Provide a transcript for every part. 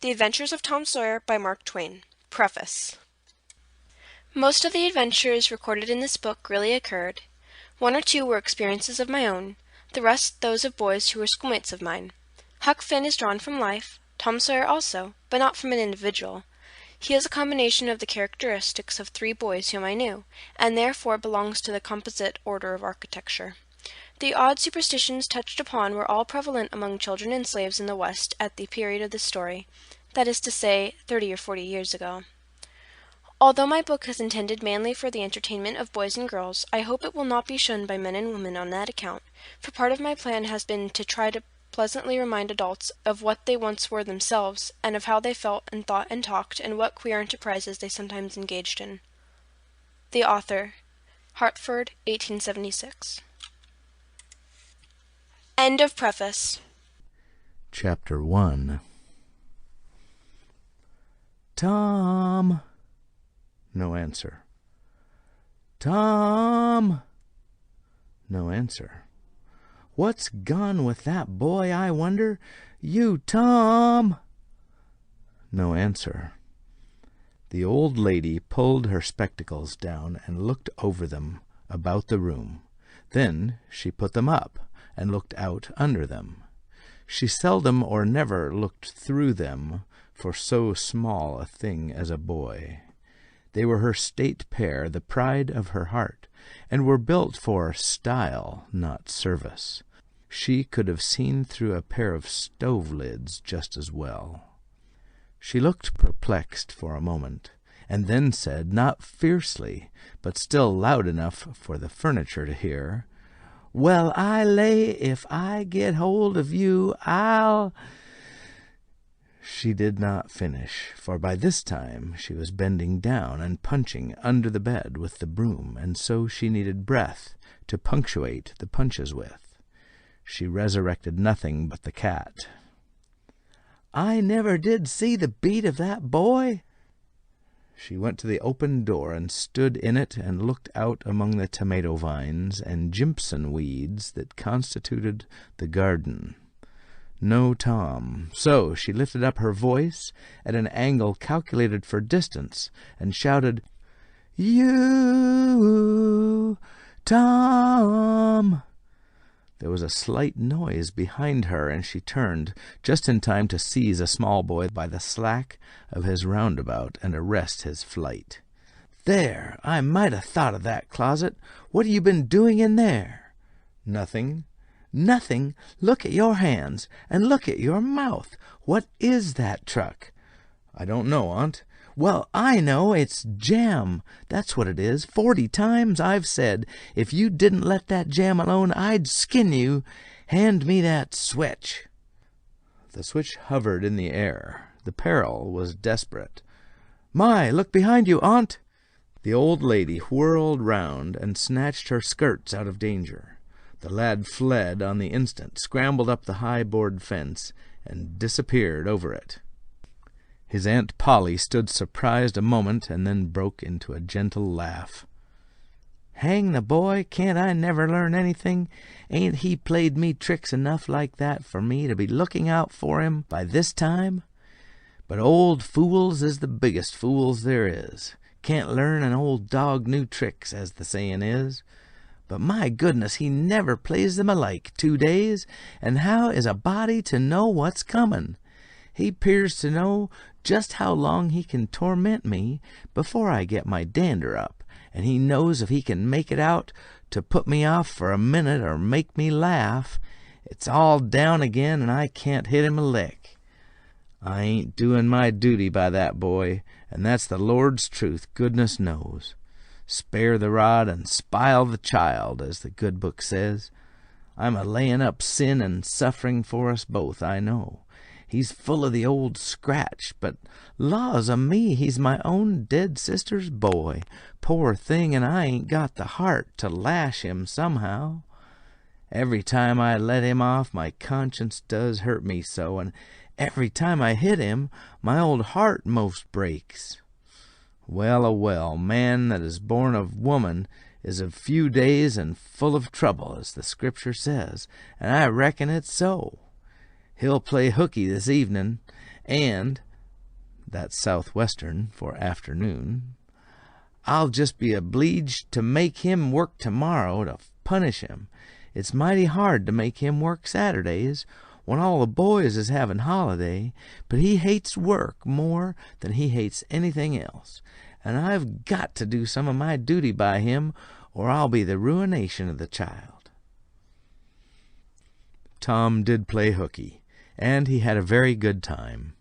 The Adventures of Tom Sawyer by Mark Twain. Preface. Most of the adventures recorded in this book really occurred. One or two were experiences of my own, the rest those of boys who were schoolmates of mine. Huck Finn is drawn from life, Tom Sawyer also, but not from an individual. He is a combination of the characteristics of three boys whom I knew, and therefore belongs to the composite order of architecture. The odd superstitions touched upon were all prevalent among children and slaves in the West at the period of this story, that is to say, 30 or 40 years ago. Although my book is intended mainly for the entertainment of boys and girls, I hope it will not be shunned by men and women on that account, for part of my plan has been to try to pleasantly remind adults of what they once were themselves, and of how they felt and thought and talked, and what queer enterprises they sometimes engaged in. The author, Hartford, 1876. End of preface. Chapter 1. Tom. No answer. Tom. No answer. What's gone with that boy, I wonder? You, Tom. No answer. The old lady pulled her spectacles down and looked over them about the room. Then she put them up and looked out under them. She seldom or never looked through them for so small a thing as a boy. They were her state pair, the pride of her heart, and were built for style, not service. She could have seen through a pair of stove lids just as well. She looked perplexed for a moment, and then said, not fiercely, but still loud enough for the furniture to hear, "Well, I lay if I get hold of you, I'll—" She did not finish, for by this time she was bending down and punching under the bed with the broom, and so she needed breath to punctuate the punches with. She resurrected nothing but the cat. "I never did see the beat of that boy." She went to the open door and stood in it and looked out among the tomato vines and jimpson weeds that constituted the garden. No Tom. So she lifted up her voice at an angle calculated for distance and shouted, "You, Tom!" There was a slight noise behind her, and she turned just in time to seize a small boy by the slack of his roundabout and arrest his flight. "There! I might have thought of that closet. What have you been doing in there?" "Nothing." "Nothing? Look at your hands, and look at your mouth. What is that truck?" "I don't know, Aunt." "Well, I know. It's jam. That's what it is. 40 times I've said, if you didn't let that jam alone, I'd skin you. Hand me that switch." The switch hovered in the air. The peril was desperate. "My, look behind you, Aunt!" The old lady whirled round and snatched her skirts out of danger. The lad fled on the instant, scrambled up the high board fence, and disappeared over it. His Aunt Polly stood surprised a moment, and then broke into a gentle laugh. "Hang the boy! Can't I never learn anything? Ain't he played me tricks enough like that for me to be looking out for him by this time? But old fools is the biggest fools there is. Can't learn an old dog new tricks, as the sayin' is. But my goodness, he never plays them alike 2 days, and how is a body to know what's comin'? He 'pears to know just how long he can torment me before I get my dander up, and he knows if he can make it out to put me off for a minute or make me laugh, it's all down again and I can't hit him a lick. I ain't doing my duty by that boy, and that's the Lord's truth, goodness knows. Spare the rod and spile the child, as the good book says. I'm a-layin' up sin and suffering for us both, I know. He's full of the old scratch, but laws o' me, he's my own dead sister's boy. Poor thing, and I ain't got the heart to lash him somehow. Every time I let him off, my conscience does hurt me so, and every time I hit him, my old heart most breaks. Well a well, man that is born of woman is of few days and full of trouble, as the Scripture says, and I reckon it's so. He'll play hooky this evening, and that's southwestern for afternoon. "I'll just be obleeged to make him work tomorrow to punish him. It's mighty hard to make him work Saturdays, when all the boys is having holiday, but he hates work more than he hates anything else, and I've got to do some of my duty by him, or I'll be the ruination of the child." Tom did play hooky, and he had a very good time.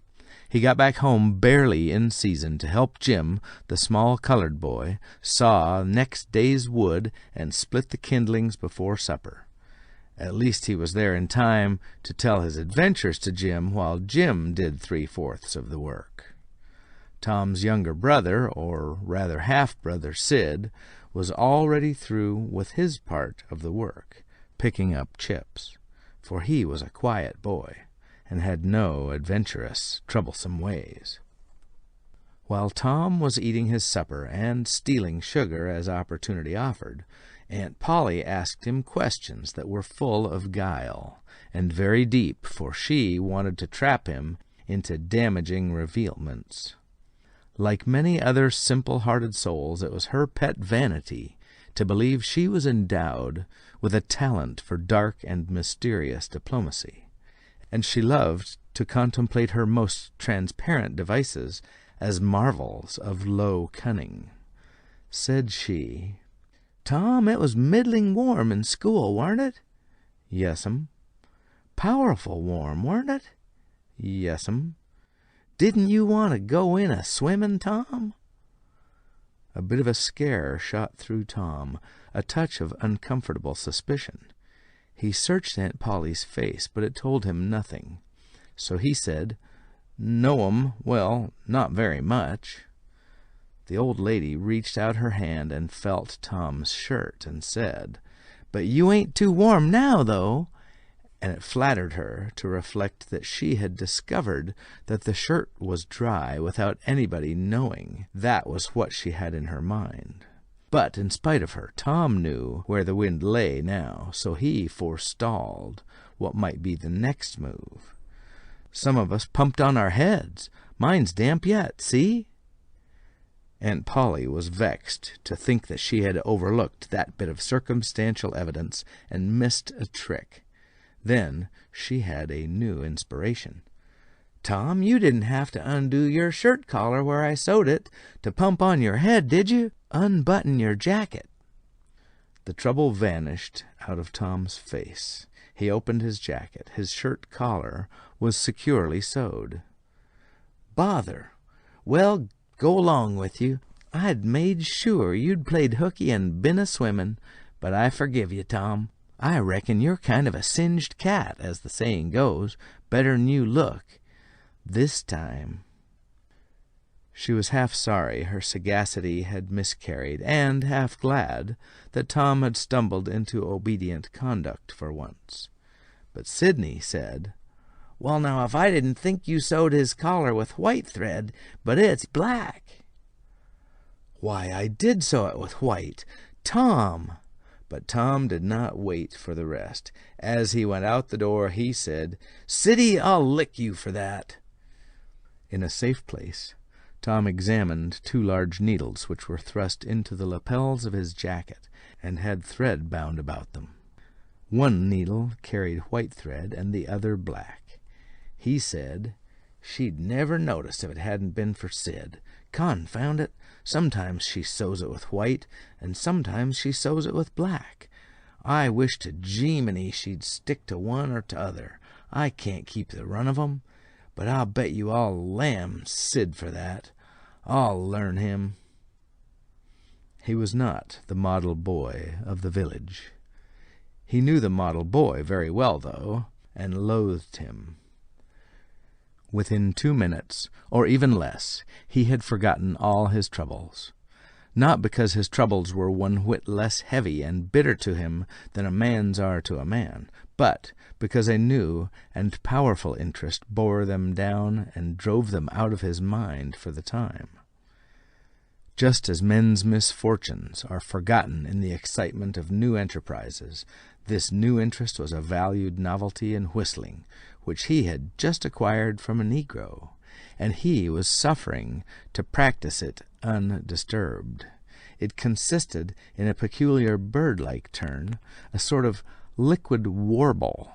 He got back home barely in season to help Jim, the small colored boy, saw next day's wood and split the kindlings before supper. At least he was there in time to tell his adventures to Jim, while Jim did 3/4 of the work. Tom's younger brother, or rather half-brother Sid, was already through with his part of the work, picking up chips, for he was a quiet boy, and had no adventurous, troublesome ways. While Tom was eating his supper and stealing sugar as opportunity offered, Aunt Polly asked him questions that were full of guile, and very deep, for she wanted to trap him into damaging revealments. Like many other simple-hearted souls, it was her pet vanity to believe she was endowed with a talent for dark and mysterious diplomacy, and she loved to contemplate her most transparent devices as marvels of low cunning. Said she, "Tom, it was middling warm in school, warn't it?" "Yes'm." "Powerful warm, warn't it?" "Yes'm." "Didn't you want to go in a-swimming, Tom?" A bit of a scare shot through Tom, a touch of uncomfortable suspicion. He searched Aunt Polly's face, but it told him nothing. So he said, "No'm, well, not very much." The old lady reached out her hand and felt Tom's shirt and said, "But you ain't too warm now, though." And it flattered her to reflect that she had discovered that the shirt was dry without anybody knowing that was what she had in her mind. But in spite of her, Tom knew where the wind lay now, so he forestalled what might be the next move. "Some of us pumped on our heads. Mine's damp yet, see?" Aunt Polly was vexed to think that she had overlooked that bit of circumstantial evidence and missed a trick. Then she had a new inspiration. "Tom, you didn't have to undo your shirt collar where I sewed it to pump on your head, did you? Unbutton your jacket." The trouble vanished out of Tom's face. He opened his jacket. His shirt collar was securely sewed. "Bother! Well, go along with you. I'd made sure you'd played hooky and been a-swimming, but I forgive you, Tom. I reckon you're kind of a singed cat, as the saying goes, better'n you look. This time." She was half sorry her sagacity had miscarried, and half glad that Tom had stumbled into obedient conduct for once. But Sidney said, "Well, now, if I didn't think you sewed his collar with white thread, but it's black." "Why, I did sew it with white. Tom!" But Tom did not wait for the rest. As he went out the door, he said, "Siddy, I'll lick you for that." In a safe place, Tom examined 2 large needles which were thrust into the lapels of his jacket and had thread bound about them. One needle carried white thread and the other black. He said, "She'd never noticed if it hadn't been for Sid. Confound it! Sometimes she sews it with white, and sometimes she sews it with black. I wish to Jeminy she'd stick to one or t'other. I can't keep the run of 'em, but I'll bet you I'll lamb Sid for that. I'll learn him." He was not the model boy of the village. He knew the model boy very well, though, and loathed him. Within 2 minutes, or even less, he had forgotten all his troubles. Not because his troubles were one whit less heavy and bitter to him than a man's are to a man, but because a new and powerful interest bore them down and drove them out of his mind for the time. Just as men's misfortunes are forgotten in the excitement of new enterprises, this new interest was a valued novelty in whistling, which he had just acquired from a Negro, and he was suffering to practice it undisturbed. It consisted in a peculiar bird-like turn, a sort of liquid warble,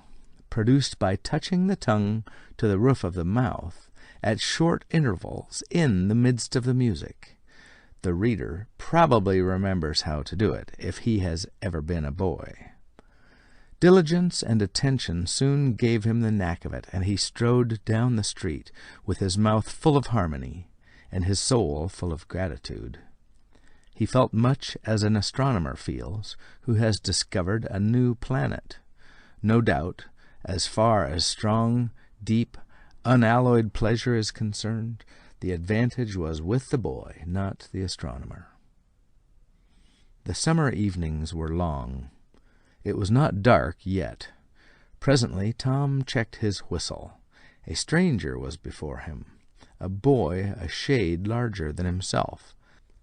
produced by touching the tongue to the roof of the mouth at short intervals in the midst of the music. The reader probably remembers how to do it, if he has ever been a boy. Diligence and attention soon gave him the knack of it, and he strode down the street with his mouth full of harmony and his soul full of gratitude. He felt much as an astronomer feels who has discovered a new planet. No doubt, as far as strong, deep, unalloyed pleasure is concerned, the advantage was with the boy, not the astronomer. The summer evenings were long. It was not dark yet. Presently Tom checked his whistle. A stranger was before him, a boy a shade larger than himself.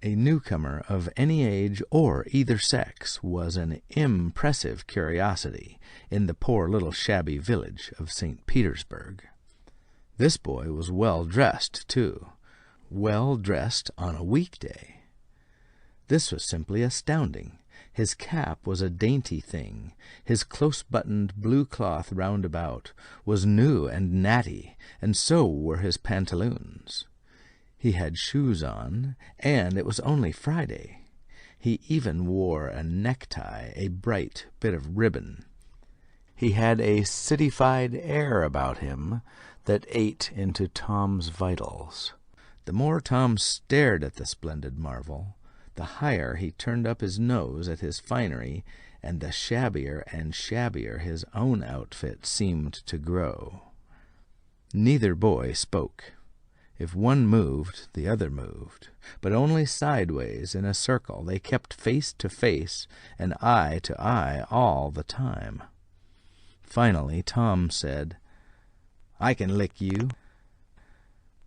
A newcomer of any age or either sex was an impressive curiosity in the poor little shabby village of St. Petersburg. This boy was well dressed, too, well dressed on a weekday. This was simply astounding. His cap was a dainty thing. His close-buttoned blue cloth roundabout was new and natty, and so were his pantaloons. He had shoes on, and it was only Friday. He even wore a necktie, a bright bit of ribbon. He had a citified air about him that ate into Tom's vitals. The more Tom stared at the splendid marvel, the higher he turned up his nose at his finery, and the shabbier and shabbier his own outfit seemed to grow. Neither boy spoke. If one moved, the other moved, but only sideways in a circle. They kept face to face and eye to eye all the time. Finally Tom said, "I can lick you."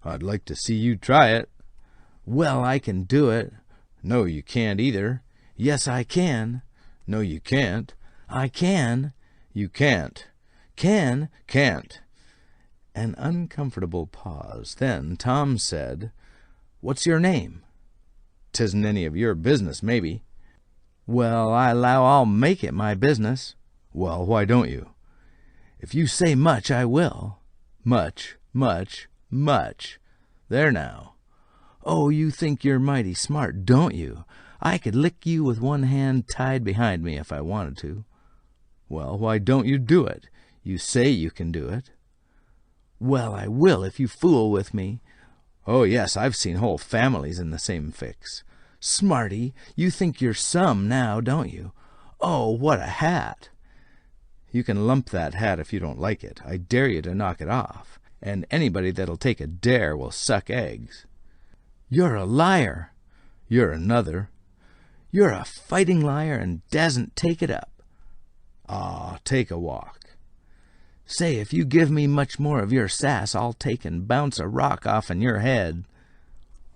"I'd like to see you try it." "Well, I can do it." "No, you can't either." "Yes, I can." "No, you can't." "I can." "You can't." "Can." "Can't." An uncomfortable pause. Then Tom said, "What's your name?" "'Tisn't any of your business, maybe." "Well, I allow I'll make it my business." "Well, why don't you?" "If you say much, I will." "Much, much, much. There now." "Oh, you think you're mighty smart, don't you? I could lick you with one hand tied behind me if I wanted to." "Well, why don't you do it? You say you can do it." "Well, I will if you fool with me." "Oh, yes, I've seen whole families in the same fix." "Smarty, you think you're some now, don't you? Oh, what a hat!" "You can lump that hat if you don't like it. I dare you to knock it off, and anybody that'll take a dare will suck eggs." "You're a liar." "You're another." "You're a fighting liar and dasn't take it up." "Ah, take a walk." "Say, if you give me much more of your sass, I'll take and bounce a rock off'n your head."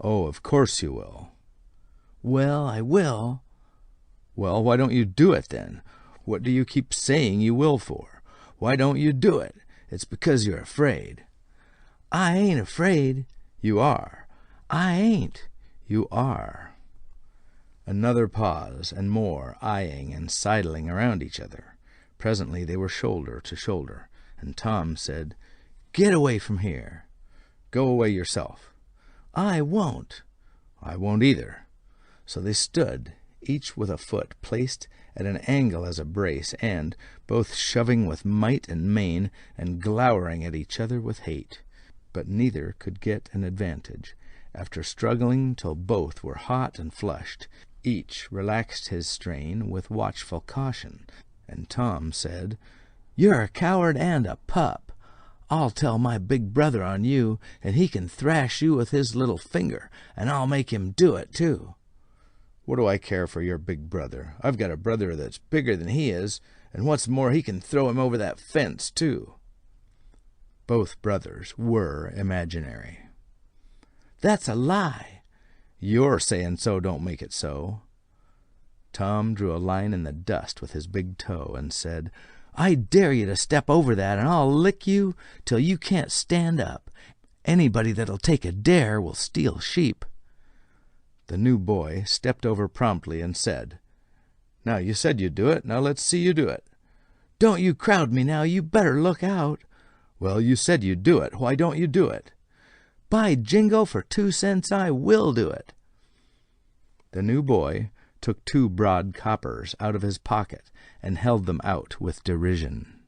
"Oh, of course you will." "Well, I will." "Well, why don't you do it, then? What do you keep saying you will for? Why don't you do it? It's because you're afraid." "I ain't afraid." "You are." "I ain't." "You are." Another pause, and more eyeing and sidling around each other. Presently they were shoulder to shoulder, and Tom said, "Get away from here." "Go away yourself." "I won't." "I won't either." So they stood, each with a foot placed at an angle as a brace, and both shoving with might and main, and glowering at each other with hate. But neither could get an advantage. After struggling till both were hot and flushed, each relaxed his strain with watchful caution, and Tom said, "You're a coward and a pup. I'll tell my big brother on you, and he can thrash you with his little finger, and I'll make him do it, too." "What do I care for your big brother? I've got a brother that's bigger than he is, and what's more, he can throw him over that fence, too." Both brothers were imaginary. "That's a lie." "Your saying so don't make it so." Tom drew a line in the dust with his big toe and said, "I dare you to step over that, and I'll lick you till you can't stand up. Anybody that'll take a dare will steal sheep." The new boy stepped over promptly and said, "Now, you said you'd do it. Now let's see you do it." "Don't you crowd me now. You better look out." "Well, you said you'd do it. Why don't you do it?" "By jingo, for 2 cents I will do it." The new boy took 2 broad coppers out of his pocket and held them out with derision.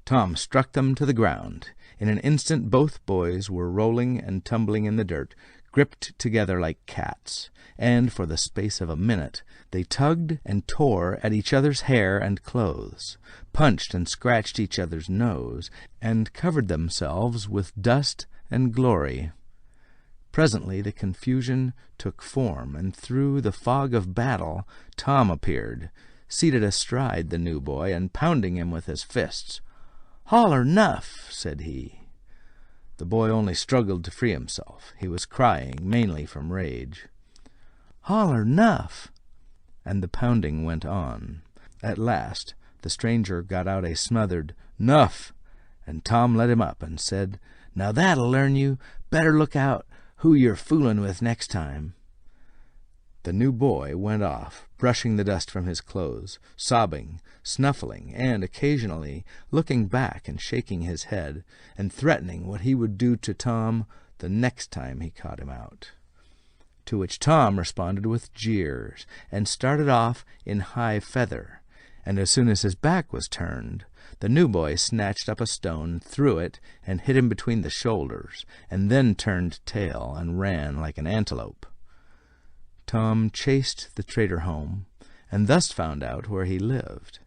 Tom struck them to the ground. In an instant both boys were rolling and tumbling in the dirt, gripped together like cats, and for the space of a minute they tugged and tore at each other's hair and clothes, punched and scratched each other's nose, and covered themselves with dust and glory. Presently the confusion took form, and through the fog of battle Tom appeared, seated astride the new boy and pounding him with his fists. "Holler 'nuff," said he. The boy only struggled to free himself. He was crying, mainly from rage. "Holler 'nuff," and the pounding went on. At last the stranger got out a smothered "nuff," and Tom let him up and said, "Now that'll learn you. Better look out who you're foolin' with next time." The new boy went off, brushing the dust from his clothes, sobbing, snuffling, and occasionally looking back and shaking his head, and threatening what he would do to Tom the next time he caught him out. To which Tom responded with jeers, and started off in high feather, and as soon as his back was turned, the new boy snatched up a stone, threw it, and hit him between the shoulders, and then turned tail and ran like an antelope. Tom chased the traitor home, and thus found out where he lived.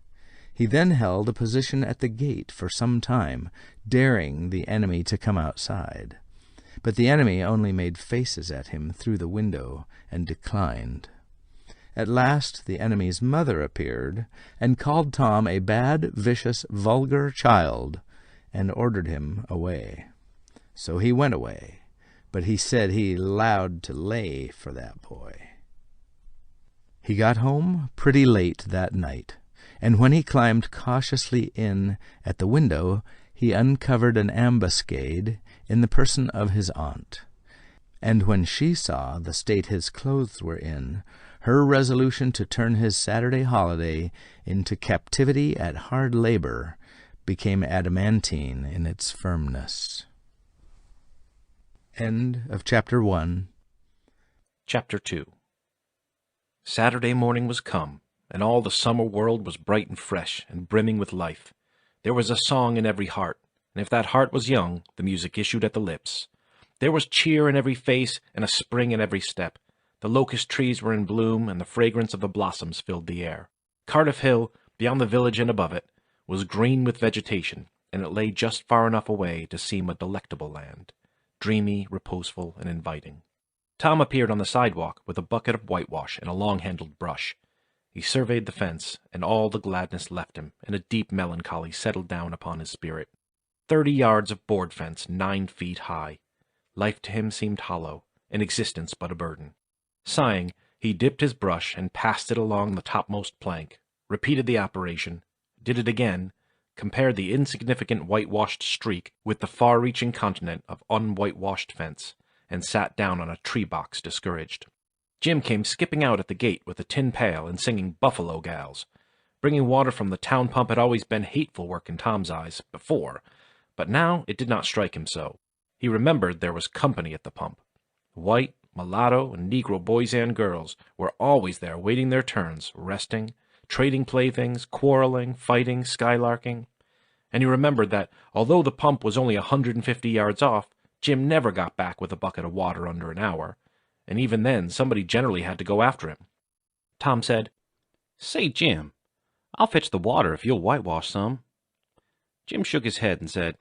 He then held a position at the gate for some time, daring the enemy to come outside. But the enemy only made faces at him through the window and declined. At last the enemy's mother appeared, and called Tom a bad, vicious, vulgar child, and ordered him away. So he went away, but he said he 'lowed to lay for that boy. He got home pretty late that night, and when he climbed cautiously in at the window, he uncovered an ambuscade in the person of his aunt. And when she saw the state his clothes were in, her resolution to turn his Saturday holiday into captivity at hard labor became adamantine in its firmness. End of Chapter 1. Chapter 2. Saturday morning was come, and all the summer world was bright and fresh and brimming with life. There was a song in every heart, and if that heart was young, the music issued at the lips. There was cheer in every face and a spring in every step. The locust trees were in bloom, and the fragrance of the blossoms filled the air. Cardiff Hill, beyond the village and above it, was green with vegetation, and it lay just far enough away to seem a delectable land, dreamy, reposeful, and inviting. Tom appeared on the sidewalk with a bucket of whitewash and a long-handled brush. He surveyed the fence, and all the gladness left him, and a deep melancholy settled down upon his spirit. 30 yards of board fence 9 feet high. Life to him seemed hollow, and existence but a burden. Sighing, he dipped his brush and passed it along the topmost plank, repeated the operation, did it again, compared the insignificant whitewashed streak with the far-reaching continent of unwhitewashed fence, and sat down on a tree box discouraged. Jim came skipping out at the gate with a tin pail and singing "Buffalo Gals." Bringing water from the town pump had always been hateful work in Tom's eyes, before, but now it did not strike him so. He remembered there was company at the pump. White, mulatto, and Negro boys and girls were always there waiting their turns, resting, trading playthings, quarreling, fighting, skylarking. And he remembered that, although the pump was only 150 yards off, Jim never got back with a bucket of water under an hour, and even then somebody generally had to go after him. Tom said, "Say, Jim, I'll fetch the water if you'll whitewash some." Jim shook his head and said,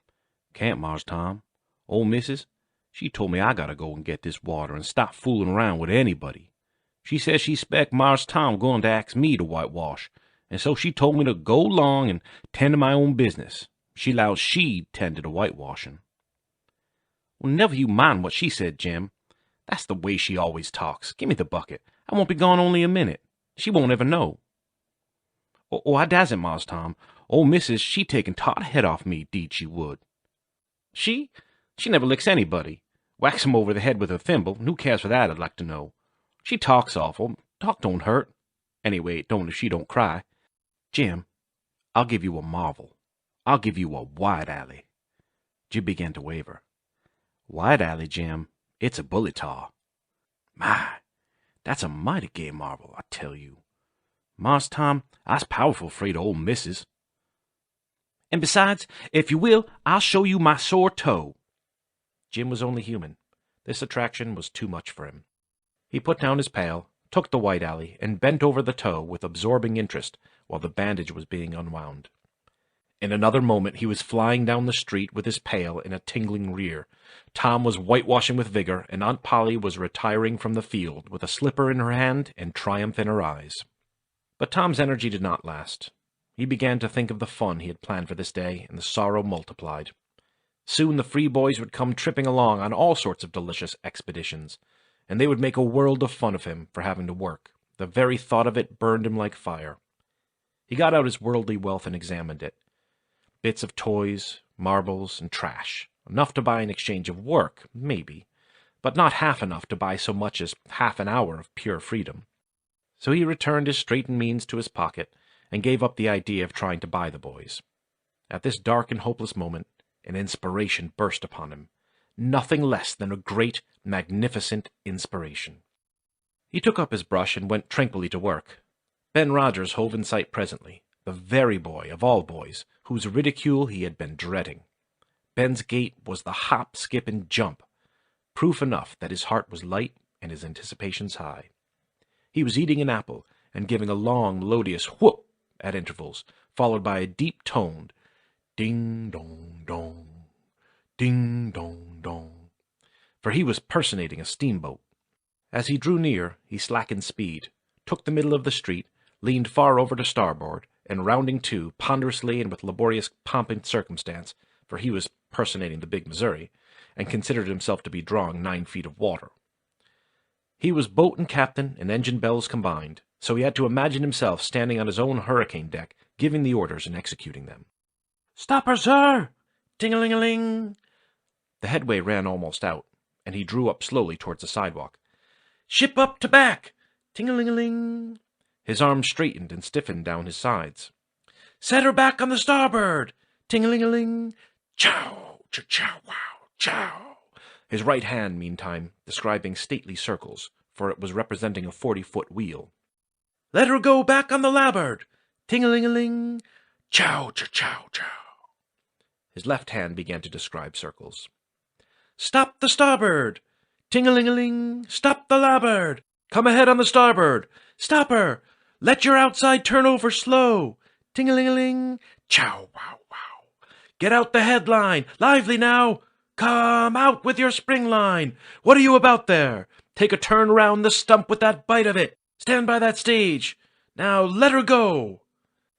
"Can't, Mars Tom. Old missus, she told me I gotta go and get this water and stop fooling around with anybody. She says she spec Mars Tom going to ask me to whitewash, and so she told me to go along and tend to my own business. She 'lows she'd tend to the whitewashing." "Well, never you mind what she said, Jim. That's the way she always talks. Give me the bucket. I won't be gone only a minute. She won't ever know." "Oh, I dasn't, Mars Tom. Old missus, she taken tot head off me, 'deed she would." "She? She never licks anybody. Whacks 'em over the head with her thimble, and who cares for that, I'd like to know. She talks awful. Talk don't hurt. Anyway, it don't if she don't cry. Jim, I'll give you a marvel. I'll give you a wide alley. Jim began to waver. Wide alley, Jim. It's a bully tar. My, that's a mighty gay marvel, I tell you. Mars Tom, I's powerful afraid of old missus. And besides, if you will, I'll show you my sore toe. Jim was only human. This attraction was too much for him. He put down his pail, took the white alley, and bent over the toe with absorbing interest while the bandage was being unwound. In another moment he was flying down the street with his pail in a tingling rear. Tom was whitewashing with vigor, and Aunt Polly was retiring from the field with a slipper in her hand and triumph in her eyes. But Tom's energy did not last. He began to think of the fun he had planned for this day, and the sorrow multiplied. Soon the free boys would come tripping along on all sorts of delicious expeditions, and they would make a world of fun of him for having to work. The very thought of it burned him like fire. He got out his worldly wealth and examined it. Bits of toys, marbles, and trash. Enough to buy in exchange of work, maybe, but not half enough to buy so much as half an hour of pure freedom. So he returned his straitened means to his pocket and gave up the idea of trying to buy the boys. At this dark and hopeless moment, an inspiration burst upon him. Nothing less than a great, magnificent inspiration. He took up his brush and went tranquilly to work. Ben Rogers hove in sight presently, the very boy of all boys, whose ridicule he had been dreading. Ben's gait was the hop, skip, and jump, proof enough that his heart was light and his anticipations high. He was eating an apple and giving a long, melodious whoop at intervals, followed by a deep-toned ding-dong-dong, ding-dong-dong, for he was personating a steamboat. As he drew near, he slackened speed, took the middle of the street, leaned far over to starboard, and rounding to, ponderously and with laborious pomp and circumstance, for he was personating the Big Missouri, and considered himself to be drawing 9 feet of water. He was boat and captain and engine bells combined, so he had to imagine himself standing on his own hurricane deck, giving the orders and executing them. "Stop her, sir! Ting-a-ling-a-ling!" The headway ran almost out, and he drew up slowly towards the sidewalk. "Ship up to back! Ting-a-ling-a-ling!" His arms straightened and stiffened down his sides. "Set her back on the starboard! Ting-a-ling-a-ling! Chow! Chow! Wow! Chow!" His right hand, meantime, describing stately circles, for it was representing a 40-foot wheel. "Let her go back on the larboard! Ting-a-ling-a-ling! Chow! Chow! Chow!" His left hand began to describe circles. "Stop the starboard! Ting-a-ling-a-ling! Stop the larboard! Come ahead on the starboard! Stop her! Let your outside turn over slow! Ting-a-ling-a-ling! Chow! Wow! Wow! Get out the headline! Lively now! Come out with your spring line! What are you about there? Take a turn round the stump with that bite of it! Stand by that stage! Now let her go!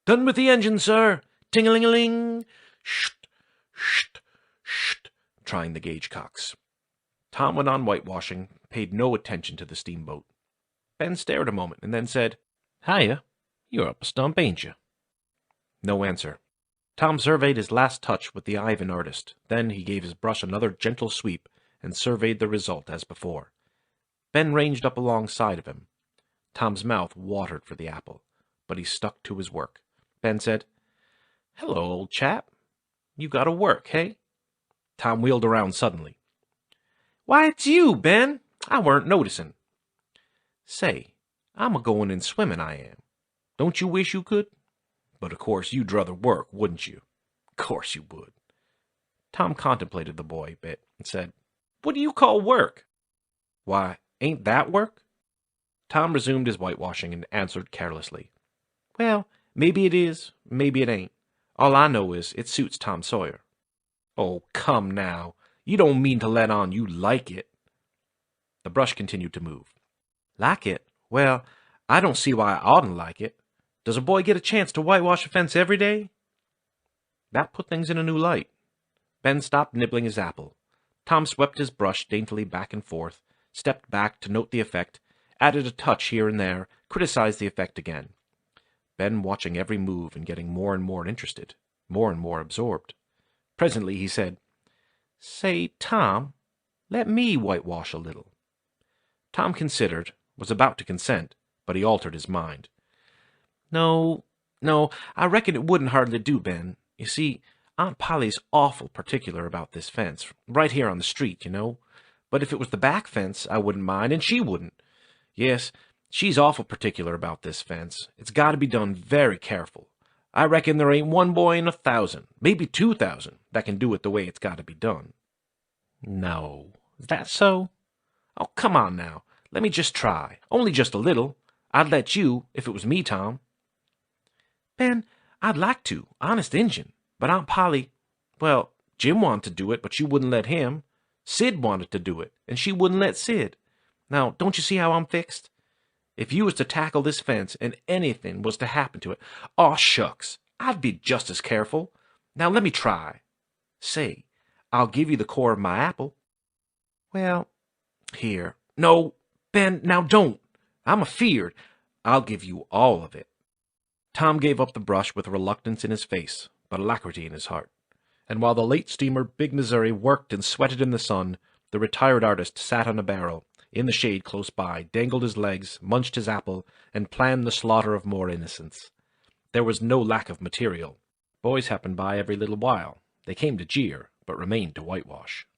Done with the engine, sir! Ting-a-ling-a-ling! Sht! Sht! Sht! Trying the gauge cocks. Tom went on whitewashing, paid no attention to the steamboat. Ben stared a moment and then said, "Hiya, you're up a stump, ain't you?" No answer. Tom surveyed his last touch with the eye of an artist. Then he gave his brush another gentle sweep and surveyed the result as before. Ben ranged up alongside of him. Tom's mouth watered for the apple, but he stuck to his work. Ben said, "Hello, old chap. You gotta work, hey?" Tom wheeled around suddenly. "Why, it's you, Ben. I weren't noticing." "Say, I'm a-goin' in swimming, I am. Don't you wish you could? But of course you'd druther work, wouldn't you? Course you would." Tom contemplated the boy a bit and said, "What do you call work?" "Why, ain't that work?" Tom resumed his whitewashing and answered carelessly, "Well, maybe it is, maybe it ain't. All I know is it suits Tom Sawyer." "Oh, come now. You don't mean to let on you like it." The brush continued to move. "Like it? Well, I don't see why I oughtn't like it. Does a boy get a chance to whitewash a fence every day?" That put things in a new light. Ben stopped nibbling his apple. Tom swept his brush daintily back and forth, stepped back to note the effect, added a touch here and there, criticized the effect again. Ben watching every move and getting more and more interested, more and more absorbed. Presently he said, Say, Tom, let me whitewash a little. Tom considered, was about to consent, but he altered his mind. No, I reckon it wouldn't hardly do, Ben. You see, Aunt Polly's awful particular about this fence, right here on the street, you know. But if it was the back fence, I wouldn't mind, and she wouldn't. Yes, she's awful particular about this fence. It's got to be done very careful. I reckon there ain't one boy in 1,000, maybe 2,000, that can do it the way it's got to be done. No, is that so? Oh, come on now. Let me just try. Only just a little. I'd let you, if it was me, Tom. Ben, I'd like to, honest Injun. But Aunt Polly, well, Jim wanted to do it, but she wouldn't let him. Sid wanted to do it, and she wouldn't let Sid. Now, don't you see how I'm fixed? If you was to tackle this fence and anything was to happen to it, aw shucks, I'd be just as careful. Now let me try. Say, I'll give you the core of my apple. Well, here. No, Ben, now don't. I'm afeard. I'll give you all of it. Tom gave up the brush with reluctance in his face, but alacrity in his heart. And while the late steamer Big Missouri worked and sweated in the sun, the retired artist sat on a barrel, in the shade close by, dangled his legs, munched his apple, and planned the slaughter of more innocents. There was no lack of material. Boys happened by every little while. They came to jeer, but remained to whitewash.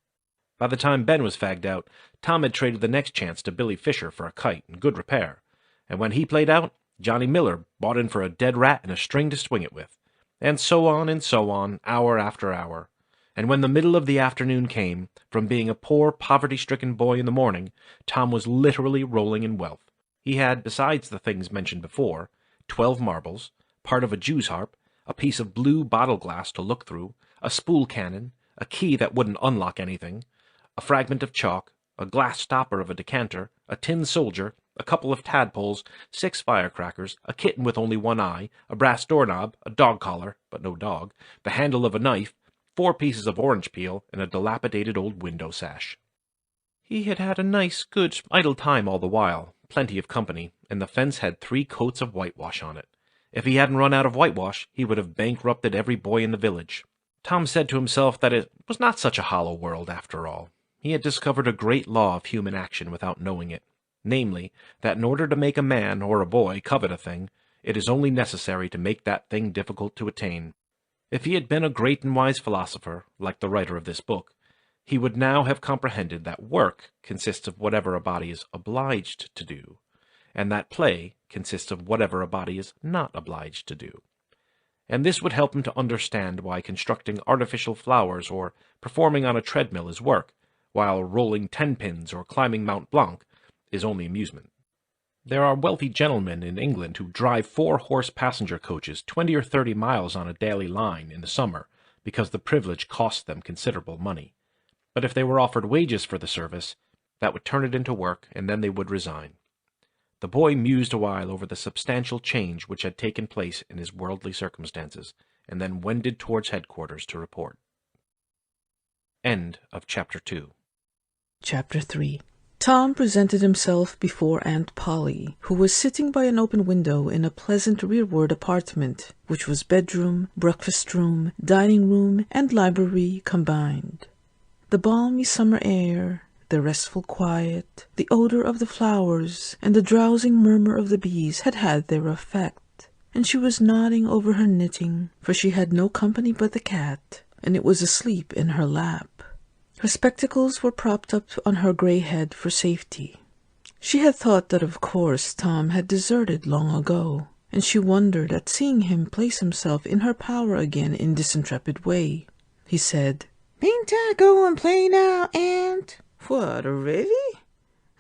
By the time Ben was fagged out, Tom had traded the next chance to Billy Fisher for a kite in good repair, and when he played out, Johnny Miller bought in for a dead rat and a string to swing it with, and so on, hour after hour. And when the middle of the afternoon came, from being a poor, poverty-stricken boy in the morning, Tom was literally rolling in wealth. He had, besides the things mentioned before, 12 marbles, part of a jew's harp, a piece of blue bottle glass to look through, a spool cannon, a key that wouldn't unlock anything, a fragment of chalk, a glass stopper of a decanter, a tin soldier, a couple of tadpoles, 6 firecrackers, a kitten with only one eye, a brass doorknob, a dog collar, but no dog, the handle of a knife, 4 pieces of orange peel, and a dilapidated old window sash. He had had a nice, good, idle time all the while, plenty of company, and the fence had 3 coats of whitewash on it. If he hadn't run out of whitewash, he would have bankrupted every boy in the village. Tom said to himself that it was not such a hollow world after all. He had discovered a great law of human action without knowing it, namely, that in order to make a man or a boy covet a thing, it is only necessary to make that thing difficult to attain. If he had been a great and wise philosopher, like the writer of this book, he would now have comprehended that work consists of whatever a body is obliged to do, and that play consists of whatever a body is not obliged to do. And this would help him to understand why constructing artificial flowers or performing on a treadmill is work, while rolling 10-pins or climbing Mount Blanc is only amusement. There are wealthy gentlemen in England who drive 4-horse passenger coaches 20 or 30 miles on a daily line in the summer because the privilege costs them considerable money. But if they were offered wages for the service, that would turn it into work, and then they would resign. The boy mused a while over the substantial change which had taken place in his worldly circumstances, and then wended towards headquarters to report. End of Chapter 2. Chapter 3. Tom presented himself before Aunt Polly, who was sitting by an open window in a pleasant rearward apartment, which was bedroom, breakfast room, dining room, and library combined. The balmy summer air, the restful quiet, the odor of the flowers, and the drowsing murmur of the bees had had their effect, and she was nodding over her knitting, for she had no company but the cat, and it was asleep in her lap. Her spectacles were propped up on her grey head for safety. She had thought that of course Tom had deserted long ago, and she wondered at seeing him place himself in her power again in this intrepid way. He said, "Mayn't I go and play now, Aunt?" "What, already?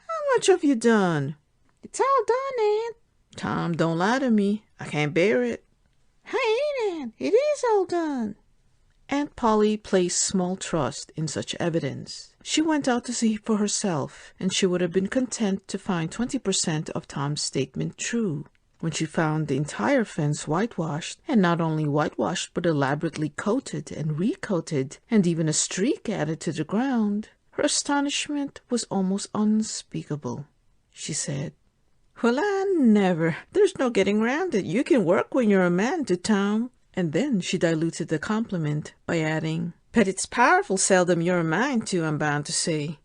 How much have you done?" "It's all done, Aunt." "Tom, don't lie to me. I can't bear it." "I ain't, Aunt. It is all done." Aunt Polly placed small trust in such evidence. She went out to see for herself, and she would have been content to find 20% of Tom's statement true. When she found the entire fence whitewashed, and not only whitewashed but elaborately coated and recoated, and even a streak added to the ground, her astonishment was almost unspeakable. She said, "Well, I never! There's no getting round it. You can work when you're a man to Tom." And then she diluted the compliment by adding, But it's powerful seldom you're mine to, I'm bound to say.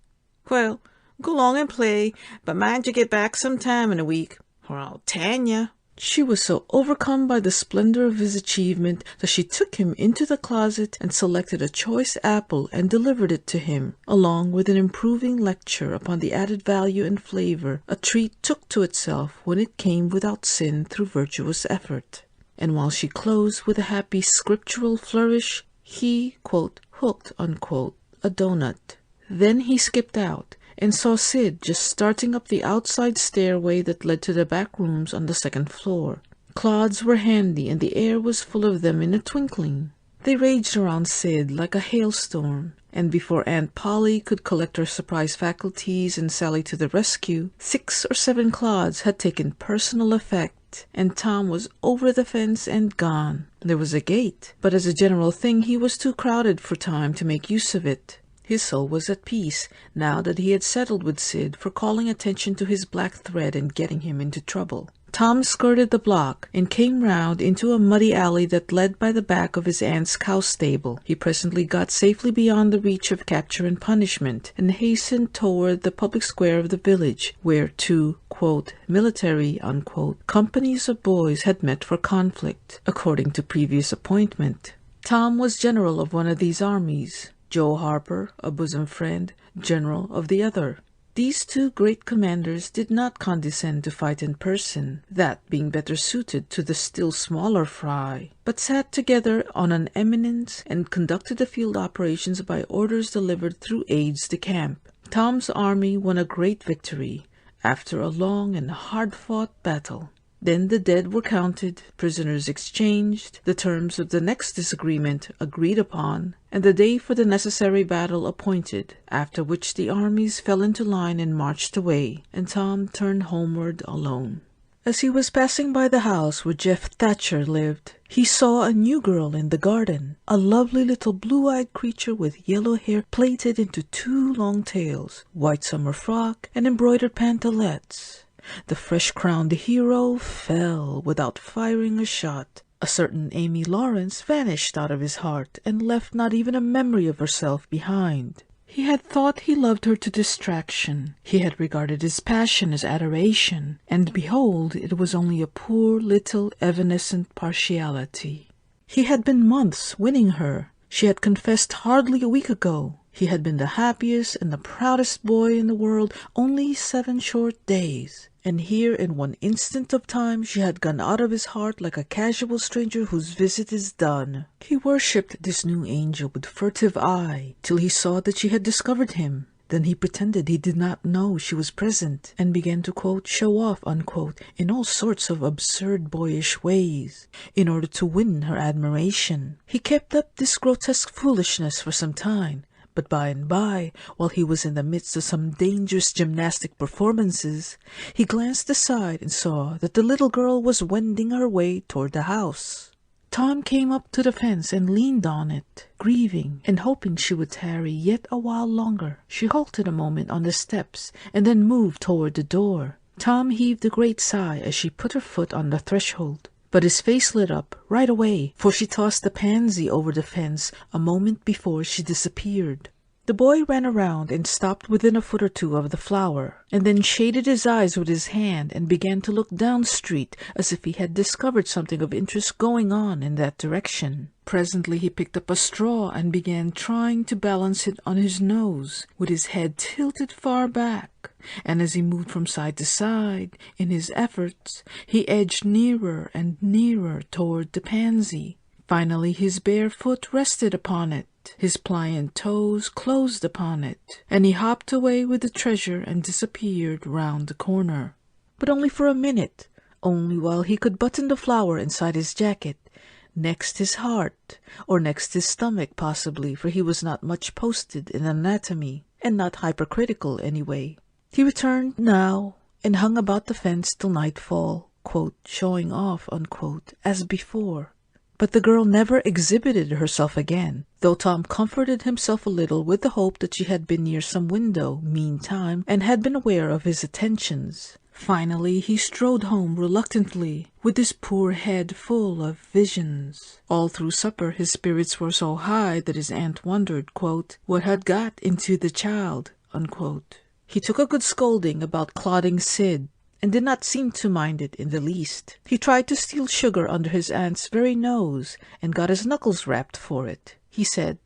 Well, go along and play, but mind you get back some time in a week, or I'll tan ya." She was so overcome by the splendor of his achievement that she took him into the closet and selected a choice apple and delivered it to him, along with an improving lecture upon the added value and flavor a treat took to itself when it came without sin through virtuous effort. And while she closed with a happy scriptural flourish, he, quote, hooked, unquote, a donut. Then he skipped out and saw Sid just starting up the outside stairway that led to the back rooms on the second floor. Clods were handy, and the air was full of them in a twinkling. They raged around Sid like a hailstorm, and before Aunt Polly could collect her surprised faculties and sally to the rescue, 6 or 7 clods had taken personal effect, and Tom was over the fence and gone. There was a gate, but as a general thing he was too crowded for time to make use of it. His soul was at peace, now that he had settled with Sid for calling attention to his black thread and getting him into trouble. Tom skirted the block and came round into a muddy alley that led by the back of his aunt's cow stable. He presently got safely beyond the reach of capture and punishment, and hastened toward the public square of the village, where 2, quote, military, unquote, companies of boys had met for conflict, according to previous appointment. Tom was general of one of these armies. Joe Harper, a bosom friend, general of the other. These 2 great commanders did not condescend to fight in person, that being better suited to the still smaller fry, but sat together on an eminence and conducted the field operations by orders delivered through aides de camp. Tom's army won a great victory, after a long and hard-fought battle. Then the dead were counted, prisoners exchanged, the terms of the next disagreement agreed upon, and the day for the necessary battle appointed, after which the armies fell into line and marched away, and Tom turned homeward alone. As he was passing by the house where Jeff Thatcher lived, he saw a new girl in the garden, a lovely little blue-eyed creature with yellow hair plaited into 2 long tails, white summer frock, and embroidered pantalettes. The fresh-crowned hero fell without firing a shot. A certain Amy Lawrence vanished out of his heart and left not even a memory of herself behind. He had thought he loved her to distraction. He had regarded his passion as adoration, and behold, it was only a poor little evanescent partiality. He had been months winning her. She had confessed hardly a week ago. He had been the happiest and the proudest boy in the world only 7 short days. And here in one instant of time she had gone out of his heart like a casual stranger whose visit is done. He worshipped this new angel with furtive eye till he saw that she had discovered him. Then he pretended he did not know she was present, and began to, quote, show off, unquote, in all sorts of absurd boyish ways, in order to win her admiration. He kept up this grotesque foolishness for some time, but by and by, while he was in the midst of some dangerous gymnastic performances, he glanced aside and saw that the little girl was wending her way toward the house. Tom came up to the fence and leaned on it, grieving and hoping she would tarry yet a while longer. She halted a moment on the steps and then moved toward the door. Tom heaved a great sigh as she put her foot on the threshold. But his face lit up right away, for she tossed the pansy over the fence a moment before she disappeared. The boy ran around and stopped within a foot or 2 of the flower, and then shaded his eyes with his hand and began to look down street as if he had discovered something of interest going on in that direction. Presently he picked up a straw and began trying to balance it on his nose, with his head tilted far back, and as he moved from side to side in his efforts, he edged nearer and nearer toward the pansy. Finally his bare foot rested upon it. His pliant toes closed upon it, and he hopped away with the treasure and disappeared round the corner. But only for a minute, only while he could button the flower inside his jacket, next his heart, or next his stomach possibly, for he was not much posted in anatomy, and not hypercritical anyway. He returned now, and hung about the fence till nightfall, quote, showing off, unquote, as before. But the girl never exhibited herself again, though Tom comforted himself a little with the hope that she had been near some window, meantime, and had been aware of his attentions. Finally, he strode home reluctantly, with his poor head full of visions. All through supper, his spirits were so high that his aunt wondered, quote, what had got into the child, unquote. He took a good scolding about clodding Sid, and did not seem to mind it in the least. He tried to steal sugar under his aunt's very nose, and got his knuckles rapped for it. He said,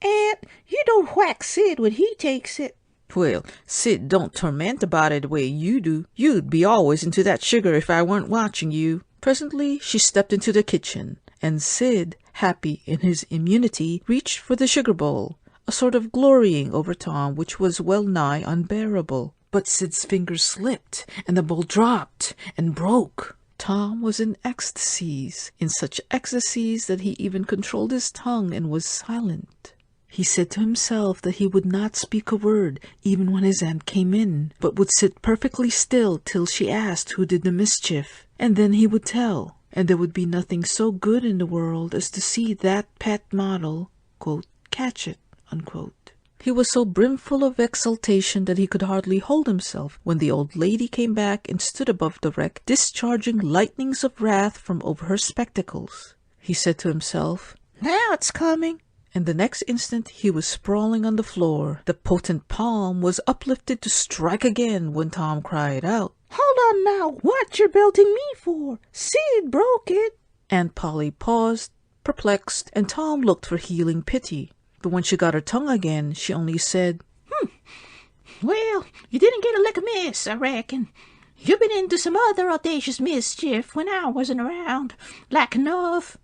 "Aunt, you don't whack Sid when he takes it." "Well, Sid don't torment about it the way you do. You'd be always into that sugar if I weren't watching you." Presently she stepped into the kitchen, and Sid, happy in his immunity, reached for the sugar bowl, a sort of glorying over Tom which was well nigh unbearable. But Sid's fingers slipped, and the bowl dropped and broke. Tom was in ecstasies, in such ecstasies that he even controlled his tongue and was silent. He said to himself that he would not speak a word even when his aunt came in, but would sit perfectly still till she asked who did the mischief, and then he would tell, and there would be nothing so good in the world as to see that pet model, quote, catch it, unquote. He was so brimful of exultation that he could hardly hold himself when the old lady came back and stood above the wreck, discharging lightnings of wrath from over her spectacles. He said to himself, "Now it's coming," and the next instant he was sprawling on the floor. The potent palm was uplifted to strike again when Tom cried out, "Hold on now, what you're belting me for? Sid broke it." Aunt Polly paused, perplexed, and Tom looked for healing pity. But when she got her tongue again, she only said, "Well, you didn't get a lick of miss, I reckon. You've been into some other audacious mischief when I wasn't around, like enough."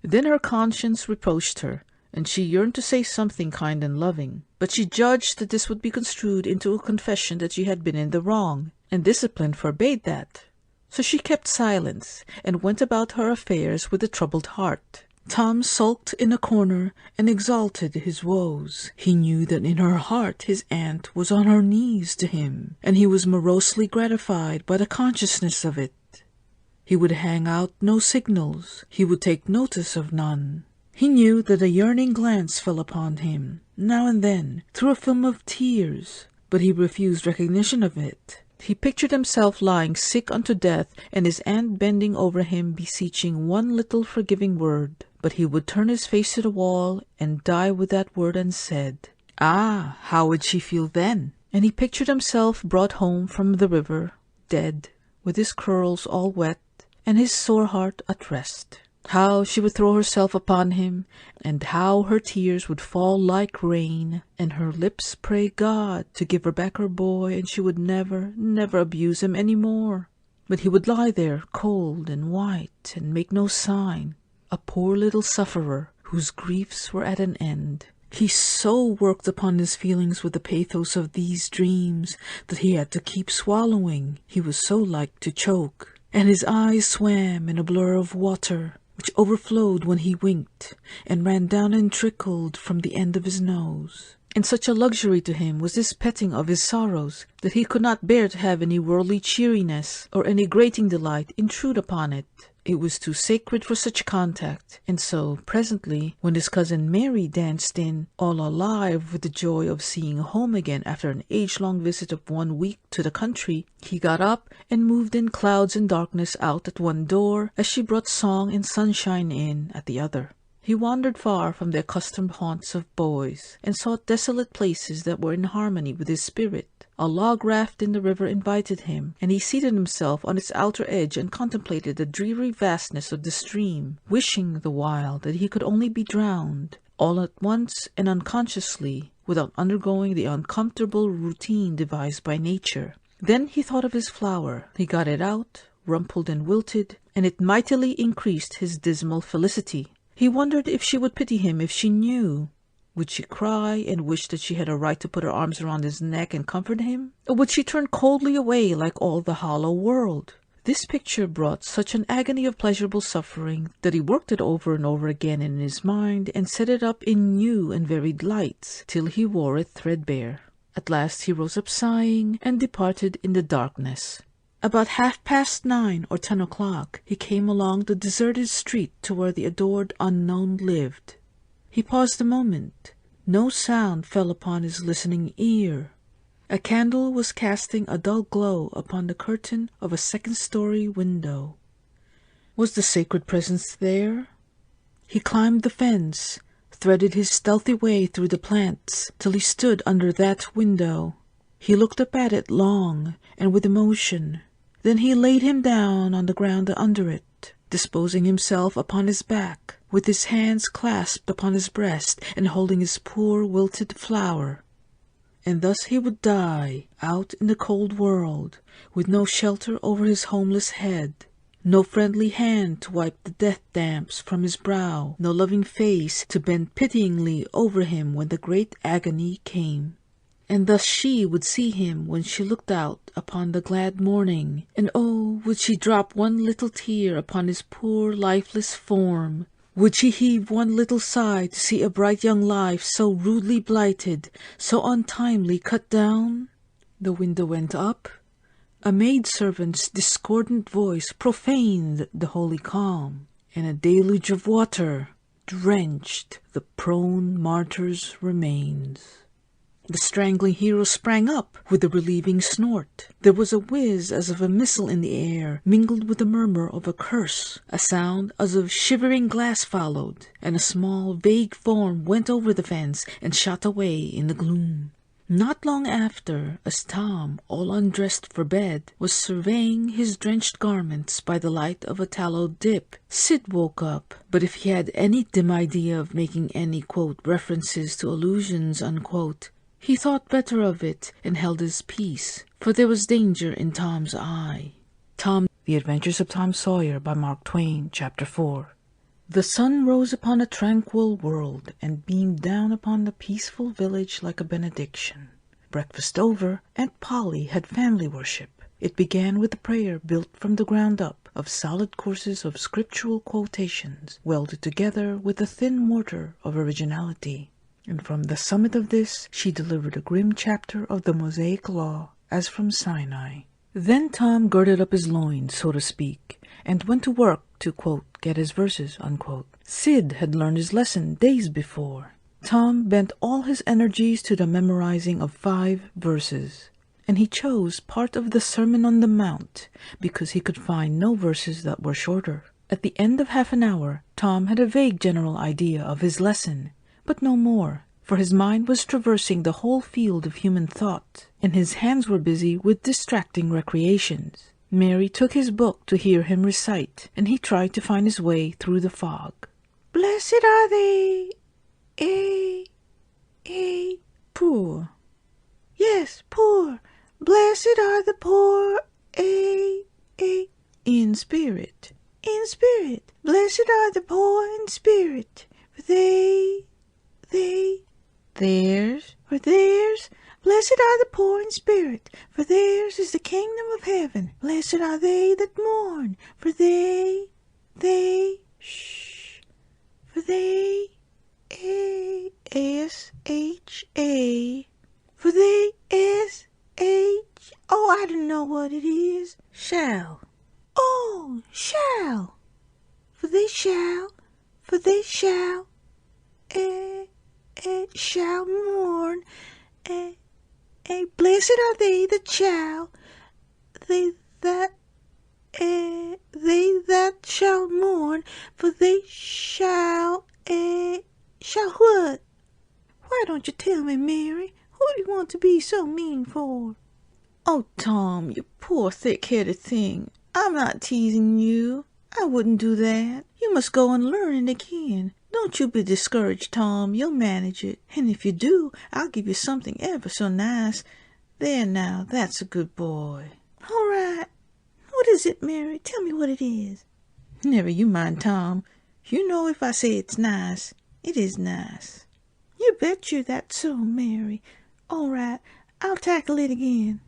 Then her conscience reproached her, and she yearned to say something kind and loving, but she judged that this would be construed into a confession that she had been in the wrong, and discipline forbade that. So she kept silence, and went about her affairs with a troubled heart. Tom sulked in a corner and exalted his woes. He knew that in her heart his aunt was on her knees to him, and he was morosely gratified by the consciousness of it. He would hang out no signals. He would take notice of none. He knew that a yearning glance fell upon him, now and then, through a film of tears, but he refused recognition of it. He pictured himself lying sick unto death, and his aunt bending over him, beseeching one little forgiving word. But he would turn his face to the wall and die with that word unsaid. Ah, how would she feel then? And he pictured himself brought home from the river, dead, with his curls all wet, and his sore heart at rest. How she would throw herself upon him, and how her tears would fall like rain, and her lips pray God to give her back her boy, and she would never, never abuse him any more. But he would lie there cold and white, and make no sign, a poor little sufferer whose griefs were at an end. He so worked upon his feelings with the pathos of these dreams that he had to keep swallowing. He was so like to choke, and his eyes swam in a blur of water, which overflowed when he winked, and ran down and trickled from the end of his nose. And such a luxury to him was this petting of his sorrows, that he could not bear to have any worldly cheeriness or any grating delight intrude upon it. It was too sacred for such contact, and so, presently, when his cousin Mary danced in, all alive with the joy of seeing home again after an age-long visit of 1 week to the country, he got up and moved in clouds and darkness out at one door, as she brought song and sunshine in at the other. He wandered far from the accustomed haunts of boys, and sought desolate places that were in harmony with his spirit. A log raft in the river invited him, and he seated himself on its outer edge and contemplated the dreary vastness of the stream, wishing the while that he could only be drowned, all at once and unconsciously, without undergoing the uncomfortable routine devised by nature. Then he thought of his flower. He got it out, rumpled and wilted, and it mightily increased his dismal felicity. He wondered if she would pity him if she knew. Would she cry and wish that she had a right to put her arms around his neck and comfort him? Or would she turn coldly away like all the hollow world? This picture brought such an agony of pleasurable suffering that he worked it over and over again in his mind and set it up in new and varied lights till he wore it threadbare. At last he rose up sighing and departed in the darkness. About 9:30 or 10 o'clock, he came along the deserted street to where the adored unknown lived. He paused a moment. No sound fell upon his listening ear. A candle was casting a dull glow upon the curtain of a second-story window. Was the sacred presence there? He climbed the fence, threaded his stealthy way through the plants, till he stood under that window. He looked up at it long and with emotion. Then he laid him down on the ground under it, disposing himself upon his back, with his hands clasped upon his breast and holding his poor wilted flower. And thus he would die out in the cold world, with no shelter over his homeless head, no friendly hand to wipe the death damps from his brow, no loving face to bend pityingly over him when the great agony came. And thus she would see him when she looked out upon the glad morning, and oh, would she drop one little tear upon his poor lifeless form? Would she heave one little sigh to see a bright young life so rudely blighted, so untimely cut down? The window went up. A maidservant's discordant voice profaned the holy calm, and a deluge of water drenched the prone martyr's remains. The strangling hero sprang up with a relieving snort. There was a whiz as of a missile in the air, mingled with the murmur of a curse. A sound as of shivering glass followed, and a small, vague form went over the fence and shot away in the gloom. Not long after, as Tom, all undressed for bed, was surveying his drenched garments by the light of a tallow dip, Sid woke up. But if he had any dim idea of making any, quote, references to allusions, unquote, he thought better of it and held his peace, for there was danger in Tom's eye. The Adventures of Tom Sawyer by Mark Twain, Chapter 4. The sun rose upon a tranquil world and beamed down upon the peaceful village like a benediction. Breakfast over, Aunt Polly had family worship. It began with a prayer built from the ground up of solid courses of scriptural quotations, welded together with a thin mortar of originality. And from the summit of this she delivered a grim chapter of the Mosaic Law, as from Sinai. Then Tom girded up his loins, so to speak, and went to work to, quote, get his verses, unquote. Sid had learned his lesson days before. Tom bent all his energies to the memorizing of 5 verses, and he chose part of the Sermon on the Mount because he could find no verses that were shorter. At the end of half an hour, Tom had a vague general idea of his lesson, but no more, for his mind was traversing the whole field of human thought, and his hands were busy with distracting recreations. Mary took his book to hear him recite, and he tried to find his way through the fog. Blessed are they, poor. Yes, poor. Blessed are the poor, in spirit. In spirit. Blessed are the poor in spirit, for theirs. Blessed are the poor in spirit, for theirs is the kingdom of heaven. Blessed are they that mourn, for they, oh, I don't know what it is. Shall. Oh, shall. For they shall, shall mourn, blessed are they that shall, they that shall mourn, for they shall what? Why don't you tell me, Mary? Who do you want to be so mean for? Oh, Tom, you poor thick-headed thing. I'm not teasing you. I wouldn't do that. You must go and learn it again. Don't you be discouraged, Tom. You'll manage it. And if you do, I'll give you something ever so nice. There now, that's a good boy. All right. What is it, Mary? Tell me what it is. Never you mind, Tom. You know if I say it's nice, it is nice. You bet you that's so, Mary. All right, I'll tackle it again.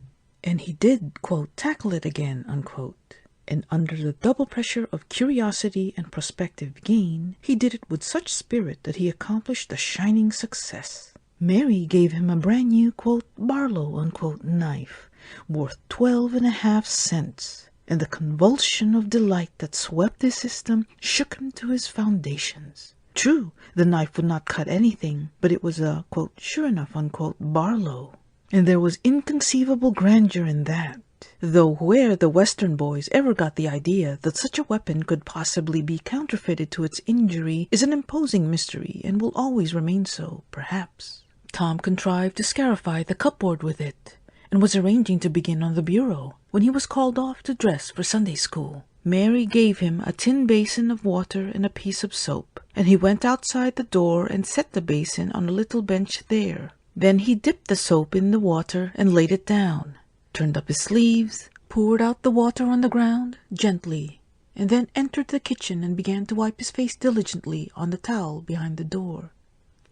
And he did, quote, tackle it again, unquote. And under the double pressure of curiosity and prospective gain, he did it with such spirit that he accomplished a shining success. Mary gave him a brand new, quote, Barlow, unquote, knife, worth 12.5 cents, and the convulsion of delight that swept his system shook him to his foundations. True, the knife would not cut anything, but it was a, quote, sure enough, unquote, Barlow. and there was inconceivable grandeur in that. Though where the Western boys ever got the idea that such a weapon could possibly be counterfeited to its injury is an imposing mystery and will always remain so, perhaps. Tom contrived to scarify the cupboard with it, and was arranging to begin on the bureau when he was called off to dress for Sunday school. Mary gave him a tin basin of water and a piece of soap, and he went outside the door and set the basin on a little bench there. Then he dipped the soap in the water and laid it down, turned up his sleeves, poured out the water on the ground gently, and then entered the kitchen and began to wipe his face diligently on the towel behind the door.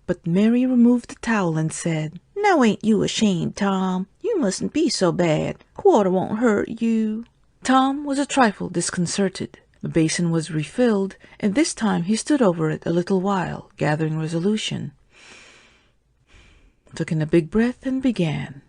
But Mary removed the towel and said, "Now ain't you ashamed, Tom? You mustn't be so bad. Water won't hurt you." Tom was a trifle disconcerted. The basin was refilled, and this time he stood over it a little while, gathering resolution, took in a big breath, and began.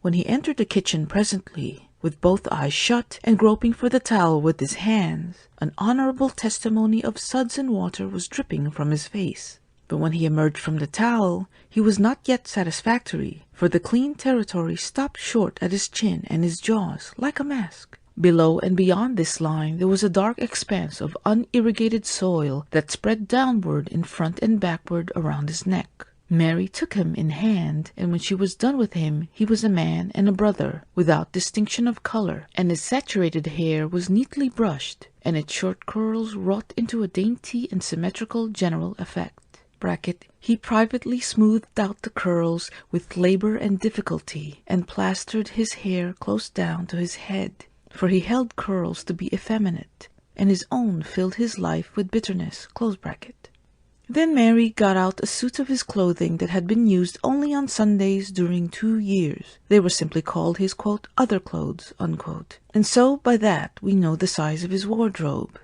When he entered the kitchen presently, with both eyes shut and groping for the towel with his hands, an honorable testimony of suds and water was dripping from his face. But when he emerged from the towel, he was not yet satisfactory, for the clean territory stopped short at his chin and his jaws, like a mask. Below and beyond this line there was a dark expanse of unirrigated soil that spread downward in front and backward around his neck. Mary took him in hand, and when she was done with him, he was a man and a brother, without distinction of color, and his saturated hair was neatly brushed, and its short curls wrought into a dainty and symmetrical general effect. He privately smoothed out the curls with labor and difficulty, and plastered his hair close down to his head, for he held curls to be effeminate, and his own filled his life with bitterness. Then Mary got out a suit of his clothing that had been used only on Sundays during 2 years. They were simply called his, quote, other clothes, unquote. And so by that we know the size of his wardrobe.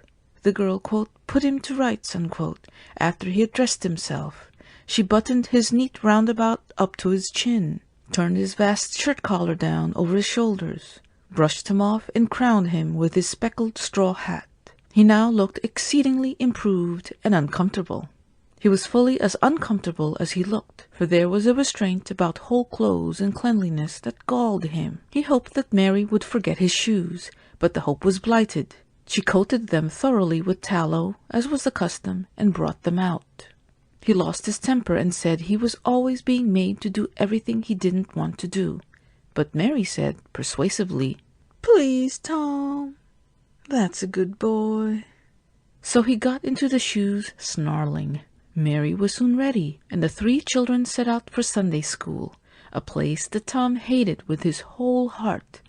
The girl, quote, put him to rights, unquote, after he had dressed himself. She buttoned his neat roundabout up to his chin, turned his vast shirt collar down over his shoulders, brushed him off, and crowned him with his speckled straw hat. He now looked exceedingly improved and uncomfortable. He was fully as uncomfortable as he looked, for there was a restraint about whole clothes and cleanliness that galled him. He hoped that Mary would forget his shoes, but the hope was blighted. She coated them thoroughly with tallow, as was the custom, and brought them out. He lost his temper and said he was always being made to do everything he didn't want to do. But Mary said persuasively, "Please, Tom, that's a good boy." So he got into the shoes, snarling. Mary was soon ready, and the 3 children set out for Sunday school, a place that Tom hated with his whole heart.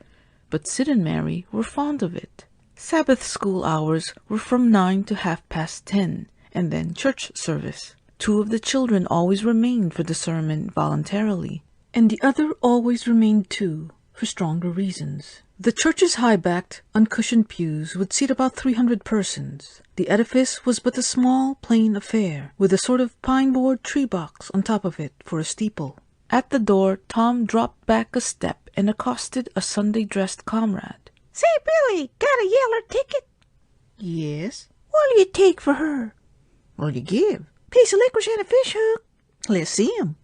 But Sid and Mary were fond of it. Sabbath school hours were from 9 to 10:30, and then church service. 2 of the children always remained for the sermon voluntarily, and the other always remained too, for stronger reasons. The church's high-backed, uncushioned pews would seat about 300 persons. The edifice was but a small, plain affair, with a sort of pine-board tree-box on top of it for a steeple. At the door, Tom dropped back a step and accosted a Sunday-dressed comrade. "Say, Billy, got a yeller ticket?" "Yes." "What'll you take for her?" "What'll you give?" "Piece of licorice and a fish hook." "Let's see 'em."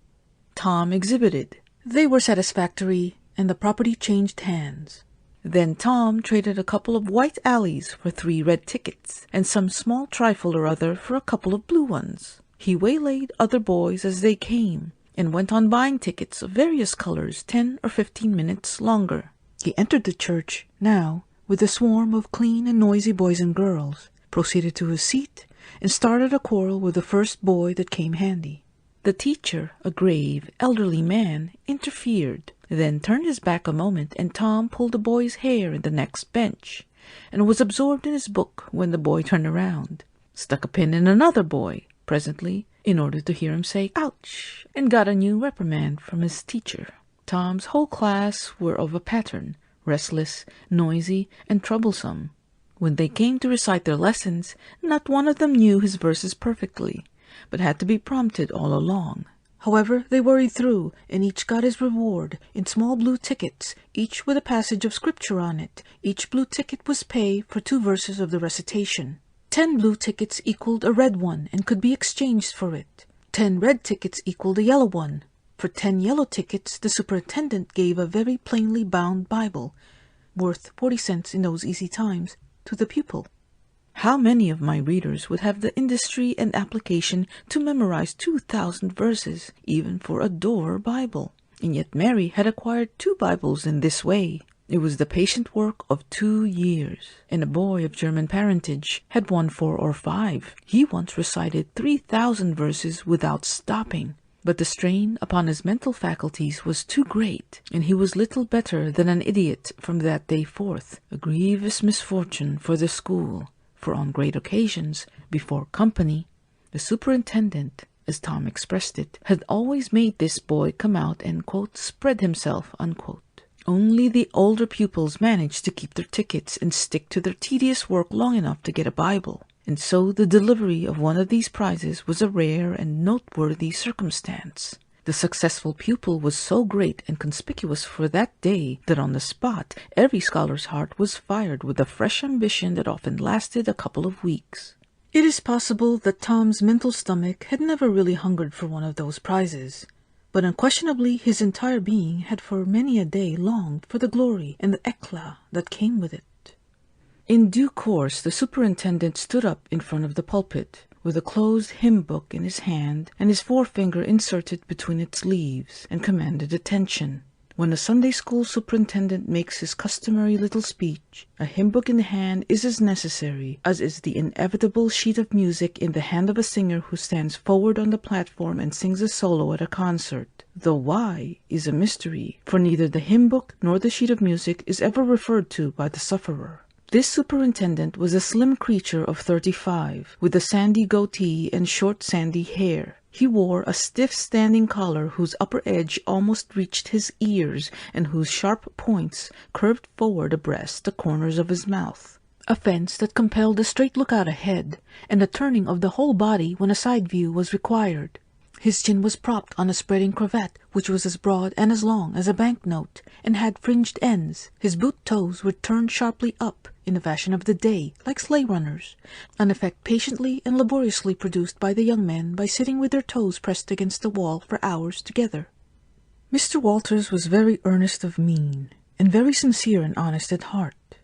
Tom exhibited. They were satisfactory, and the property changed hands. Then Tom traded a couple of white alleys for 3 red tickets, and some small trifle or other for a couple of blue ones. He waylaid other boys as they came, and went on buying tickets of various colors 10 or 15 minutes longer. He entered the church now with a swarm of clean and noisy boys and girls, proceeded to his seat, and started a quarrel with the first boy that came handy. The teacher, a grave, elderly man, interfered, then turned his back a moment, and Tom pulled a boy's hair in the next bench, and was absorbed in his book when the boy turned around, stuck a pin in another boy, presently, in order to hear him say, "Ouch!" and got a new reprimand from his teacher. Tom's whole class were of a pattern, restless, noisy, and troublesome. When they came to recite their lessons, not one of them knew his verses perfectly, but had to be prompted all along. However, they worried through, and each got his reward in small blue tickets, each with a passage of scripture on it. Each blue ticket was pay for 2 verses of the recitation. 10 blue tickets equaled a red one and could be exchanged for it. 10 red tickets equaled a yellow one. For 10 yellow tickets, the superintendent gave a very plainly bound Bible, worth 40 cents in those easy times, to the pupil. How many of my readers would have the industry and application to memorize 2,000 verses, even for a door Bible? And yet Mary had acquired 2 Bibles in this way. It was the patient work of 2 years, and a boy of German parentage had 1, 4, or 5. He once recited 3,000 verses without stopping. But the strain upon his mental faculties was too great, and he was little better than an idiot from that day forth, a grievous misfortune for the school. For on great occasions, before company, the superintendent, as Tom expressed it, had always made this boy come out and, quote, spread himself, unquote. Only the older pupils managed to keep their tickets and stick to their tedious work long enough to get a Bible, and so the delivery of one of these prizes was a rare and noteworthy circumstance. The successful pupil was so great and conspicuous for that day that on the spot every scholar's heart was fired with a fresh ambition that often lasted a couple of weeks. It is possible that Tom's mental stomach had never really hungered for one of those prizes, but unquestionably his entire being had for many a day longed for the glory and the éclat that came with it. In due course the superintendent stood up in front of the pulpit, with a closed hymn book in his hand and his forefinger inserted between its leaves, and commanded attention. When a Sunday school superintendent makes his customary little speech, a hymn book in the hand is as necessary as is the inevitable sheet of music in the hand of a singer who stands forward on the platform and sings a solo at a concert. Though why is a mystery, for neither the hymn book nor the sheet of music is ever referred to by the sufferer. This superintendent was a slim creature of 35, with a sandy goatee and short sandy hair. He wore a stiff standing collar whose upper edge almost reached his ears and whose sharp points curved forward abreast the corners of his mouth. A fence that compelled a straight look out ahead and a turning of the whole body when a side view was required. His chin was propped on a spreading cravat which was as broad and as long as a banknote and had fringed ends. His boot toes were turned sharply up in the fashion of the day, like sleigh runners, an effect patiently and laboriously produced by the young men by sitting with their toes pressed against the wall for hours together. Mr. Walters was very earnest of mien, and very sincere and honest at heart,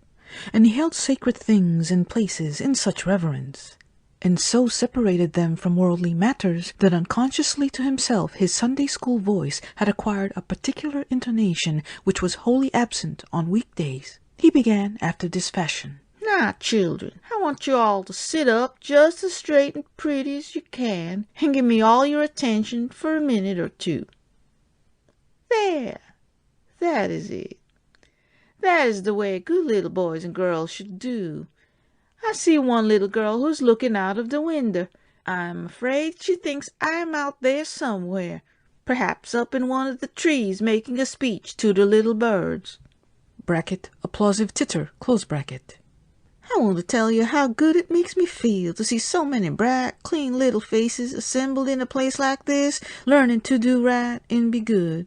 and he held sacred things and places in such reverence, and so separated them from worldly matters that unconsciously to himself his Sunday school voice had acquired a particular intonation which was wholly absent on weekdays. He began after this fashion. "Now, children, I want you all to sit up just as straight and pretty as you can and give me all your attention for a minute or 2. There, that is it. That is the way good little boys and girls should do. I see one little girl who's looking out of the window. I'm afraid she thinks I'm out there somewhere, perhaps up in one of the trees making a speech to the little birds." Bracket, applausive titter, close bracket. "I want to tell you how good it makes me feel to see so many bright, clean little faces assembled in a place like this, learning to do right and be good,"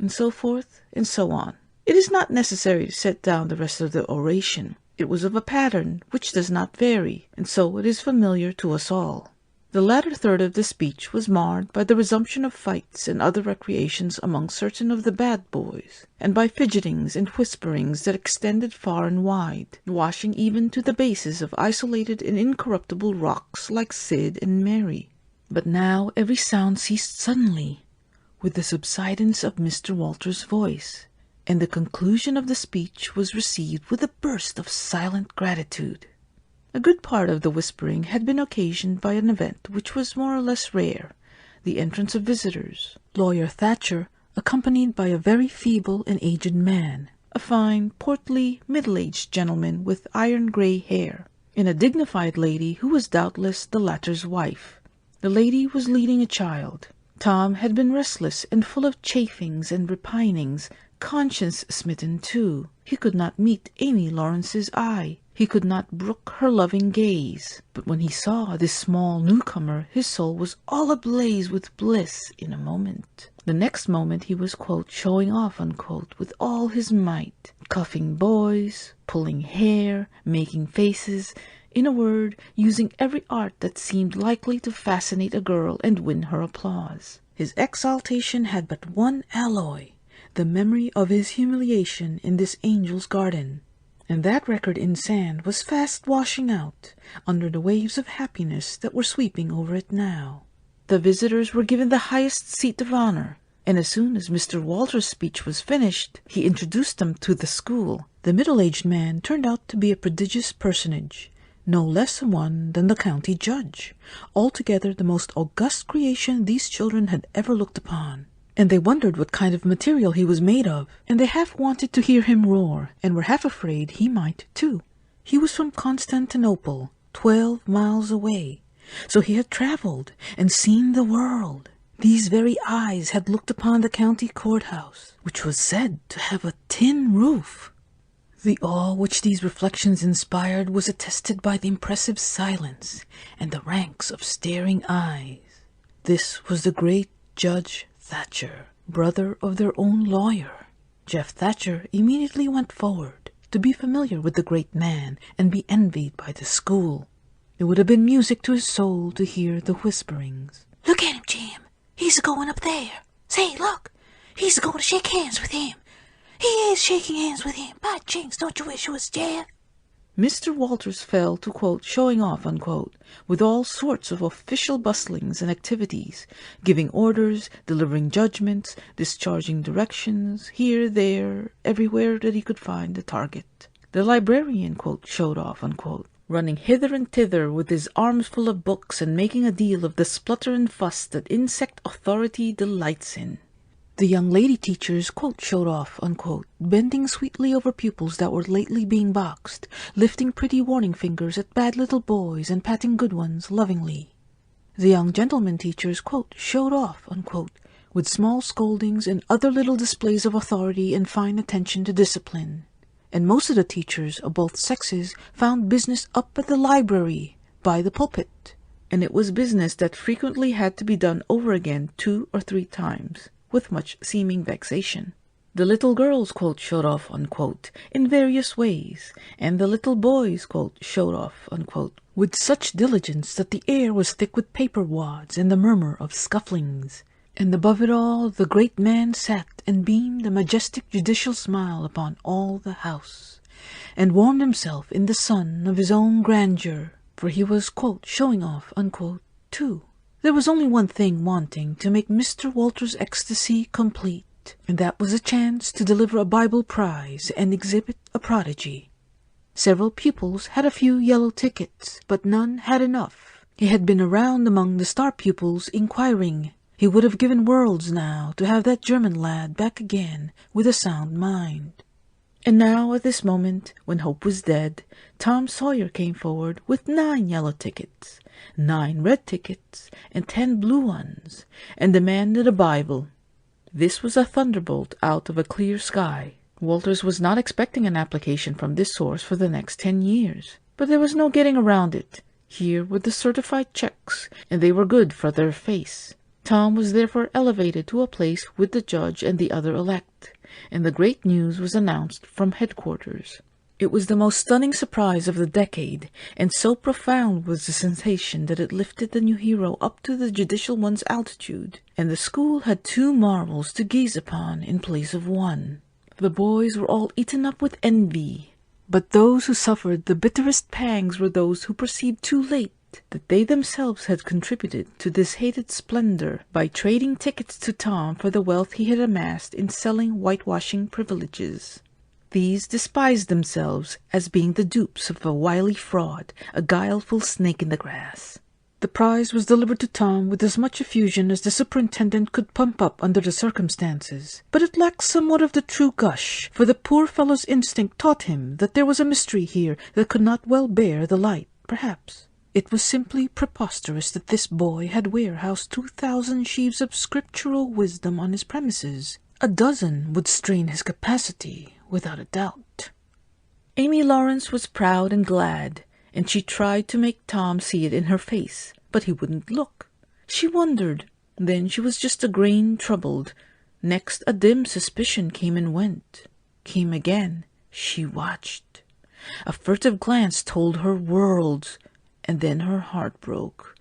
and so forth and so on. It is not necessary to set down the rest of the oration. It was of a pattern which does not vary, and so it is familiar to us all. The latter third of the speech was marred by the resumption of fights and other recreations among certain of the bad boys, and by fidgetings and whisperings that extended far and wide, washing even to the bases of isolated and incorruptible rocks like Sid and Mary. But now every sound ceased suddenly, with the subsidence of Mr. Walter's voice, and the conclusion of the speech was received with a burst of silent gratitude. A good part of the whispering had been occasioned by an event which was more or less rare, the entrance of visitors. Lawyer Thatcher, accompanied by a very feeble and aged man, a fine, portly, middle-aged gentleman with iron-grey hair, and a dignified lady who was doubtless the latter's wife. The lady was leading a child. Tom had been restless and full of chafings and repinings, conscience-smitten too. He could not meet Amy Lawrence's eye. He could not brook her loving gaze. But when he saw this small newcomer, his soul was all ablaze with bliss in a moment. The next moment he was, quote, showing off, unquote, with all his might, cuffing boys, pulling hair, making faces, in a word, using every art that seemed likely to fascinate a girl and win her applause. His exaltation had but one alloy, the memory of his humiliation in this angel's garden. And that record in sand was fast washing out under the waves of happiness that were sweeping over it now. The visitors were given the highest seat of honor, and as soon as Mr. Walter's speech was finished, he introduced them to the school. The middle-aged man turned out to be a prodigious personage, no less a one than the county judge, altogether the most august creation these children had ever looked upon. And they wondered what kind of material he was made of, and they half wanted to hear him roar, and were half afraid he might too. He was from Constantinople, 12 miles away, so he had travelled and seen the world. These very eyes had looked upon the county courthouse, which was said to have a tin roof. The awe which these reflections inspired was attested by the impressive silence and the ranks of staring eyes. This was the great Judge Thatcher, brother of their own lawyer. Jeff Thatcher immediately went forward to be familiar with the great man and be envied by the school. It would have been music to his soul to hear the whisperings. "Look at him, Jim. He's a-going up there. Say, look, he's a-going to shake hands with him. He is shaking hands with him. By jinx, don't you wish it was Jeff?" Mr. Walters fell to, quote, showing off, unquote, with all sorts of official bustlings and activities, giving orders, delivering judgments, discharging directions, here, there, everywhere that he could find the target. The librarian, quote, showed off, unquote, running hither and thither with his arms full of books and making a deal of the splutter and fuss that insect authority delights in. The young lady teachers, quote, showed off, unquote, bending sweetly over pupils that were lately being boxed, lifting pretty warning fingers at bad little boys and patting good ones lovingly. The young gentlemen teachers, quote, showed off, unquote, with small scoldings and other little displays of authority and fine attention to discipline. And most of the teachers of both sexes found business up at the library, by the pulpit. And it was business that frequently had to be done over again 2 or 3 times. With much seeming vexation. The little girls, quote, showed off, unquote, in various ways, and the little boys, quote, showed off, unquote, with such diligence that the air was thick with paper wads and the murmur of scufflings. And above it all the great man sat and beamed a majestic judicial smile upon all the house, and warmed himself in the sun of his own grandeur, for he was, quote, showing off, unquote, too. There was only one thing wanting to make Mr. Walter's ecstasy complete, and that was a chance to deliver a Bible prize and exhibit a prodigy. Several pupils had a few yellow tickets, but none had enough. He had been around among the star pupils inquiring. He would have given worlds now to have that German lad back again with a sound mind. And now, at this moment, when hope was dead, Tom Sawyer came forward with 9 yellow tickets, 9 red tickets, and 10 blue ones, and demanded a Bible. This was a thunderbolt out of a clear sky. Walters was not expecting an application from this source for the next 10 years, but there was no getting around it. Here were the certified checks, and they were good for their face. Tom was therefore elevated to a place with the judge and the other elect, and the great news was announced from headquarters. It was the most stunning surprise of the decade, and so profound was the sensation that it lifted the new hero up to the judicial one's altitude, and the school had 2 marvels to gaze upon in place of 1. The boys were all eaten up with envy, but those who suffered the bitterest pangs were those who perceived too late that they themselves had contributed to this hated splendor by trading tickets to Tom for the wealth he had amassed in selling whitewashing privileges. These despised themselves as being the dupes of a wily fraud, a guileful snake in the grass. The prize was delivered to Tom with as much effusion as the superintendent could pump up under the circumstances, but it lacked somewhat of the true gush, for the poor fellow's instinct taught him that there was a mystery here that could not well bear the light, perhaps. It was simply preposterous that this boy had warehoused 2,000 sheaves of scriptural wisdom on his premises. A dozen would strain his capacity, without a doubt. Amy Lawrence was proud and glad, and she tried to make Tom see it in her face, but he wouldn't look. She wondered. Then she was just a grain troubled. Next a dim suspicion came and went. Came again. She watched. A furtive glance told her worlds, and then her heart broke,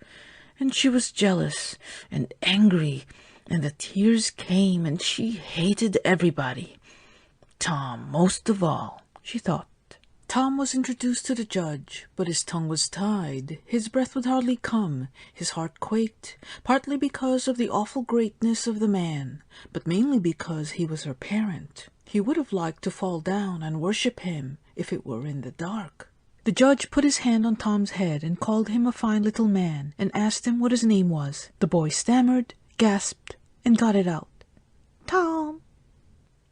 and she was jealous and angry and the tears came, and she hated everybody. Tom most of all, she thought. Tom was introduced to the judge, but his tongue was tied. His breath would hardly come. His heart quaked, partly because of the awful greatness of the man, but mainly because he was her parent. He would have liked to fall down and worship him if it were in the dark. The judge put his hand on Tom's head and called him a fine little man and asked him what his name was. The boy stammered, gasped, and got it out. Tom.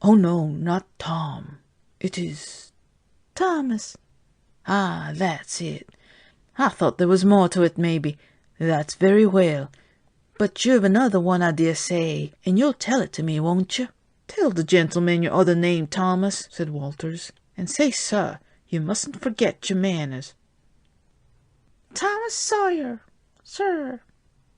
Oh no, not Tom. It is Thomas. Ah, that's it. I thought there was more to it, maybe. That's very well. But you've another one, I dare say, and you'll tell it to me, won't you? Tell the gentleman your other name, Thomas, said Walters, and say, sir, you mustn't forget your manners. Thomas Sawyer, sir.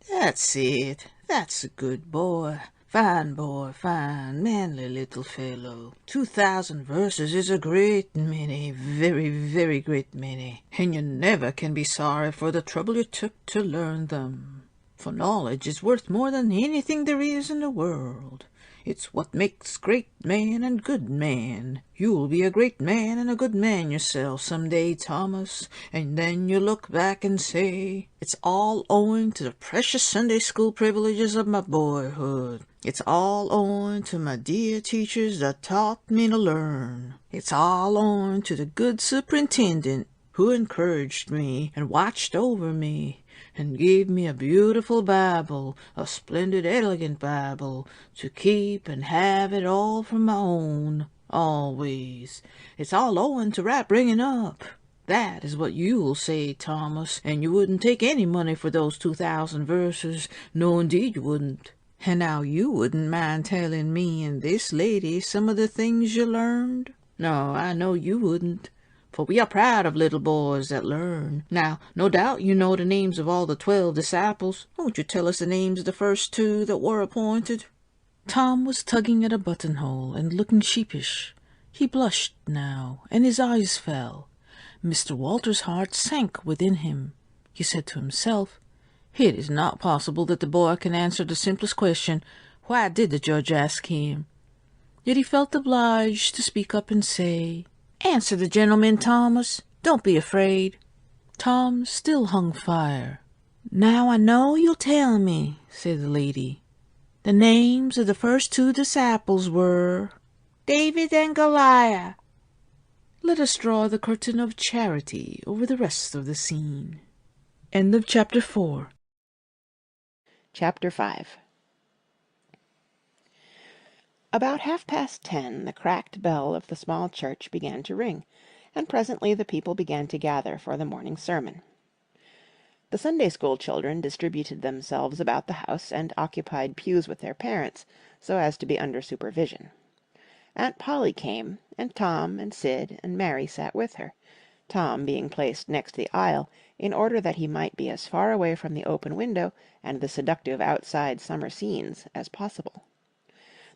That's it. That's a good boy. Fine boy, fine, manly little fellow. 2,000 verses is a great many, very, very great many, and you never can be sorry for the trouble you took to learn them. For knowledge is worth more than anything there is in the world. It's what makes great man and good man. You'll be a great man and a good man yourself some day, Thomas, and then you look back and say, it's all owing to the precious Sunday school privileges of my boyhood. It's all owing to my dear teachers that taught me to learn. It's all owing to the good superintendent who encouraged me and watched over me and gave me a beautiful Bible, a splendid, elegant Bible, to keep and have it all for my own, always. It's all owing to right bringing up. That is what you'll say, Thomas, and you wouldn't take any money for those 2,000 verses. No, indeed you wouldn't. And now you wouldn't mind telling me and this lady some of the things you learned? No, I know you wouldn't, for we are proud of little boys that learn. Now, no doubt you know the names of all the 12 disciples. Won't you tell us the names of the first 2 that were appointed? Tom was tugging at a buttonhole and looking sheepish. He blushed now, and his eyes fell. Mr. Walter's heart sank within him. He said to himself, it is not possible that the boy can answer the simplest question, why did the judge ask him? Yet he felt obliged to speak up and say, answer the gentleman, Thomas. Don't be afraid. Tom still hung fire. Now I know you'll tell me, said the lady. The names of the first 2 disciples were David and Goliath. Let us draw the curtain of charity over the rest of the scene. End of chapter 4. Chapter 5. About 10:30 the cracked bell of the small church began to ring, and presently the people began to gather for the morning sermon. The Sunday school children distributed themselves about the house and occupied pews with their parents, so as to be under supervision. Aunt Polly came, and Tom and Sid and Mary sat with her, Tom being placed next the aisle in order that he might be as far away from the open window and the seductive outside summer scenes as possible.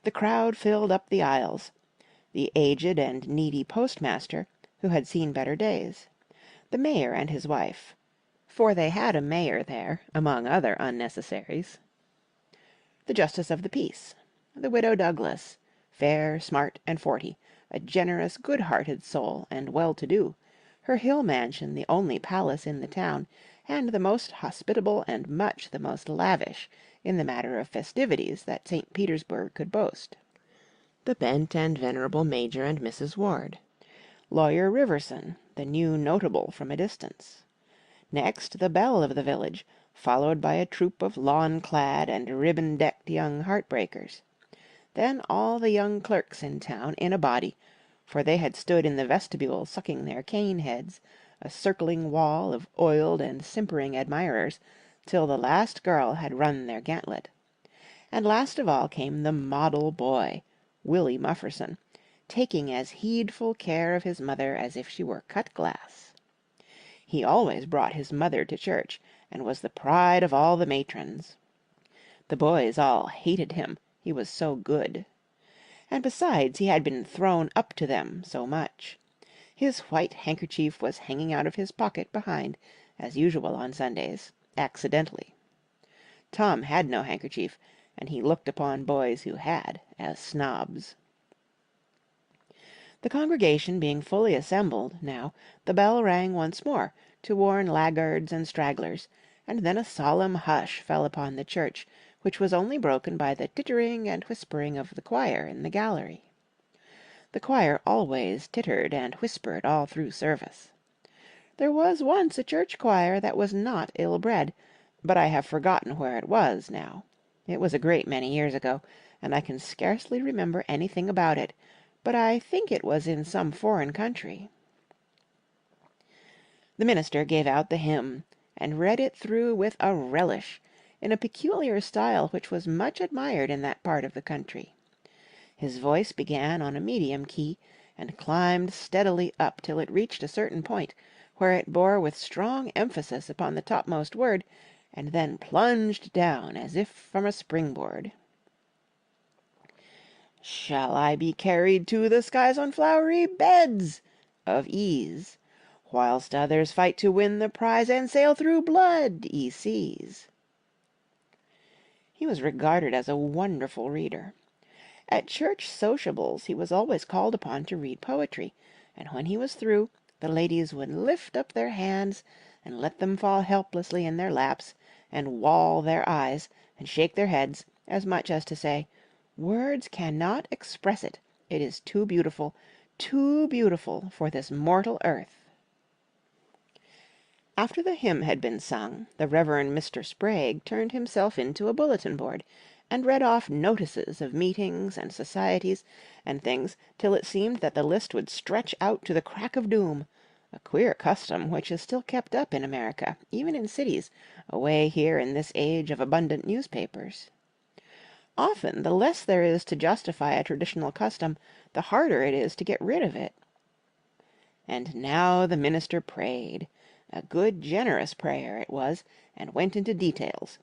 The crowd filled up the aisles. The aged and needy postmaster, who had seen better days, the mayor and his wife, for they had a mayor there, among other unnecessaries, the justice of the peace, the widow Douglas, fair, smart, and 40, a generous, good-hearted soul, and well-to-do, her hill mansion the only palace in the town, and the most hospitable and much the most lavish in the matter of festivities that St. Petersburg could boast, the bent and venerable Major and Mrs. Ward, Lawyer Riverson, the new notable from a distance. Next the belle of the village, followed by a troop of lawn-clad and ribbon-decked young heartbreakers. Then all the young clerks in town in a body, for they had stood in the vestibule sucking their cane heads, a circling wall of oiled and simpering admirers, till the last girl had run their gauntlet. And last of all came the model boy, Willie Mufferson, taking as heedful care of his mother as if she were cut glass. He always brought his mother to church, and was the pride of all the matrons. The boys all hated him, he was so good. And besides, he had been thrown up to them so much. His white handkerchief was hanging out of his pocket behind, as usual on Sundays, accidentally. Tom had no handkerchief, and he looked upon boys who had as snobs. The congregation being fully assembled, now, the bell rang once more, to warn laggards and stragglers, and then a solemn hush fell upon the church, which was only broken by the tittering and whispering of the choir in the gallery. The choir always tittered and whispered all through service. There was once a church choir that was not ill-bred, but I have forgotten where it was now. It was a great many years ago, and I can scarcely remember anything about it, but I think it was in some foreign country. The minister gave out the hymn, and read it through with a relish, in a peculiar style which was much admired in that part of the country. His voice began on a medium key, and climbed steadily up till it reached a certain point, where it bore with strong emphasis upon the topmost word, and then plunged down as if from a springboard. Shall I be carried to the skies on flowery beds of ease, whilst others fight to win the prize and sail through bloody seas? He was regarded as a wonderful reader. At church sociables he was always called upon to read poetry, and when he was through, the ladies would lift up their hands and let them fall helplessly in their laps, and wall their eyes and shake their heads, as much as to say, "Words cannot express it. It is too beautiful for this mortal earth." After the hymn had been sung, the Reverend Mr. Sprague turned himself into a bulletin board, and read off notices of meetings and societies and things till it seemed that the list would stretch out to the crack of doom, a queer custom which is still kept up in America, even in cities, away here in this age of abundant newspapers. Often the less there is to justify a traditional custom, the harder it is to get rid of it. And now the minister prayed. A good, generous prayer it was, and went into details.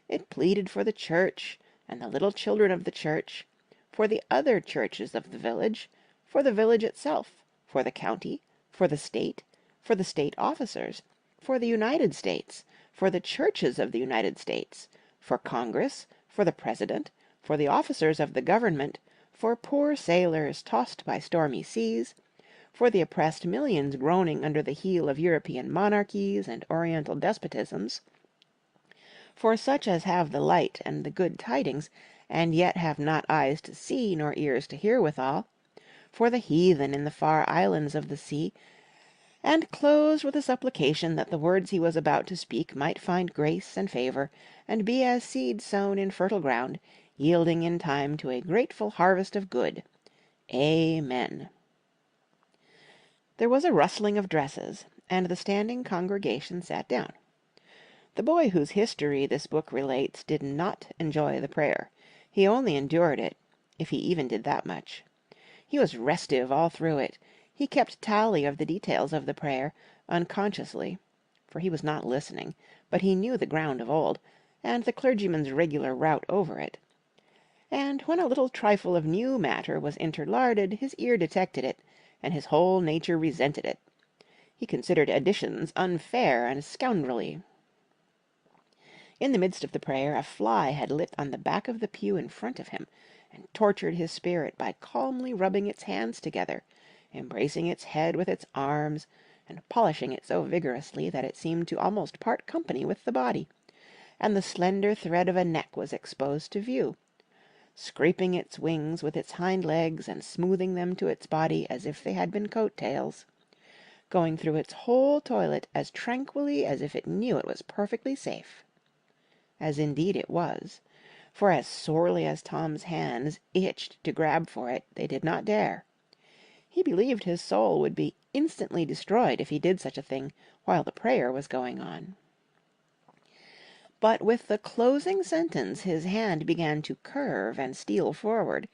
It pleaded for the church, and the little children of the church, for the other churches of the village, for the village itself, for the county, for the state officers, for the United States, for the churches of the United States, for Congress, for the President, for the officers of the government, for poor sailors tossed by stormy seas, for the oppressed millions groaning under the heel of European monarchies and Oriental despotisms, for such as have the light and the good tidings, and yet have not eyes to see nor ears to hear withal, for the heathen in the far islands of the sea, and closed with a supplication that the words he was about to speak might find grace and favour, and be as seed sown in fertile ground, yielding in time to a grateful harvest of good. Amen. There was a rustling of dresses, and the standing congregation sat down. The boy whose history this book relates did not enjoy the prayer. He only endured it, if he even did that much. He was restive all through it. He kept tally of the details of the prayer, unconsciously, for he was not listening, but he knew the ground of old, and the clergyman's regular route over it. And when a little trifle of new matter was interlarded, his ear detected it, and his whole nature resented it. He considered additions unfair and scoundrelly. In the midst of the prayer, a fly had lit on the back of the pew in front of him, and tortured his spirit by calmly rubbing its hands together, embracing its head with its arms, and polishing it so vigorously that it seemed to almost part company with the body, and the slender thread of a neck was exposed to view, scraping its wings with its hind legs and smoothing them to its body as if they had been coat-tails, going through its whole toilet as tranquilly as if it knew it was perfectly safe. As indeed it was, for as sorely as Tom's hands itched to grab for it, they did not dare. He believed his soul would be instantly destroyed if he did such a thing while the prayer was going on. But with the closing sentence his hand began to curve and steal forward,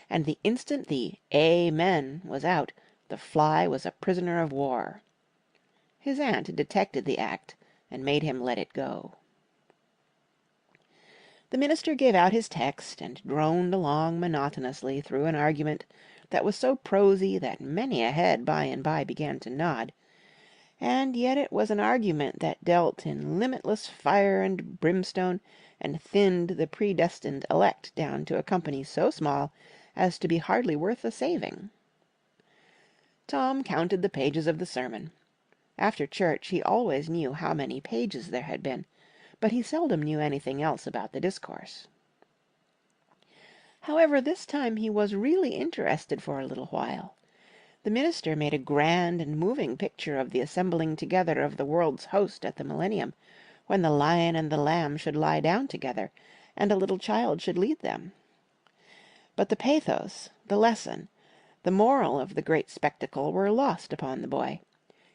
and the instant the "Amen" was out, the fly was a prisoner of war. His aunt detected the act, and made him let it go. The minister gave out his text, and droned along monotonously through an argument that was so prosy that many a head by and by began to nod, and yet it was an argument that dealt in limitless fire and brimstone, and thinned the predestined elect down to a company so small as to be hardly worth the saving. Tom counted the pages of the sermon. After church he always knew how many pages there had been, but he seldom knew anything else about the discourse. However, this time he was really interested for a little while. The minister made a grand and moving picture of the assembling together of the world's host at the millennium, when the lion and the lamb should lie down together, and a little child should lead them. But the pathos, the lesson, the moral of the great spectacle were lost upon the boy.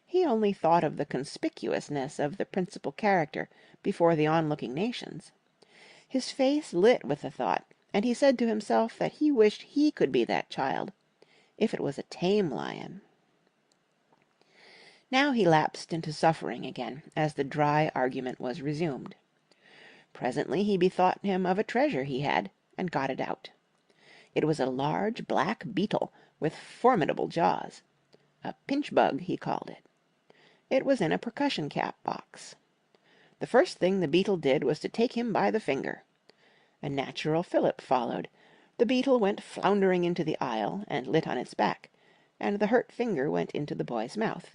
He only thought of the conspicuousness of the principal character before the onlooking nations. His face lit with the thought, and he said to himself that he wished he could be that child, if it was a tame lion. Now he lapsed into suffering again, as the dry argument was resumed. Presently he bethought him of a treasure he had, and got it out. It was a large black beetle with formidable jaws. A pinch-bug, he called it. It was in a percussion cap box. The first thing the beetle did was to take him by the finger. A natural fillip followed. The beetle went floundering into the aisle, and lit on its back, and the hurt finger went into the boy's mouth.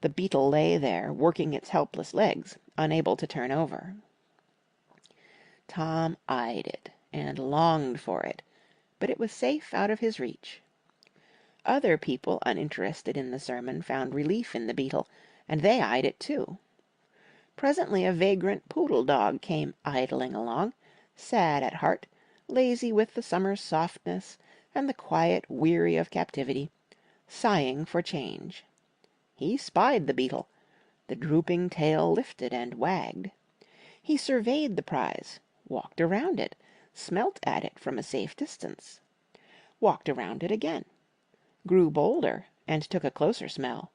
The beetle lay there, working its helpless legs, unable to turn over. Tom eyed it, and longed for it, but it was safe out of his reach. Other people uninterested in the sermon found relief in the beetle, and they eyed it too. Presently a vagrant poodle dog came idling along, sad at heart, lazy with the summer's softness, and the quiet weary of captivity, sighing for change. He spied the beetle. The drooping tail lifted and wagged. He surveyed the prize, walked around it, smelt at it from a safe distance, walked around it again, grew bolder, and took a closer smell,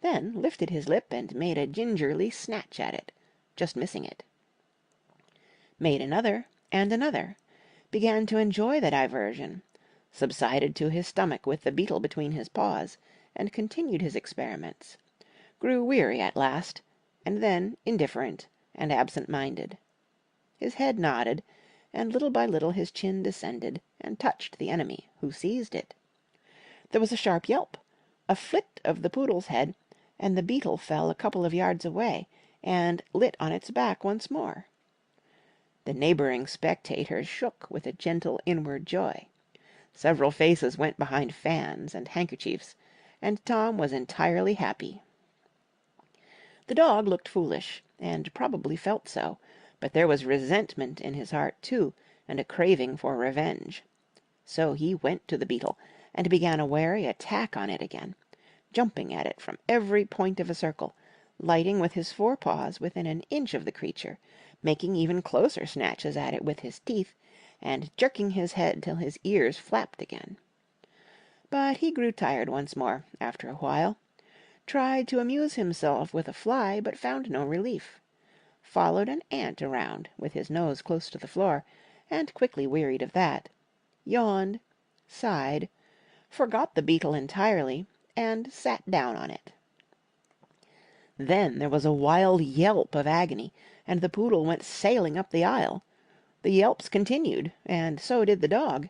then lifted his lip and made a gingerly snatch at it, just missing it. Made another and another, began to enjoy the diversion, subsided to his stomach with the beetle between his paws, and continued his experiments, grew weary at last, and then indifferent and absent-minded. His head nodded, and little by little his chin descended, and touched the enemy, who seized it. There was a sharp yelp, a flit of the poodle's head, and the beetle fell a couple of yards away, and lit on its back once more. The neighbouring spectators shook with a gentle inward joy. Several faces went behind fans and handkerchiefs, and Tom was entirely happy. The dog looked foolish, and probably felt so, but there was resentment in his heart too, and a craving for revenge. So he went to the beetle, and began a wary attack on it again, jumping at it from every point of a circle, lighting with his forepaws within an inch of the creature, making even closer snatches at it with his teeth, and jerking his head till his ears flapped again. But he grew tired once more, after a while, tried to amuse himself with a fly, but found no relief, followed an ant around with his nose close to the floor, and quickly wearied of that, yawned, sighed, forgot the beetle entirely, and sat down on it. Then there was a wild yelp of agony, and the poodle went sailing up the aisle. The yelps continued, and so did the dog.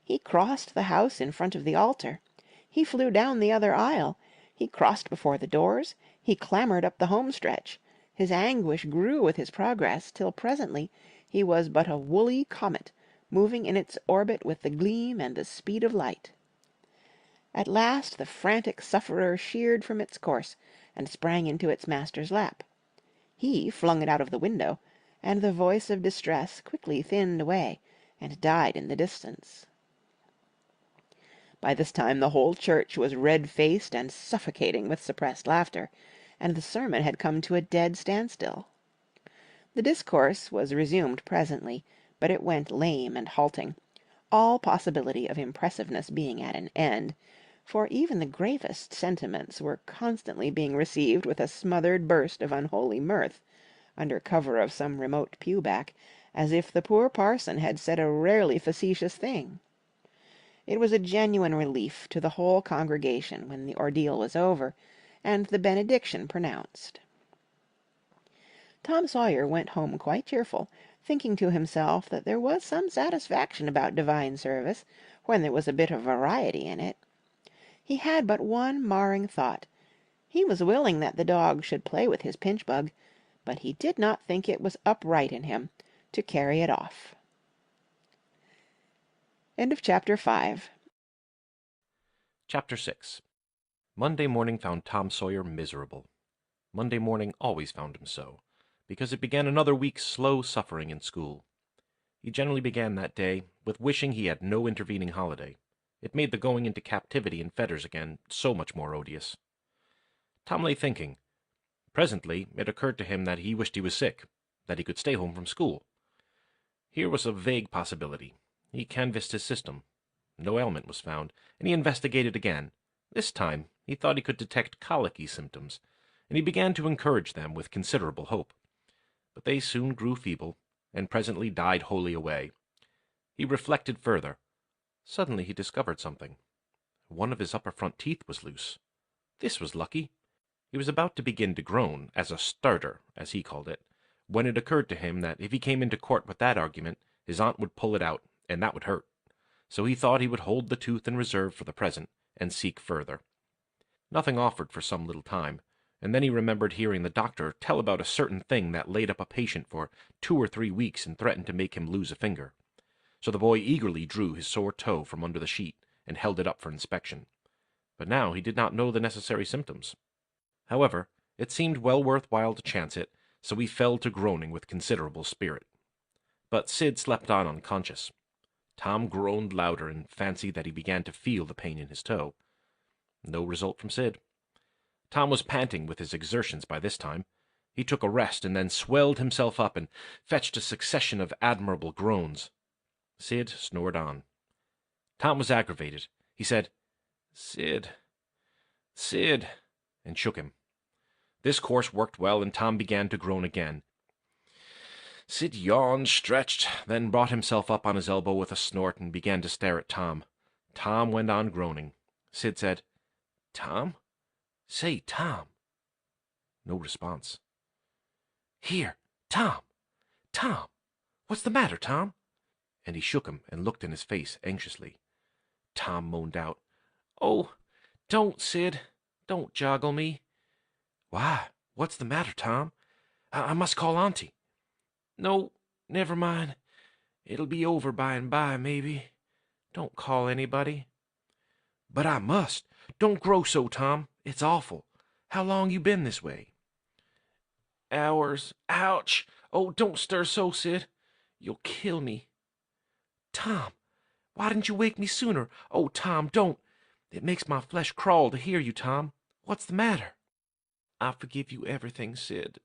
He crossed the house in front of the altar. He flew down the other aisle. He crossed before the doors. He clambered up the home stretch. His anguish grew with his progress, till presently he was but a woolly comet, moving in its orbit with the gleam and the speed of light. At last the frantic sufferer sheered from its course, and sprang into its master's lap. He flung it out of the window, and the voice of distress quickly thinned away, and died in the distance. By this time the whole church was red-faced and suffocating with suppressed laughter, and the sermon had come to a dead standstill. The discourse was resumed presently, but it went lame and halting, all possibility of impressiveness being at an end, for even the gravest sentiments were constantly being received with a smothered burst of unholy mirth, under cover of some remote pew-back, as if the poor parson had said a rarely facetious thing. It was a genuine relief to the whole congregation when the ordeal was over, and the benediction pronounced. Tom Sawyer went home quite cheerful, thinking to himself that there was some satisfaction about divine service, when there was a bit of variety in it. He had but one marring thought. He was willing that the dog should play with his pinch-bug, but he did not think it was upright in him to carry it off. End of Chapter 5. Chapter 6. Monday morning found Tom Sawyer miserable. Monday morning always found him so, because it began another week's slow suffering in school. He generally began that day with wishing he had no intervening holiday. It made the going into captivity in fetters again so much more odious. Tom lay thinking. Presently it occurred to him that he wished he was sick, that he could stay home from school. Here was a vague possibility. He canvassed his system. No ailment was found, and he investigated again. This time he thought he could detect colicky symptoms, and he began to encourage them with considerable hope. But they soon grew feeble, and presently died wholly away. He reflected further. Suddenly he discovered something. One of his upper front teeth was loose. This was lucky. He was about to begin to groan, as a starter, as he called it, when it occurred to him that if he came into court with that argument, his aunt would pull it out, and that would hurt. So he thought he would hold the tooth in reserve for the present, and seek further. Nothing offered for some little time, and then he remembered hearing the doctor tell about a certain thing that laid up a patient for 2 or 3 weeks and threatened to make him lose a finger. So the boy eagerly drew his sore toe from under the sheet and held it up for inspection. But now he did not know the necessary symptoms. However, it seemed well worth while to chance it, so he fell to groaning with considerable spirit. But Sid slept on unconscious. Tom groaned louder and fancied that he began to feel the pain in his toe. No result from Sid. Tom was panting with his exertions by this time. He took a rest and then swelled himself up and fetched a succession of admirable groans. Sid snored on. Tom was aggravated. He said, "Sid, Sid," and shook him. This course worked well, and Tom began to groan again. Sid yawned, stretched, then brought himself up on his elbow with a snort and began to stare at Tom. Tom went on groaning. Sid said, "Tom? Say, Tom." No response. "Here, Tom! Tom! What's the matter, Tom?" And he shook him and looked in his face anxiously. Tom moaned out, "Oh, don't, Sid. Don't joggle me." "Why, what's the matter, Tom? I must call Auntie." "No, never mind. It'll be over by and by, maybe. Don't call anybody." "But I must. Don't grow so, Tom. It's awful. How long you been this way?" "Hours. Ouch! Oh, don't stir so, Sid. You'll kill me." "Tom, why didn't you wake me sooner? Oh, Tom, don't. It makes my flesh crawl to hear you, Tom. What's the matter?" "I forgive you everything, Sid.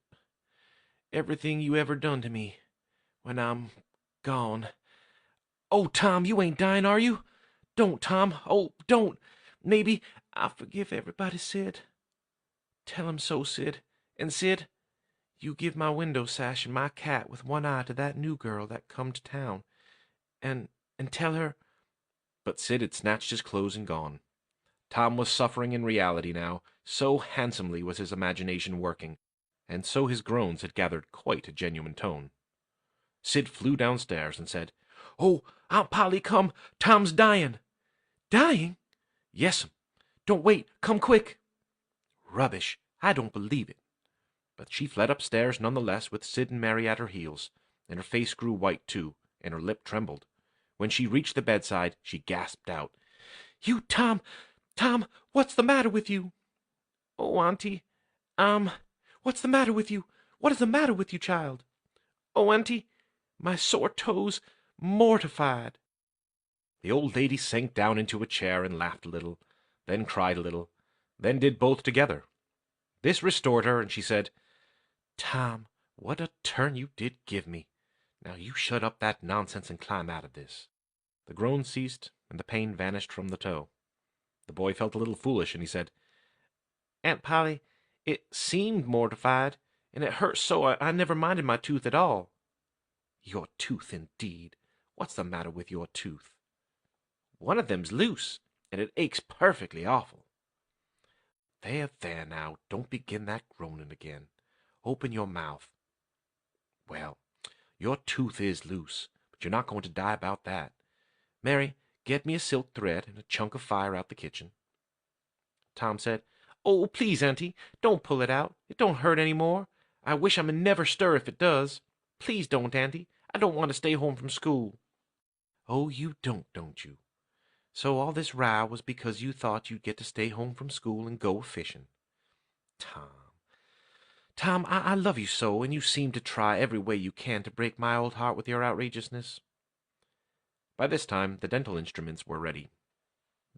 Everything you ever done to me. When I'm gone. Oh, Tom, you ain't dying, are you? Don't, Tom. Oh, don't. Maybe I forgive everybody, Sid. Tell 'em so, Sid. And, Sid, you give my window sash and my cat with one eye to that new girl that come to town. And tell her—" But Sid had snatched his clothes and gone. Tom was suffering in reality now, so handsomely was his imagination working, and so his groans had gathered quite a genuine tone. Sid flew downstairs and said, "Oh, Aunt Polly, come! Tom's dying!" "Dying?" "Yes'm. Don't wait. Come quick." "Rubbish. I don't believe it." But she fled upstairs none the less with Sid and Mary at her heels, and her face grew white too, and her lip trembled. When she reached the bedside, she gasped out, "You, Tom! Tom, what's the matter with you?" "Oh, Auntie, what's the matter with you? What is the matter with you, child?" "Oh, Auntie, my sore toes, mortified." The old lady sank down into a chair and laughed a little, then cried a little, then did both together. This restored her, and she said, "Tom, what a turn you did give me. Now you shut up that nonsense and climb out of this." The groan ceased, and the pain vanished from the toe. The boy felt a little foolish, and he said, "Aunt Polly, it seemed mortified, and it hurt so I never minded my tooth at all." "Your tooth, indeed! What's the matter with your tooth?" "One of them's loose, and it aches perfectly awful." There now, don't begin that groaning again. Open your mouth. Well, your tooth is loose, but you're not going to die about that. Mary, get me a silk thread and a chunk of fire out the kitchen. Tom said, Oh, please, Auntie, don't pull it out. It don't hurt any more. I wish I may never stir if it does. Please don't, Auntie. I don't want to stay home from school. Oh, you don't you? So all this row was because you thought you'd get to stay home from school and go fishing. Tom, I love you so, and you seem to try every way you can to break my old heart with your outrageousness. By this time, the dental instruments were ready.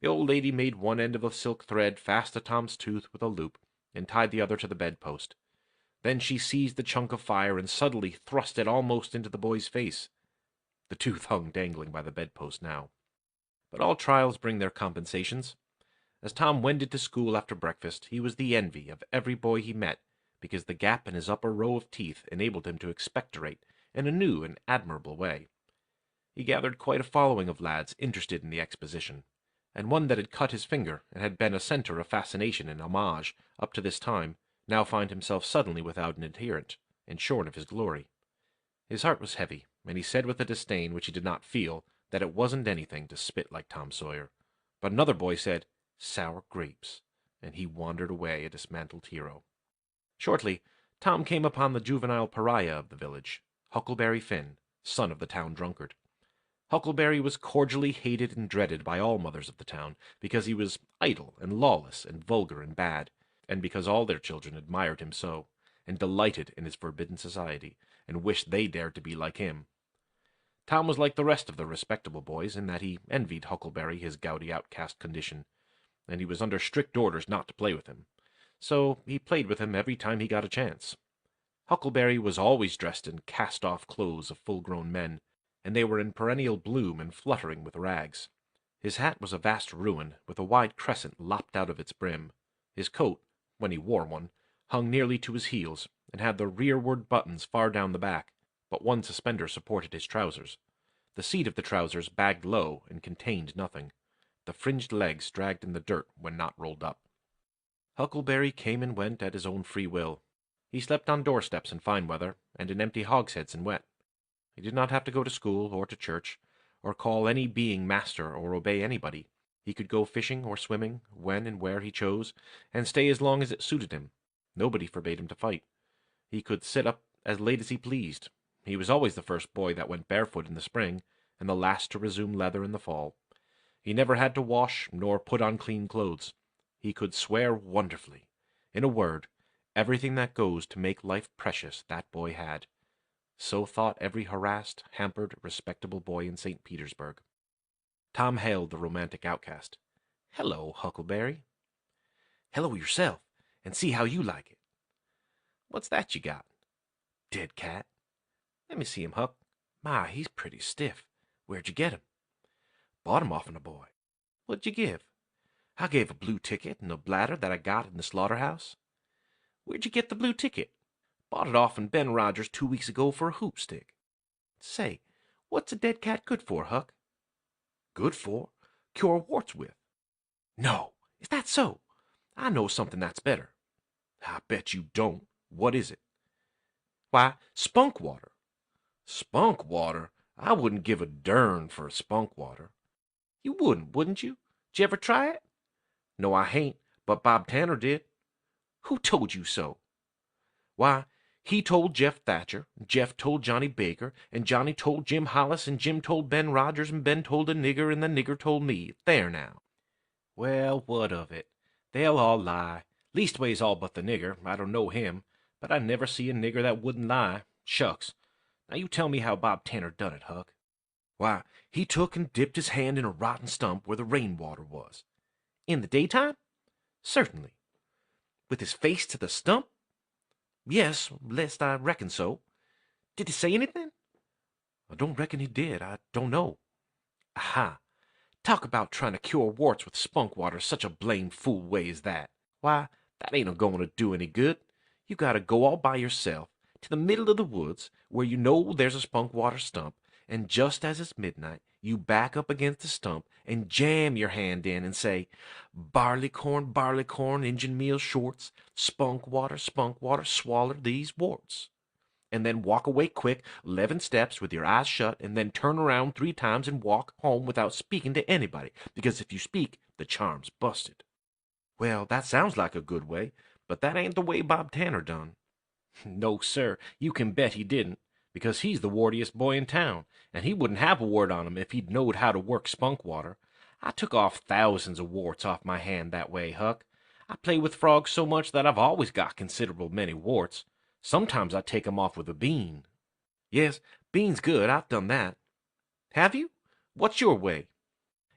The old lady made one end of the silk thread fast to Tom's tooth with a loop, and tied the other to the bedpost. Then she seized the chunk of fire and suddenly thrust it almost into the boy's face. The tooth hung dangling by the bedpost now. But all trials bring their compensations. As Tom wended to school after breakfast, he was the envy of every boy he met, because the gap in his upper row of teeth enabled him to expectorate in a new and admirable way. He gathered quite a following of lads interested in the exposition, and one that had cut his finger and had been a centre of fascination and homage up to this time now found himself suddenly without an adherent, and shorn of his glory. His heart was heavy, and he said with a disdain which he did not feel that it wasn't anything to spit like Tom Sawyer. But another boy said, Sour grapes, and he wandered away a dismantled hero. Shortly, Tom came upon the juvenile pariah of the village, Huckleberry Finn, son of the town drunkard. Huckleberry was cordially hated and dreaded by all mothers of the town, because he was idle and lawless and vulgar and bad, and because all their children admired him so, and delighted in his forbidden society, and wished they dared to be like him. Tom was like the rest of the respectable boys in that he envied Huckleberry his gouty outcast condition, and he was under strict orders not to play with him. So he played with him every time he got a chance. Huckleberry was always dressed in cast-off clothes of full-grown men, and they were in perennial bloom and fluttering with rags. His hat was a vast ruin, with a wide crescent lopped out of its brim. His coat, when he wore one, hung nearly to his heels, and had the rearward buttons far down the back, but one suspender supported his trousers. The seat of the trousers bagged low and contained nothing. The fringed legs dragged in the dirt when not rolled up. Huckleberry came and went at his own free will. He slept on doorsteps in fine weather, and in empty hogsheads in wet. He did not have to go to school or to church, or call any being master or obey anybody. He could go fishing or swimming, when and where he chose, and stay as long as it suited him. Nobody forbade him to fight. He could sit up as late as he pleased. He was always the first boy that went barefoot in the spring, and the last to resume leather in the fall. He never had to wash nor put on clean clothes. He could swear wonderfully. In a word, everything that goes to make life precious that boy had. So thought every harassed, hampered, respectable boy in St. Petersburg. Tom hailed the romantic outcast. "Hello, Huckleberry." "Hello yourself, and see how you like it." "What's that you got?" "Dead cat." "Let me see him, Huck. My, he's pretty stiff. Where'd you get him?" "Bought him off'n a boy." "What'd you give?" "I gave a blue ticket and a bladder that I got in the slaughterhouse." "Where'd you get the blue ticket?" "Bought it off'n Ben Rogers 2 weeks ago for a hoop stick." "Say, what's a dead cat good for, Huck?" "Good for? Cure warts with." "No, is that so? I know something that's better." "I bet you don't. What is it?" "Why, spunk water." "Spunk water? I wouldn't give a dern for spunk water." "You wouldn't you? Did you ever try it?" "No, I hain't, but Bob Tanner did." "Who told you so?" "Why, he told Jeff Thatcher, and Jeff told Johnny Baker, and Johnny told Jim Hollis, and Jim told Ben Rogers, and Ben told a nigger, and the nigger told me. There now." "Well, what of it? They'll all lie. Leastways all but the nigger. I don't know him, but I never see a nigger that wouldn't lie. Shucks. Now you tell me how Bob Tanner done it, Huck." "Why, he took and dipped his hand in a rotten stump where the rainwater was." "In the daytime?" "Certainly." "With his face to the stump?" "Yes, lest I reckon so." "Did he say anything?" "I don't reckon he did. I don't know." "Aha! Talk about trying to cure warts with spunk water such a blame fool way as that. Why, that ain't a-going to do any good. You got to go all by yourself to the middle of the woods where you know there's a spunk water stump, and just as it's midnight, you back up against the stump and jam your hand in and say, barleycorn, Injun meal shorts, spunk water, swaller these warts. And then walk away quick, 11 steps with your eyes shut, and then turn around 3 times and walk home without speaking to anybody, because if you speak, the charm's busted. Well, that sounds like a good way, but that ain't the way Bob Tanner done. No, sir, you can bet he didn't, because he's the wartiest boy in town, and he wouldn't have a wart on him if he'd knowed how to work spunk water. I took off thousands of warts off my hand that way, Huck. I play with frogs so much that I've always got considerable many warts. Sometimes I take 'em off with a bean. Yes, bean's good, I've done that. Have you? What's your way?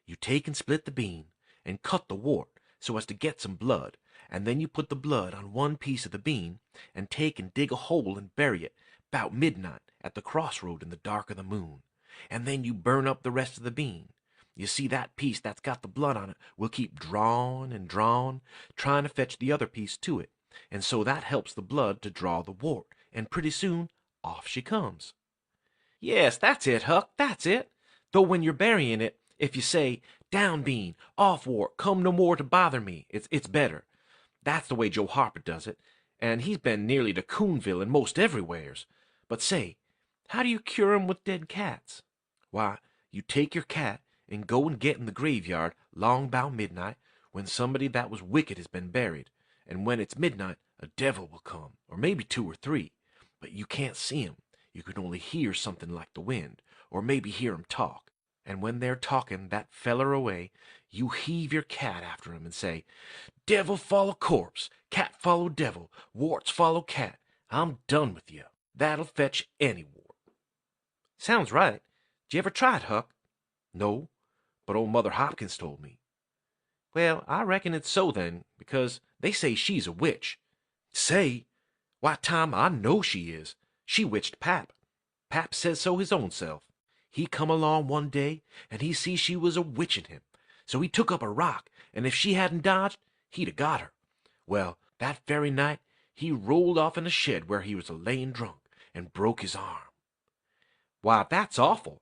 You take and split the bean, and cut the wart so as to get some blood, and then you put the blood on one piece of the bean, and take and dig a hole and bury it, 'bout midnight, at the crossroad in the dark of the moon, and then you burn up the rest of the bean. You see, that piece that's got the blood on it will keep drawin' and drawin', trying to fetch the other piece to it, and so that helps the blood to draw the wart, and pretty soon off she comes. Yes, that's it, Huck, that's it. Though when you're burying it, if you say, down bean, off wart, come no more to bother me, it's better. That's the way Joe Harper does it, and he's been nearly to Coonville and most everywheres. But say, how do you cure 'em with dead cats? Why, you take your cat and go and get in the graveyard long 'bout midnight, when somebody that was wicked has been buried, and when it's midnight a devil will come, or maybe 2 or 3, but you can't see 'em. You can only hear something like the wind, or maybe hear 'em talk, and when they're talking that feller away, you heave your cat after 'em and say, devil follow corpse, cat follow devil, warts follow cat, I'm done with you. That'll fetch any wart. Sounds right. Did you ever try it, Huck? No, but old Mother Hopkins told me. Well, I reckon it's so then, because they say she's a witch. Say? Why, Tom, I know she is. She witched Pap. Pap says so his own self. He come along one day, and he see she was a witching him. So he took up a rock, and if she hadn't dodged, he'd a got her. Well, that very night, he rolled off in a shed where he was a-layin' drunk, and broke his arm. Why, that's awful.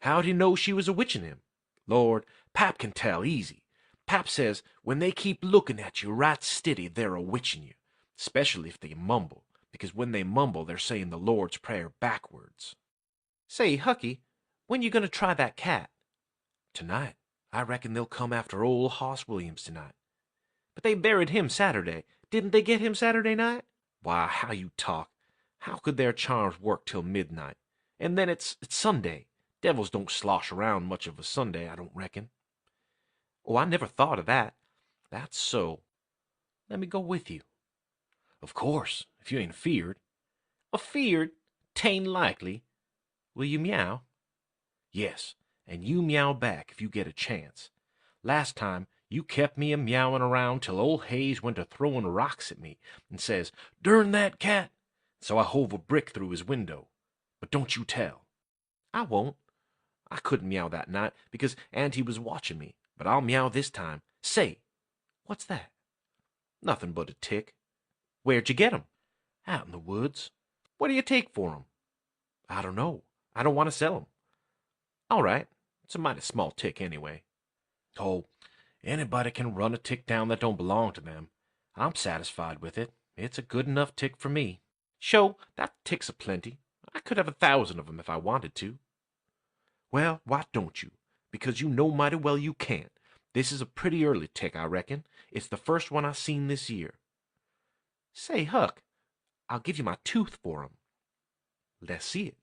How'd he know she was a-witching him? Lord, Pap can tell easy. Pap says when they keep looking at you right steady, they're a-witching you, especially if they mumble, because when they mumble, they're saying the Lord's Prayer backwards. Say, Hucky, when you going to try that cat? Tonight. I reckon they'll come after old Hoss Williams tonight. But they buried him Saturday. Didn't they get him Saturday night? Why, how you talk. How could their charms work till midnight? And then it's Sunday. Devils don't slosh around much of a Sunday, I don't reckon. Oh, I never thought of that. That's so. Let me go with you. Of course, if you ain't feared. Afeared? 'Tain't likely. Will you meow? Yes, and you meow back if you get a chance. Last time, you kept me a-meowing around till old Hayes went a-throwing rocks at me and says, "Durn that cat!" So I hove a brick through his window. But don't you tell. I won't. I couldn't meow that night because Auntie was watching me, but I'll meow this time. Say, what's that? Nothing but a tick. Where'd you get 'em? Out in the woods. What do you take for 'em? I don't know. I don't want to sell 'em. All right. It's a mighty small tick anyway. Oh, anybody can run a tick down that don't belong to them. I'm satisfied with it. It's a good enough tick for me. Sho, that tick's a plenty. I could have 1,000 of 'em if I wanted to. Well, why don't you? Because you know mighty well you can't. This is a pretty early tick, I reckon. It's the first one I seen this year. Say, Huck, I'll give you my tooth for 'em. Let's see it.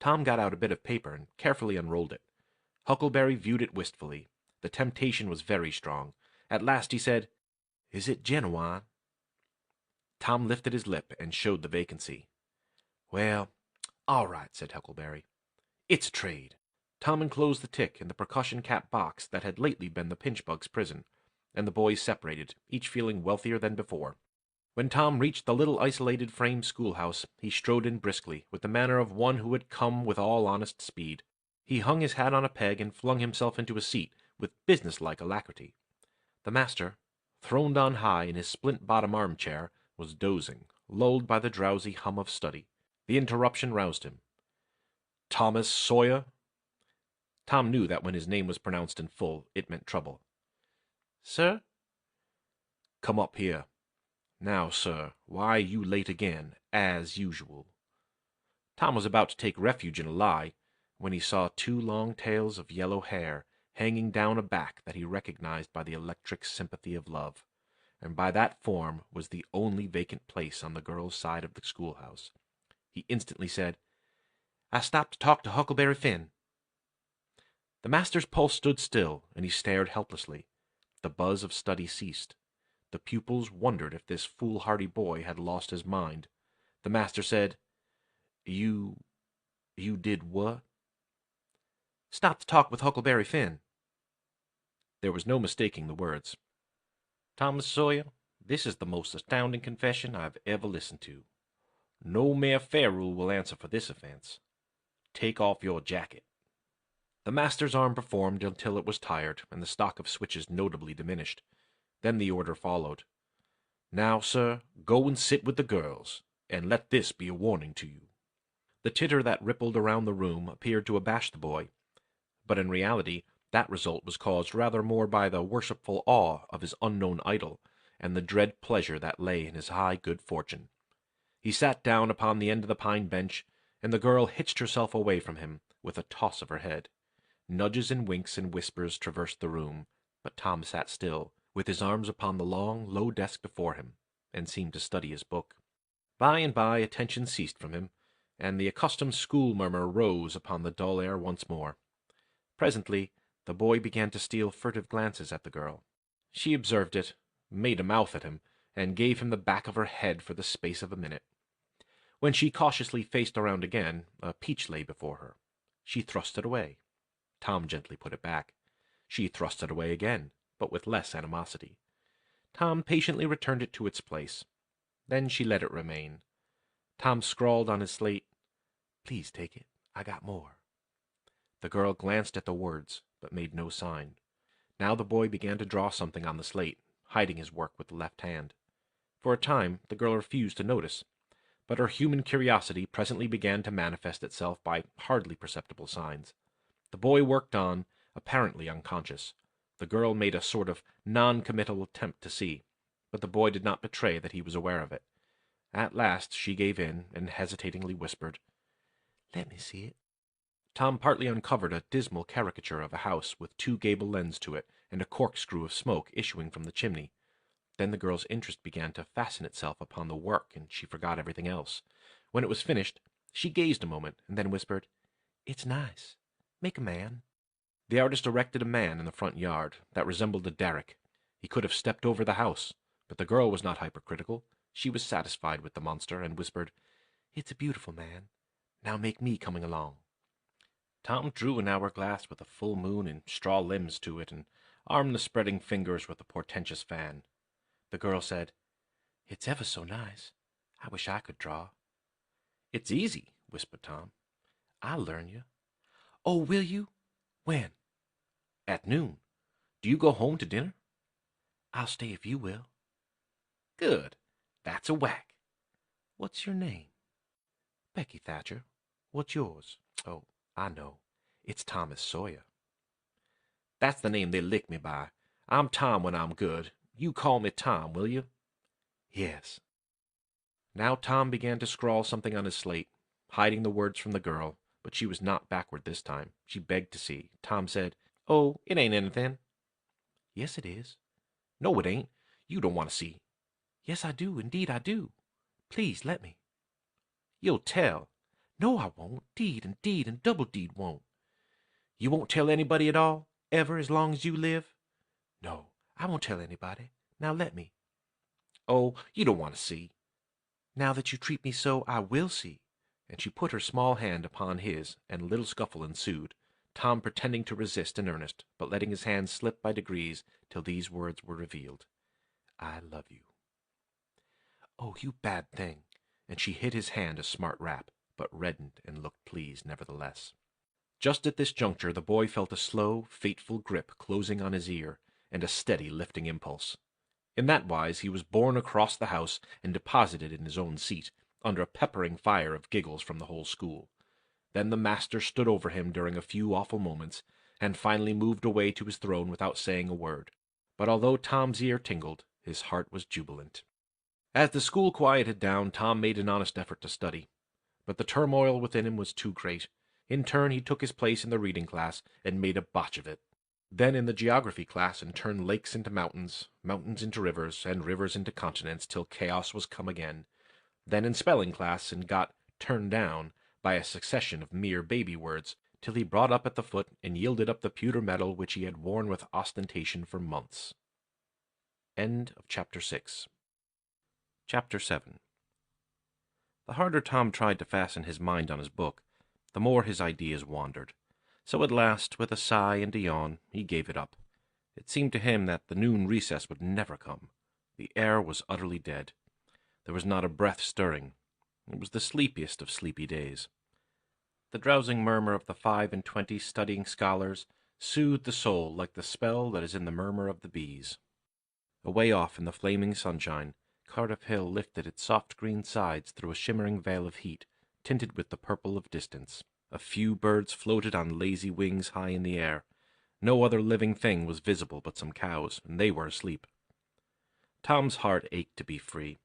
Tom got out a bit of paper and carefully unrolled it. Huckleberry viewed it wistfully. The temptation was very strong. At last he said, "Is it genuine?" Tom lifted his lip and showed the vacancy. "Well, all right," said Huckleberry. "It's a trade." Tom enclosed the tick in the percussion cap box that had lately been the pinchbug's prison, and the boys separated, each feeling wealthier than before. When Tom reached the little isolated frame schoolhouse, he strode in briskly, with the manner of one who had come with all honest speed. He hung his hat on a peg and flung himself into a seat with business-like alacrity. The master, throned on high in his splint-bottom armchair, was dozing, lulled by the drowsy hum of study. The interruption roused him. "Thomas Sawyer," Tom knew that when his name was pronounced in full, it meant trouble. "Sir?" "Come up here. Now, sir, why you late again, as usual?" Tom was about to take refuge in a lie, when he saw 2 long tails of yellow hair hanging down a back that he recognized by the electric sympathy of love, and by that form was the only vacant place on the girl's side of the schoolhouse. He instantly said, "I stopped to talk to Huckleberry Finn." The master's pulse stood still, and he stared helplessly. The buzz of study ceased. The pupils wondered if this foolhardy boy had lost his mind. The master said, You did what?" "Stopped to talk with Huckleberry Finn." There was no mistaking the words. "Thomas Sawyer, this is the most astounding confession I've ever listened to. No Mayor Fairrule will answer for this offense. Take off your jacket." The master's arm performed until it was tired, and the stock of switches notably diminished. Then the order followed. "Now, sir, go and sit with the girls, and let this be a warning to you." The titter that rippled around the room appeared to abash the boy, but in reality that result was caused rather more by the worshipful awe of his unknown idol, and the dread pleasure that lay in his high good fortune. He sat down upon the end of the pine bench, and the girl hitched herself away from him with a toss of her head. Nudges and winks and whispers traversed the room, but Tom sat still, with his arms upon the long, low desk before him, and seemed to study his book. By and by attention ceased from him, and the accustomed school murmur rose upon the dull air once more. Presently the boy began to steal furtive glances at the girl. She observed it, made a mouth at him, and gave him the back of her head for the space of a minute. When she cautiously faced around again, a peach lay before her. She thrust it away. Tom gently put it back. She thrust it away again, but with less animosity. Tom patiently returned it to its place. Then she let it remain. Tom scrawled on his slate, "Please take it. I got more." The girl glanced at the words, but made no sign. Now the boy began to draw something on the slate, hiding his work with the left hand. For a time the girl refused to notice, but her human curiosity presently began to manifest itself by hardly perceptible signs. The boy worked on, apparently unconscious. The girl made a sort of non-committal attempt to see, but the boy did not betray that he was aware of it. At last she gave in, and hesitatingly whispered, "Let me see it." Tom partly uncovered a dismal caricature of a house with 2 gable ends to it, and a corkscrew of smoke issuing from the chimney. Then the girl's interest began to fasten itself upon the work, and she forgot everything else. When it was finished, she gazed a moment, and then whispered, "It's nice. Make a man." The artist erected a man in the front yard that resembled a derrick. He could have stepped over the house, but the girl was not hypercritical. She was satisfied with the monster, and whispered, "It's a beautiful man. Now make me coming along." Tom drew an hourglass with a full moon and straw limbs to it, and armed the spreading fingers with a portentous fan. The girl said, "It's ever so nice. I wish I could draw." "It's easy," whispered Tom. "I'll learn you." "Oh, will you? When?" "At noon. Do you go home to dinner?" "I'll stay if you will." "Good. That's a whack. What's your name?" "Becky Thatcher. What's yours?" "Oh, I know. It's Thomas Sawyer." "That's the name they lick me by. I'm Tom when I'm good. You call me Tom, will you?" "Yes." Now Tom began to scrawl something on his slate, hiding the words from the girl, but she was not backward this time. She begged to see. Tom said, "Oh, it ain't anything." "Yes, it is." "No, it ain't. You don't want to see." "Yes, I do. Indeed, I do. Please let me." "You'll tell." "No, I won't. Deed and double deed won't." "You won't tell anybody at all, ever, as long as you live?" "No, I won't tell anybody. Now let me." "Oh, you don't want to see." "Now that you treat me so, I will see." And she put her small hand upon his, and a little scuffle ensued, Tom pretending to resist in earnest, but letting his hand slip by degrees till these words were revealed, "I love you." "Oh, you bad thing." And she hit his hand a smart rap, but reddened and looked pleased nevertheless. Just at this juncture the boy felt a slow, fateful grip closing on his ear, and a steady lifting impulse. In that wise he was borne across the house and deposited in his own seat, under a peppering fire of giggles from the whole school. Then the master stood over him during a few awful moments, and finally moved away to his throne without saying a word. But although Tom's ear tingled, his heart was jubilant. As the school quieted down, Tom made an honest effort to study. But the turmoil within him was too great. In turn, he took his place in the reading class and made a botch of it. Then in the geography class and turned lakes into mountains, mountains into rivers, and rivers into continents, till chaos was come again. Then in spelling class and got turned down by a succession of mere baby words, till he brought up at the foot and yielded up the pewter medal which he had worn with ostentation for months. End of Chapter 6. Chapter 7. The harder Tom tried to fasten his mind on his book, the more his ideas wandered. So at last, with a sigh and a yawn, he gave it up. It seemed to him that the noon recess would never come. The air was utterly dead. There was not a breath stirring. It was the sleepiest of sleepy days. The drowsing murmur of the 25 studying scholars soothed the soul like the spell that is in the murmur of the bees. Away off in the flaming sunshine, Cardiff Hill lifted its soft green sides through a shimmering veil of heat, tinted with the purple of distance. A few birds floated on lazy wings high in the air. No other living thing was visible but some cows, and they were asleep. Tom's heart ached to be free,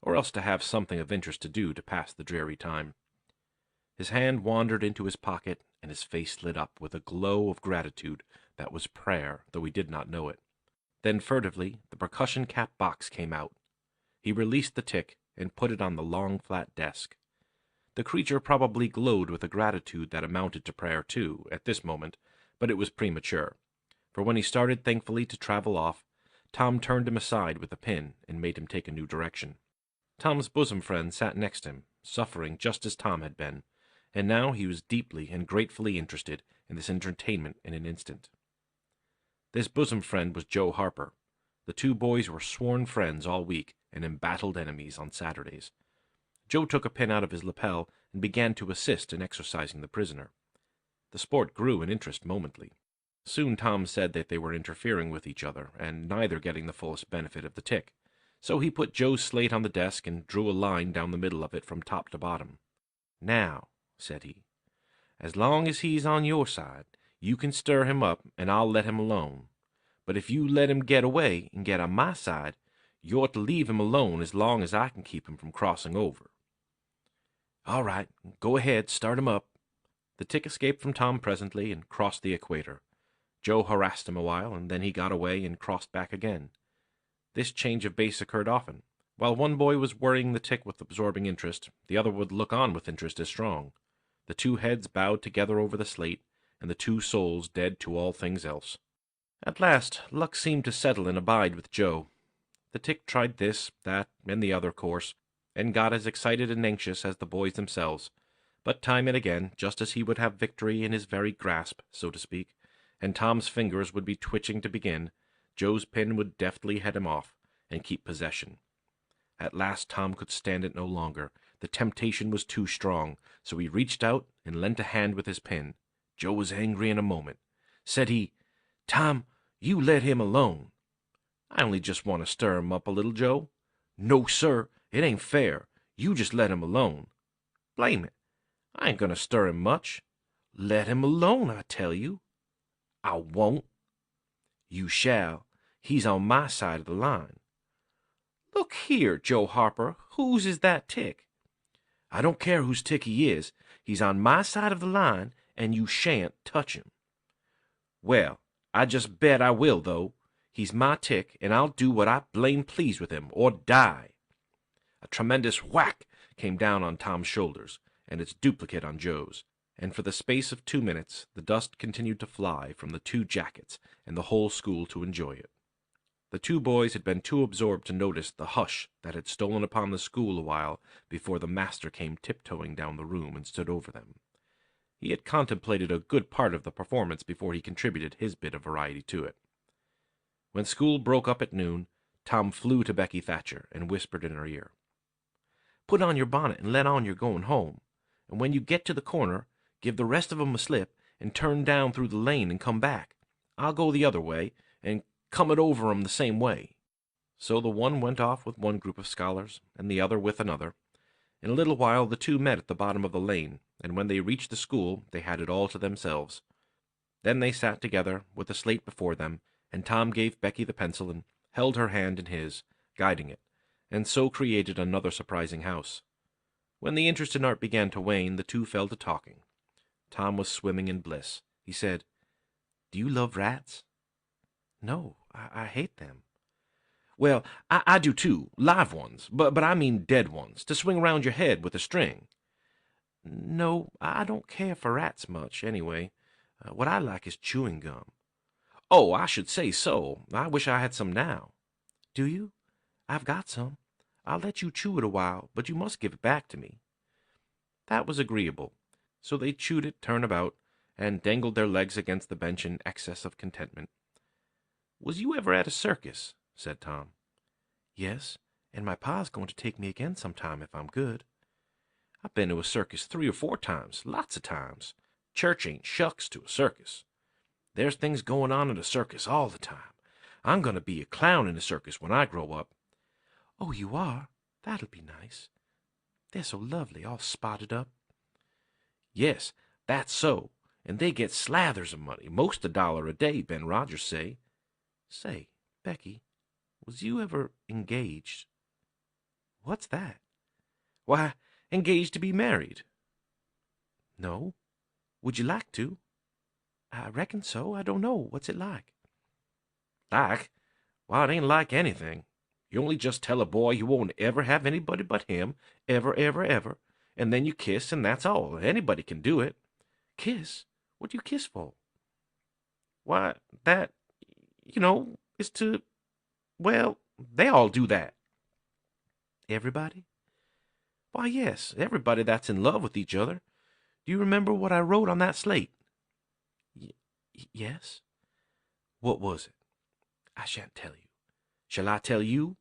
or else to have something of interest to do to pass the dreary time. His hand wandered into his pocket, and his face lit up with a glow of gratitude that was prayer, though he did not know it. Then furtively the percussion cap box came out. He released the tick and put it on the long flat desk. The creature probably glowed with a gratitude that amounted to prayer too, at this moment, but it was premature, for when he started thankfully to travel off, Tom turned him aside with a pin and made him take a new direction. Tom's bosom friend sat next him, suffering just as Tom had been, and now he was deeply and gratefully interested in this entertainment in an instant. This bosom friend was Joe Harper. The two boys were sworn friends all week and embattled enemies on Saturdays. Joe took a pin out of his lapel and began to assist in exercising the prisoner. The sport grew in interest momently. Soon Tom said that they were interfering with each other, and neither getting the fullest benefit of the tick. So he put Joe's slate on the desk and drew a line down the middle of it from top to bottom. "Now," said he, "as long as he's on your side, you can stir him up, and I'll let him alone. But if you let him get away and get on my side, you're to leave him alone as long as I can keep him from crossing over." "All right, go ahead, start him up." The tick escaped from Tom presently and crossed the equator. Joe harassed him a while, and then he got away and crossed back again. This change of base occurred often. While one boy was worrying the tick with absorbing interest, the other would look on with interest as strong. The two heads bowed together over the slate, and the two souls dead to all things else. At last, luck seemed to settle and abide with Joe. The tick tried this, that, and the other course, and got as excited and anxious as the boys themselves. But time and again, just as he would have victory in his very grasp, so to speak, and Tom's fingers would be twitching to begin, Joe's pin would deftly head him off and keep possession. At last Tom could stand it no longer. The temptation was too strong, so he reached out and lent a hand with his pin. Joe was angry in a moment. Said he, "Tom, you let him alone." "I only just want to stir him up a little, Joe." "No, sir, it ain't fair. You just let him alone." "Blame it, I ain't going to stir him much." "Let him alone, I tell you." "I won't." "You shall. He's on my side of the line." "Look here, Joe Harper, whose is that tick?" "I don't care whose tick he is. He's on my side of the line, and you shan't touch him." "Well, I just bet I will, though. He's my tick, and I'll do what I blame please with him, or die." A tremendous whack came down on Tom's shoulders, and its duplicate on Joe's, and for the space of 2 minutes the dust continued to fly from the two jackets, and the whole school to enjoy it. The two boys had been too absorbed to notice the hush that had stolen upon the school a while before the master came tiptoeing down the room and stood over them. He had contemplated a good part of the performance before he contributed his bit of variety to it. When school broke up at noon, Tom flew to Becky Thatcher and whispered in her ear, "Put on your bonnet and let on you're going home, and when you get to the corner, give the rest of 'em a slip and turn down through the lane and come back. I'll go the other way, and come it over 'em the same way." So the one went off with one group of scholars, and the other with another, In a little while the two met at the bottom of the lane, and when they reached the school they had it all to themselves. Then they sat together, with a slate before them, and Tom gave Becky the pencil and held her hand in his, guiding it, and so created another surprising house. When the interest in art began to wane, the two fell to talking. Tom was swimming in bliss. He said, "Do you love rats?" "No, I hate them." "Well, I do too, live ones, but I mean dead ones, to swing around your head with a string." "No, I don't care for rats much, anyway. What I like is chewing gum." "Oh, I should say so. I wish I had some now." "Do you? I've got some. I'll let you chew it a while, but you must give it back to me." That was agreeable. So they chewed it turn about, and dangled their legs against the bench in excess of contentment. "Was you ever at a circus?" said Tom. "Yes, and my pa's going to take me again sometime if I'm good." "I've been to a circus 3 or 4 times, lots of times. Church ain't shucks to a circus. There's things going on at a circus all the time. I'm going to be a clown in a circus when I grow up." "Oh, you are? That'll be nice. They're so lovely, all spotted up." "Yes, that's so, and they get slathers of money, most $1 a day, Ben Rogers say." "Say, Becky, was you ever engaged?" "What's that?" "Why, engaged to be married." "No. Would you like to?" "I reckon so. I don't know. What's it like?" "Like? Why, it ain't like anything. You only just tell a boy you won't ever have anybody but him, ever, ever, ever, and then you kiss, and that's all. Anybody can do it." "Kiss? What do you kiss for?" "Why, that, is to, well, they all do that." "Everybody?" "Why, yes, everybody that's in love with each other. Do you remember what I wrote on that slate?" Yes." "What was it?" "I shan't tell you." "Shall I tell you?"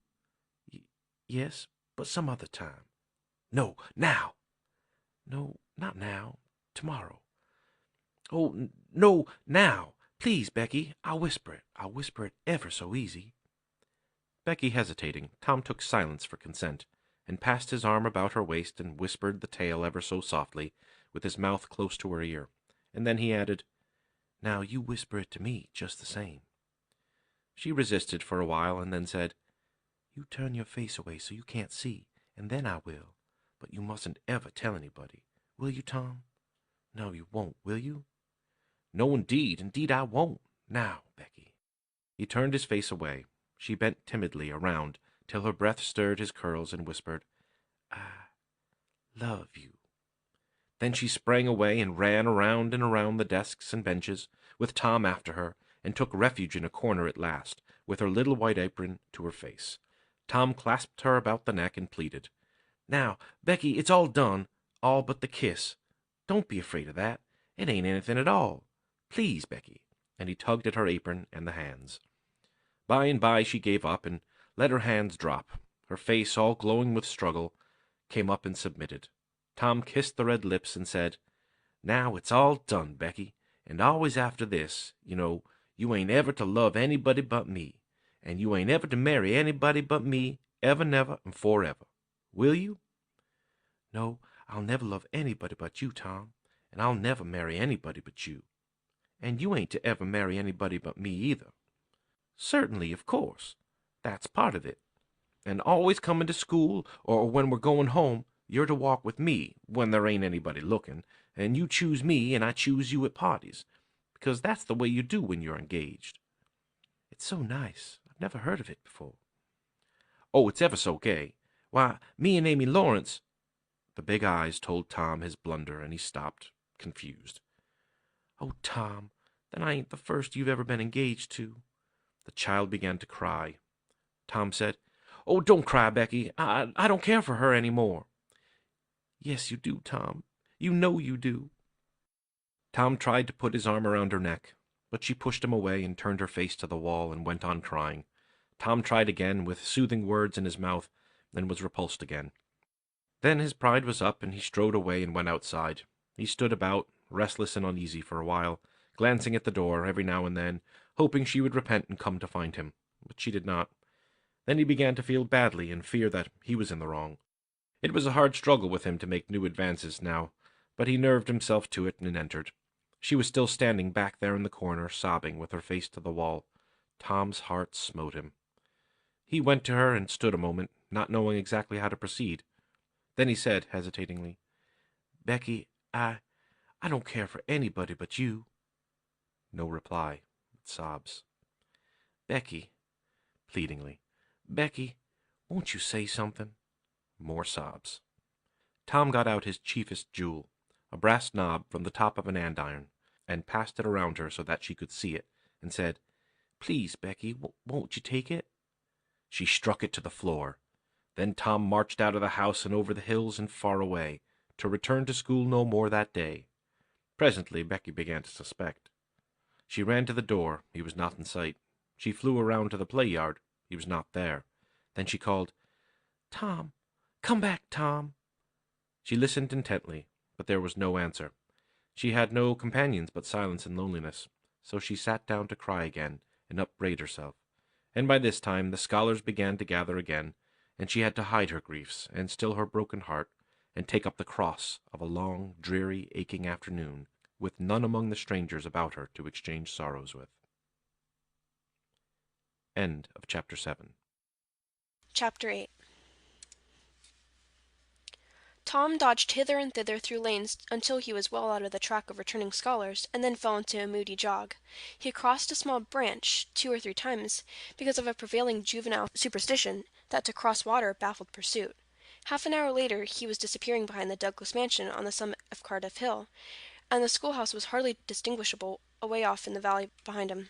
Yes, but some other time." "No, now." "No, not now. Tomorrow." "Oh, no, now. Please, Becky, I'll whisper it. I'll whisper it ever so easy." Becky hesitating, Tom took silence for consent, and passed his arm about her waist and whispered the tale ever so softly, with his mouth close to her ear, and then he added, "Now you whisper it to me just the same." She resisted for a while, and then said, "You turn your face away so you can't see, and then I will. But you mustn't ever tell anybody. Will you, Tom? No, you won't, will you?" "No, indeed I won't. Now, Becky." He turned his face away. She bent timidly around till her breath stirred his curls and whispered, "I love you." Then she sprang away and ran around and around the desks and benches, with Tom after her, and took refuge in a corner at last, with her little white apron to her face. Tom clasped her about the neck and pleaded, "Now, Becky, it's all done, all but the kiss. Don't be afraid of that. It ain't anything at all. Please, Becky." And he tugged at her apron and the hands. By and by she gave up and let her hands drop. Her face, all glowing with struggle, came up and submitted. Tom kissed the red lips and said, "Now it's all done, Becky, and always after this, you ain't ever to love anybody but me, and you ain't ever to marry anybody but me, ever, never, and forever. Will you?" "No, I'll never love anybody but you, Tom, and I'll never marry anybody but you. And you ain't to ever marry anybody but me either." "Certainly, of course. That's part of it. And always coming to school, or when we're going home, you're to walk with me, when there ain't anybody looking, and you choose me and I choose you at parties, because that's the way you do when you're engaged." "It's so nice. I've never heard of it before." "Oh, it's ever so gay. Why, me and Amy Lawrence—" The big eyes told Tom his blunder, and he stopped, confused. "Oh, Tom, then I ain't the first you've ever been engaged to." The child began to cry. Tom said, "Oh, don't cry, Becky. I don't care for her any more." "Yes, you do, Tom. You know you do." Tom tried to put his arm around her neck, but she pushed him away and turned her face to the wall and went on crying. Tom tried again, with soothing words in his mouth, and was repulsed again. Then his pride was up, and he strode away and went outside. He stood about, restless and uneasy for a while, glancing at the door every now and then, hoping she would repent and come to find him, but she did not. Then he began to feel badly and fear that he was in the wrong. It was a hard struggle with him to make new advances now, but he nerved himself to it and entered. She was still standing back there in the corner, sobbing, with her face to the wall. Tom's heart smote him. He went to her and stood a moment, not knowing exactly how to proceed. Then he said, hesitatingly, "Becky, I don't care for anybody but you." No reply, but sobs. "Becky," pleadingly, "Becky, won't you say something?" More sobs. Tom got out his chiefest jewel, a brass knob from the top of an andiron, and passed it around her so that she could see it, and said, "Please, Becky, won't you take it?" She struck it to the floor. Then Tom marched out of the house and over the hills and far away, to return to school no more that day. Presently Becky began to suspect. She ran to the door. He was not in sight. She flew around to the play yard. He was not there. Then she called, "Tom, come back, Tom." She listened intently, but there was no answer. She had no companions but silence and loneliness, so she sat down to cry again and upbraid herself. And by this time the scholars began to gather again, and she had to hide her griefs and still her broken heart, and take up the cross of a long, dreary, aching afternoon, with none among the strangers about her to exchange sorrows with. End of Chapter 7. Chapter 8. Tom dodged hither and thither through lanes until he was well out of the track of returning scholars, and then fell into a moody jog. He crossed a small branch 2 or 3 times, because of a prevailing juvenile superstition that to cross water baffled pursuit. Half an hour later he was disappearing behind the Douglas mansion on the summit of Cardiff Hill, and the schoolhouse was hardly distinguishable away off in the valley behind him.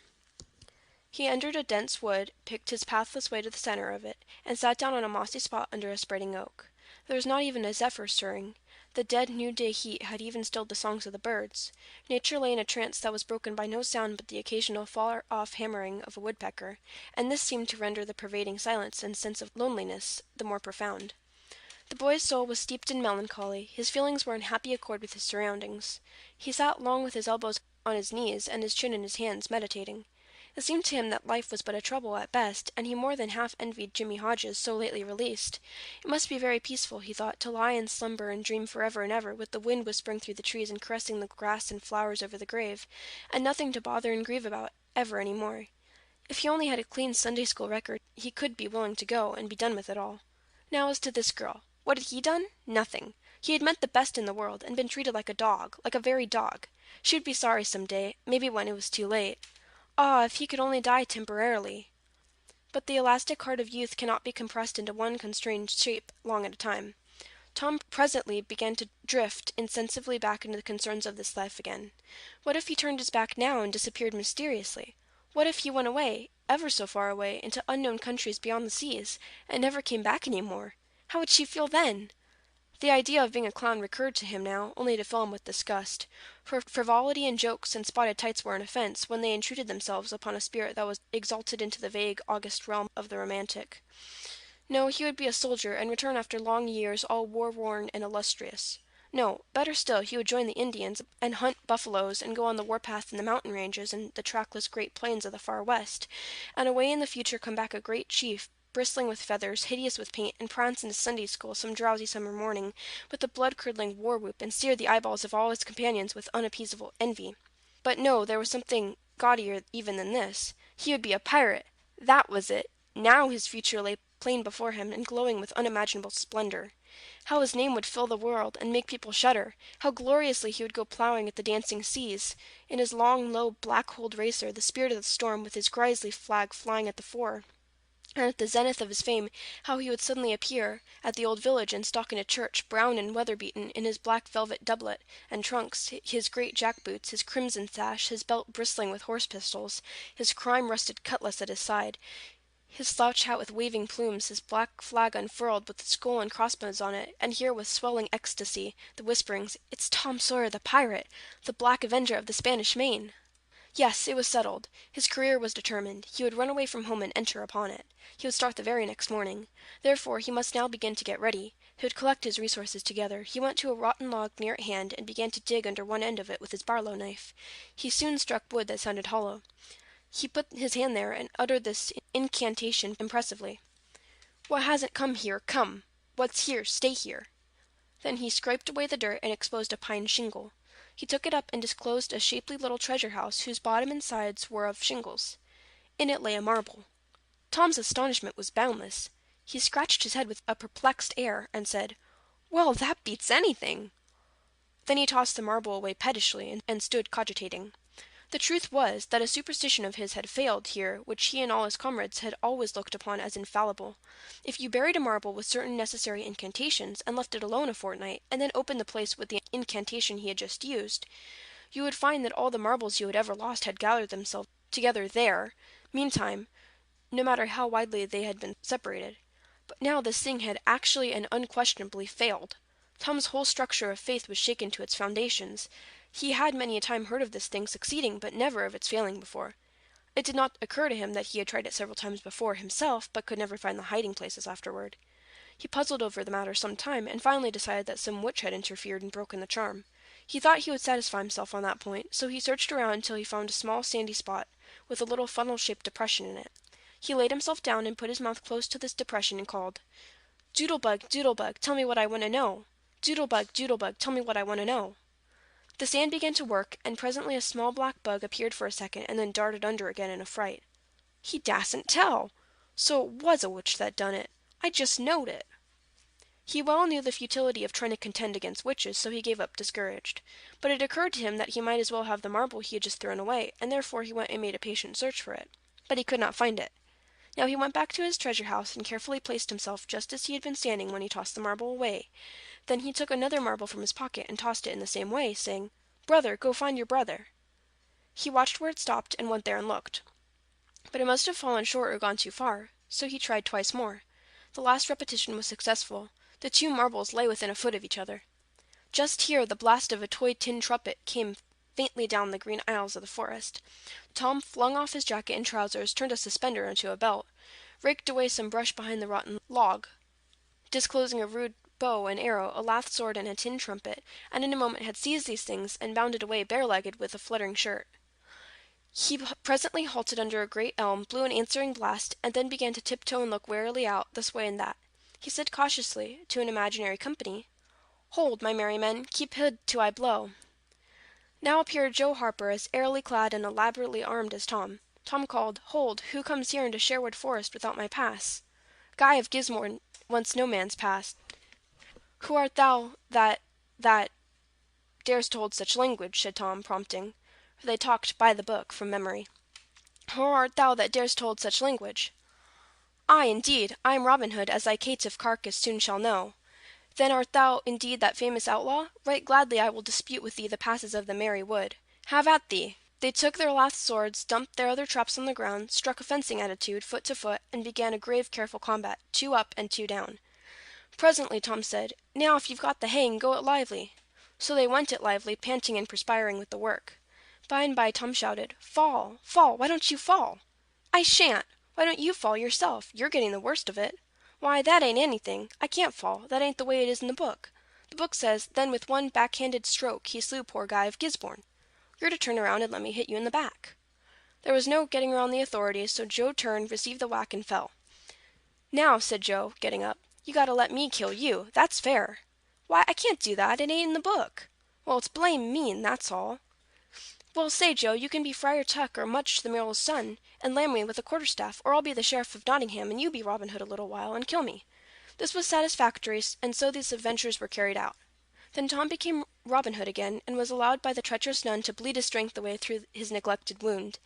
He entered a dense wood, picked his pathless way to the center of it, and sat down on a mossy spot under a spreading oak. There was not even a zephyr stirring. The dead noonday heat had even stilled the songs of the birds. Nature lay in a trance that was broken by no sound but the occasional far-off hammering of a woodpecker, and this seemed to render the pervading silence and sense of loneliness the more profound. The boy's soul was steeped in melancholy. His feelings were in happy accord with his surroundings. He sat long with his elbows on his knees and his chin in his hands, meditating. It seemed to him that life was but a trouble at best, and he more than half envied Jimmy Hodges, so lately released. It must be very peaceful, he thought, to lie in slumber and dream forever and ever, with the wind whispering through the trees and caressing the grass and flowers over the grave, and nothing to bother and grieve about ever any more. If he only had a clean Sunday school record, he could be willing to go and be done with it all. Now as to this girl. What had he done? Nothing. He had meant the best in the world, and been treated like a dog, like a very dog. She would be sorry some day, maybe when it was too late. Ah, if he could only die temporarily! But the elastic heart of youth cannot be compressed into one constrained shape long at a time. Tom presently began to drift insensibly back into the concerns of this life again. What if he turned his back now and disappeared mysteriously? What if he went away, ever so far away, into unknown countries beyond the seas, and never came back any more? How would she feel then? The idea of being a clown recurred to him now, only to fill him with disgust. For frivolity and jokes and spotted tights were an offense when they intruded themselves upon a spirit that was exalted into the vague, august realm of the romantic. No, he would be a soldier, and return after long years all war-worn and illustrious. No, better still, he would join the Indians, and hunt buffaloes, and go on the warpath in the mountain ranges and the trackless great plains of the far west, and away in the future come back a great chief, bristling with feathers, hideous with paint, and prance into Sunday school some drowsy summer morning, with a blood-curdling war-whoop, and sear the eyeballs of all his companions with unappeasable envy. But no, there was something gaudier even than this. He would be a pirate. That was it. Now his future lay plain before him, and glowing with unimaginable splendor. How his name would fill the world, and make people shudder! How gloriously he would go plowing at the dancing seas, in his long, low, black-hulled racer, the spirit of the storm, with his grisly flag flying at the fore! And at the zenith of his fame, how he would suddenly appear at the old village and stalk into church, brown and weather-beaten, in his black velvet doublet and trunks, his great jack-boots, his crimson sash, his belt bristling with horse-pistols, his crime-rusted cutlass at his side, his slouch hat with waving plumes, his black flag unfurled with the skull and crossbones on it, and hear with swelling ecstasy the whisperings, "It's Tom Sawyer the pirate, the Black Avenger of the Spanish Main!" Yes, it was settled. His career was determined. He would run away from home and enter upon it. He would start the very next morning. Therefore he must now begin to get ready. He would collect his resources together. He went to a rotten log near at hand and began to dig under one end of it with his barlow knife. He soon struck wood that sounded hollow. He put his hand there and uttered this incantation impressively. "What hasn't come here, come!" "What's here? Stay here." Then he scraped away the dirt and exposed a pine shingle. He took it up and disclosed a shapely little treasure house whose bottom and sides were of shingles. In it lay a marble. Tom's astonishment was boundless. He scratched his head with a perplexed air, and said, "Well, that beats anything!" Then he tossed the marble away pettishly, and stood cogitating. The truth was that a superstition of his had failed here which he and all his comrades had always looked upon as infallible. If you buried a marble with certain necessary incantations, and left it alone a fortnight, and then opened the place with the incantation he had just used, you would find that all the marbles you had ever lost had gathered themselves together there, meantime, no matter how widely they had been separated. But now this thing had actually and unquestionably failed. Tom's whole structure of faith was shaken to its foundations. He had many a time heard of this thing succeeding, but never of its failing before. It did not occur to him that he had tried it several times before himself, but could never find the hiding places afterward. He puzzled over the matter some time, and finally decided that some witch had interfered and broken the charm. He thought he would satisfy himself on that point, so he searched around until he found a small sandy spot, with a little funnel-shaped depression in it. He laid himself down and put his mouth close to this depression and called, "Doodlebug, Doodlebug, tell me what I want to know. Doodlebug, Doodlebug, tell me what I want to know." The sand began to work, and presently a small black bug appeared for a second and then darted under again in a fright. He dasn't tell! So it was a witch that done it. I just knowed it. He well knew the futility of trying to contend against witches, so he gave up discouraged. But it occurred to him that he might as well have the marble he had just thrown away, and therefore he went and made a patient search for it. But he could not find it. Now he went back to his treasure house and carefully placed himself just as he had been standing when he tossed the marble away. Then he took another marble from his pocket and tossed it in the same way, saying, "Brother, go find your brother." He watched where it stopped and went there and looked. But it must have fallen short or gone too far, so he tried twice more. The last repetition was successful. The two marbles lay within a foot of each other. Just here the blast of a toy tin trumpet came faintly down the green aisles of the forest. Tom flung off his jacket and trousers, turned a suspender into a belt, raked away some brush behind the rotten log, disclosing a rude bow and arrow, a lath sword, and a tin trumpet, and in a moment had seized these things and bounded away bare-legged with a fluttering shirt. He presently halted under a great elm, blew an answering blast, and then began to tiptoe and look warily out, this way and that. He said cautiously to an imaginary company, "Hold, my merry men, keep hid till I blow." Now appeared Joe Harper, as airily clad and elaborately armed as Tom. Tom called, "Hold, who comes here into Sherwood Forest without my pass?" "Guy of Gisborne wants no man's pass." "Who art thou that dares to hold such language?" said Tom, prompting, for they talked by the book from memory. "Who art thou that dares to hold such language?" "I, indeed, I am Robin Hood, as thy caitiff carcass soon shall know." "Then art thou indeed that famous outlaw? Right gladly I will dispute with thee the passes of the merry wood. Have at thee!" They took their lath swords, dumped their other traps on the ground, struck a fencing attitude, foot to foot, and began a grave, careful combat, 2 up and 2 down. Presently Tom said, "Now if you've got the hang, go it lively." So they went it lively, panting and perspiring with the work. By and by Tom shouted, "Fall! Fall! Why don't you fall?" "I shan't! Why don't you fall yourself? You're getting the worst of it." "Why, that ain't anything. I can't fall. That ain't the way it is in the book. The book says, 'Then with one backhanded stroke he slew poor Guy of Gisborne.' You're to turn around and let me hit you in the back." There was no getting around the authorities, so Joe turned, received the whack, and fell. "Now," said Joe, getting up, "you gotta let me kill you. That's fair." "Why, I can't do that. It ain't in the book." "Well, it's blame mean, that's all." "Well, say, Joe, you can be Friar Tuck or Much the Merrill's son, and lam me with a quarterstaff, or I'll be the Sheriff of Nottingham, and you be Robin Hood a little while, and kill me." This was satisfactory, and so these adventures were carried out. Then Tom became Robin Hood again, and was allowed by the treacherous nun to bleed his strength away through his neglected wound.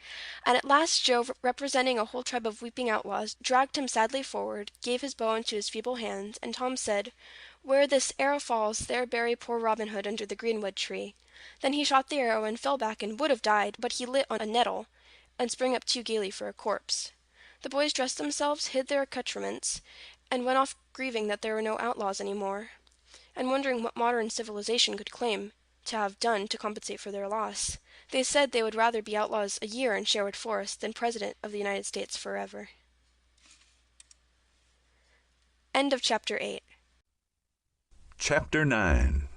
And at last Joe, representing a whole tribe of weeping outlaws, dragged him sadly forward, gave his bow into his feeble hands, and Tom said, "Where this arrow falls, there bury poor Robin Hood under the greenwood tree." Then he shot the arrow and fell back and would have died, but he lit on a nettle, and sprang up too gaily for a corpse. The boys dressed themselves, hid their accoutrements, and went off grieving that there were no outlaws any more, and wondering what modern civilization could claim to have done to compensate for their loss. They said they would rather be outlaws a year in Sherwood Forest than President of the United States forever. End of Chapter 8. Chapter 9.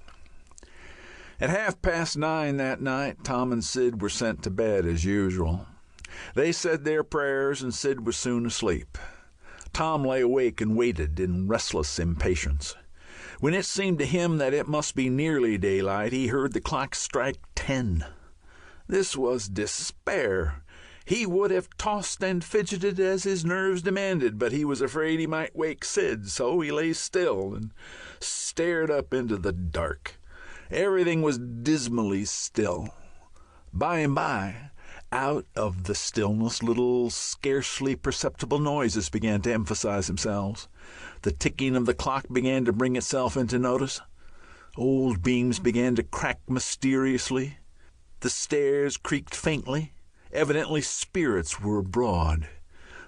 At 9:30 that night, Tom and Sid were sent to bed as usual. They said their prayers, and Sid was soon asleep. Tom lay awake and waited in restless impatience. When it seemed to him that it must be nearly daylight, he heard the clock strike 10. This was despair. He would have tossed and fidgeted as his nerves demanded, but he was afraid he might wake Sid, so he lay still and stared up into the dark. Everything was dismally still. By and by, out of the stillness, little, scarcely perceptible noises began to emphasize themselves. The ticking of the clock began to bring itself into notice. Old beams began to crack mysteriously. The stairs creaked faintly. Evidently spirits were abroad.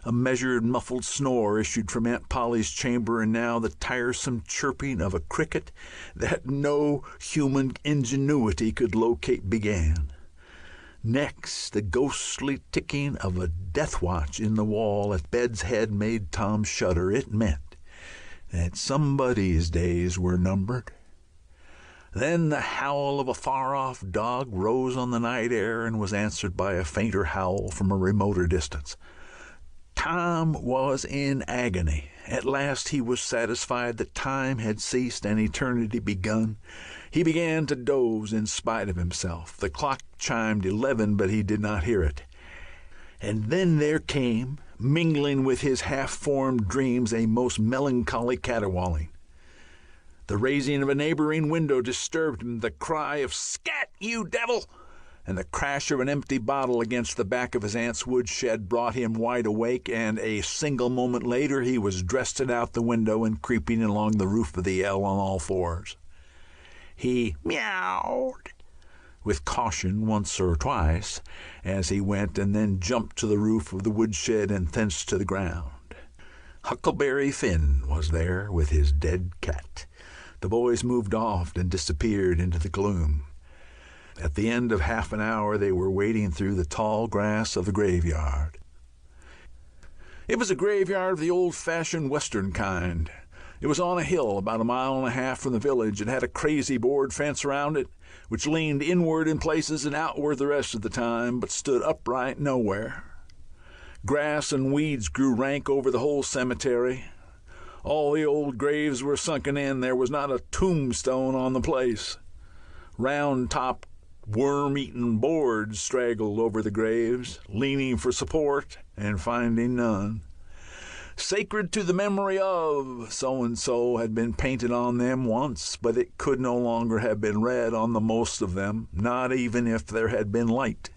A measured, muffled snore issued from Aunt Polly's chamber, and now the tiresome chirping of a cricket that no human ingenuity could locate began. Next, the ghostly ticking of a death watch in the wall at bed's head made Tom shudder. It meant that somebody's days were numbered. Then the howl of a far-off dog rose on the night air and was answered by a fainter howl from a remoter distance. Tom was in agony. At last he was satisfied that time had ceased and eternity begun. He began to doze in spite of himself. The clock chimed 11, but he did not hear it. And then there came, mingling with his half-formed dreams, a most melancholy caterwauling. The raising of a neighboring window disturbed him. The cry of "Scat, you devil!" and the crash of an empty bottle against the back of his aunt's woodshed brought him wide awake, and a single moment later he was dressed out the window and creeping along the roof of the L on all fours. He meowed with caution once or twice as he went, and then jumped to the roof of the woodshed and thence to the ground. Huckleberry Finn was there with his dead cat. The boys moved off and disappeared into the gloom. At the end of half an hour they were wading through the tall grass of the graveyard. It was a graveyard of the old-fashioned western kind. It was on a hill about 1.5 miles from the village. It had a crazy board fence around it, which leaned inward in places and outward the rest of the time, but stood upright nowhere. Grass and weeds grew rank over the whole cemetery. All the old graves were sunken in. There was not a tombstone on the place. Round-topped, worm-eaten boards straggled over the graves, leaning for support and finding none. Sacred to the memory of so-and-so had been painted on them once, but it could no longer have been read on the most of them, not even if there had been light.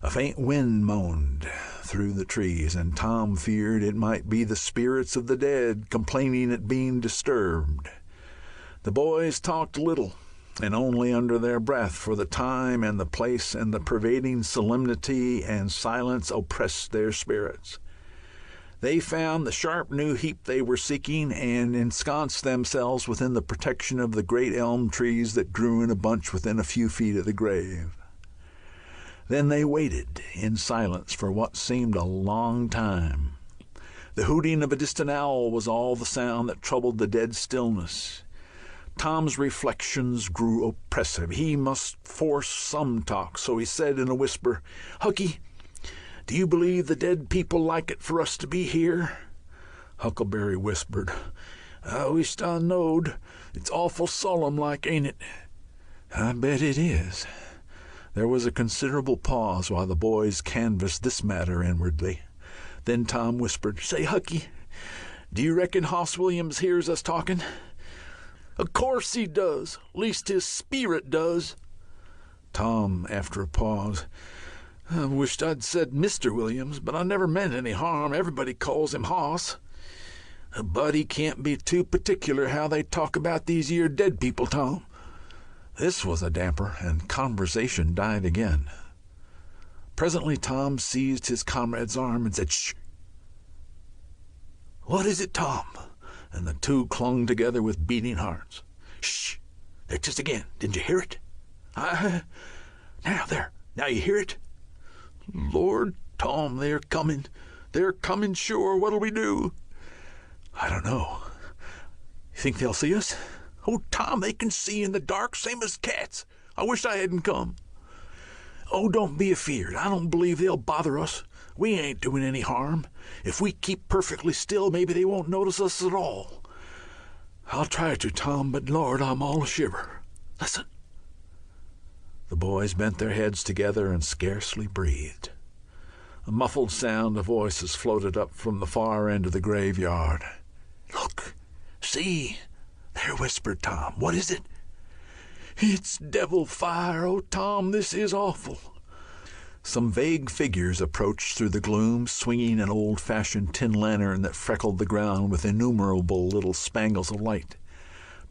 A faint wind moaned through the trees, and Tom feared it might be the spirits of the dead complaining at being disturbed. The boys talked little, and only under their breath, for the time and the place and the pervading solemnity and silence oppressed their spirits. They found the sharp new heap they were seeking and ensconced themselves within the protection of the great elm trees that grew in a bunch within a few feet of the grave. Then they waited in silence for what seemed a long time. The hooting of a distant owl was all the sound that troubled the dead stillness. Tom's reflections grew oppressive. He must force some talk, so he said in a whisper, "Hucky, do you believe the dead people like it for us to be here?" Huckleberry whispered, "I wisht I knowed. It's awful solemn like, ain't it?" "I bet it is." There was a considerable pause while the boys canvassed this matter inwardly. Then Tom whispered, "Say, Hucky, do you reckon Hoss Williams hears us talking?" "Of course he does. Least his spirit does." Tom, after a pause, "I wished I'd said Mr. Williams, but I never meant any harm. Everybody calls him Hoss. But he can't be too particular how they talk about these here dead people, Tom." This was a damper, and conversation died again. Presently Tom seized his comrade's arm and said, "Shh." "What is it, Tom?" And the two clung together with beating hearts. "Shh! There 'tis again. Didn't you hear it?" Now, there. Now you hear it?" "Lord, Tom, they're coming. They're coming sure. What'll we do?" "I don't know. You think they'll see us?" "Oh, Tom, they can see in the dark, same as cats. I wish I hadn't come." Oh, don't be afeard. I don't believe they'll bother us. We ain't doing any harm. If we keep perfectly still, maybe they won't notice us at all. I'll try to, Tom, but Lord, I'm all a shiver. Listen. The boys bent their heads together and scarcely breathed. A muffled sound of voices floated up from the far end of the graveyard. Look, see, there, whispered Tom. What is it? It's devil fire. Oh, Tom, this is awful. Some vague figures approached through the gloom, swinging an old-fashioned tin lantern that freckled the ground with innumerable little spangles of light.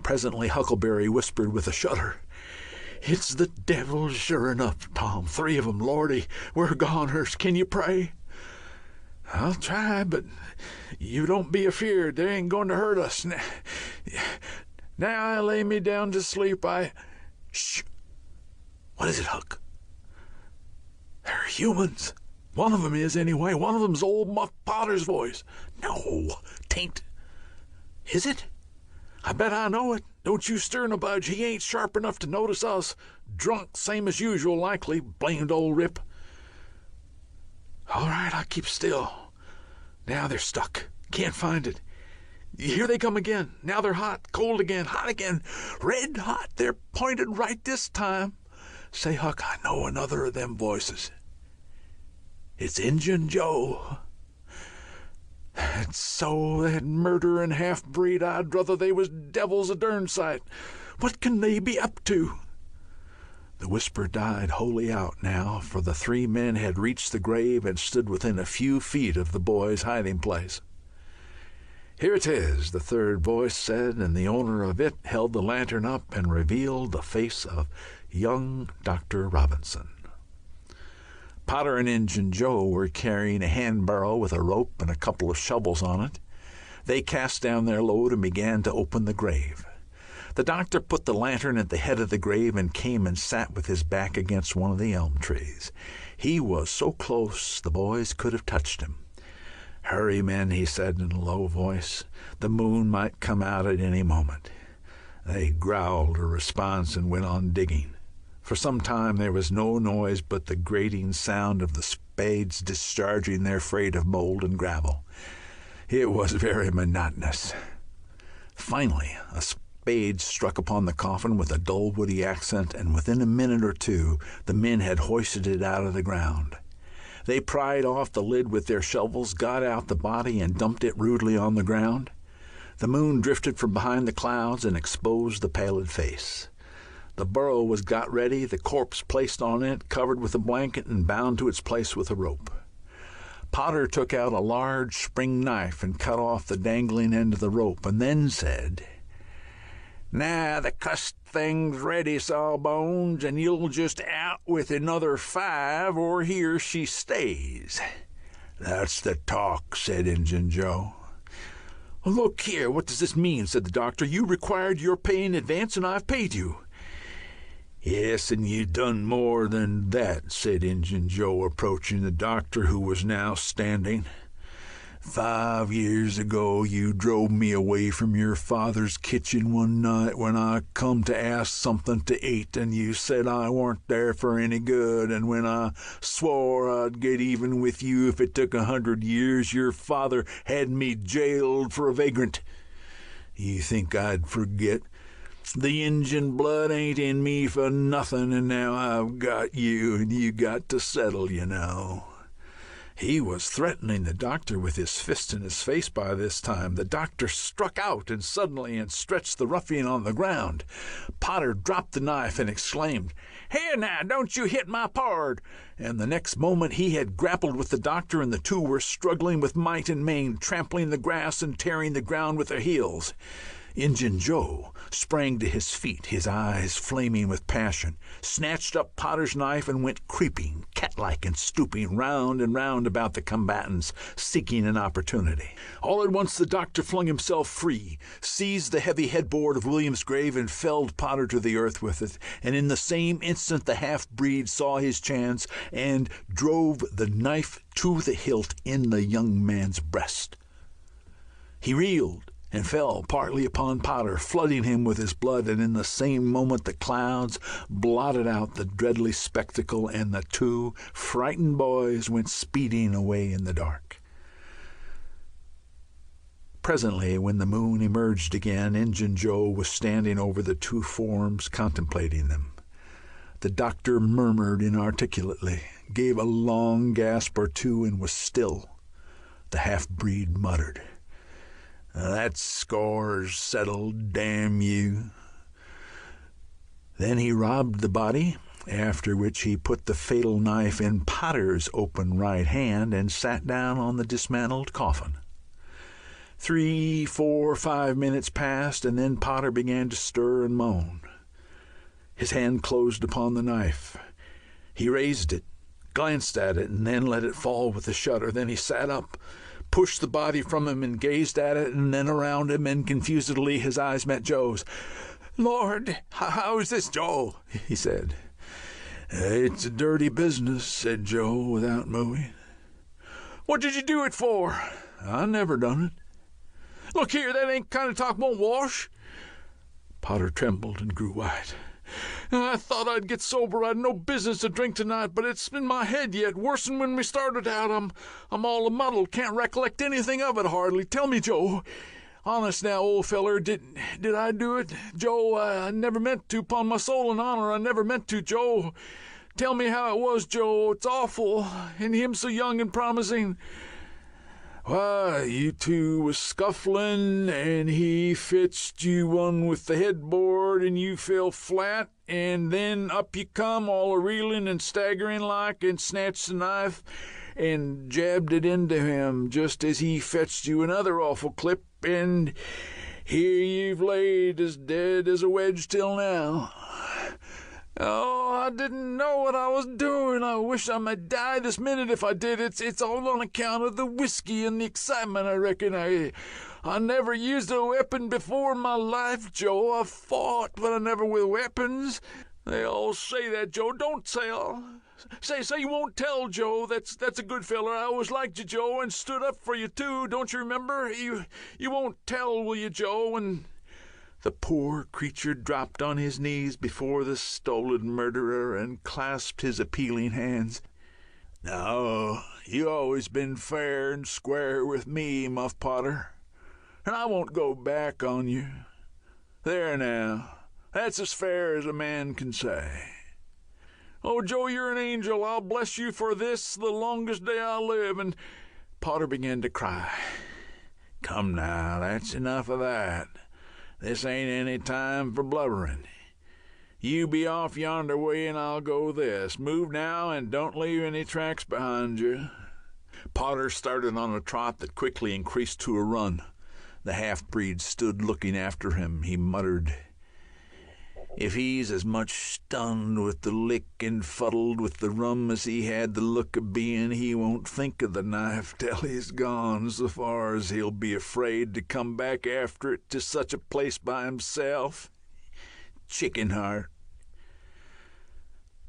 Presently Huckleberry whispered with a shudder, It's the devil, sure enough, Tom. 3 of 'em, Lordy, we're goners. Can you pray? I'll try, but you don't be afeard. They ain't going to hurt us. Now I lay me down to sleep. Shh! What is it, Huck? They're humans. One of 'em is, anyway. One of 'em's old Muff Potter's voice. No, 'tain't. Is it? I bet I know it. Don't you stir no budge. He ain't sharp enough to notice us. Drunk, same as usual, likely. Blamed old Rip. All right, I'll keep still. Now they're stuck. Can't find it. Here they come again. Now they're hot, cold again, hot again. Red hot. They're pointed right this time. Say, Huck, I know another of them voices. It's Injun Joe. And so, that murderin' half-breed, I'd druther they was devils a dern sight. What can they be up to? The whisper died wholly out now, for the 3 men had reached the grave and stood within a few feet of the boy's hiding place. Here it is, the 3rd voice said, and the owner of it held the lantern up and revealed the face of young Dr. Robinson. Potter and Injun Joe were carrying a hand barrow with a rope and a couple of shovels on it. They cast down their load and began to open the grave. The doctor put the lantern at the head of the grave and came and sat with his back against one of the elm trees. He was so close the boys could have touched him. Hurry, men, he said in a low voice. The moon might come out at any moment. They growled a response and went on digging. For some time there was no noise but the grating sound of the spades discharging their freight of mold and gravel. It was very monotonous. Finally, a spade struck upon the coffin with a dull, woody accent, and within a minute or 2 the men had hoisted it out of the ground. They pried off the lid with their shovels, got out the body, and dumped it rudely on the ground. The moon drifted from behind the clouds and exposed the pallid face. The burrow was got ready, the corpse placed on it, covered with a blanket, and bound to its place with a rope. Potter took out a large spring knife and cut off the dangling end of the rope, and then said, Now the cussed thing's ready, Sawbones, and you'll just out with another 5, or here she stays. That's the talk, said Injun Joe. Look here, what does this mean, said the doctor. You required your pay in advance, and I've paid you. Yes, and you done more than that, said Injun Joe, approaching the doctor, who was now standing. 5 years ago you drove me away from your father's kitchen one night when I come to ask something to eat, and you said I weren't there for any good, and when I swore I'd get even with you if it took 100 years, your father had me jailed for a vagrant. You think I'd forget? The Injun blood ain't in me for nothing, and now I've got you, and you got to settle, you know. He was threatening the doctor with his fist in his face by this time. The doctor struck out and stretched the ruffian on the ground. Potter dropped the knife and exclaimed, Here now, don't you hit my pard! And the next moment he had grappled with the doctor, and the 2 were struggling with might and main, trampling the grass and tearing the ground with their heels. Injun Joe sprang to his feet, his eyes flaming with passion, snatched up Potter's knife and went creeping, cat-like and stooping round and round about the combatants, seeking an opportunity. All at once the doctor flung himself free, seized the heavy headboard of William's grave, and felled Potter to the earth with it, and in the same instant the half-breed saw his chance and drove the knife to the hilt in the young man's breast. He reeled and fell partly upon Potter, flooding him with his blood, and in the same moment the clouds blotted out the dreadly spectacle, and the two frightened boys went speeding away in the dark. Presently, when the moon emerged again, Injun Joe was standing over the two forms, contemplating them. The doctor murmured inarticulately, gave a long gasp or two, and was still. The half-breed muttered, "That score's settled, damn you." Then he robbed the body, after which he put the fatal knife in Potter's open right hand and sat down on the dismantled coffin. 3, 4, 5 minutes passed, and then Potter began to stir and moan. His hand closed upon the knife. He raised it, glanced at it, and then let it fall with a shudder. Then he sat up, pushed the body from him, and gazed at it, and then around him, and confusedly his eyes met Joe's. "Lord, how is this, Joe?" he said. "It's a dirty business," said Joe, without moving. "What did you do it for?" "I never done it." "Look here, that ain't kind of talk won't wash." Potter trembled and grew white. "I thought I'd get sober. I'd no business to drink tonight, but it's in my head yet, worse'n when we started out. I'm all a-muddled, can't recollect anything of it hardly. Tell me, Joe, honest now, old feller, did I do it? Joe, I never meant to, 'pon my soul and honor, I never meant to, Joe. Tell me how it was, Joe. It's awful, and him so young and promising." "Why, you two was scuffling, and he fetched you one with the headboard, and you fell flat, and then up you come, all a-reeling and staggering like, and snatched the knife and jabbed it into him, just as he fetched you another awful clip, and here you've laid as dead as a wedge till now." "Oh, I didn't know what I was doing. I wish I might die this minute if I did. It's all on account of the whiskey and the excitement, I reckon. I never used a weapon before in my life, Joe. I've fought, but I never with weapons. They all say that, Joe. Don't tell. Say you won't tell, Joe. That's a good feller. I always liked you, Joe, and stood up for you, too. Don't you remember? You won't tell, will you, Joe?" And the poor creature dropped on his knees before the stolen murderer and clasped his appealing hands. "No, you always been fair and square with me, Muff Potter, and I won't go back on you. There now, that's as fair as a man can say. Oh, Joe, you're an angel. I'll bless you for this the longest day I live." And Potter began to cry. "Come now, that's enough of that. This ain't any time for blubbering. You be off yonder way, and I'll go this. Move now, and don't leave any tracks behind you." Potter started on a trot that quickly increased to a run. The half-breed stood looking after him. He muttered, "If he's as much stunned with the lick and fuddled with the rum as he had the look of being, he won't think of the knife till he's gone so far as he'll be afraid to come back after it to such a place by himself. Chicken heart."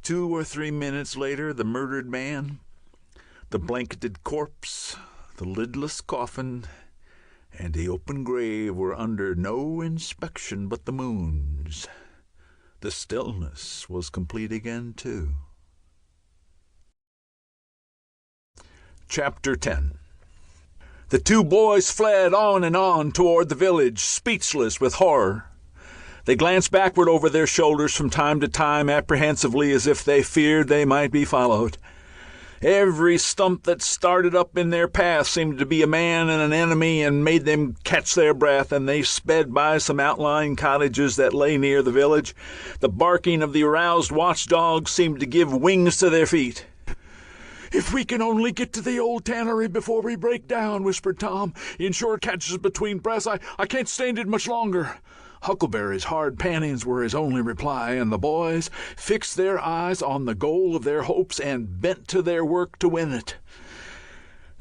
2 or 3 minutes later, the murdered man, the blanketed corpse, the lidless coffin, and the open grave were under no inspection but the moon's. The stillness was complete again, too. Chapter 10. The two boys fled on and on toward the village, speechless with horror. They glanced backward over their shoulders from time to time, apprehensively, as if they feared they might be followed. Every stump that started up in their path seemed to be a man and an enemy, and made them catch their breath, and they sped by some outlying cottages that lay near the village. The barking of the aroused watchdogs seemed to give wings to their feet. "If we can only get to the old tannery before we break down," whispered Tom, in short catches between breaths. I can't stand it much longer." Huckleberry's hard pantings were his only reply, and the boys fixed their eyes on the goal of their hopes and bent to their work to win it.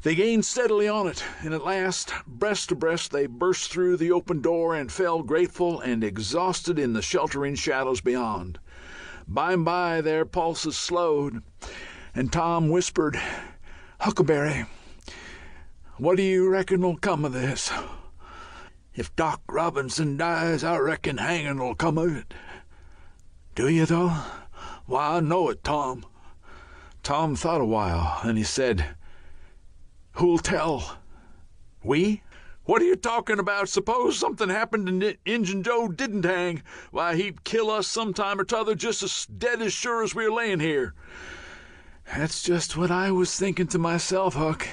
They gained steadily on it, and at last, breast to breast, they burst through the open door and fell grateful and exhausted in the sheltering shadows beyond. By and by their pulses slowed, and Tom whispered, "Huckleberry, what do you reckon will come of this?" If Doc Robinson dies, I reckon hanging'll come of it." "Do you, though?" "Why, I know it, Tom." Tom thought a while, and he said, "Who'll tell?" "We?" "What are you talking about? Suppose something happened and Injun Joe didn't hang. Why, he'd kill us sometime or t'other just as dead as sure as we're laying here." "That's just what I was thinking to myself, Huck.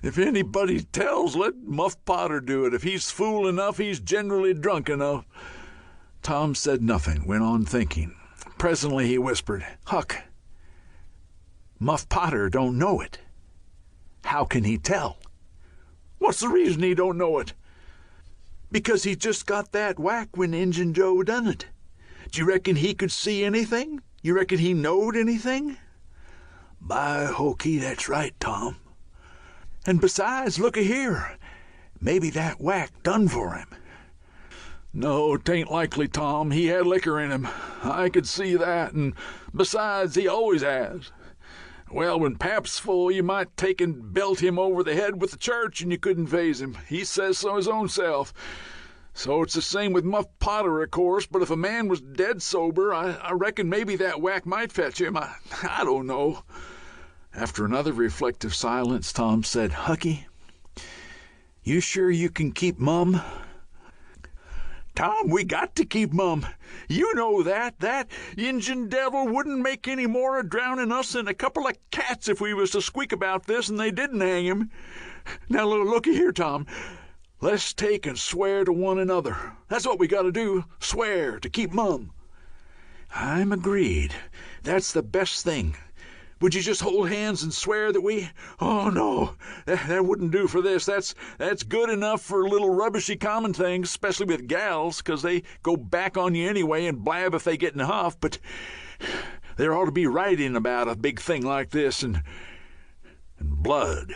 If anybody tells, let Muff Potter do it. If he's fool enough, he's generally drunk enough." Tom said nothing, went on thinking. Presently he whispered, "Huck, Muff Potter don't know it. How can he tell?" "What's the reason he don't know it?" "Because he just got that whack when Injun Joe done it. Do you reckon he could see anything? You reckon he knowed anything?" "By hokey, that's right, Tom. And besides, look-a-here, maybe that whack done for him." "No, 'tain't likely, Tom. He had liquor in him. I could see that, and besides, he always has. Well, when Pap's full, you might take and belt him over the head with the church, and you couldn't phase him. He says so his own self. So it's the same with Muff Potter, of course, but if a man was dead sober, I reckon maybe that whack might fetch him. I don't know." After another reflective silence, Tom said, "Hucky, you sure you can keep mum?" "Tom, we got to keep mum. You know that. That Injun devil wouldn't make any more of drowning us than a couple of cats if we was to squeak about this and they didn't hang him. Now, looky here, Tom. Let's take and swear to one another. That's what we got to do, swear to keep mum." "I'm agreed. That's the best thing. Would you just hold hands and swear that we—" "Oh, no, that wouldn't do for this. That's good enough for little rubbishy common things, especially with gals, 'cause they go back on you anyway and blab if they get in a huff. But there ought to be writing about a big thing like this, and blood."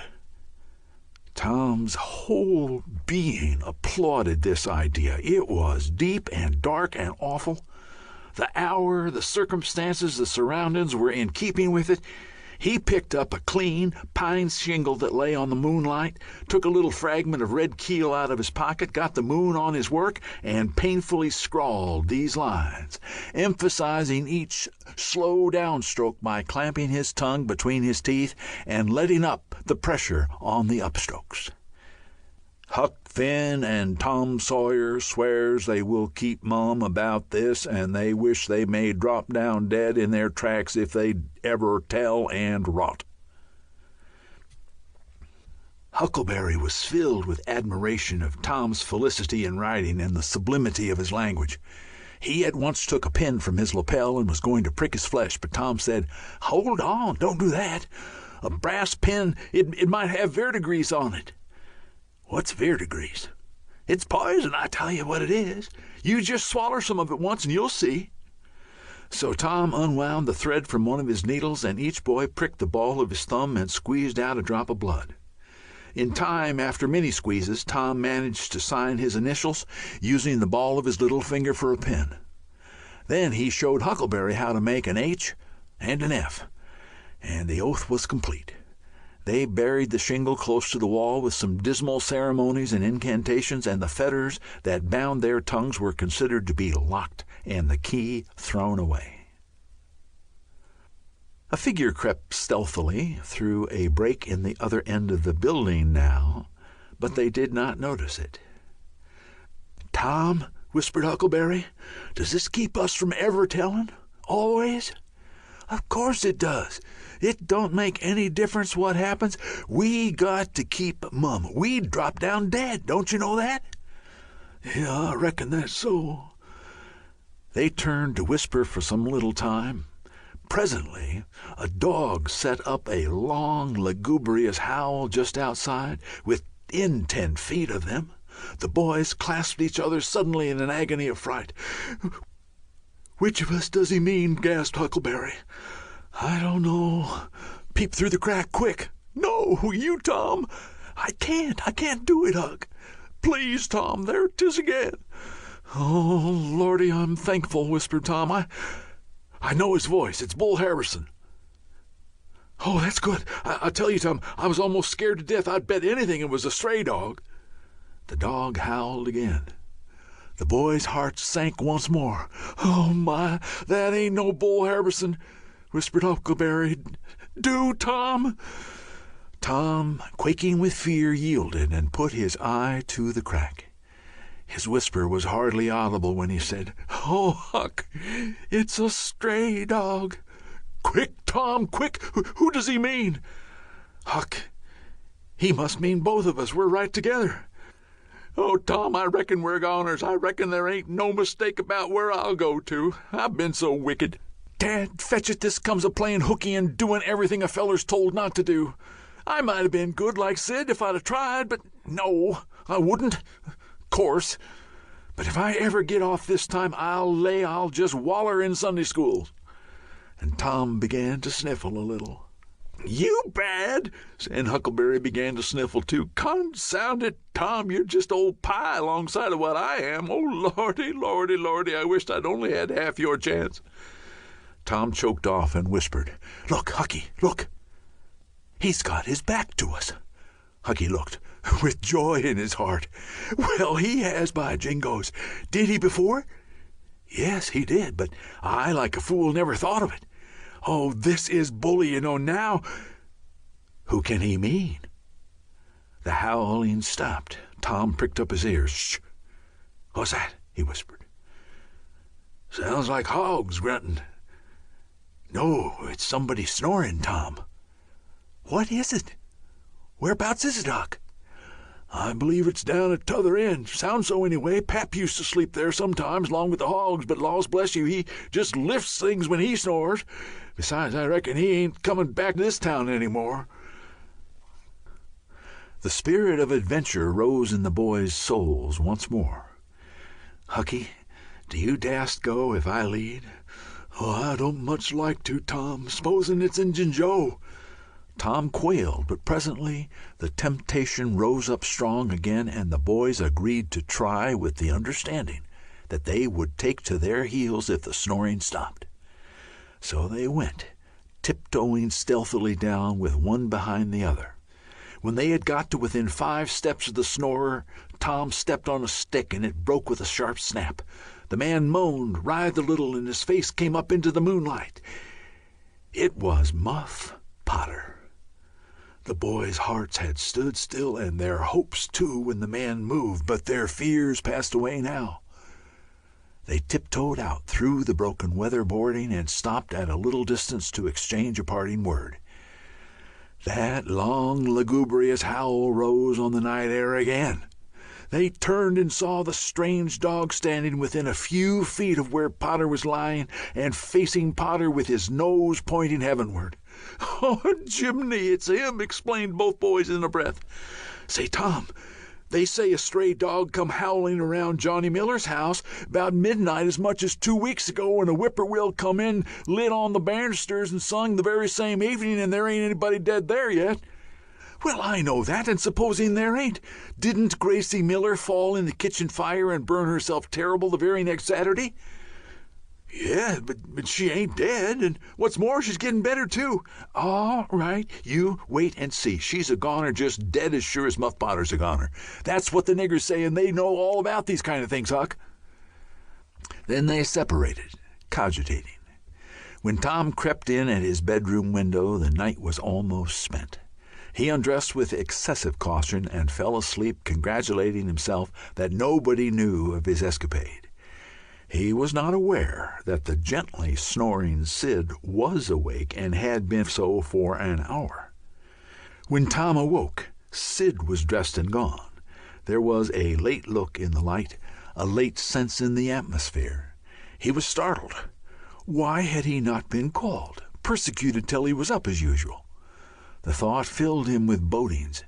Tom's whole being applauded this idea. It was deep and dark and awful. The hour, the circumstances, the surroundings were in keeping with it. He picked up a clean pine shingle that lay on the moonlight, took a little fragment of red keel out of his pocket, got the moon on his work, and painfully scrawled these lines, emphasizing each slow downstroke by clamping his tongue between his teeth and letting up the pressure on the upstrokes. "Huck Finn and Tom Sawyer swears they will keep mum about this, and they wish they may drop down dead in their tracks if they ever tell and rot." Huckleberry was filled with admiration of Tom's felicity in writing and the sublimity of his language. He at once took a pen from his lapel and was going to prick his flesh, but Tom said, "Hold on, don't do that. A brass pen, it might have verdigris on it." "What's verdigris?" "It's poison, I tell you what it is. You just swaller some of it once and you'll see." So Tom unwound the thread from one of his needles, and each boy pricked the ball of his thumb and squeezed out a drop of blood. In time, after many squeezes, Tom managed to sign his initials, using the ball of his little finger for a pen. Then he showed Huckleberry how to make an H and an F, and the oath was complete. They buried the shingle close to the wall with some dismal ceremonies and incantations, and the fetters that bound their tongues were considered to be locked and the key thrown away. A figure crept stealthily through a break in the other end of the building now, but they did not notice it. "Tom," whispered Huckleberry, "does this keep us from ever telling? Always?" "Of course it does. It don't make any difference what happens. We got to keep mum. We'd drop down dead. Don't you know that?" "Yeah, I reckon that's so." They turned to whisper for some little time. Presently a dog set up a long, lugubrious howl just outside, within 10 feet of them. The boys clasped each other suddenly in an agony of fright. "Which of us does he mean?" gasped Huckleberry. "I don't know. Peep through the crack, quick." "No, you, Tom." I can't do it, Huck." "Please, Tom, there 'tis again." "Oh, Lordy, I'm thankful," whispered Tom. I know his voice. It's Bull Harrison." "Oh, that's good. I tell you, Tom, I was almost scared to death. I'd bet anything it was a stray dog." The dog howled again. The boy's heart sank once more. "Oh, my, that ain't no Bull Harbison," whispered Huckleberry. "Do, Tom." Tom, quaking with fear, yielded and put his eye to the crack. His whisper was hardly audible when he said, "Oh, Huck, it's a stray dog." "Quick, Tom, quick! Who does he mean?" "Huck, he must mean both of us. We're right together." "Oh, Tom, I reckon we're goners. I reckon there ain't no mistake about where I'll go to. I've been so wicked. Dad, fetch it, this comes of playing hooky and doing everything a feller's told not to do. I might have been good like Sid if I'd have tried, but no, I wouldn't, course. But if I ever get off this time, I'll just waller in Sunday schools." And Tom began to sniffle a little. "You bad!" and Huckleberry began to sniffle too. "Confound it, Tom, you're just old pie alongside of what I am. Oh, lordy, lordy, lordy, I wished I'd only had half your chance." Tom choked off and whispered, "Look, Hucky, look. He's got his back to us." Hucky looked, with joy in his heart. "Well, he has, by jingoes. Did he before?" "Yes, he did, but I, like a fool, never thought of it. Oh, this is bully, you know, now." "Who can he mean?" The howling stopped. Tom pricked up his ears. "Shh! What's that?" he whispered. "Sounds like hogs grunting." "No, it's somebody snoring, Tom." "What is it? Whereabouts is it, Huck?" "I believe it's down at t'other end. Sounds so anyway. Pap used to sleep there sometimes, along with the hogs, but laws bless you, he just lifts things when he snores. Besides, I reckon he ain't coming back to this town any more." The spirit of adventure rose in the boys' souls once more. "Hucky, do you dast go if I lead?" "Oh, I don't much like to, Tom. S'posen it's Injun Joe." Tom quailed, but presently the temptation rose up strong again, and the boys agreed to try, with the understanding that they would take to their heels if the snoring stopped. So they went, tiptoeing stealthily down with one behind the other. When they had got to within 5 steps of the snorer, Tom stepped on a stick, and it broke with a sharp snap. The man moaned, writhed a little, and his face came up into the moonlight. It was Muff Potter. The boys' hearts had stood still, and their hopes too, when the man moved, but their fears passed away now. They tiptoed out through the broken weatherboarding and stopped at a little distance to exchange a parting word. That long, lugubrious howl rose on the night air again. They turned and saw the strange dog standing within a few feet of where Potter was lying, and facing Potter with his nose pointing heavenward. "Oh, Jiminy, it's him!" exclaimed both boys in a breath. "Say, Tom, they say a stray dog come howling around Johnny Miller's house about midnight as much as 2 weeks ago, and a whippoorwill come in, lit on the banisters, and sung the very same evening, and there ain't anybody dead there yet." "Well, I know that, and supposing there ain't, didn't Gracie Miller fall in the kitchen fire and burn herself terrible the very next Saturday?" "Yeah, but she ain't dead, and what's more, she's getting better, too." "All right, you wait and see. She's a goner, just dead as sure as Muff Potter's a goner. That's what the niggers say, and they know all about these kind of things, Huck." Then they separated, cogitating. When Tom crept in at his bedroom window, the night was almost spent. He undressed with excessive caution and fell asleep, congratulating himself that nobody knew of his escapade. He was not aware that the gently snoring Sid was awake and had been so for an hour. When Tom awoke, Sid was dressed and gone. There was a late look in the light, a late sense in the atmosphere. He was startled. Why had he not been called, persecuted till he was up as usual? The thought filled him with bodings.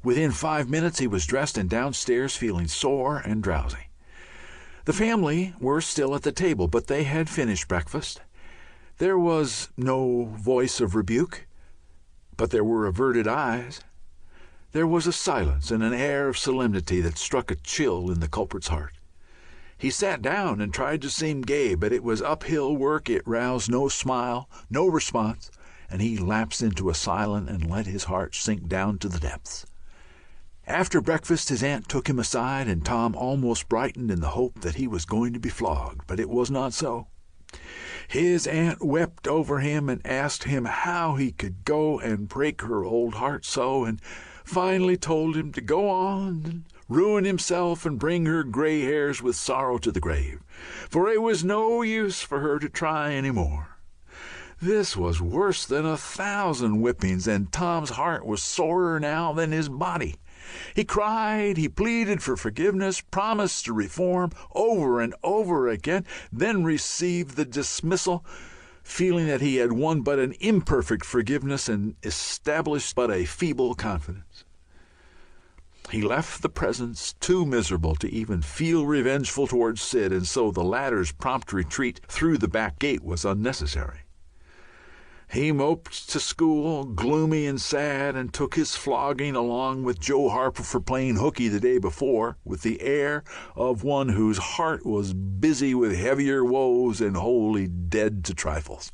Within 5 minutes he was dressed and downstairs, feeling sore and drowsy. The family were still at the table, but they had finished breakfast. There was no voice of rebuke, but there were averted eyes. There was a silence and an air of solemnity that struck a chill in the culprit's heart. He sat down and tried to seem gay, but it was uphill work. It roused no smile, no response, and he lapsed into a silence and let his heart sink down to the depths. After breakfast his aunt took him aside, and Tom almost brightened in the hope that he was going to be flogged, but it was not so. His aunt wept over him and asked him how he could go and break her old heart so, and finally told him to go on and ruin himself and bring her gray hairs with sorrow to the grave, for it was no use for her to try any more. This was worse than 1,000 whippings, and Tom's heart was sorer now than his body. He cried, he pleaded for forgiveness, promised to reform over and over again, then received the dismissal, feeling that he had won but an imperfect forgiveness and established but a feeble confidence. He left the presence too miserable to even feel revengeful towards Sid, and so the latter's prompt retreat through the back gate was unnecessary. He moped to school, gloomy and sad, and took his flogging along with Joe Harper for playing hooky the day before, with the air of one whose heart was busy with heavier woes and wholly dead to trifles.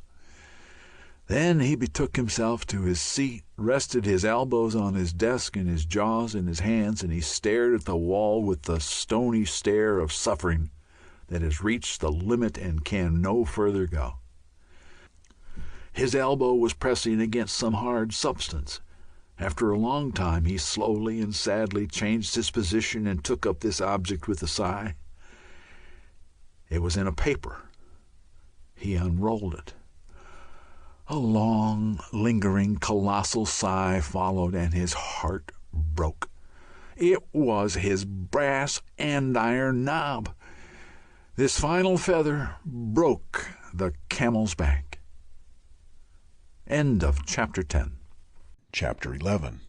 Then he betook himself to his seat, rested his elbows on his desk and his jaws in his hands, and he stared at the wall with the stony stare of suffering that has reached the limit and can no further go. His elbow was pressing against some hard substance. After a long time he slowly and sadly changed his position and took up this object with a sigh. It was in a paper. He unrolled it. A long, lingering, colossal sigh followed, and his heart broke. It was his brass andiron knob. This final feather broke the camel's back. End of Chapter 10. Chapter 11.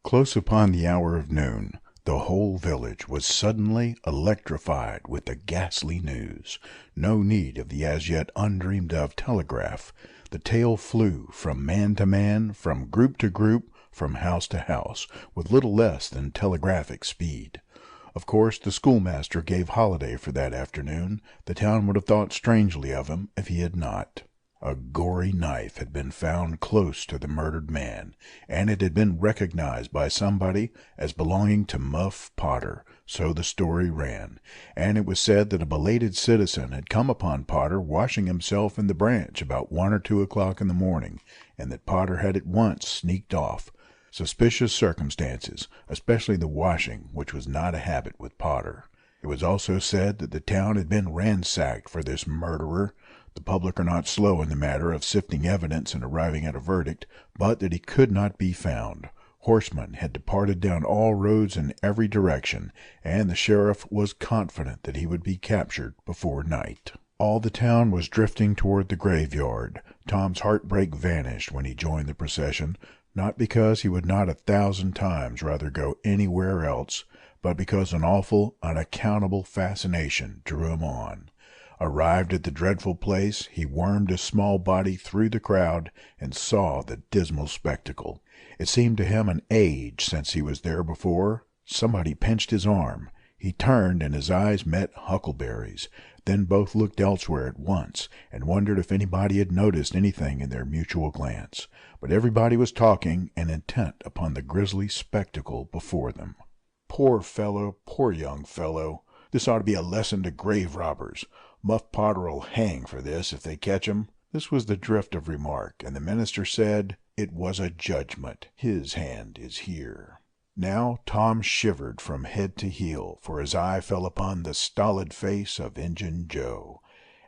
Close upon the hour of noon, the whole village was suddenly electrified with the ghastly news. No need of the as yet undreamed-of telegraph. The tale flew from man to man, from group to group, from house to house, with little less than telegraphic speed. Of course, the schoolmaster gave holiday for that afternoon. The town would have thought strangely of him if he had not. A gory knife had been found close to the murdered man, and it had been recognized by somebody as belonging to Muff Potter, so the story ran, and it was said that a belated citizen had come upon Potter washing himself in the branch about 1 or 2 o'clock in the morning, and that Potter had at once sneaked off. Suspicious circumstances, especially the washing, which was not a habit with Potter. It was also said that the town had been ransacked for this murderer. The public are not slow in the matter of sifting evidence and arriving at a verdict, but that he could not be found. Horsemen had departed down all roads in every direction, and the sheriff was confident that he would be captured before night. All the town was drifting toward the graveyard. Tom's heartbreak vanished when he joined the procession, not because he would not 1,000 times rather go anywhere else, but because an awful, unaccountable fascination drew him on. Arrived at the dreadful place, he wormed his small body through the crowd and saw the dismal spectacle. It seemed to him an age since he was there before. Somebody pinched his arm. He turned, and his eyes met Huckleberry's. Then both looked elsewhere at once, and wondered if anybody had noticed anything in their mutual glance. But everybody was talking and intent upon the grisly spectacle before them. Poor fellow, poor young fellow. This ought to be a lesson to grave robbers. Muff Potter'll hang for this if they catch him. This was the drift of remark, and the minister said, "It was a judgment. His hand is here." Now Tom shivered from head to heel, for his eye fell upon the stolid face of Injun Joe.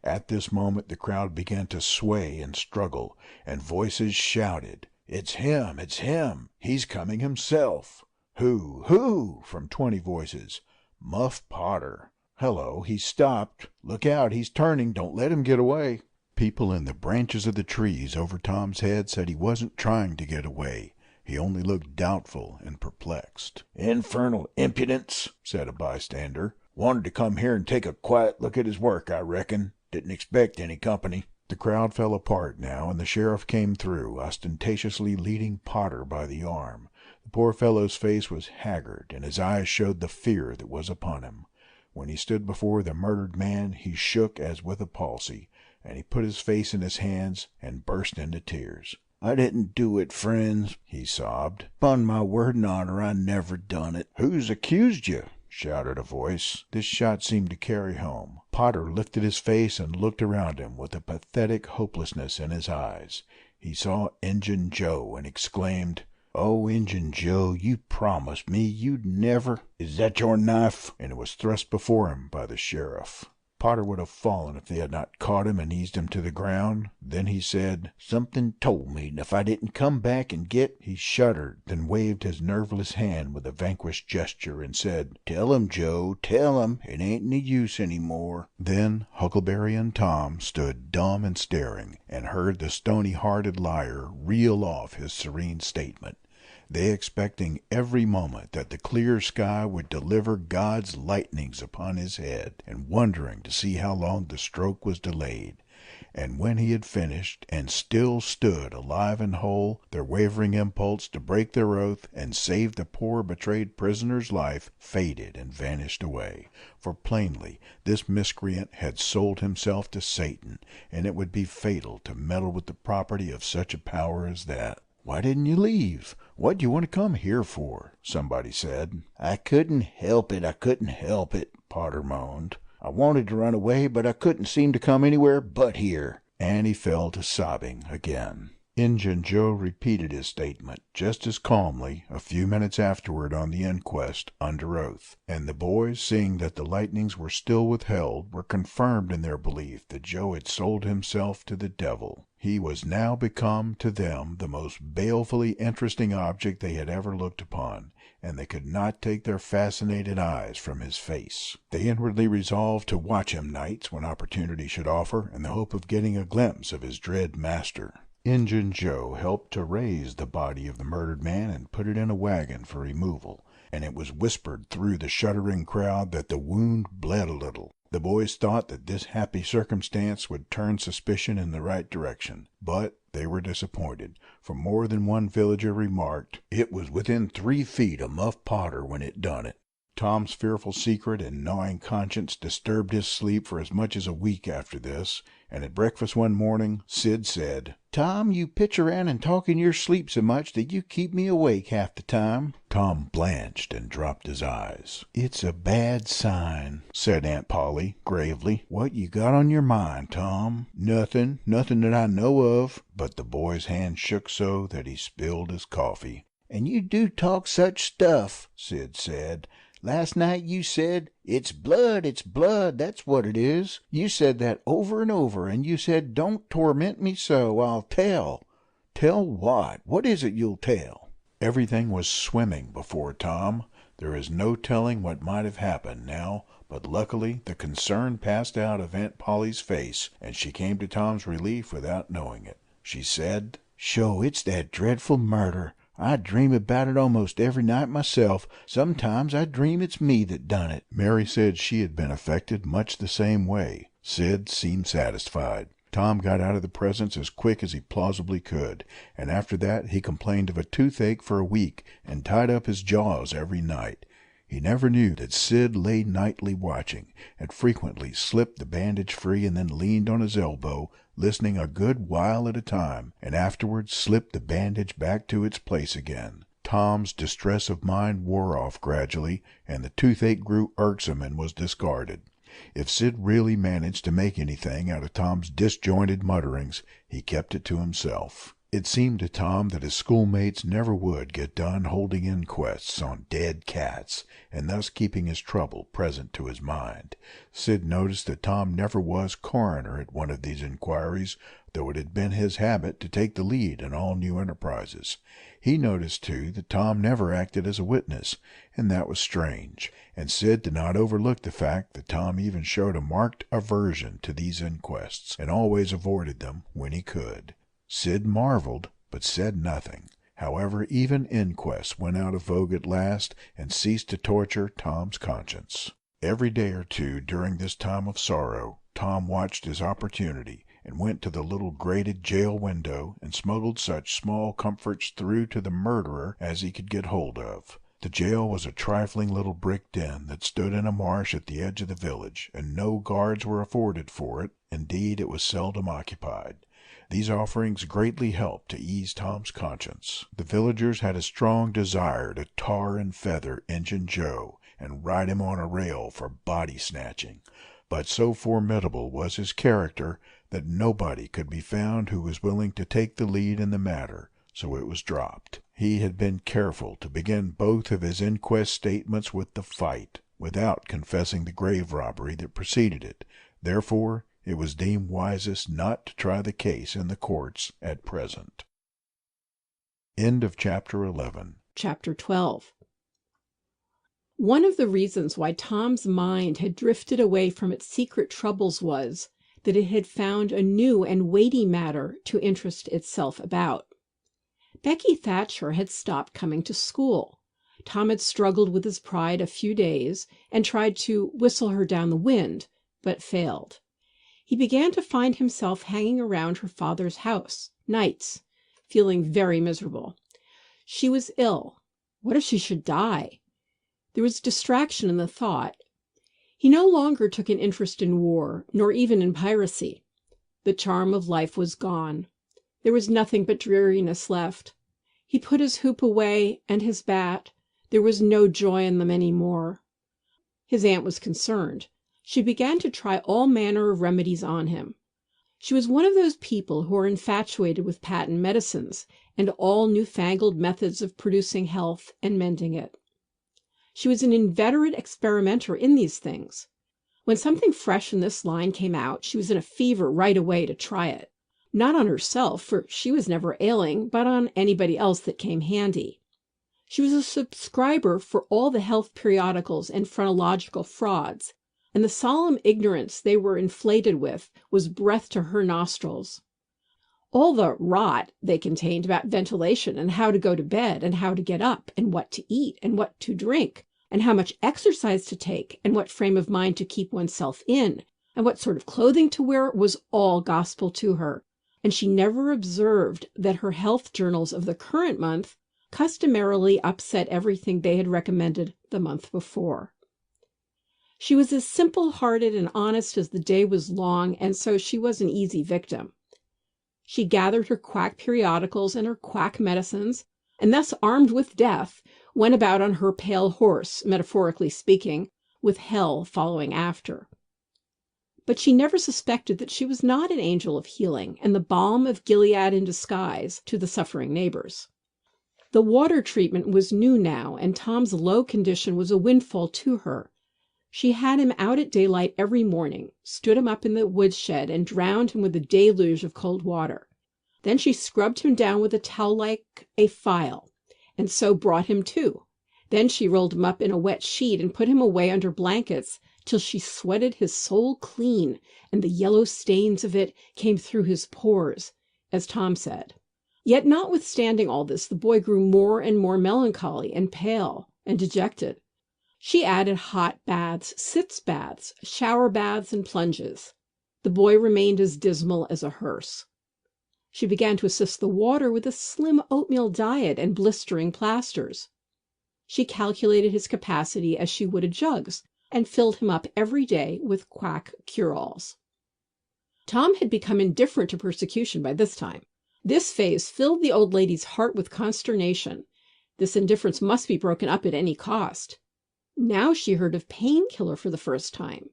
At this moment the crowd began to sway and struggle, and voices shouted, "It's him! It's him! He's coming himself!" "Who? Who?" from 20 voices. "Muff Potter." "Hello, he's stopped. Look out, he's turning. Don't let him get away." People in the branches of the trees over Tom's head said he wasn't trying to get away. He only looked doubtful and perplexed. "Infernal impudence," said a bystander. "Wanted to come here and take a quiet look at his work, I reckon. Didn't expect any company." The crowd fell apart now, and the sheriff came through, ostentatiously leading Potter by the arm. The poor fellow's face was haggard, and his eyes showed the fear that was upon him. When he stood before the murdered man, he shook as with a palsy, and he put his face in his hands and burst into tears. I didn't do it, friends, he sobbed. "'Pon my word and honor, I never done it." "Who's accused you?" shouted a voice. This shot seemed to carry home. Potter lifted his face and looked around him with a pathetic hopelessness in his eyes. He saw Injun Joe and exclaimed, "Oh, Injun Joe, you promised me you'd never—" "Is that your knife?" And it was thrust before him by the sheriff. Potter would have fallen if they had not caught him and eased him to the ground. Then he said, "Something told me if I didn't come back and get—" He shuddered, then waved his nerveless hand with a vanquished gesture and said, "Tell him, Joe, tell him. It ain't any use any more." Then Huckleberry and Tom stood dumb and staring, and heard the stony-hearted liar reel off his serene statement. They expecting every moment that the clear sky would deliver God's lightnings upon his head, and wondering to see how long the stroke was delayed. And when he had finished, and still stood alive and whole, their wavering impulse to break their oath and save the poor betrayed prisoner's life faded and vanished away. For plainly this miscreant had sold himself to Satan, and it would be fatal to meddle with the property of such a power as that. "Why didn't you leave? What do you want to come here for?" somebody said. "I couldn't help it, I couldn't help it," Potter moaned. "I wanted to run away, but I couldn't seem to come anywhere but here." And he fell to sobbing again. Injun Joe repeated his statement just as calmly a few minutes afterward on the inquest, under oath, and the boys, seeing that the lightnings were still withheld, were confirmed in their belief that Joe had sold himself to the devil. He was now become to them the most balefully interesting object they had ever looked upon, and they could not take their fascinated eyes from his face. They inwardly resolved to watch him nights when opportunity should offer, in the hope of getting a glimpse of his dread master. Injun Joe helped to raise the body of the murdered man and put it in a wagon for removal, and it was whispered through the shuddering crowd that the wound bled a little. The boys thought that this happy circumstance would turn suspicion in the right direction, but they were disappointed, for more than one villager remarked, "It was within 3 feet of Muff Potter when it done it." Tom's fearful secret and gnawing conscience disturbed his sleep for as much as a week after this, and at breakfast one morning Sid said, "Tom, you pitch around and talk in your sleep so much that you keep me awake half the time." Tom blanched and dropped his eyes. "It's a bad sign," said Aunt Polly gravely. "What you got on your mind, Tom?" "Nothing that I know of." But the boy's hand shook so that he spilled his coffee. "And you do talk such stuff," Sid said. "Last night you said, 'It's blood, that's what it is.' You said that over and over, and you said, 'Don't torment me so, I'll tell.' Tell what? What is it you'll tell?" Everything was swimming before Tom. There is no telling what might have happened now, but luckily the concern passed out of Aunt Polly's face, and she came to Tom's relief without knowing it. She said, "Sho, it's that dreadful murder. I dream about it almost every night myself. Sometimes I dream it's me that done it." Mary said she had been affected much the same way. Sid seemed satisfied. Tom got out of the presence as quick as he plausibly could, and after that he complained of a toothache for a week and tied up his jaws every night. He never knew that Sid lay nightly watching, and frequently slipped the bandage free and then leaned on his elbow, listening a good while at a time, and afterwards slipped the bandage back to its place again. Tom's distress of mind wore off gradually, and the toothache grew irksome and was discarded. If Sid really managed to make anything out of Tom's disjointed mutterings, he kept it to himself. It seemed to Tom that his schoolmates never would get done holding inquests on dead cats, and thus keeping his trouble present to his mind. Sid noticed that Tom never was coroner at one of these inquiries, though it had been his habit to take the lead in all new enterprises. He noticed, too, that Tom never acted as a witness, and that was strange, and Sid did not overlook the fact that Tom even showed a marked aversion to these inquests, and always avoided them when he could. Sid marveled, but said nothing. However, even inquests went out of vogue at last, and ceased to torture Tom's conscience. Every day or two during this time of sorrow, Tom watched his opportunity, and went to the little grated jail window, and smuggled such small comforts through to the murderer as he could get hold of. The jail was a trifling little brick den that stood in a marsh at the edge of the village, and no guards were afforded for it. Indeed, it was seldom occupied. These offerings greatly helped to ease Tom's conscience. The villagers had a strong desire to tar and feather Injun Joe and ride him on a rail for body snatching, but so formidable was his character that nobody could be found who was willing to take the lead in the matter, so it was dropped. He had been careful to begin both of his inquest statements with the fight, without confessing the grave robbery that preceded it. Therefore, it was deemed wisest not to try the case in the courts at present. End of Chapter 11. Chapter 12. One of the reasons why Tom's mind had drifted away from its secret troubles was that it had found a new and weighty matter to interest itself about. Becky Thatcher had stopped coming to school. Tom had struggled with his pride a few days and tried to whistle her down the wind, but failed. He began to find himself hanging around her father's house, nights, feeling very miserable. She was ill. What if she should die? There was distraction in the thought. He no longer took an interest in war, nor even in piracy. The charm of life was gone. There was nothing but dreariness left. He put his hoop away and his bat. There was no joy in them any more. His aunt was concerned. She began to try all manner of remedies on him. She was one of those people who are infatuated with patent medicines and all newfangled methods of producing health and mending it. She was an inveterate experimenter in these things. When something fresh in this line came out, she was in a fever right away to try it. Not on herself, for she was never ailing, but on anybody else that came handy. She was a subscriber for all the health periodicals and phrenological frauds, and the solemn ignorance they were inflated with was breath to her nostrils. All the rot they contained about ventilation and how to go to bed and how to get up and what to eat and what to drink and how much exercise to take and what frame of mind to keep oneself in and what sort of clothing to wear was all gospel to her, and she never observed that her health journals of the current month customarily upset everything they had recommended the month before. She was as simple-hearted and honest as the day was long, and so she was an easy victim. She gathered her quack periodicals and her quack medicines, and thus armed with death, went about on her pale horse, metaphorically speaking, with hell following after. But she never suspected that she was not an angel of healing and the balm of Gilead in disguise to the suffering neighbors. The water treatment was new now, and Tom's low condition was a windfall to her. She had him out at daylight every morning, stood him up in the woodshed, and drowned him with a deluge of cold water. Then she scrubbed him down with a towel like a file, and so brought him to. Then she rolled him up in a wet sheet and put him away under blankets till she sweated his soul clean, and the yellow stains of it came through his pores, as Tom said. Yet notwithstanding all this, the boy grew more and more melancholy and pale and dejected. She added hot baths, sitz baths, shower baths, and plunges. The boy remained as dismal as a hearse. She began to assist the water with a slim oatmeal diet and blistering plasters. She calculated his capacity as she would a jug's, and filled him up every day with quack cure-alls. Tom had become indifferent to persecution by this time. This phase filled the old lady's heart with consternation. This indifference must be broken up at any cost. Now she heard of painkiller for the first time.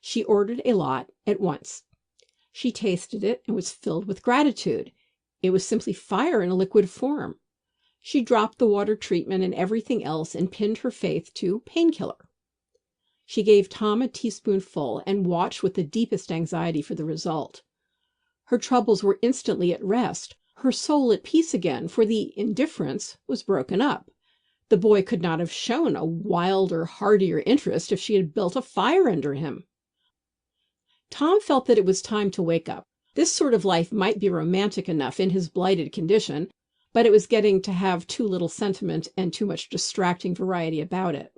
She ordered a lot at once. She tasted it and was filled with gratitude. It was simply fire in a liquid form. She dropped the water treatment and everything else and pinned her faith to painkiller. She gave Tom a teaspoonful and watched with the deepest anxiety for the result. Her troubles were instantly at rest, her soul at peace again, for the indifference was broken up. The boy could not have shown a wilder, heartier interest if she had built a fire under him. Tom felt that it was time to wake up. This sort of life might be romantic enough in his blighted condition, but it was getting to have too little sentiment and too much distracting variety about it.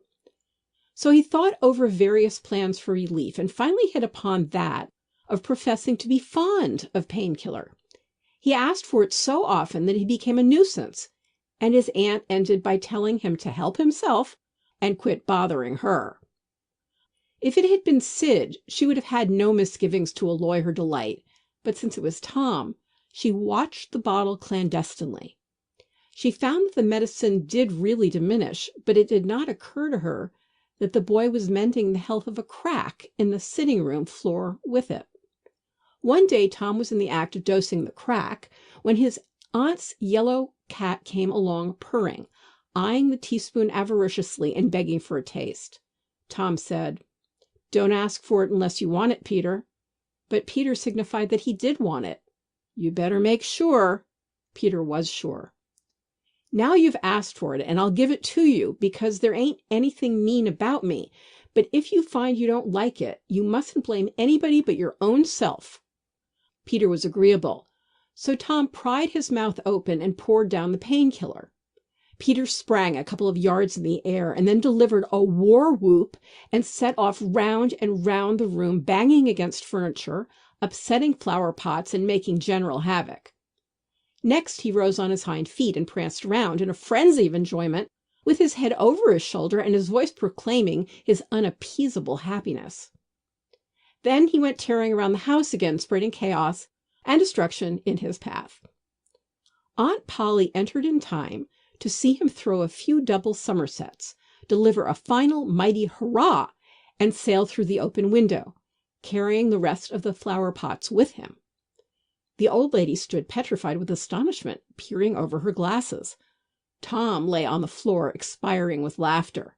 So he thought over various plans for relief and finally hit upon that of professing to be fond of painkiller. He asked for it so often that he became a nuisance, and his aunt ended by telling him to help himself and quit bothering her. If it had been Sid, she would have had no misgivings to alloy her delight, but since it was Tom, She watched the bottle clandestinely. She found that the medicine did really diminish, but it did not occur to her that the boy was mending the health of a crack in the sitting room floor with it. One day Tom was in the act of dosing the crack when his aunt's yellow cat came along purring, eyeing the teaspoon avariciously and begging for a taste. Tom said, "Don't ask for it unless you want it, Peter." But Peter signified that he did want it. "You better make sure." Peter was sure. "Now you've asked for it, and I'll give it to you, because there ain't anything mean about me. But if you find you don't like it, you mustn't blame anybody but your own self." Peter was agreeable, so Tom pried his mouth open and poured down the painkiller. Peter sprang a couple of yards in the air and then delivered a war whoop and set off round and round the room, banging against furniture, upsetting flower pots, and making general havoc. Next he rose on his hind feet and pranced round in a frenzy of enjoyment, with his head over his shoulder and his voice proclaiming his unappeasable happiness. Then he went tearing around the house again, spreading chaos and destruction in his path. Aunt Polly entered in time to see him throw a few double somersets, deliver a final mighty hurrah, and sail through the open window, carrying the rest of the flower pots with him. The old lady stood petrified with astonishment, peering over her glasses. Tom lay on the floor, expiring with laughter.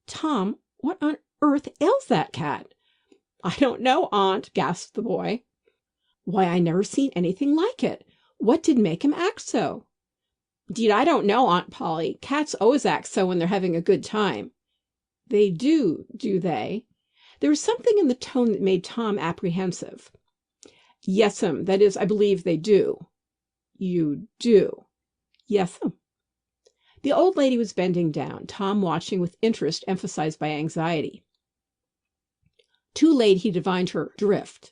"Tom, what on earth ails that cat?" "I don't know, Aunt," gasped the boy. "Why, I never seen anything like it. What did make him act so?" "'Deed, I don't know, Aunt Polly. Cats always act so when they're having a good time." "They do they?" There was something in the tone that made Tom apprehensive. "Yes'm, that is, I believe they do." "You do?" "Yes'm." The old lady was bending down, Tom watching with interest emphasized by anxiety. Too late he divined her drift.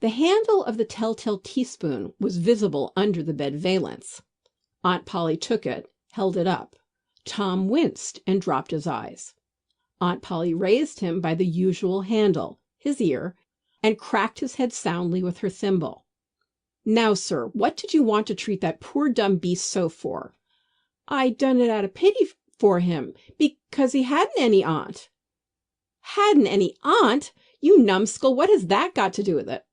The handle of the telltale teaspoon was visible under the bed valance. Aunt Polly took it, held it up. Tom winced and dropped his eyes. Aunt Polly raised him by the usual handle, his ear, and cracked his head soundly with her thimble. "Now, sir, what did you want to treat that poor dumb beast so for?" "I done it out of pity for him, because he hadn't any aunt." "Hadn't any aunt? You numbskull, what has that got to do with it?"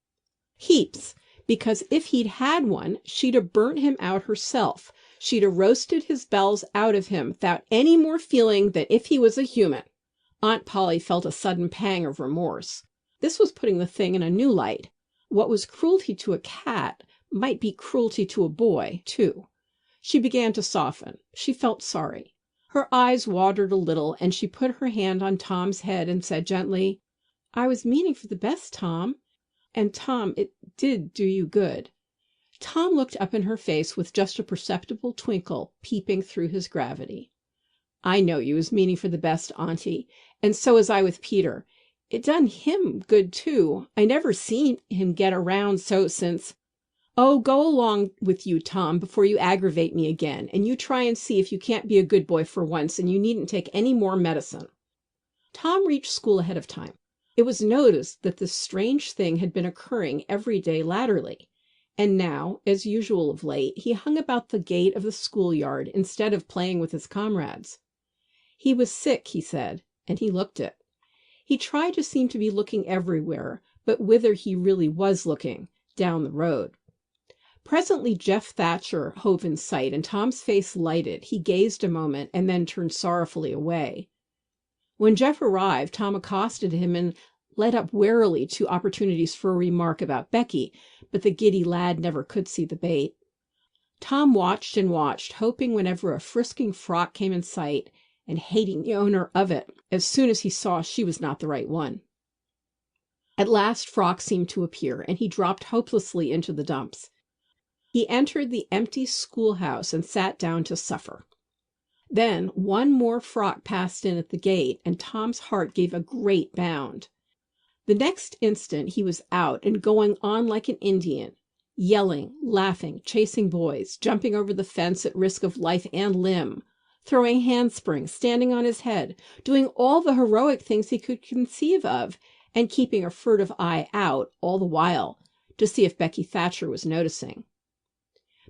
"Heaps, because if he'd had one, she'd have burnt him out herself. She'd have roasted his bells out of him without any more feeling than if he was a human." Aunt Polly felt a sudden pang of remorse. This was putting the thing in a new light. What was cruelty to a cat might be cruelty to a boy, too. She began to soften. She felt sorry. Her eyes watered a little, and she put her hand on Tom's head and said gently, "I was meaning for the best, Tom. And, Tom, it did do you good." Tom looked up in her face with just a perceptible twinkle peeping through his gravity. "I know you was meaning for the best, Auntie, and so was I with Peter. It done him good, too. I never seen him get around so since—" "Oh, go along with you, Tom, before you aggravate me again, and you try and see if you can't be a good boy for once, and you needn't take any more medicine." Tom reached school ahead of time. It was noticed that this strange thing had been occurring every day latterly, and now, as usual of late, he hung about the gate of the schoolyard instead of playing with his comrades. He was sick, he said, and he looked it. He tried to seem to be looking everywhere, but whither he really was looking, down the road. Presently Jeff Thatcher hove in sight, and Tom's face lighted. He gazed a moment and then turned sorrowfully away. When Jeff arrived, Tom accosted him and led up warily to opportunities for a remark about Becky, but the giddy lad never could see the bait. Tom watched and watched, hoping whenever a frisking frock came in sight, and hating the owner of it as soon as he saw she was not the right one. At last Frock seemed to appear, and he dropped hopelessly into the dumps. He entered the empty schoolhouse and sat down to suffer. Then one more Frock passed in at the gate, and Tom's heart gave a great bound. The next instant he was out and going on like an Indian, yelling, laughing, chasing boys, jumping over the fence at risk of life and limb, throwing handsprings, standing on his head, doing all the heroic things he could conceive of, and keeping a furtive eye out all the while to see if Becky Thatcher was noticing.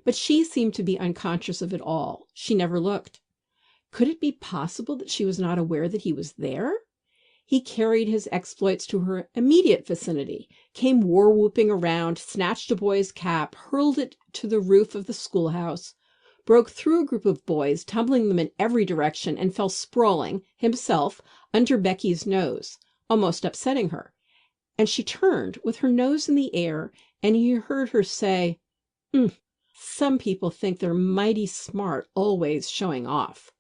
But she seemed to be unconscious of it all. She never looked. Could it be possible that she was not aware that he was there? He carried his exploits to her immediate vicinity, came war-whooping around, snatched a boy's cap, hurled it to the roof of the schoolhouse, broke through a group of boys, tumbling them in every direction, and fell sprawling, himself, under Becky's nose, almost upsetting her. And she turned with her nose in the air, and he heard her say, "Some people think they're mighty smart, always showing off."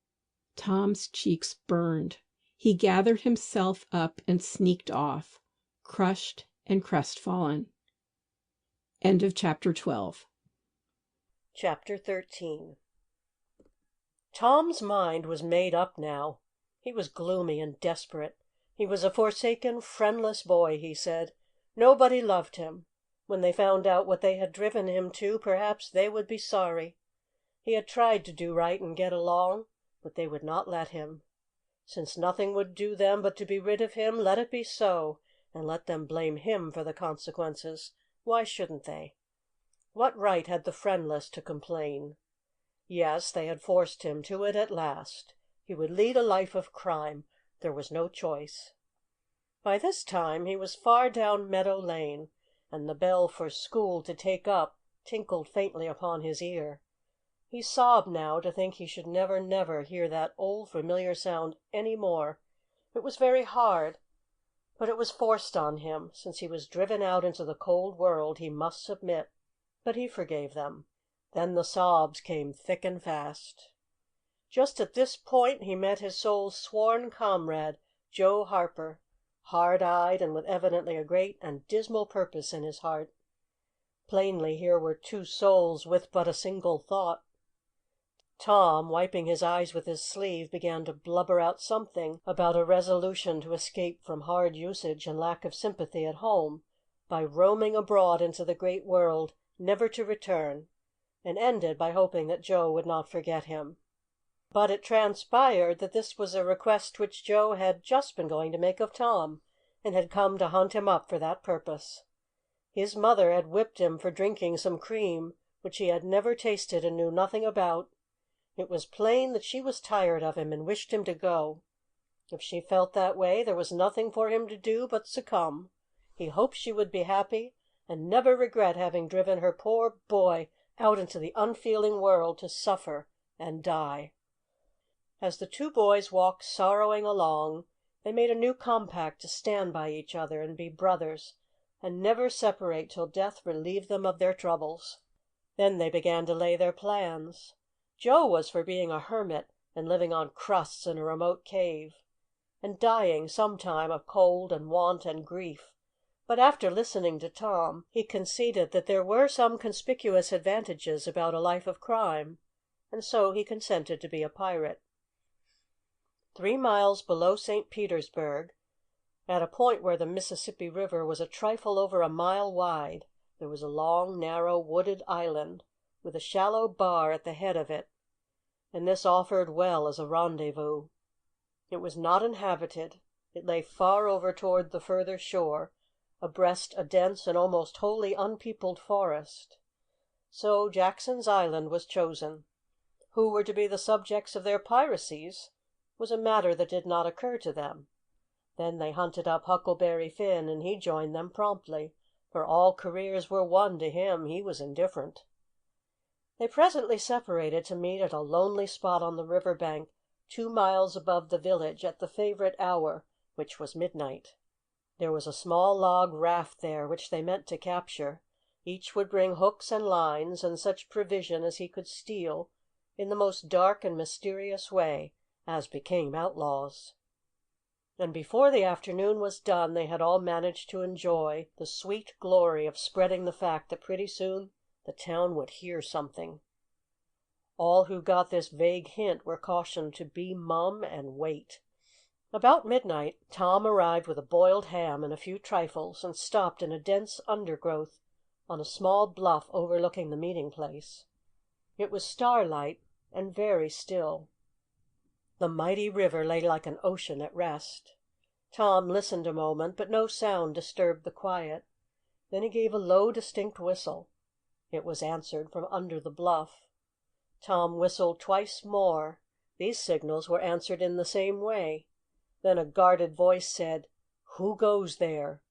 Tom's cheeks burned. He gathered himself up and sneaked off, crushed and crestfallen. End of Chapter 12. Chapter 13. Tom's mind was made up now. He was gloomy and desperate. He was a forsaken, friendless boy, he said. Nobody loved him. When they found out what they had driven him to, perhaps they would be sorry. He had tried to do right and get along, but they would not let him. Since nothing would do them but to be rid of him, let it be so, and let them blame him for the consequences. Why shouldn't they? What right had the friendless to complain? Yes, they had forced him to it at last. He would lead a life of crime. There was no choice. By this time he was far down Meadow Lane, and the bell for school to take up tinkled faintly upon his ear. He sobbed now to think he should never, never hear that old familiar sound any more. It was very hard, but it was forced on him. Since he was driven out into the cold world, he must submit. But he forgave them. Then the sobs came thick and fast. Just at this point he met his soul's sworn comrade, Joe Harper, hard-eyed and with evidently a great and dismal purpose in his heart. Plainly here were two souls with but a single thought. Tom, wiping his eyes with his sleeve, began to blubber out something about a resolution to escape from hard usage and lack of sympathy at home by roaming abroad into the great world, never to return, and ended by hoping that Joe would not forget him. But it transpired that this was a request which Joe had just been going to make of Tom, and had come to hunt him up for that purpose. His mother had whipped him for drinking some cream which he had never tasted and knew nothing about. It was plain that she was tired of him and wished him to go. If she felt that way, there was nothing for him to do but succumb. He hoped she would be happy, and never regret having driven her poor boy out into the unfeeling world to suffer and die. As the two boys walked sorrowing along, they made a new compact to stand by each other and be brothers, and never separate till death relieved them of their troubles. Then they began to lay their plans. Joe was for being a hermit and living on crusts in a remote cave, and dying sometime of cold and want and grief. But after listening to Tom, he conceded that there were some conspicuous advantages about a life of crime, and so he consented to be a pirate. 3 miles below St. Petersburg, at a point where the Mississippi River was a trifle over a mile wide, there was a long, narrow, wooded island, with a shallow bar at the head of it, and this offered well as a rendezvous. It was not inhabited. It lay far over toward the further shore, abreast a dense and almost wholly unpeopled forest. So Jackson's Island was chosen. Who were to be the subjects of their piracies was a matter that did not occur to them. Then they hunted up Huckleberry Finn, and he joined them promptly, for all careers were one to him. He was indifferent. They presently separated to meet at a lonely spot on the river bank, 2 miles above the village, at the favorite hour, which was midnight. There was a small log raft there which they meant to capture. Each would bring hooks and lines, and such provision as he could steal, in the most dark and mysterious way, as became outlaws. And before the afternoon was done they had all managed to enjoy the sweet glory of spreading the fact that pretty soon the town would hear something. All who got this vague hint were cautioned to be mum and wait. About midnight Tom arrived with a boiled ham and a few trifles, and stopped in a dense undergrowth on a small bluff overlooking the meeting place. It was starlight and very still. The mighty river lay like an ocean at rest. Tom listened a moment, but no sound disturbed the quiet. Then he gave a low, distinct whistle. It was answered from under the bluff. Tom whistled twice more. These signals were answered in the same way. Then a guarded voice said, "Who goes there?"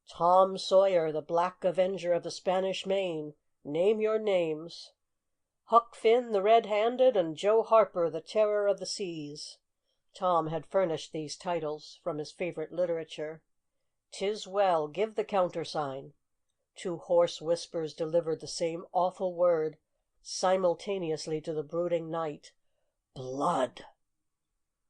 "Tom Sawyer, the Black Avenger of the Spanish Main. Name your names." "Huck Finn, the Red-Handed, and Joe Harper, the Terror of the Seas." Tom had furnished these titles from his favorite literature. "'Tis well. Give the countersign." Two hoarse whispers delivered the same awful word simultaneously to the brooding night. "Blood!"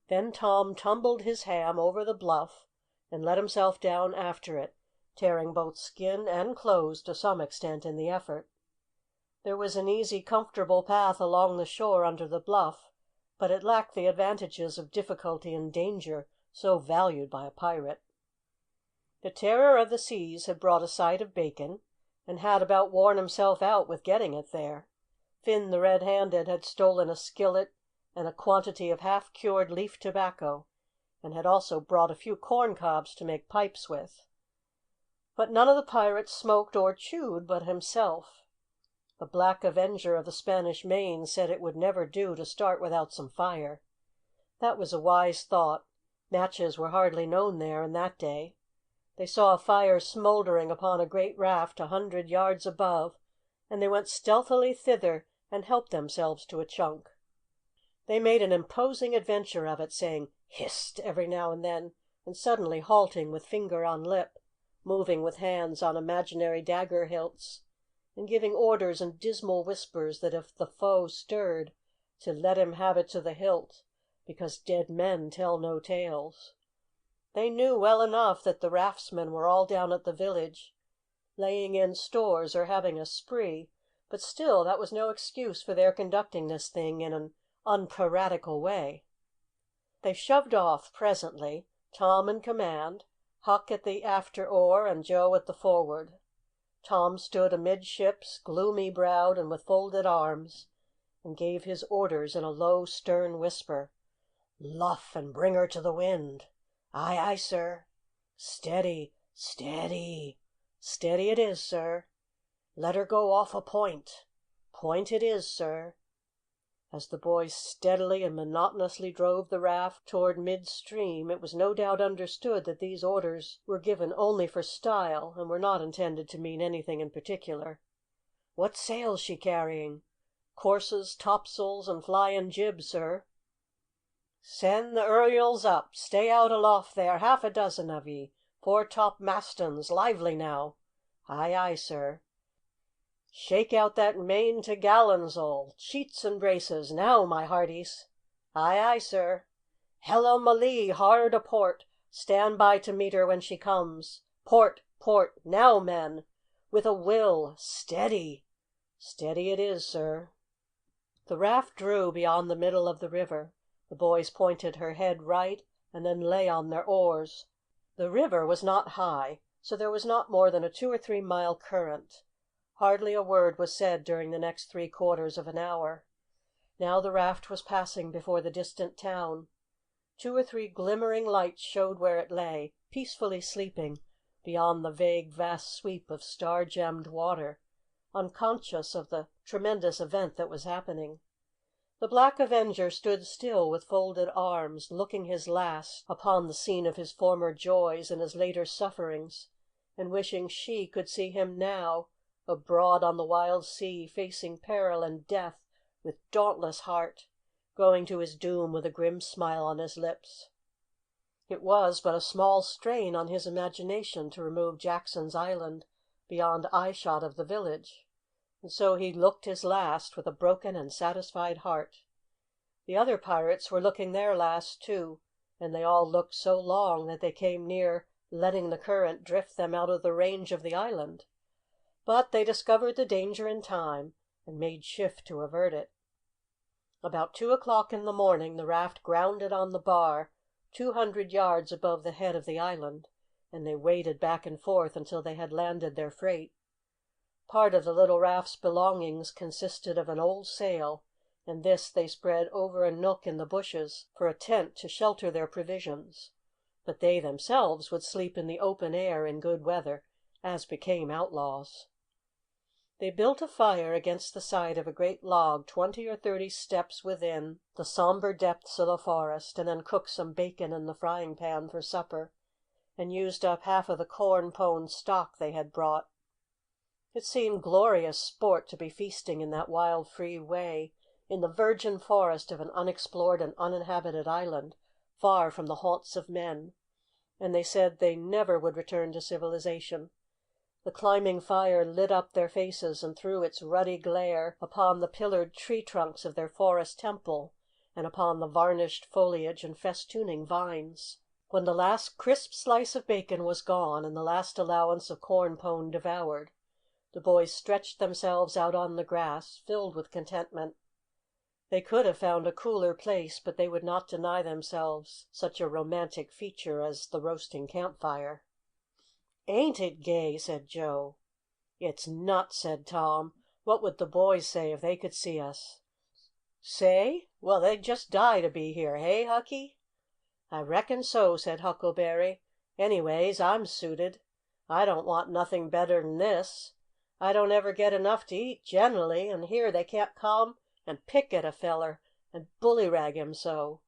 Then Tom tumbled his ham over the bluff and let himself down after it, tearing both skin and clothes to some extent in the effort. There was an easy, comfortable path along the shore under the bluff, but it lacked the advantages of difficulty and danger so valued by a pirate. The Terror of the Seas had brought a side of bacon, and had about worn himself out with getting it there. Finn the Red-Handed had stolen a skillet and a quantity of half-cured leaf tobacco, and had also brought a few corn cobs to make pipes with. But none of the pirates smoked or chewed but himself. The Black Avenger of the Spanish Main said it would never do to start without some fire. That was a wise thought. Matches were hardly known there in that day. They saw a fire smoldering upon a great raft 100 yards above, and they went stealthily thither and helped themselves to a chunk. They made an imposing adventure of it, saying "hist" every now and then, and suddenly halting with finger on lip, moving with hands on imaginary dagger hilts, and giving orders in dismal whispers that if the foe stirred, to let him have it to the hilt, because dead men tell no tales. They knew well enough that the raftsmen were all down at the village, laying in stores or having a spree, but still that was no excuse for their conducting this thing in an unpiratical way. They shoved off presently, Tom in command, Huck at the after oar and Joe at the forward. Tom stood amidships, gloomy-browed and with folded arms, and gave his orders in a low, stern whisper. "Luff and bring her to the wind." "Aye, aye, sir." "Steady, steady." "Steady it is, sir." "Let her go off a point." "Point it is, sir." As the boys steadily and monotonously drove the raft toward midstream, it was no doubt understood that these orders were given only for style and were not intended to mean anything in particular. "What sail's she carrying?" "Courses, topsails, and flying jib, sir." "Send the ear'yels up. Stay out aloft there, half a dozen of ye. Foretop mastons, lively now." "Aye, aye, sir." "Shake out that main t'gallantsail. Sheets and braces, now, my hearties." "Aye, aye, sir." "Helm a lee, hard a port. Stand by to meet her when she comes. Port, port, now, men. With a will, steady." "Steady it is, sir." The raft drew beyond the middle of the river. The boys pointed her head right, and then lay on their oars. The river was not high, so there was not more than a 2 or 3 mile current. Hardly a word was said during the next 3/4 of an hour. Now the raft was passing before the distant town. 2 or 3 glimmering lights showed where it lay, peacefully sleeping, beyond the vague, vast sweep of star-gemmed water, unconscious of the tremendous event that was happening. The Black Avenger stood still with folded arms, looking his last upon the scene of his former joys and his later sufferings, and wishing she could see him now, abroad on the wild sea, facing peril and death with dauntless heart, going to his doom with a grim smile on his lips. It was but a small strain on his imagination to remove Jackson's Island beyond eyeshot of the village, and so he looked his last with a broken and satisfied heart. The other pirates were looking their last too, and they all looked so long that they came near letting the current drift them out of the range of the island. But they discovered the danger in time, and made shift to avert it. About 2 o'clock in the morning the raft grounded on the bar 200 yards above the head of the island, and they waded back and forth until they had landed their freight. Part of the little raft's belongings consisted of an old sail, and this they spread over a nook in the bushes for a tent to shelter their provisions. But they themselves would sleep in the open air in good weather, as became outlaws. They built a fire against the side of a great log 20 or 30 steps within the sombre depths of the forest, and then cooked some bacon in the frying pan for supper, and used up half of the corn-pone stock they had brought. It seemed glorious sport to be feasting in that wild, free way, in the virgin forest of an unexplored and uninhabited island, far from the haunts of men, and they said they never would return to civilization. The climbing fire lit up their faces and threw its ruddy glare upon the pillared tree trunks of their forest temple, and upon the varnished foliage and festooning vines. When the last crisp slice of bacon was gone, and the last allowance of corn-pone devoured, the boys stretched themselves out on the grass, filled with contentment. They could have found a cooler place, but they would not deny themselves such a romantic feature as the roasting campfire. "Ain't it gay?" said Joe. "It's nuts," said Tom. "What would the boys say if they could see us?" "Say? Well, they'd just die to be here, hey, Hucky?" "I reckon so," said Huckleberry. "Anyways, I'm suited. I don't want nothing better'n this. I don't ever get enough to eat generally, and here they can't come and pick at a feller and bullyrag him so."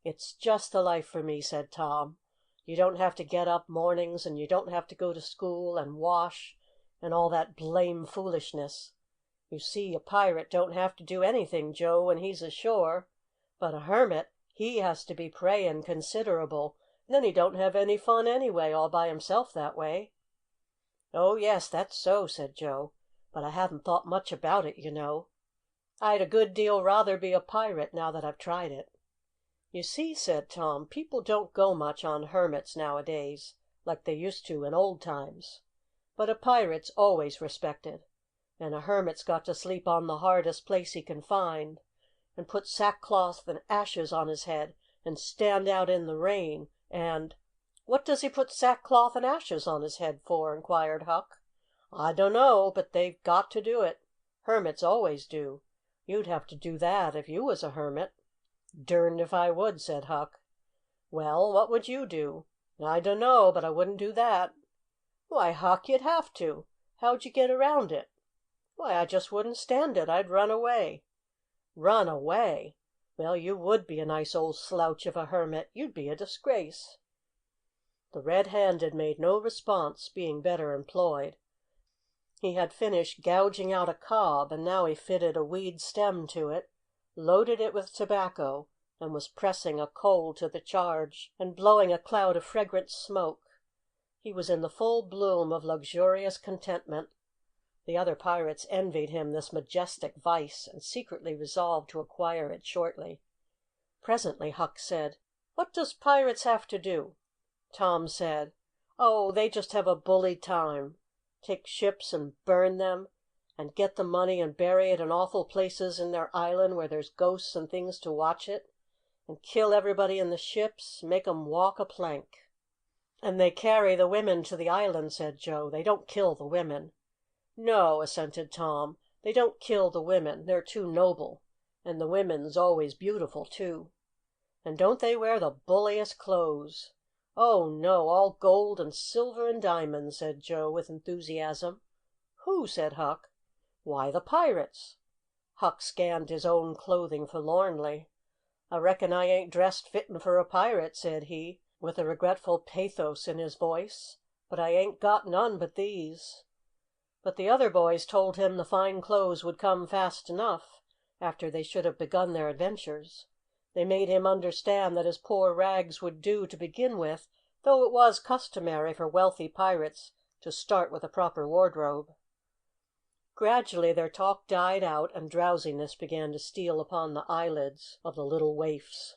"It's just the life for me," said Tom. "You don't have to get up mornings, and you don't have to go to school and wash and all that blame foolishness. You see, a pirate don't have to do anything, Joe, when he's ashore, but a hermit, he has to be prayin' considerable, and then he don't have any fun anyway, all by himself that way." "Oh, yes, that's so," said Joe, "but I haven't thought much about it, you know. I'd a good deal rather be a pirate now that I've tried it." "You see," said Tom, "people don't go much on hermits nowadays, like they used to in old times. But a pirate's always respected, and a hermit's got to sleep on the hardest place he can find, and put sackcloth and ashes on his head, and stand out in the rain, and—" "What does he put sackcloth and ashes on his head for?" inquired Huck. "I dunno, but they've got to do it. Hermits always do. You'd have to do that if you was a hermit." "Durned if I would," said Huck. "Well, what would you do?" "I dunno, but I wouldn't do that." "Why, Huck, you'd have to. How'd you get around it?" "Why, I just wouldn't stand it. I'd run away." "Run away? Well, you would be a nice old slouch of a hermit. You'd be a disgrace." The red-handed made no response, being better employed. He had finished gouging out a cob, and now he fitted a weed stem to it, loaded it with tobacco, and was pressing a coal to the charge and blowing a cloud of fragrant smoke. He was in the full bloom of luxurious contentment. The other pirates envied him this majestic vice, and secretly resolved to acquire it shortly. Presently Huck said, "What does pirates have to do?" Tom said, "Oh, they just have a bully time. Take ships and burn them, and get the money and bury it in awful places in their island where there's ghosts and things to watch it, and kill everybody in the ships, make 'em walk a plank." "And they carry the women to the island," said Joe. "They don't kill the women." "No," assented Tom, "they don't kill the women. They're too noble, and the women's always beautiful, too. And don't they wear the bulliest clothes? Oh, no, all gold and silver and diamonds," said Joe with enthusiasm. "Who?" said Huck. "Why, the pirates." Huck scanned his own clothing forlornly. "I reckon I ain't dressed fittin' for a pirate," said he, with a regretful pathos in his voice, "but I ain't got none but these." But the other boys told him the fine clothes would come fast enough, after they should have begun their adventures. They made him understand that his poor rags would do to begin with, though it was customary for wealthy pirates to start with a proper wardrobe. Gradually their talk died out, and drowsiness began to steal upon the eyelids of the little waifs.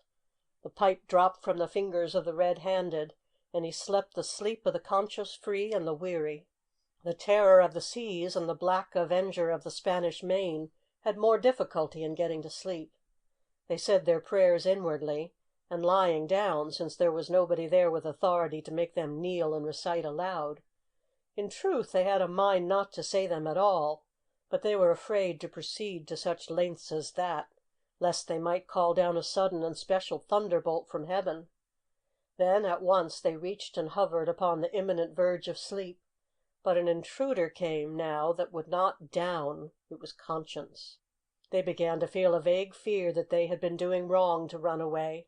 The pipe dropped from the fingers of the red-handed, and he slept the sleep of the conscience-free and the weary. The Terror of the Seas and the Black Avenger of the Spanish Main had more difficulty in getting to sleep. They said their prayers inwardly, and lying down, since there was nobody there with authority to make them kneel and recite aloud. In truth, they had a mind not to say them at all, but they were afraid to proceed to such lengths as that, lest they might call down a sudden and special thunderbolt from heaven. Then at once they reached and hovered upon the imminent verge of sleep, But an intruder came now that would not down. It was conscience. They began to feel a vague fear that they had been doing wrong to run away,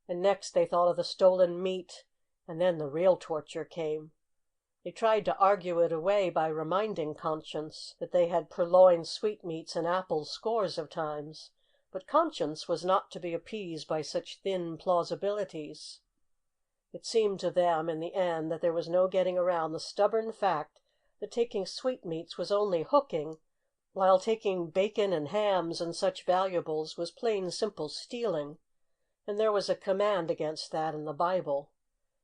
and next they thought of the stolen meat, and then the real torture came. They tried to argue it away by reminding conscience that they had purloined sweetmeats and apples scores of times, but conscience was not to be appeased by such thin plausibilities. It seemed to them in the end that there was no getting around the stubborn fact that taking sweetmeats was only hooking, while taking bacon and hams and such valuables was plain simple stealing, and there was a command against that in the Bible.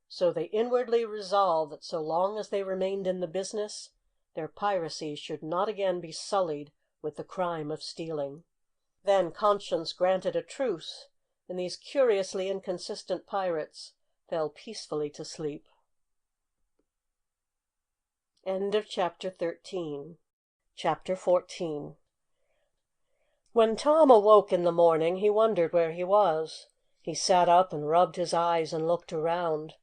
So they inwardly resolved that so long as they remained in the business, their piracy should not again be sullied with the crime of stealing. Then conscience granted a truce, and these curiously inconsistent pirates fell peacefully to sleep. End of Chapter 13. Chapter 14. When Tom awoke in the morning, he wondered where he was. He sat up and rubbed his eyes and looked around.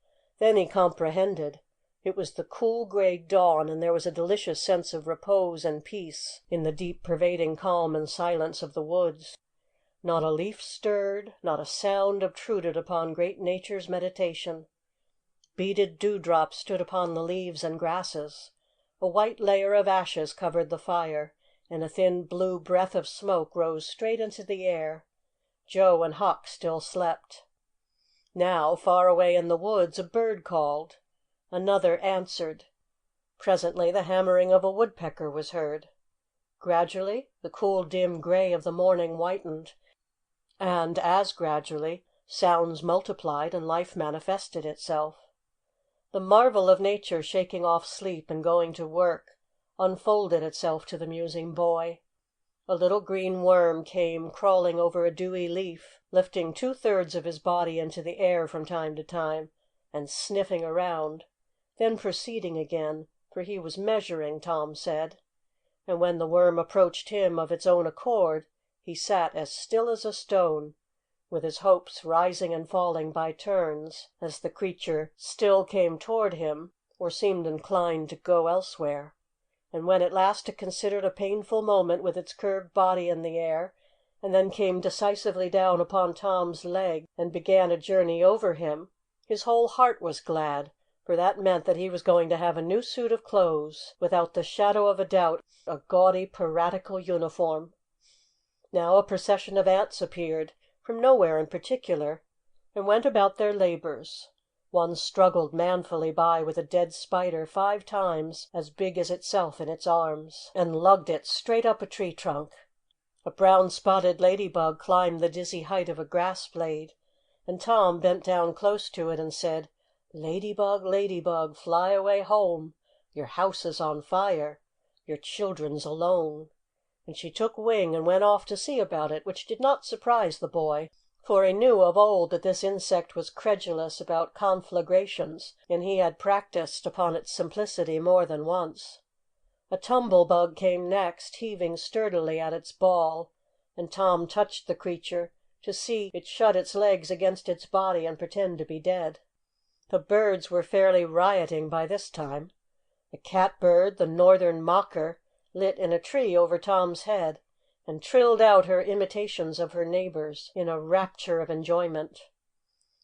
Then he comprehended. It was the cool gray dawn, and there was a delicious sense of repose and peace in the deep pervading calm and silence of the woods. Not a leaf stirred, not a sound obtruded upon great nature's meditation. Beaded dewdrops stood upon the leaves and grasses. A white layer of ashes covered the fire, and a thin blue breath of smoke rose straight into the air. Joe and Huck still slept. Now, far away in the woods, a bird called. Another answered. Presently the hammering of a woodpecker was heard. Gradually the cool dim gray of the morning whitened, and as gradually sounds multiplied and life manifested itself. The marvel of nature shaking off sleep and going to work unfolded itself to the musing boy. A little green worm came crawling over a dewy leaf, lifting 2/3 of his body into the air from time to time, and sniffing around, then proceeding again, for he was measuring, Tom said. And when the worm approached him of its own accord, he sat as still as a stone, with his hopes rising and falling by turns, as the creature still came toward him, or seemed inclined to go elsewhere. And when at last it considered a painful moment with its curved body in the air, and then came decisively down upon Tom's leg and began a journey over him, his whole heart was glad, for that meant that he was going to have a new suit of clothes, without the shadow of a doubt, a gaudy piratical uniform. Now a procession of ants appeared, from nowhere in particular, and went about their labors. One struggled manfully by with a dead spider 5 times as big as itself in its arms, and lugged it straight up a tree trunk. A brown-spotted ladybug climbed the dizzy height of a grass blade, and Tom bent down close to it and said, "Ladybug, ladybug, fly away home. Your house is on fire. Your children's alone." And she took wing and went off to see about it, which did not surprise the boy, for he knew of old that this insect was credulous about conflagrations, and he had practised upon its simplicity more than once. A tumble-bug came next, heaving sturdily at its ball, and Tom touched the creature to see it shut its legs against its body and pretend to be dead. The birds were fairly rioting by this time. A catbird, the northern mocker, lit in a tree over Tom's head, and trilled out her imitations of her neighbors in a rapture of enjoyment.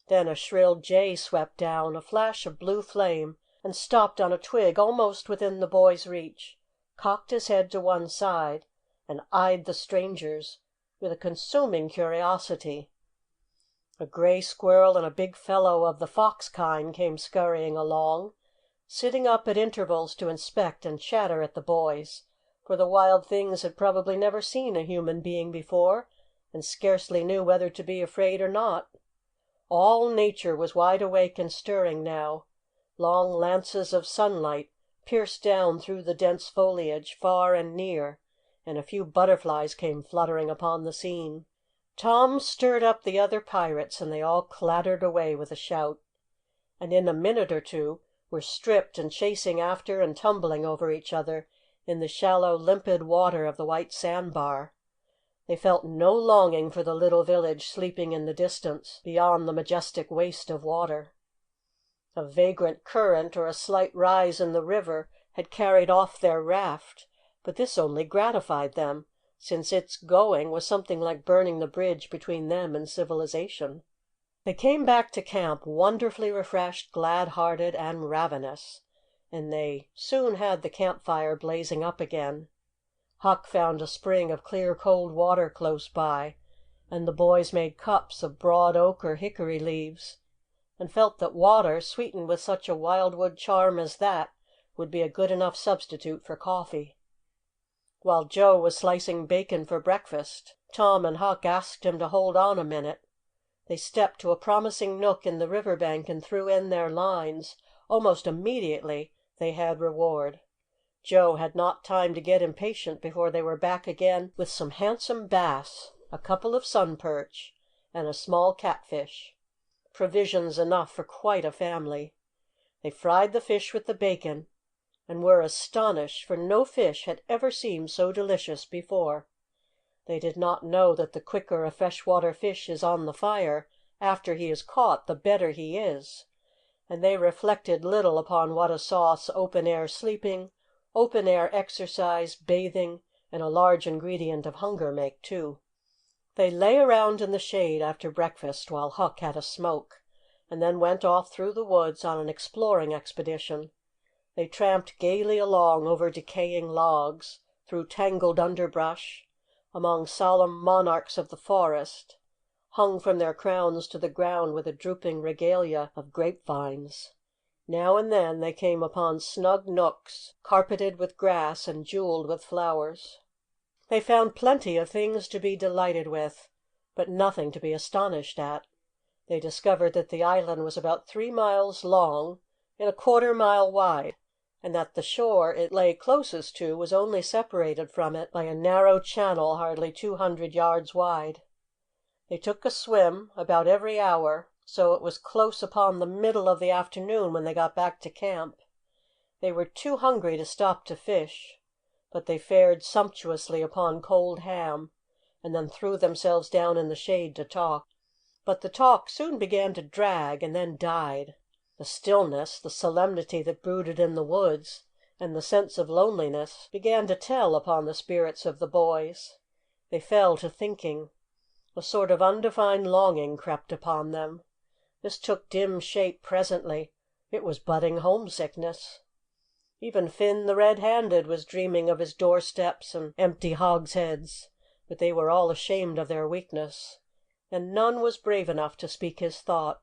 Then a shrill jay swept down, a flash of blue flame, and stopped on a twig almost within the boy's reach, cocked his head to one side, and eyed the strangers with a consuming curiosity. A gray squirrel and a big fellow of the fox kind came scurrying along, sitting up at intervals to inspect and chatter at the boys, for the wild things had probably never seen a human being before, and scarcely knew whether to be afraid or not. All nature was wide awake and stirring now. Long lances of sunlight pierced down through the dense foliage, far and near, and a few butterflies came fluttering upon the scene. Tom stirred up the other pirates, and they all clattered away with a shout, and in a minute or two were stripped and chasing after and tumbling over each other in the shallow, limpid water of the white sandbar. They felt no longing for the little village sleeping in the distance, beyond the majestic waste of water. A vagrant current or a slight rise in the river had carried off their raft, but this only gratified them, since its going was something like burning the bridge between them and civilization. They came back to camp wonderfully refreshed, glad-hearted, and ravenous, and they soon had the campfire blazing up again. Huck found a spring of clear cold water close by, and the boys made cups of broad oak or hickory leaves, and felt that water sweetened with such a wildwood charm as that would be a good enough substitute for coffee. While Joe was slicing bacon for breakfast, Tom and Huck asked him to hold on a minute. They stepped to a promising nook in the river bank and threw in their lines. Almost immediately they had reward. Joe had not time to get impatient before they were back again with some handsome bass, a couple of sun perch, and a small catfish. Provisions enough for quite a family. They fried the fish with the bacon, and were astonished, for no fish had ever seemed so delicious before. They did not know that the quicker a freshwater fish is on the fire after he is caught, the better he is, and they reflected little upon what a sauce open-air sleeping, open-air exercise, bathing, and a large ingredient of hunger make, too. They lay around in the shade after breakfast while Huck had a smoke, and then went off through the woods on an exploring expedition. They tramped gaily along over decaying logs, through tangled underbrush, among solemn monarchs of the forest, hung from their crowns to the ground with a drooping regalia of grapevines. Now and then they came upon snug nooks, carpeted with grass and jeweled with flowers. They found plenty of things to be delighted with, but nothing to be astonished at. They discovered that the island was about 3 miles long and a 1/4 mile wide, and that the shore it lay closest to was only separated from it by a narrow channel hardly 200 yards wide. They took a swim about every hour, so it was close upon the middle of the afternoon when they got back to camp. They were too hungry to stop to fish, but they fared sumptuously upon cold ham, and then threw themselves down in the shade to talk. But the talk soon began to drag, and then died. The stillness, the solemnity that brooded in the woods, and the sense of loneliness began to tell upon the spirits of the boys. They fell to thinking. A sort of undefined longing crept upon them. This took dim shape presently. It was budding homesickness. Even Finn the Red-Handed was dreaming of his doorsteps and empty hogsheads, but they were all ashamed of their weakness, and none was brave enough to speak his thought.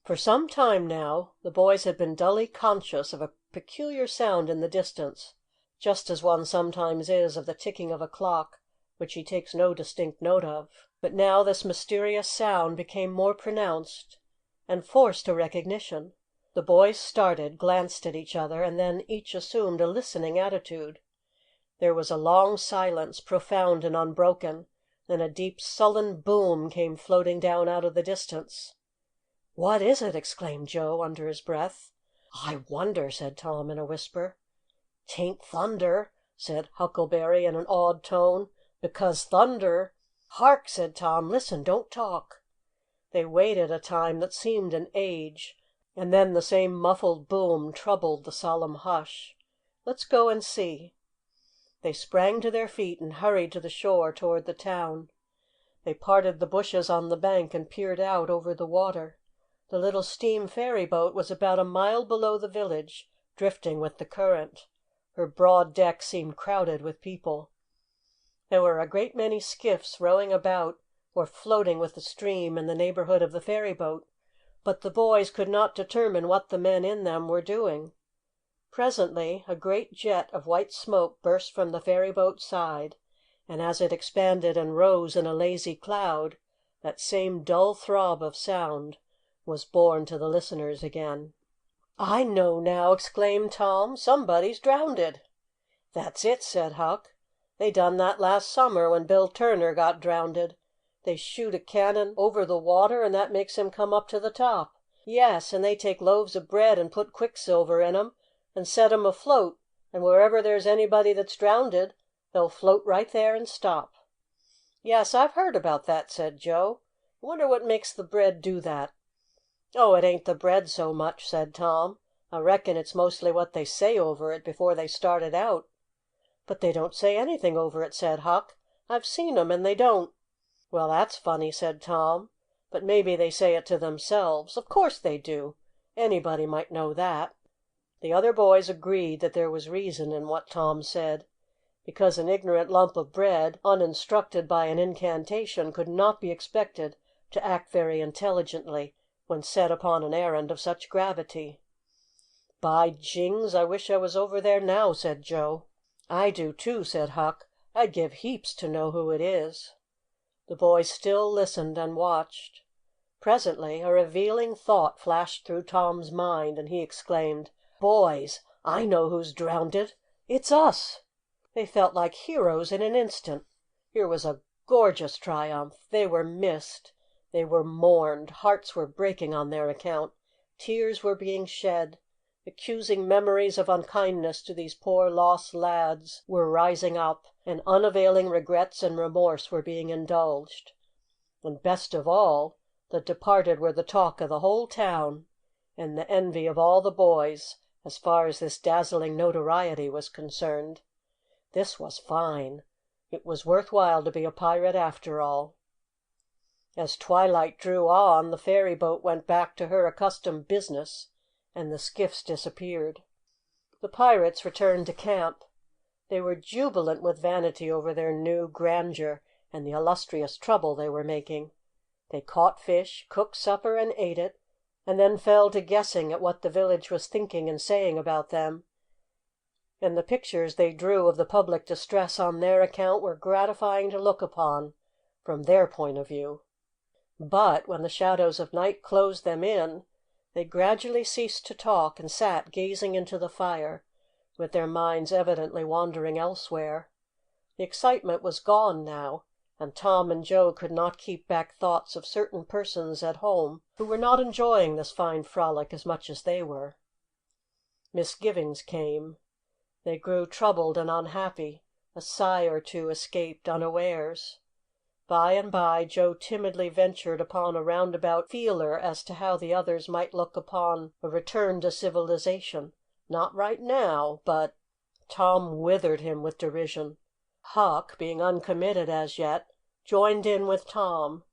For some time now the boys had been dully conscious of a peculiar sound in the distance, just as one sometimes is of the ticking of a clock which he takes no distinct note of. But now this mysterious sound became more pronounced, and forced a recognition. The boys started, glanced at each other, and then each assumed a listening attitude. There was a long silence, profound and unbroken. Then a deep, sullen boom came floating down out of the distance. "What is it?" exclaimed Joe under his breath. "I wonder," said Tom in a whisper. "'Tain't thunder," said Huckleberry in an awed tone, "because thunder—" "Hark!" said Tom. "Listen! Don't talk!" They waited a time that seemed an age, and then the same muffled boom troubled the solemn hush. "Let's go and see." They sprang to their feet and hurried to the shore toward the town. They parted the bushes on the bank and peered out over the water. The little steam ferry boat was about a mile below the village, drifting with the current. Her broad deck seemed crowded with people. There were a great many skiffs rowing about or floating with the stream in the neighborhood of the ferry boat, but the boys could not determine what the men in them were doing. Presently a great jet of white smoke burst from the ferry boat's side, and as it expanded and rose in a lazy cloud, that same dull throb of sound was borne to the listeners again. "I know now!" exclaimed Tom. "Somebody's drownded." "That's it," said Huck. "They done that last summer when Bill Turner got drownded. They shoot a cannon over the water, and that makes him come up to the top. Yes, and they take loaves of bread and put quicksilver in 'em, and set 'em afloat, and wherever there's anybody that's drownded, they'll float right there and stop." "Yes, I've heard about that," said Joe. "Wonder what makes the bread do that." "Oh, it ain't the bread so much," said Tom. I reckon it's mostly what they say over it before they started out." "But they don't say anything over it," said Huck. "I've seen 'em, and they don't." "Well, that's funny," said Tom. "But maybe they say it to themselves. Of course they do. Anybody might know that." The other boys agreed that there was reason in what Tom said, because an ignorant lump of bread, uninstructed by an incantation, could not be expected to act very intelligently when set upon an errand of such gravity. "By jings, I wish I was over there now," said Joe. "I do too," said Huck. "I'd give heaps to know who it is." The boys still listened and watched. Presently a revealing thought flashed through Tom's mind, and he exclaimed, "Boys, I know who's drownded! It's us!" They felt like heroes in an instant. Here was a gorgeous triumph. They were missed. They were mourned. Hearts were breaking on their account. Tears were being shed. Accusing memories of unkindness to these poor lost lads were rising up, and unavailing regrets and remorse were being indulged. And best of all, the departed were the talk of the whole town, and the envy of all the boys, as far as this dazzling notoriety was concerned. This was fine. It was worth while to be a pirate after all. As twilight drew on, the ferry boat went back to her accustomed business, and the skiffs disappeared. The pirates returned to camp. They were jubilant with vanity over their new grandeur and the illustrious trouble they were making. They caught fish, cooked supper, and ate it, and then fell to guessing at what the village was thinking and saying about them, and the pictures they drew of the public distress on their account were gratifying to look upon from their point of view. But when the shadows of night closed them in, they gradually ceased to talk and sat gazing into the fire, with their minds evidently wandering elsewhere. The excitement was gone now, and Tom and Joe could not keep back thoughts of certain persons at home who were not enjoying this fine frolic as much as they were. Misgivings came. They grew troubled and unhappy. A sigh or two escaped unawares. By and by Joe timidly ventured upon a roundabout feeler as to how the others might look upon a return to civilization. Not right now, but Tom withered him with derision. Huck, being uncommitted as yet, joined in with Tom,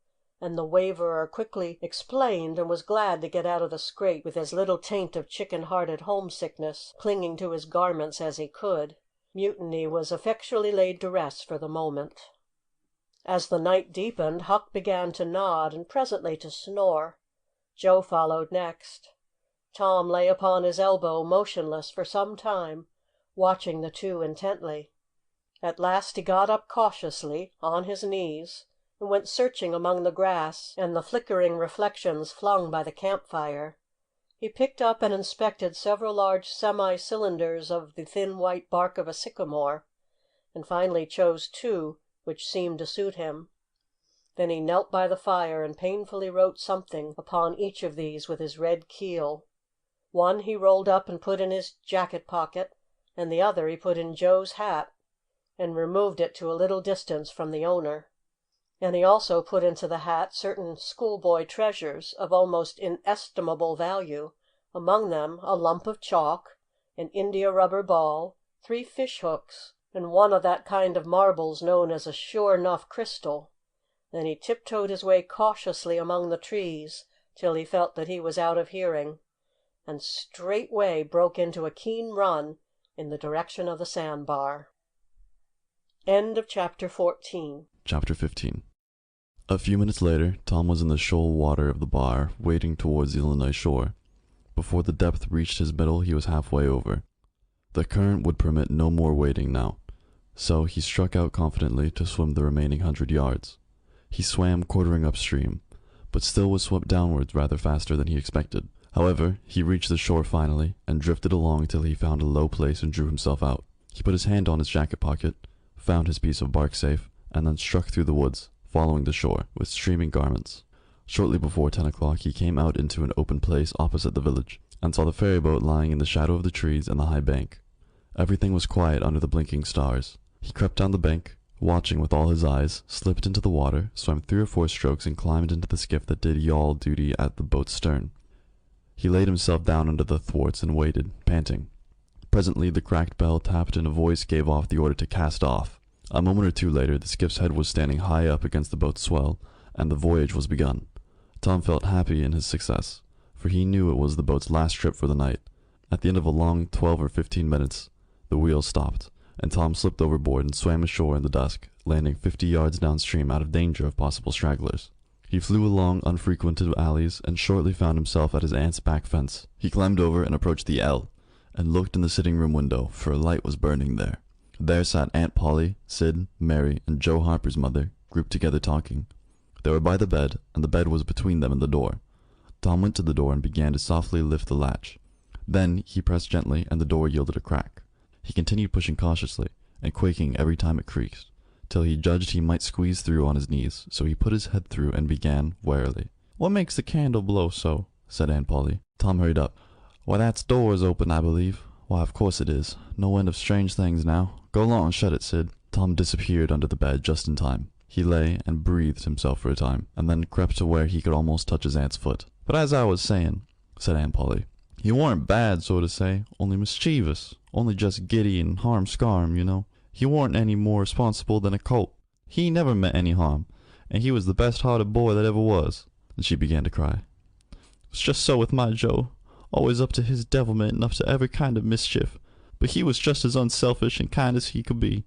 and the waverer quickly explained and was glad to get out of the scrape with as little taint of chicken-hearted homesickness clinging to his garments as he could. Mutiny was effectually laid to rest for the moment. As the night deepened, Huck began to nod and presently to snore. Joe followed next. Tom lay upon his elbow motionless for some time, watching the two intently. At last he got up cautiously, on his knees, and went searching among the grass and the flickering reflections flung by the campfire. He picked up and inspected several large semi-cylinders of the thin white bark of a sycamore, and finally chose two which seemed to suit him. Then he knelt by the fire and painfully wrote something upon each of these with his red keel. One he rolled up and put in his jacket pocket, and the other he put in Joe's hat, and removed it to a little distance from the owner. And he also put into the hat certain schoolboy treasures of almost inestimable value, among them a lump of chalk, an india-rubber ball, 3 fish hooks, and one of that kind of marbles known as a sure-'nough crystal. Then he tiptoed his way cautiously among the trees till he felt that he was out of hearing, and straightway broke into a keen run in the direction of the sandbar. Chapter 14. Chapter 15. A few minutes later, Tom was in the shoal water of the bar, wading towards the Illinois shore. Before the depth reached his middle, he was halfway over. The current would permit no more wading now, so he struck out confidently to swim the remaining 100 yards. He swam quartering upstream, but still was swept downwards rather faster than he expected. However, he reached the shore finally, and drifted along till he found a low place and drew himself out. He put his hand on his jacket pocket, found his piece of bark safe, and then struck through the woods, following the shore, with streaming garments. Shortly before 10 o'clock he came out into an open place opposite the village, and saw the ferry boat lying in the shadow of the trees and the high bank. Everything was quiet under the blinking stars. He crept down the bank, watching with all his eyes, slipped into the water, swam 3 or 4 strokes, and climbed into the skiff that did yawl duty at the boat's stern. He laid himself down under the thwarts and waited, panting. Presently the cracked bell tapped and a voice gave off the order to cast off. A moment or two later the skiff's head was standing high up against the boat's swell, and the voyage was begun. Tom felt happy in his success, for he knew it was the boat's last trip for the night. At the end of a long 12 or 15 minutes, the wheel stopped, and Tom slipped overboard and swam ashore in the dusk, landing 50 yards downstream out of danger of possible stragglers. He flew along unfrequented alleys and shortly found himself at his aunt's back fence. He climbed over and approached the L, and looked in the sitting-room window, for a light was burning there. There sat Aunt Polly, Sid, Mary, and Joe Harper's mother, grouped together talking. They were by the bed, and the bed was between them and the door. Tom went to the door and began to softly lift the latch. Then he pressed gently, and the door yielded a crack. He continued pushing cautiously, and quaking every time it creaked, till he judged he might squeeze through on his knees, so he put his head through and began warily. "What makes the candle blow so?" said Aunt Polly. Tom hurried up. "Why, that's doors open, I believe." "Why, of course it is. No end of strange things now. Go along and shut it, Sid." Tom disappeared under the bed just in time. He lay and breathed himself for a time, and then crept to where he could almost touch his aunt's foot. "But as I was saying," said Aunt Polly, "he warn't bad, so to say, only mischievous, only just giddy and harm-scarm, you know. He warn't any more responsible than a colt. He never meant any harm, and he was the best-hearted boy that ever was." And she began to cry. "It's just so with my Joe, always up to his devilment and up to every kind of mischief, but he was just as unselfish and kind as he could be.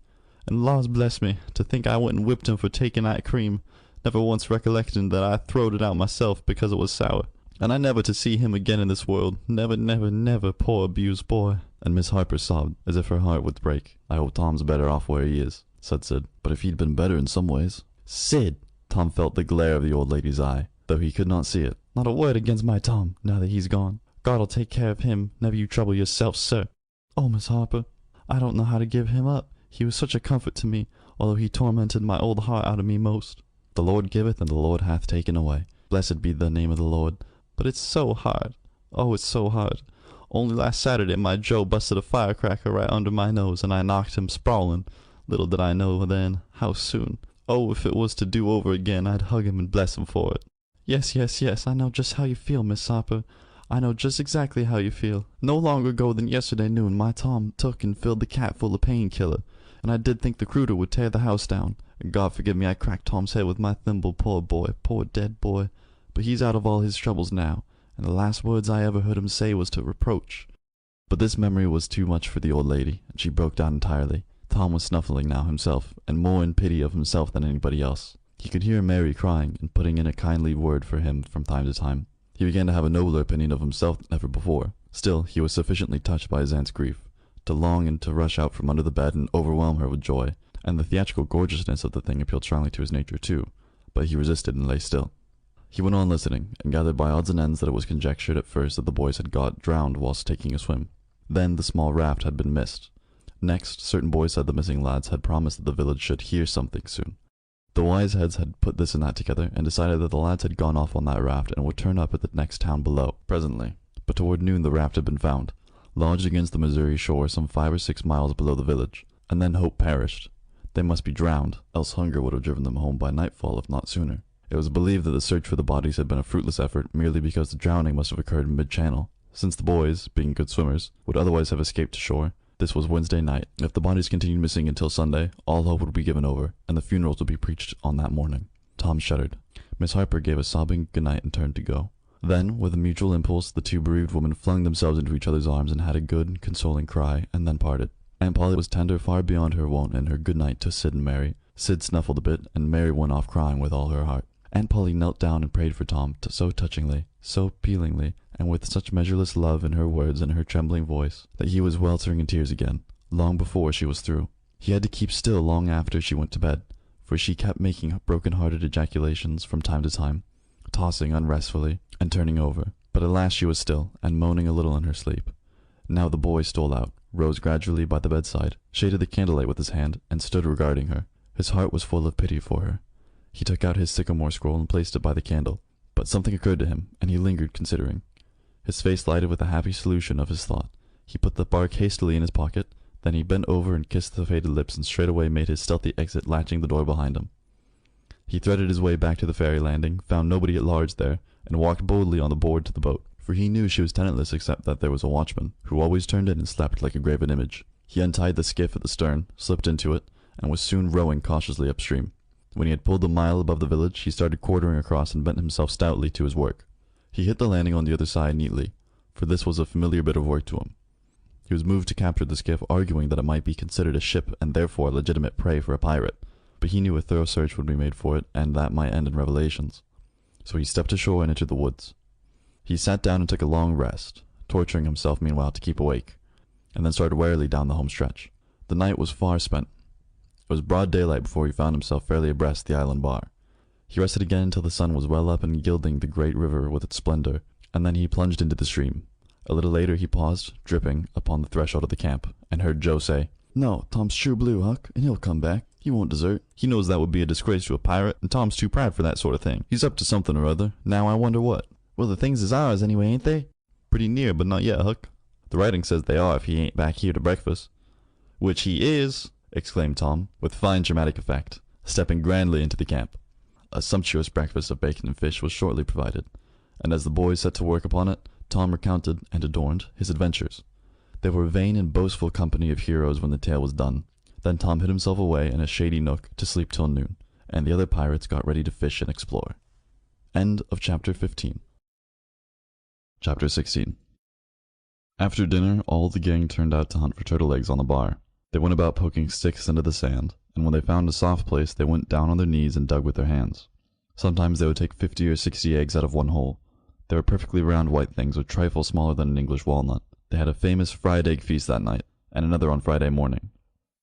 And laws bless me, to think I went and whipped him for taking that cream, never once recollecting that I throwed it out myself because it was sour. And I never to see him again in this world, never, never, never, poor abused boy." And Miss Harper sobbed, as if her heart would break. "I hope Tom's better off where he is," said Sid. "But if he'd been better in some ways—" "Sid!" Tom felt the glare of the old lady's eye, though he could not see it. "Not a word against my Tom, now that he's gone. God'll take care of him, never you trouble yourself, sir. Oh, Miss Harper, I don't know how to give him up. He was such a comfort to me, although he tormented my old heart out of me most. The Lord giveth, and the Lord hath taken away. Blessed be the name of the Lord. But it's so hard. Oh, it's so hard. Only last Saturday my Joe busted a firecracker right under my nose, and I knocked him sprawling. Little did I know then how soon. Oh, if it was to do over again, I'd hug him and bless him for it. Yes, yes, yes, I know just how you feel, Miss Harper. I know just exactly how you feel. No longer ago than yesterday noon, my Tom took and filled the cat full of painkiller, and I did think the cruder would tear the house down. And God forgive me, I cracked Tom's head with my thimble, poor boy, poor dead boy. But he's out of all his troubles now, and the last words I ever heard him say was to reproach." But this memory was too much for the old lady, and she broke down entirely. Tom was snuffling now himself, and more in pity of himself than anybody else. He could hear Mary crying, and putting in a kindly word for him from time to time. He began to have a nobler opinion of himself than ever before. Still, he was sufficiently touched by his aunt's grief to long and to rush out from under the bed and overwhelm her with joy, and the theatrical gorgeousness of the thing appealed strongly to his nature too, but he resisted and lay still. He went on listening, and gathered by odds and ends that it was conjectured at first that the boys had got drowned whilst taking a swim. Then the small raft had been missed. Next, certain boys said the missing lads had promised that the village should hear something soon. The wise heads had put this and that together, and decided that the lads had gone off on that raft and would turn up at the next town below, presently. But toward noon the raft had been found, lodged against the Missouri shore some 5 or 6 miles below the village, and then hope perished. They must be drowned, else hunger would have driven them home by nightfall, if not sooner. It was believed that the search for the bodies had been a fruitless effort, merely because the drowning must have occurred mid-channel. Since the boys, being good swimmers, would otherwise have escaped to shore, this was Wednesday night. If the bodies continued missing until Sunday, all hope would be given over, and the funerals would be preached on that morning. Tom shuddered. Miss Harper gave a sobbing good-night and turned to go. Then, with a mutual impulse, the two bereaved women flung themselves into each other's arms and had a good, consoling cry, and then parted. Aunt Polly was tender far beyond her wont in her good-night to Sid and Mary. Sid snuffled a bit, and Mary went off crying with all her heart. Aunt Polly knelt down and prayed for Tom so touchingly, so appealingly, and with such measureless love in her words and her trembling voice, that he was weltering in tears again, long before she was through. He had to keep still long after she went to bed, for she kept making broken-hearted ejaculations from time to time, tossing unrestfully, and turning over. But at last she was still, and moaning a little in her sleep. Now the boy stole out, rose gradually by the bedside, shaded the candlelight with his hand, and stood regarding her. His heart was full of pity for her. He took out his sycamore scroll and placed it by the candle, but something occurred to him, and he lingered considering. His face lighted with a happy solution of his thought. He put the bark hastily in his pocket, then he bent over and kissed the faded lips and straightway made his stealthy exit, latching the door behind him. He threaded his way back to the ferry landing, found nobody at large there, and walked boldly on the board to the boat. for he knew she was tenantless except that there was a watchman, who always turned in and slept like a graven image. He untied the skiff at the stern, slipped into it, and was soon rowing cautiously upstream. When he had pulled a mile above the village, he started quartering across and bent himself stoutly to his work. He hit the landing on the other side neatly, for this was a familiar bit of work to him. He was moved to capture the skiff, arguing that it might be considered a ship and therefore legitimate prey for a pirate, but he knew a thorough search would be made for it, and that might end in revelations. So he stepped ashore and entered the woods. He sat down and took a long rest, torturing himself meanwhile to keep awake, and then started warily down the home stretch. The night was far spent. It was broad daylight before he found himself fairly abreast the island bar. He rested again until the sun was well up and gilding the great river with its splendor, and then he plunged into the stream. A little later he paused, dripping, upon the threshold of the camp, and heard Joe say, "No, Tom's true blue, Huck, and he'll come back. He won't desert. He knows that would be a disgrace to a pirate, and Tom's too proud for that sort of thing. He's up to something or other. Now I wonder what." "Well, the things is ours anyway, ain't they?" "Pretty near, but not yet, Huck. The writing says they are if he ain't back here to breakfast." "Which he is!" exclaimed Tom, with fine dramatic effect, stepping grandly into the camp. A sumptuous breakfast of bacon and fish was shortly provided, and as the boys set to work upon it, Tom recounted, and adorned, his adventures. They were a vain and boastful company of heroes when the tale was done. Then Tom hid himself away in a shady nook to sleep till noon, and the other pirates got ready to fish and explore. End of chapter 15. Chapter 16. After dinner, all the gang turned out to hunt for turtle eggs on the bar. They went about poking sticks into the sand, and when they found a soft place, they went down on their knees and dug with their hands. Sometimes they would take 50 or 60 eggs out of one hole. They were perfectly round white things, a trifle smaller than an English walnut. They had a famous fried egg feast that night, and another on Friday morning.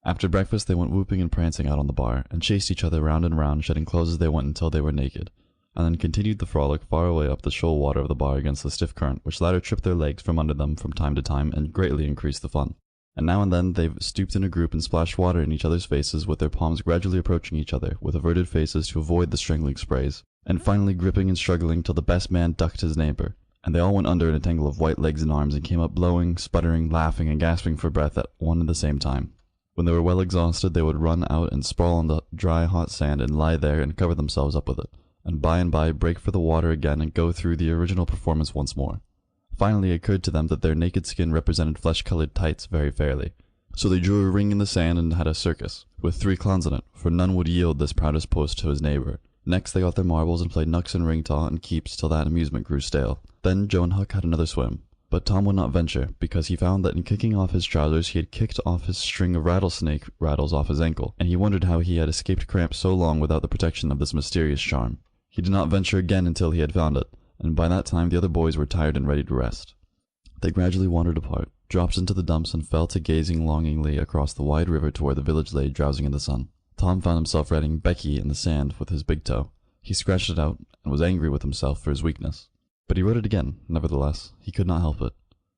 After breakfast they went whooping and prancing out on the bar, and chased each other round and round, shedding clothes as they went until they were naked, and then continued the frolic far away up the shoal water of the bar against the stiff current, which latter tripped their legs from under them from time to time, and greatly increased the fun. And now and then they stooped in a group and splashed water in each other's faces, with their palms gradually approaching each other, with averted faces to avoid the strangling sprays, and finally gripping and struggling till the best man ducked his neighbor, and they all went under in a tangle of white legs and arms, and came up blowing, sputtering, laughing, and gasping for breath at one and the same time. When they were well exhausted, they would run out and sprawl on the dry, hot sand, and lie there and cover themselves up with it, and by break for the water again and go through the original performance once more. Finally it occurred to them that their naked skin represented flesh-colored tights very fairly. So they drew a ring in the sand and had a circus, with 3 clowns in it, for none would yield this proudest post to his neighbor. Next they got their marbles and played knucks and ring-taw and keeps till that amusement grew stale. Then Joe and Huck had another swim, but Tom would not venture, because he found that in kicking off his trousers he had kicked off his string of rattlesnake rattles off his ankle, and he wondered how he had escaped cramp so long without the protection of this mysterious charm. He did not venture again until he had found it, and by that time the other boys were tired and ready to rest. They gradually wandered apart, dropped into the dumps, and fell to gazing longingly across the wide river to where the village lay drowsing in the sun. Tom found himself writing Becky in the sand with his big toe. He scratched it out, and was angry with himself for his weakness. But he wrote it again, nevertheless. He could not help it.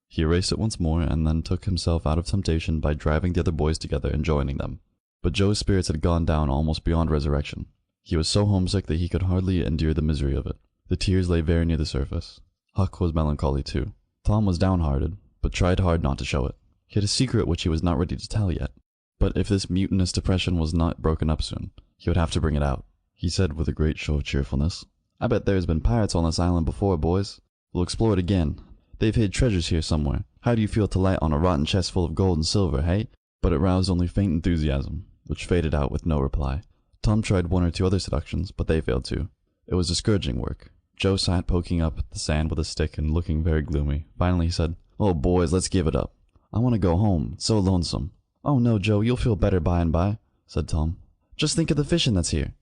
He erased it once more, and then took himself out of temptation by driving the other boys together and joining them. But Joe's spirits had gone down almost beyond resurrection. He was so homesick that he could hardly endure the misery of it. The tears lay very near the surface. Huck was melancholy too. Tom was downhearted, but tried hard not to show it. He had a secret which he was not ready to tell yet. But if this mutinous depression was not broken up soon, he would have to bring it out. He said with a great show of cheerfulness, "I bet there's been pirates on this island before, boys. We'll explore it again. They've hid treasures here somewhere. How do you feel to light on a rotten chest full of gold and silver, hey?" But it roused only faint enthusiasm, which faded out with no reply. Tom tried 1 or 2 other seductions, but they failed too. It was discouraging work. Joe sat poking up the sand with a stick and looking very gloomy. Finally he said, "Oh, boys, let's give it up. I want to go home. It's so lonesome." "Oh, no, Joe, you'll feel better by and by," said Tom. "Just think of the fishing that's here."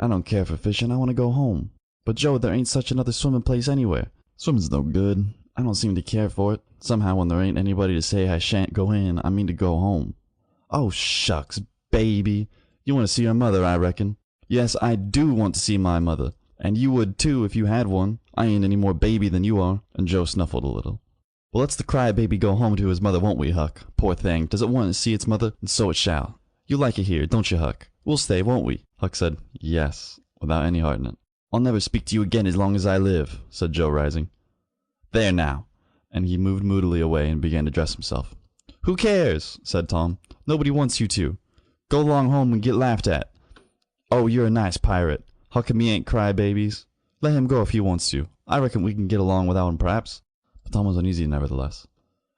"I don't care for fishing. I want to go home." "But, Joe, there ain't such another swimming place anywhere." "Swimming's no good. I don't seem to care for it. Somehow when there ain't anybody to say I shan't go in, I mean to go home." "Oh, shucks, baby. You want to see your mother, I reckon." "Yes, I do want to see my mother. And you would, too, if you had one. I ain't any more baby than you are." And Joe snuffled a little. "Well, let's the cry-baby go home to his mother, won't we, Huck? Poor thing, does it want to see its mother? And so it shall. You like it here, don't you, Huck? We'll stay, won't we?" Huck said, "Yes," without any heart in it. "I'll never speak to you again as long as I live," said Joe, rising. "There now." And he moved moodily away and began to dress himself. "Who cares?" said Tom. "Nobody wants you to. Go along home and get laughed at. Oh, you're a nice pirate. Huck and me ain't cry-babies. Let him go if he wants to. I reckon we can get along without him, perhaps." but Tom was uneasy nevertheless,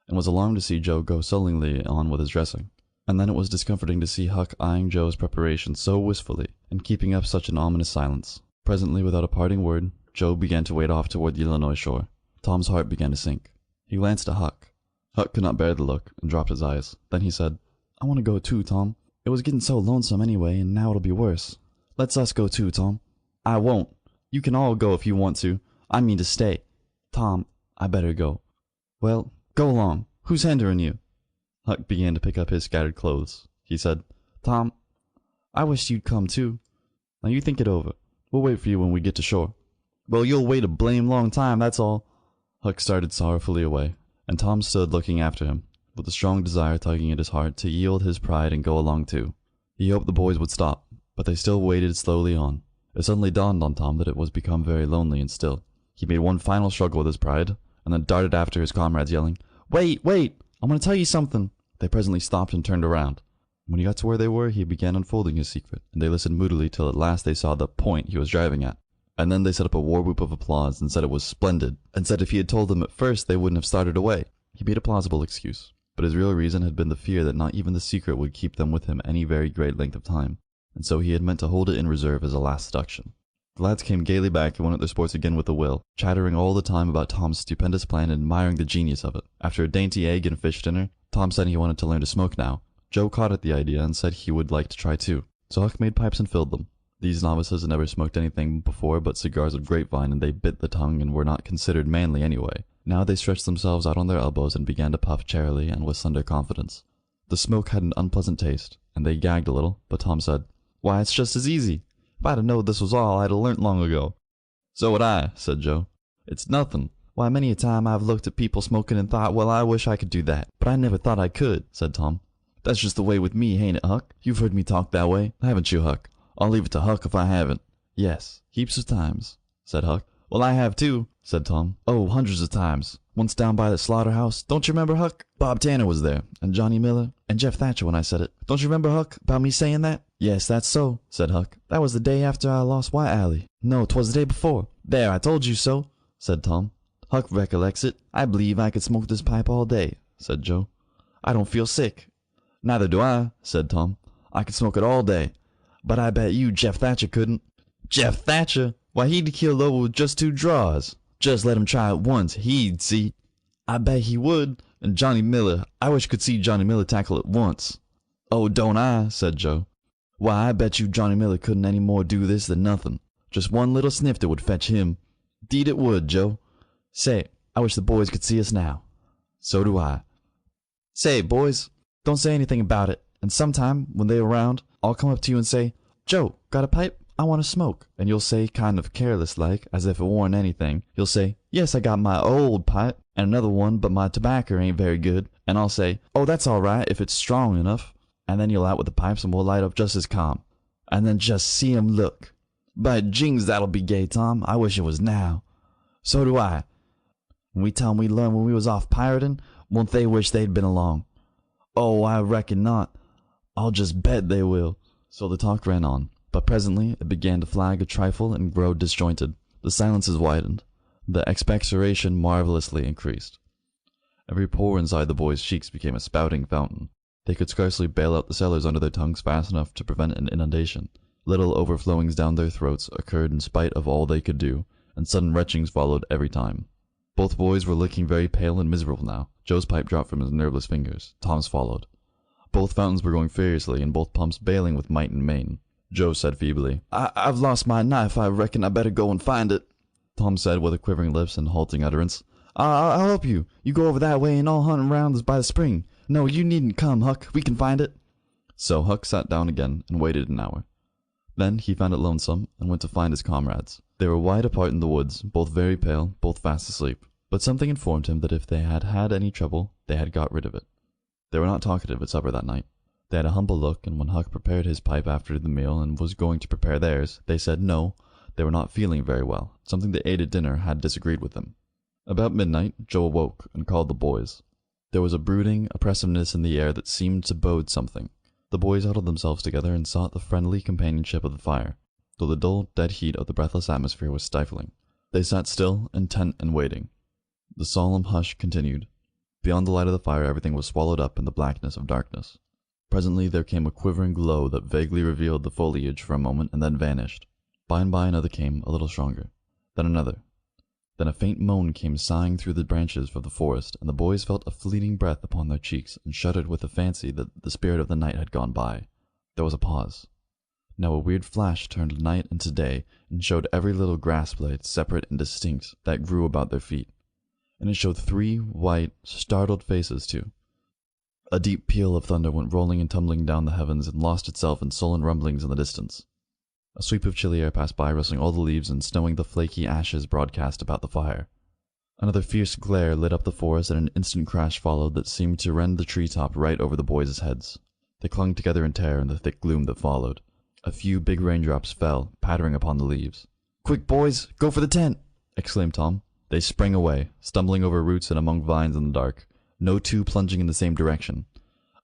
and was alarmed to see Joe go sullenly on with his dressing. And then it was discomforting to see Huck eyeing Joe's preparations so wistfully, and keeping up such an ominous silence. Presently, without a parting word, Joe began to wade off toward the Illinois shore. Tom's heart began to sink. He glanced at Huck. Huck could not bear the look, and dropped his eyes. Then he said, "I want to go too, Tom. It was getting so lonesome anyway, and now it'll be worse. Let's us go too, Tom." "I won't. You can all go if you want to. I mean to stay. Tom, I better go." "Well, go along. Who's hindering you?" Huck began to pick up his scattered clothes. He said, "Tom, I wish you'd come too. Now you think it over. We'll wait for you when we get to shore." "Well, you'll wait a blame long time, that's all." Huck started sorrowfully away, and Tom stood looking after him, with a strong desire tugging at his heart to yield his pride and go along too. He hoped the boys would stop, but they still waded slowly on. It suddenly dawned on Tom that it was become very lonely and still. He made one final struggle with his pride, and then darted after his comrades, yelling, "Wait, wait! I'm going to tell you something." They presently stopped and turned around. When he got to where they were, he began unfolding his secret, and they listened moodily till at last they saw the point he was driving at. And then they set up a war whoop of applause, and said it was splendid, and said if he had told them at first they wouldn't have started away. He made a plausible excuse, but his real reason had been the fear that not even the secret would keep them with him any very great length of time, and so he had meant to hold it in reserve as a last seduction. The lads came gaily back and went at their sports again with a will, chattering all the time about Tom's stupendous plan and admiring the genius of it. After a dainty egg and fish dinner, Tom said he wanted to learn to smoke now. Joe caught at the idea and said he would like to try too. So Huck made pipes and filled them. These novices had never smoked anything before but cigars of grapevine, and they bit the tongue and were not considered manly anyway. Now they stretched themselves out on their elbows and began to puff charily and with slender confidence. The smoke had an unpleasant taste, and they gagged a little, but Tom said, "Why, it's just as easy. If I'd have known this was all, I'd have learnt long ago." "So would I," said Joe. "It's nothing. Why, many a time I've looked at people smoking and thought, well, I wish I could do that. But I never thought I could," said Tom. "That's just the way with me, ain't it, Huck? You've heard me talk that way, haven't you, Huck?" "I'll leave it to Huck if I haven't." "Yes, heaps of times," said Huck. "Well, I have too," said Tom. "Oh, hundreds of times. Once down by the slaughterhouse. Don't you remember, Huck? Bob Tanner was there, and Johnny Miller, and Jeff Thatcher when I said it. Don't you remember, Huck, about me saying that?" "Yes, that's so," said Huck. "That was the day after I lost White Alley. No, 'twas the day before." "There, I told you so," said Tom. "Huck recollects it. I believe I could smoke this pipe all day," said Joe. "I don't feel sick." "Neither do I," said Tom. "I could smoke it all day. But I bet you Jeff Thatcher couldn't." "Jeff Thatcher? Why, he'd kill over with just 2 draws. Just let him try it once, he'd see." "I bet he would. And Johnny Miller, I wish I could see Johnny Miller tackle it once." "Oh, don't I?" said Joe. "Why, I bet you Johnny Miller couldn't any more do this than nothing. Just one little snifter would fetch him. 'Deed it would, Joe. Say, I wish the boys could see us now." "So do I." "Say, boys, don't say anything about it, and sometime, when they're around, I'll come up to you and say, 'Joe, got a pipe? I want to smoke.' And you'll say, kind of careless-like, as if it warn't anything, you'll say, 'Yes, I got my old pipe, and another one, but my tobacco ain't very good.' And I'll say, 'Oh, that's all right, if it's strong enough.' And then you'll out with the pipes, and we'll light up just as calm. And then just see 'em look. By jings, that'll be gay, Tom. I wish it was now." "So do I. When we tell 'em we learned when we was off pirating, won't they wish they'd been along?" "Oh, I reckon not. I'll just bet they will." So the talk ran on, but presently it began to flag a trifle and grow disjointed. The silences widened. The expectoration marvelously increased. Every pore inside the boys' cheeks became a spouting fountain. They could scarcely bail out the cellars under their tongues fast enough to prevent an inundation. Little overflowings down their throats occurred in spite of all they could do, and sudden retchings followed every time. Both boys were looking very pale and miserable now. Joe's pipe dropped from his nerveless fingers. Tom's followed. Both fountains were going furiously, and both pumps bailing with might and main. Joe said feebly, I've lost my knife. I reckon I better go and find it." Tom said with a quivering lips and halting utterance, I'll help you. You go over that way and I'll hunt around by the spring. No, you needn't come, Huck. We can find it." So Huck sat down again and waited an hour. Then he found it lonesome and went to find his comrades. They were wide apart in the woods, both very pale, both fast asleep. But something informed him that if they had had any trouble, they had got rid of it. They were not talkative at supper that night. They had a humble look, and when Huck prepared his pipe after the meal and was going to prepare theirs, they said no, they were not feeling very well. Something they ate at dinner had disagreed with them. About midnight, Joe awoke and called the boys. There was a brooding oppressiveness in the air that seemed to bode something. The boys huddled themselves together and sought the friendly companionship of the fire, though the dull, dead heat of the breathless atmosphere was stifling. They sat still, intent and waiting. The solemn hush continued. Beyond the light of the fire everything was swallowed up in the blackness of darkness. Presently there came a quivering glow that vaguely revealed the foliage for a moment and then vanished. By and by another came, a little stronger. Then another. Then a faint moan came sighing through the branches of the forest, and the boys felt a fleeting breath upon their cheeks, and shuddered with the fancy that the spirit of the night had gone by. There was a pause. Now a weird flash turned night into day, and showed every little grass blade, separate and distinct, that grew about their feet. And it showed 3 white, startled faces, too. A deep peal of thunder went rolling and tumbling down the heavens, and lost itself in sullen rumblings in the distance. A sweep of chilly air passed by, rustling all the leaves and snowing the flaky ashes broadcast about the fire. Another fierce glare lit up the forest, and an instant crash followed that seemed to rend the treetop right over the boys' heads. They clung together in terror in the thick gloom that followed. A few big raindrops fell, pattering upon the leaves. "Quick, boys! Go for the tent!" exclaimed Tom. They sprang away, stumbling over roots and among vines in the dark, no two plunging in the same direction.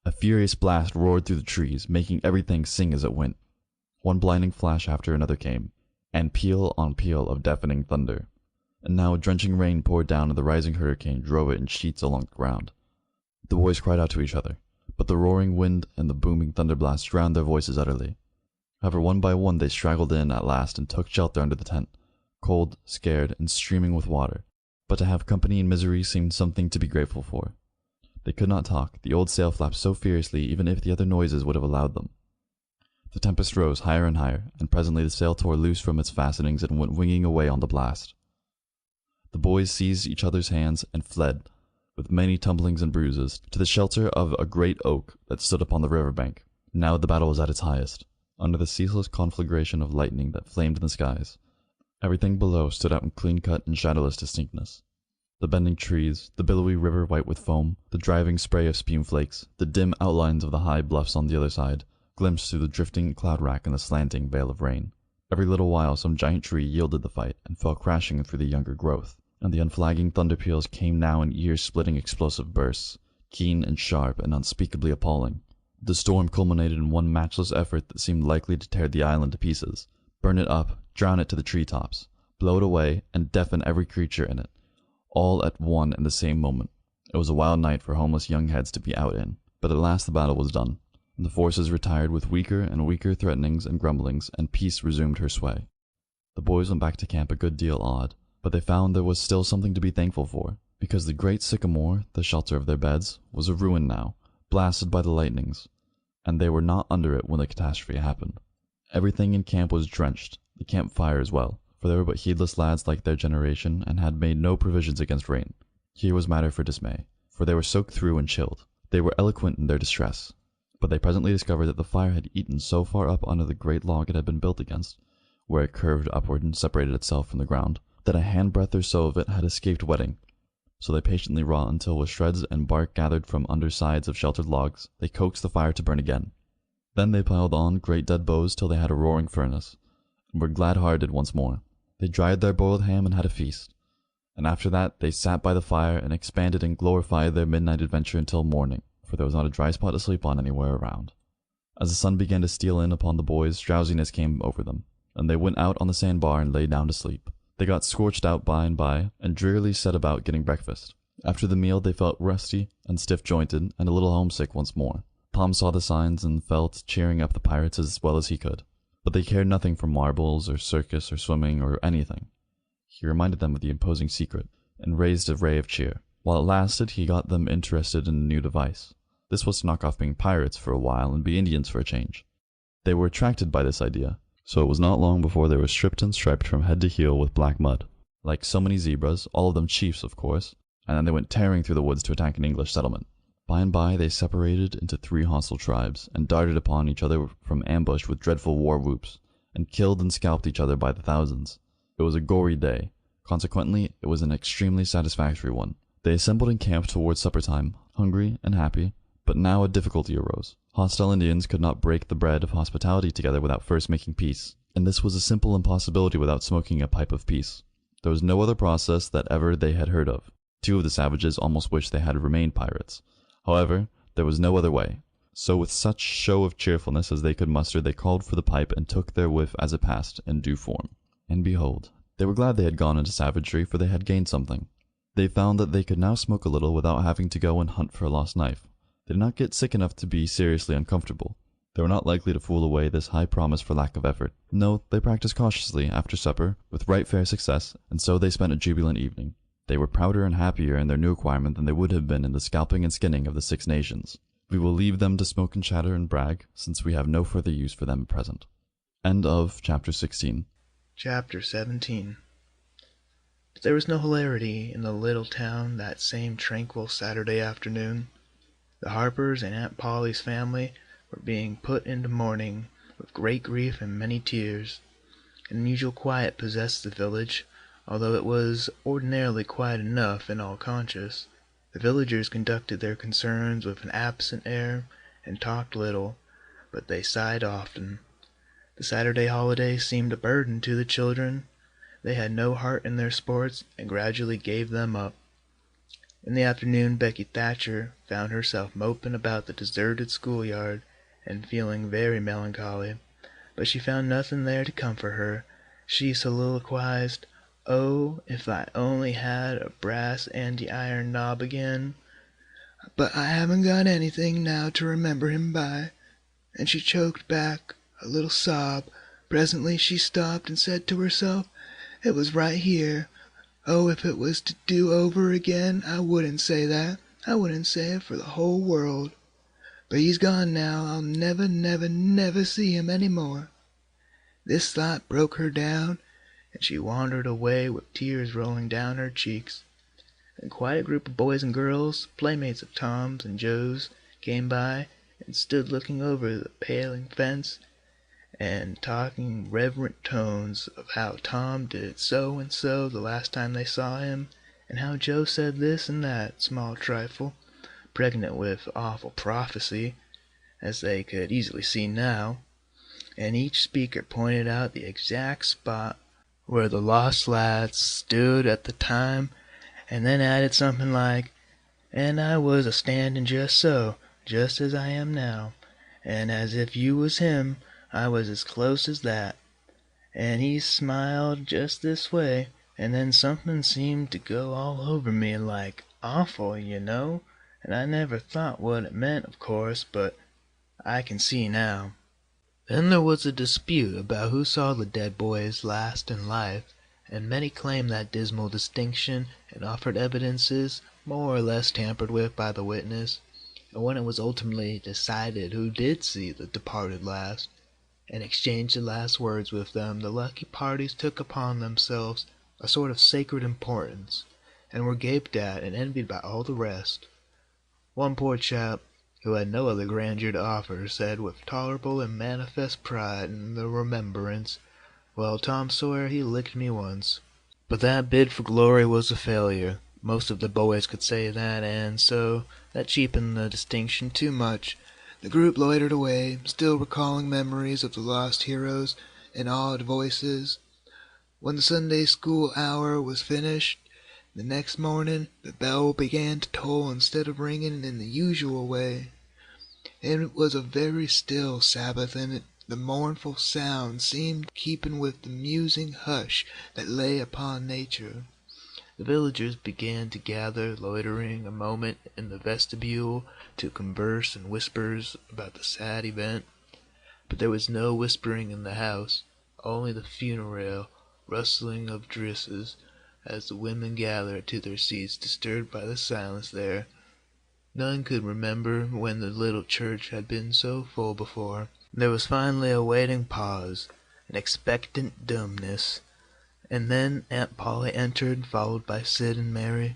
A furious blast roared through the trees, making everything sing as it went. One blinding flash after another came, and peal on peal of deafening thunder. And now a drenching rain poured down, and the rising hurricane drove it in sheets along the ground. The boys cried out to each other, but the roaring wind and the booming thunderblast drowned their voices utterly. However, one by one they straggled in at last and took shelter under the tent, cold, scared, and streaming with water. But to have company in misery seemed something to be grateful for. They could not talk. The old sail flapped so furiously, even if the other noises would have allowed them. The tempest rose higher and higher, and presently the sail tore loose from its fastenings and went winging away on the blast. The boys seized each other's hands and fled, with many tumblings and bruises, to the shelter of a great oak that stood upon the river bank. Now the battle was at its highest, under the ceaseless conflagration of lightning that flamed in the skies. Everything below stood out in clean-cut and shadowless distinctness. The bending trees, the billowy river white with foam, the driving spray of spume flakes, the dim outlines of the high bluffs on the other side, glimpsed through the drifting cloud-rack and the slanting veil of rain. Every little while some giant tree yielded the fight and fell crashing through the younger growth, and the unflagging thunder peals came now in ear-splitting explosive bursts, keen and sharp and unspeakably appalling. The storm culminated in one matchless effort that seemed likely to tear the island to pieces, burn it up, drown it to the treetops, blow it away, and deafen every creature in it, all at one and the same moment. It was a wild night for homeless young heads to be out in, but at last the battle was done, and the forces retired with weaker and weaker threatenings and grumblings, and peace resumed her sway. The boys went back to camp a good deal awed, but they found there was still something to be thankful for, because the great sycamore, the shelter of their beds, was a ruin now, blasted by the lightnings, and they were not under it when the catastrophe happened. Everything in camp was drenched, the campfire as well, for they were but heedless lads like their generation, and had made no provisions against rain. Here was matter for dismay, for they were soaked through and chilled. They were eloquent in their distress, but they presently discovered that the fire had eaten so far up under the great log it had been built against, where it curved upward and separated itself from the ground, that a handbreadth or so of it had escaped wetting. So they patiently wrought until, with shreds and bark gathered from under sides of sheltered logs, they coaxed the fire to burn again. Then they piled on great dead boughs till they had a roaring furnace, and were glad-hearted once more. They dried their boiled ham and had a feast, and after that they sat by the fire and expanded and glorified their midnight adventure until morning, for there was not a dry spot to sleep on anywhere around. As the sun began to steal in upon the boys, drowsiness came over them, and they went out on the sandbar and lay down to sleep. They got scorched out by and by, and drearily set about getting breakfast. After the meal they felt rusty and stiff-jointed, and a little homesick once more. Tom saw the signs and fell to cheering up the pirates as well as he could. But they cared nothing for marbles, or circus, or swimming, or anything. He reminded them of the imposing secret, and raised a ray of cheer. While it lasted, he got them interested in a new device. This was to knock off being pirates for a while and be Indians for a change. They were attracted by this idea, so it was not long before they were stripped and striped from head to heel with black mud, like so many zebras, all of them chiefs, of course, and then they went tearing through the woods to attack an English settlement. By and by they separated into 3 hostile tribes, and darted upon each other from ambush with dreadful war whoops, and killed and scalped each other by the thousands. It was a gory day. Consequently, it was an extremely satisfactory one. They assembled in camp towards supper time, hungry and happy, but now a difficulty arose. Hostile Indians could not break the bread of hospitality together without first making peace, and this was a simple impossibility without smoking a pipe of peace. There was no other process that ever they had heard of. 2 of the savages almost wished they had remained pirates. However, there was no other way. So with such show of cheerfulness as they could muster, they called for the pipe and took their whiff as it passed, in due form. And behold, they were glad they had gone into savagery, for they had gained something. They found that they could now smoke a little without having to go and hunt for a lost knife. They did not get sick enough to be seriously uncomfortable. They were not likely to fool away this high promise for lack of effort. No, they practiced cautiously after supper, with right fair success, and so they spent a jubilant evening. They were prouder and happier in their new acquirement than they would have been in the scalping and skinning of the Six Nations. We will leave them to smoke and chatter and brag, since we have no further use for them at present. End of Chapter 16. Chapter 17. But there was no hilarity in the little town that same tranquil Saturday afternoon. The Harpers and Aunt Polly's family were being put into mourning with great grief and many tears. An unusual quiet possessed the village, although it was ordinarily quiet enough and all conscious. The villagers conducted their concerns with an absent air, and talked little, but they sighed often. The Saturday holiday seemed a burden to the children. They had no heart in their sports, and gradually gave them up. In the afternoon Becky Thatcher found herself moping about the deserted schoolyard, and feeling very melancholy, but she found nothing there to comfort her. She soliloquized, "Oh, if I only had a brass anti-iron knob again! But I haven't got anything now to remember him by." And she choked back a little sob. Presently she stopped and said to herself, "It was right here. Oh, if it was to do over again, I wouldn't say that. I wouldn't say it for the whole world. But he's gone now. I'll never, never, never see him any more." This thought broke her down, and she wandered away with tears rolling down her cheeks. And quite a group of boys and girls, playmates of Tom's and Joe's, came by and stood looking over the paling fence and talking reverent tones of how Tom did so and so the last time they saw him, and how Joe said this and that small trifle, pregnant with awful prophecy, as they could easily see now, and each speaker pointed out the exact spot where the lost lads stood at the time, and then added something like, "And I was a-standing just so, just as I am now, and as if you was him, I was as close as that, and he smiled just this way, and then something seemed to go all over me like awful, you know, and I never thought what it meant, of course, but I can see now." Then there was a dispute about who saw the dead boys last in life, and many claimed that dismal distinction and offered evidences more or less tampered with by the witness. And when it was ultimately decided who did see the departed last, and exchanged the last words with them, the lucky parties took upon themselves a sort of sacred importance, and were gaped at and envied by all the rest. One poor chap, who had no other grandeur to offer, said with tolerable and manifest pride in the remembrance, "Well, Tom Sawyer, he licked me once." But that bid for glory was a failure. Most of the boys could say that, and so that cheapened the distinction too much. The group loitered away, still recalling memories of the lost heroes in awed voices. When the Sunday school hour was finished, the next morning the bell began to toll instead of ringing in the usual way. It was a very still Sabbath, and the mournful sound seemed keeping with the musing hush that lay upon nature. The villagers began to gather, loitering a moment in the vestibule to converse in whispers about the sad event. But there was no whispering in the house, only the funereal rustling of dresses as the women gathered to their seats, disturbed by the silence there. None could remember when the little church had been so full before. There was finally a waiting pause, an expectant dumbness, and then Aunt Polly entered, followed by Sid and Mary,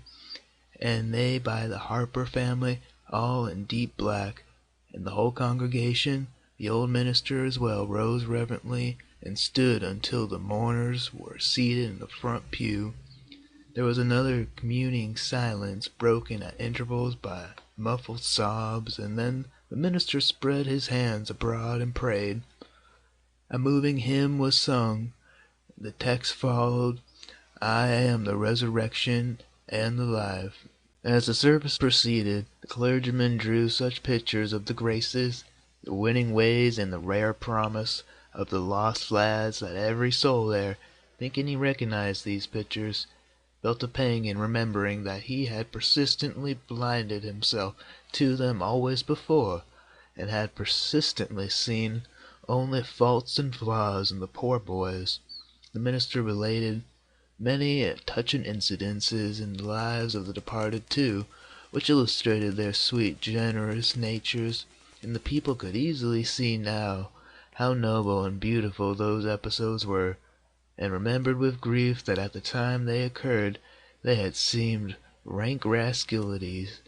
and they by the Harper family, all in deep black, and the whole congregation, the old minister as well, rose reverently and stood until the mourners were seated in the front pew. There was another communing silence, broken at intervals by muffled sobs, and then the minister spread his hands abroad and prayed. A moving hymn was sung. The text followed, "I am the resurrection and the life." As the service proceeded, the clergyman drew such pictures of the graces, the winning ways, and the rare promise of the lost lads that every soul there, thinking he recognized these pictures, felt a pang in remembering that he had persistently blinded himself to them always before, and had persistently seen only faults and flaws in the poor boys. The minister related many touching incidences in the lives of the departed, too, which illustrated their sweet, generous natures, and the people could easily see now how noble and beautiful those episodes were, and remembered with grief that at the time they occurred they had seemed rank rascalities,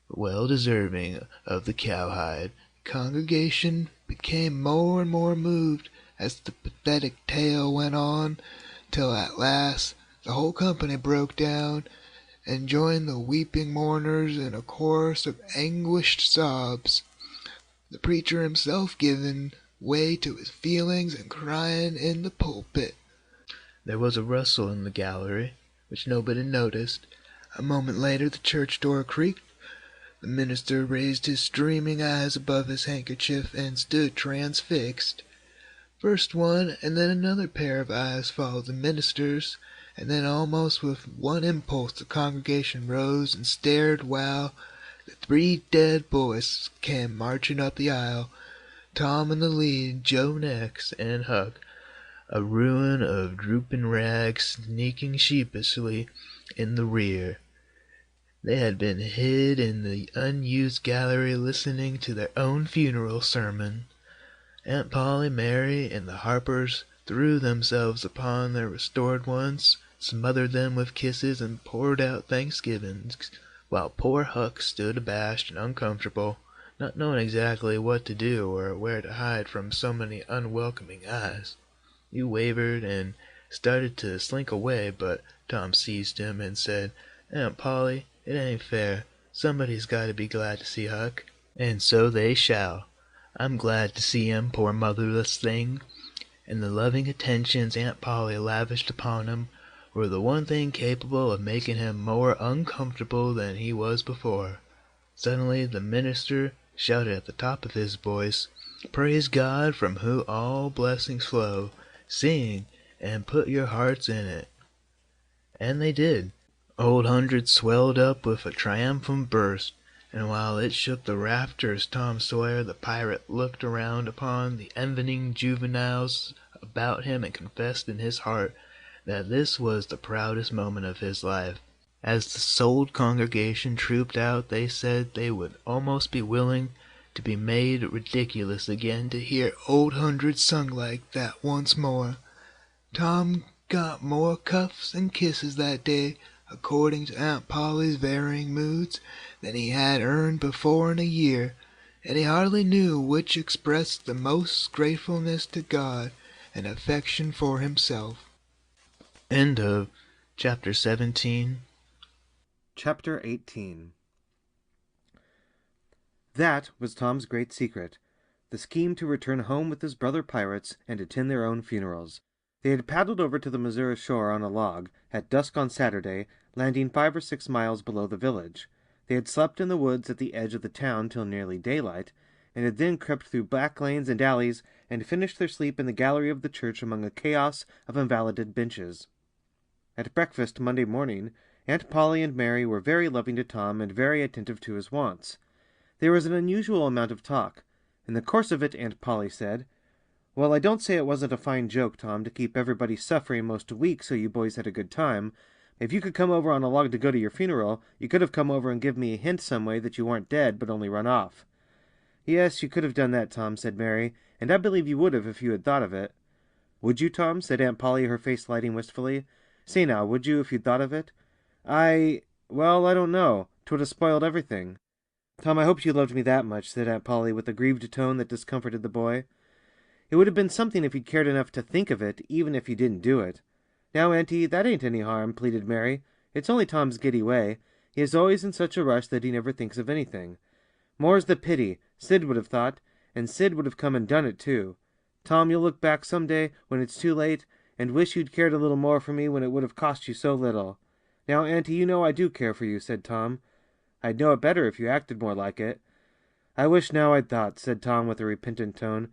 well deserving of the cowhide. The congregation became more and more moved as the pathetic tale went on, till at last the whole company broke down and joined the weeping mourners in a chorus of anguished sobs, the preacher himself giving way to his feelings and crying in the pulpit. There was a rustle in the gallery, which nobody noticed. A moment later the church door creaked. The minister raised his streaming eyes above his handkerchief and stood transfixed. First one and then another pair of eyes followed the minister's, and then almost with one impulse the congregation rose and stared while the three dead boys came marching up the aisle, Tom in the lead, Joe next, and Huck, a ruin of drooping rags, sneaking sheepishly in the rear. They had been hid in the unused gallery listening to their own funeral sermon. Aunt Polly, Mary, and the Harpers threw themselves upon their restored ones, smothered them with kisses, and poured out thanksgivings, while poor Huck stood abashed and uncomfortable, not knowing exactly what to do or where to hide from so many unwelcoming eyes. He wavered and started to slink away, but Tom seized him and said, "Aunt Polly, it ain't fair. Somebody's got to be glad to see Huck, and so they shall. I'm glad to see him, poor motherless thing." And the loving attentions Aunt Polly lavished upon him were the one thing capable of making him more uncomfortable than he was before. Suddenly the minister shouted at the top of his voice, "Praise God, from whom all blessings flow. Sing, and put your hearts in it." And they did. Old Hundred swelled up with a triumphant burst, and while it shook the rafters, Tom Sawyer the pirate looked around upon the envying juveniles about him and confessed in his heart that this was the proudest moment of his life. As the souled congregation trooped out, they said they would almost be willing to be made ridiculous again to hear Old Hundred sung like that once more. Tom got more cuffs and kisses that day, according to Aunt Polly's varying moods, than he had earned before in a year, and he hardly knew which expressed the most gratefulness to God and affection for himself. End of Chapter 17. Chapter 18. That was Tom's great secret, the scheme to return home with his brother pirates and attend their own funerals. They had paddled over to the Missouri shore on a log, at dusk on Saturday, landing 5 or 6 miles below the village. They had slept in the woods at the edge of the town till nearly daylight, and had then crept through back lanes and alleys, and finished their sleep in the gallery of the church among a chaos of invalided benches. At breakfast Monday morning, Aunt Polly and Mary were very loving to Tom and very attentive to his wants. There was an unusual amount of talk. In the course of it Aunt Polly said, "Well, I don't say it wasn't a fine joke, Tom, to keep everybody suffering most a week so you boys had a good time. If you could come over on a log to go to your funeral, you could have come over and give me a hint some way that you weren't dead, but only run off." "Yes, you could have done that, Tom," said Mary, "and I believe you would have if you had thought of it." "Would you, Tom?" said Aunt Polly, her face lighting wistfully. "Say now, would you if you'd thought of it?" Well, I don't know. 'Twould have spoiled everything." "Tom, I hoped you loved me that much," said Aunt Polly, with a grieved tone that discomforted the boy. "It would have been something if you'd cared enough to think of it, even if you didn't do it." "Now, Auntie, that ain't any harm," pleaded Mary. "It's only Tom's giddy way. He is always in such a rush that he never thinks of anything. More's the pity. Sid would have thought, and Sid would have come and done it, too. Tom, you'll look back some day, when it's too late, and wish you'd cared a little more for me when it would have cost you so little." "Now, Auntie, you know I do care for you," said Tom. "I'd know it better if you acted more like it." "I wish now I'd thought," said Tom with a repentant tone.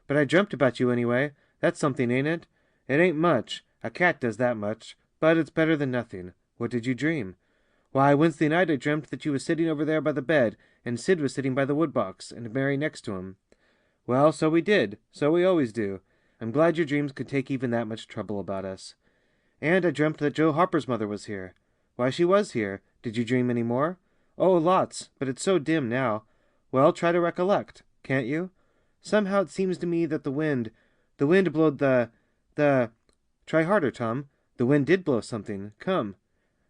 "But I dreamt about you anyway. That's something, ain't it? It ain't much. A cat does that much. But it's better than nothing. What did you dream? Why, Wednesday night I dreamt that you was sitting over there by the bed, and Sid was sitting by the woodbox, and Mary next to him. Well, so we did. So we always do. I'm glad your dreams could take even that much trouble about us. And I dreamt that Joe Harper's mother was here. Why, she was here. Did you dream any more? Oh, lots, but it's so dim now. Well, try to recollect, can't you? Somehow it seems to me that the wind blowed Try harder, Tom. The wind did blow something. Come.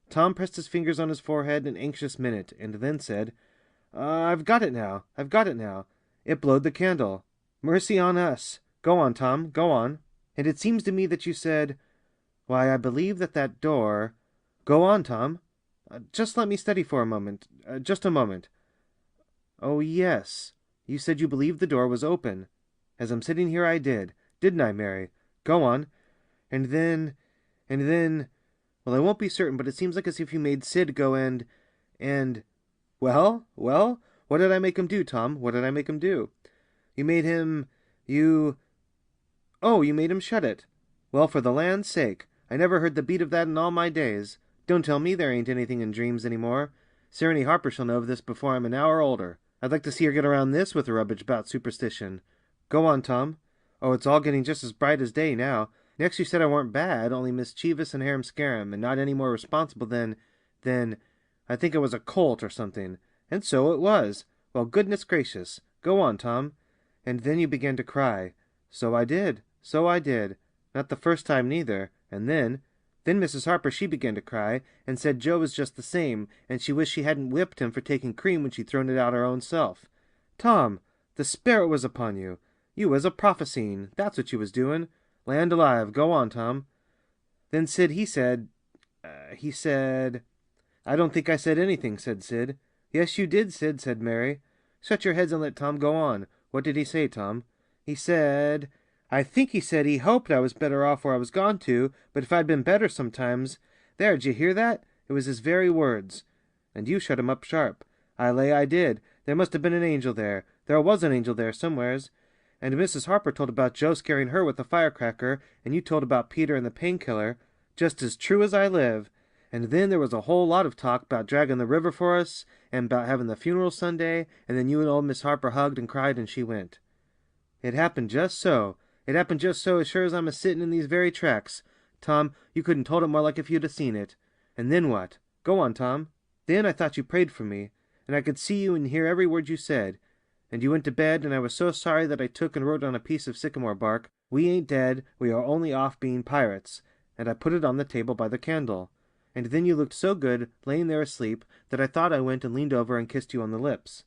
Tom pressed his fingers on his forehead an anxious minute, and then said, I've got it now. It blowed the candle. Mercy on us. Go on, Tom, go on. And it seems to me that you said, why, I believe that door... Go on, Tom. Just let me study for a moment. Just a moment. Oh, yes. You said you believed the door was open. As I'm sitting here, I did. Didn't I, Mary? Go on. And then... Well, I won't be certain, but it seems like as if you made Sid go and... Well? What did I make him do, Tom? What did I make him do? You made him... You made him shut it. Well, for the land's sake. I never heard the beat of that in all my days. Don't tell me there ain't anything in dreams any more. Serenity Harper shall know of this before I'm an hour older. I'd like to see her get around this with her rubbish about superstition. Go on, Tom. Oh, it's all getting just as bright as day now. Next you said I weren't bad, only mischievous and harum-scarum, and not any more responsible than, I think it was a colt or something. And so it was. Well, goodness gracious. Go on, Tom. And then you began to cry. So I did. Not the first time neither. And then Mrs. Harper, she began to cry, and said Joe was just the same, and she wished she hadn't whipped him for taking cream when she'd thrown it out her own self. Tom, the spirit was upon you. You was a prophesying. That's what you was doing. Land alive. Go on, Tom. Then Sid, he said... I don't think I said anything, said Sid. Yes, you did, Sid, said Mary. Shut your heads and let Tom go on. What did he say, Tom? He said... I think he said he hoped I was better off where I was gone to, but if I'd been better sometimes... There, did you hear that? It was his very words. And you shut him up sharp. I lay I did. There must have been an angel there. There was an angel there somewheres. And Mrs. Harper told about Joe scaring her with the firecracker, and you told about Peter and the painkiller. Just as true as I live. And then there was a whole lot of talk about dragging the river for us, and about having the funeral Sunday, and then you and old Miss Harper hugged and cried and she went. It happened just so. As sure as I'm a-sitting in these very tracks. Tom, you couldn't told it more like if you'd a-seen it. And then what? Go on, Tom. Then I thought you prayed for me, and I could see you and hear every word you said. And you went to bed, and I was so sorry that I took and wrote on a piece of sycamore bark, "We ain't dead, we are only off being pirates," and I put it on the table by the candle. And then you looked so good, laying there asleep, that I thought I went and leaned over and kissed you on the lips.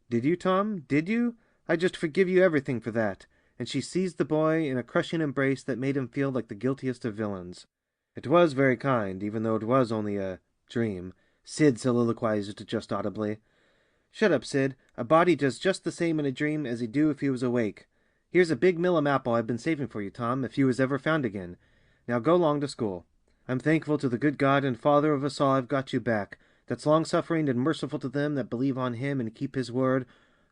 Did you, Tom? Did you? I just forgive you everything for that. And she seized the boy in a crushing embrace that made him feel like the guiltiest of villains. It was very kind, even though it was only a dream, Sid soliloquized just audibly. Shut up, Sid. A body does just the same in a dream as he'd do if he was awake. Here's a big millum apple I've been saving for you, Tom, if you was ever found again. Now go along to school. I'm thankful to the good God and Father of us all I've got you back, that's long-suffering and merciful to them that believe on him and keep his word,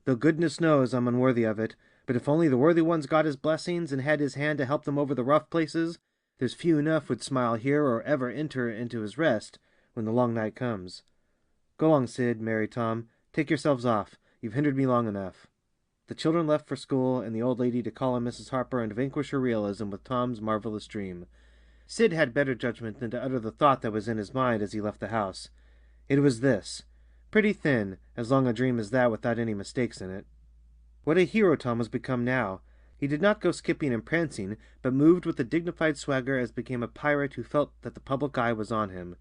though goodness knows I'm unworthy of it. But if only the worthy ones got his blessings and had his hand to help them over the rough places, there's few enough would smile here or ever enter into his rest when the long night comes. Go along, Sid, Mary, Tom. Take yourselves off. You've hindered me long enough. The children left for school, and the old lady to call on Mrs. Harper and vanquish her realism with Tom's marvelous dream. Sid had better judgment than to utter the thought that was in his mind as he left the house. It was this. Pretty thin, as long a dream as that without any mistakes in it. What a hero Tom was become now! He did not go skipping and prancing, but moved with a dignified swagger as became a pirate who felt that the public eye was on him.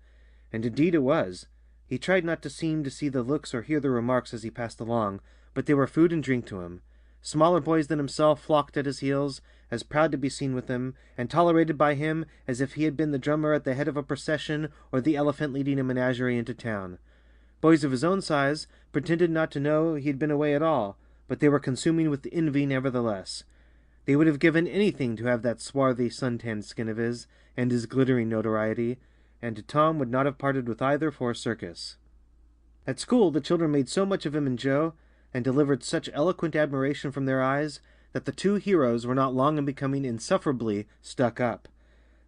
And indeed it was. He tried not to seem to see the looks or hear the remarks as he passed along, but they were food and drink to him. Smaller boys than himself flocked at his heels, as proud to be seen with him, and tolerated by him as if he had been the drummer at the head of a procession or the elephant leading a menagerie into town. Boys of his own size pretended not to know he had been away at all, but they were consuming with envy nevertheless. They would have given anything to have that swarthy, sun-tanned skin of his, and his glittering notoriety, and Tom would not have parted with either for a circus. At school the children made so much of him and Joe, and delivered such eloquent admiration from their eyes, that the two heroes were not long in becoming insufferably stuck up.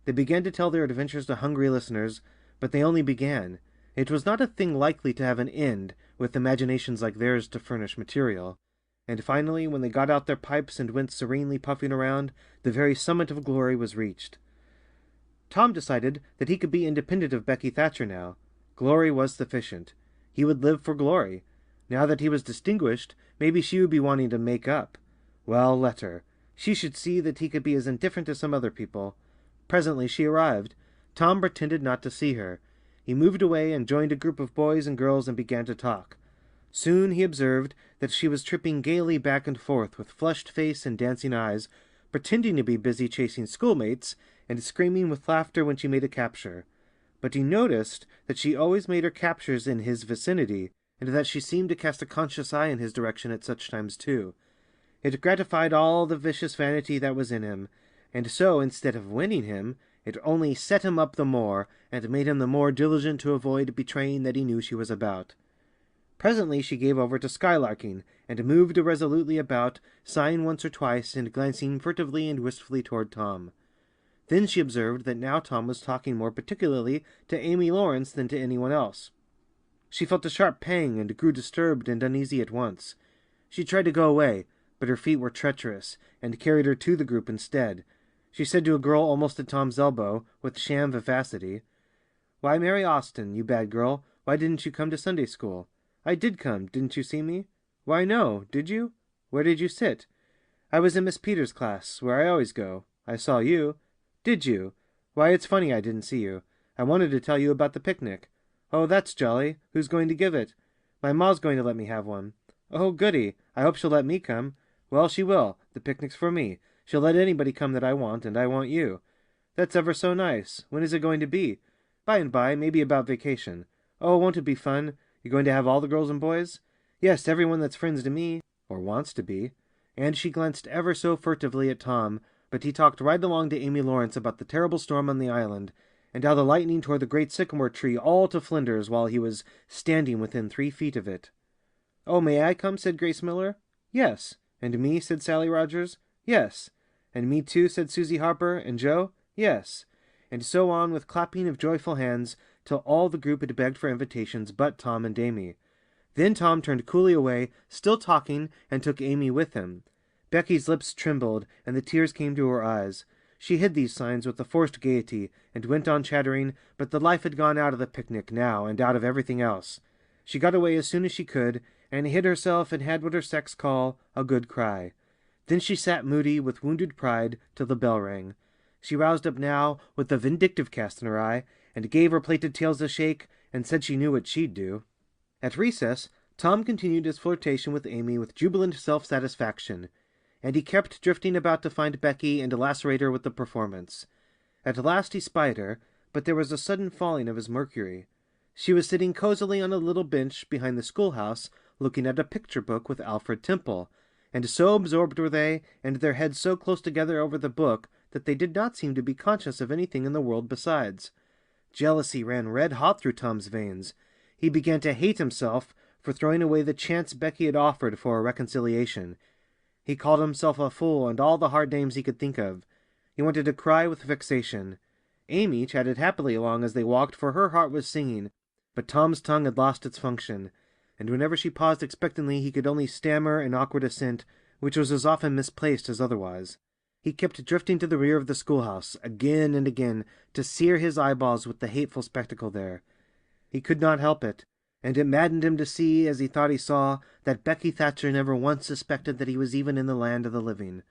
They began to tell their adventures to hungry listeners, but they only began. It was not a thing likely to have an end, with imaginations like theirs to furnish material. And finally, when they got out their pipes and went serenely puffing around, the very summit of glory was reached. Tom decided that he could be independent of Becky Thatcher now. Glory was sufficient. He would live for glory. Now that he was distinguished, maybe she would be wanting to make up. Well, let her. She should see that he could be as indifferent as some other people. Presently she arrived. Tom pretended not to see her. He moved away and joined a group of boys and girls and began to talk. Soon he observed that she was tripping gaily back and forth with flushed face and dancing eyes, pretending to be busy chasing schoolmates, and screaming with laughter when she made a capture. But he noticed that she always made her captures in his vicinity, and that she seemed to cast a conscious eye in his direction at such times too. It gratified all the vicious vanity that was in him, and so, instead of winning him, it only set him up the more, and made him the more diligent to avoid betraying that he knew she was about. Presently she gave over to skylarking, and moved irresolutely about, sighing once or twice, and glancing furtively and wistfully toward Tom. Then she observed that now Tom was talking more particularly to Amy Lawrence than to anyone else. She felt a sharp pang, and grew disturbed and uneasy at once. She tried to go away, but her feet were treacherous, and carried her to the group instead. She said to a girl almost at Tom's elbow, with sham vivacity, "Why, Mary Austin, you bad girl, why didn't you come to Sunday school? I did come, didn't you see me? Why, no, did you? Where did you sit? I was in Miss Peters' class, where I always go. I saw you. Did you? Why, it's funny I didn't see you. I wanted to tell you about the picnic. Oh, that's jolly. Who's going to give it? My ma's going to let me have one. Oh, goody. I hope she'll let me come. Well, she will. The picnic's for me. She'll let anybody come that I want, and I want you. That's ever so nice. When is it going to be? By and by, maybe about vacation. Oh, won't it be fun? You're going to have all the girls and boys? Yes, everyone that's friends to me, or wants to be. And she glanced ever so furtively at Tom, but he talked right along to Amy Lawrence about the terrible storm on the island, and how the lightning tore the great sycamore tree all to flinders while he was standing within 3 feet of it. Oh, may I come? Said Grace Miller. Yes. And me? Said Sally Rogers. Yes. And me too? Said Susie Harper. And Joe? Yes. And so on with clapping of joyful hands, till all the group had begged for invitations but Tom and Amy. Then Tom turned coolly away, still talking, and took Amy with him. Becky's lips trembled, and the tears came to her eyes. She hid these signs with a forced gaiety, and went on chattering, but the life had gone out of the picnic now, and out of everything else. She got away as soon as she could, and hid herself and had what her sex call a good cry. Then she sat moody, with wounded pride, till the bell rang. She roused up now, with a vindictive cast in her eye, and gave her plaited tails a shake, and said she knew what she'd do. At recess, Tom continued his flirtation with Amy with jubilant self-satisfaction, and he kept drifting about to find Becky and lacerate her with the performance. At last he spied her, but there was a sudden falling of his mercury. She was sitting cosily on a little bench behind the schoolhouse, looking at a picture book with Alfred Temple, and so absorbed were they, and their heads so close together over the book, that they did not seem to be conscious of anything in the world besides. Jealousy ran red-hot through Tom's veins. He began to hate himself for throwing away the chance Becky had offered for a reconciliation. He called himself a fool and all the hard names he could think of. He wanted to cry with vexation. Amy chatted happily along as they walked, for her heart was singing, but Tom's tongue had lost its function, and whenever she paused expectantly he could only stammer an awkward assent, which was as often misplaced as otherwise. He kept drifting to the rear of the schoolhouse, again and again, to sear his eyeballs with the hateful spectacle there. He could not help it, and it maddened him to see, as he thought he saw, that Becky Thatcher never once suspected that he was even in the land of the living.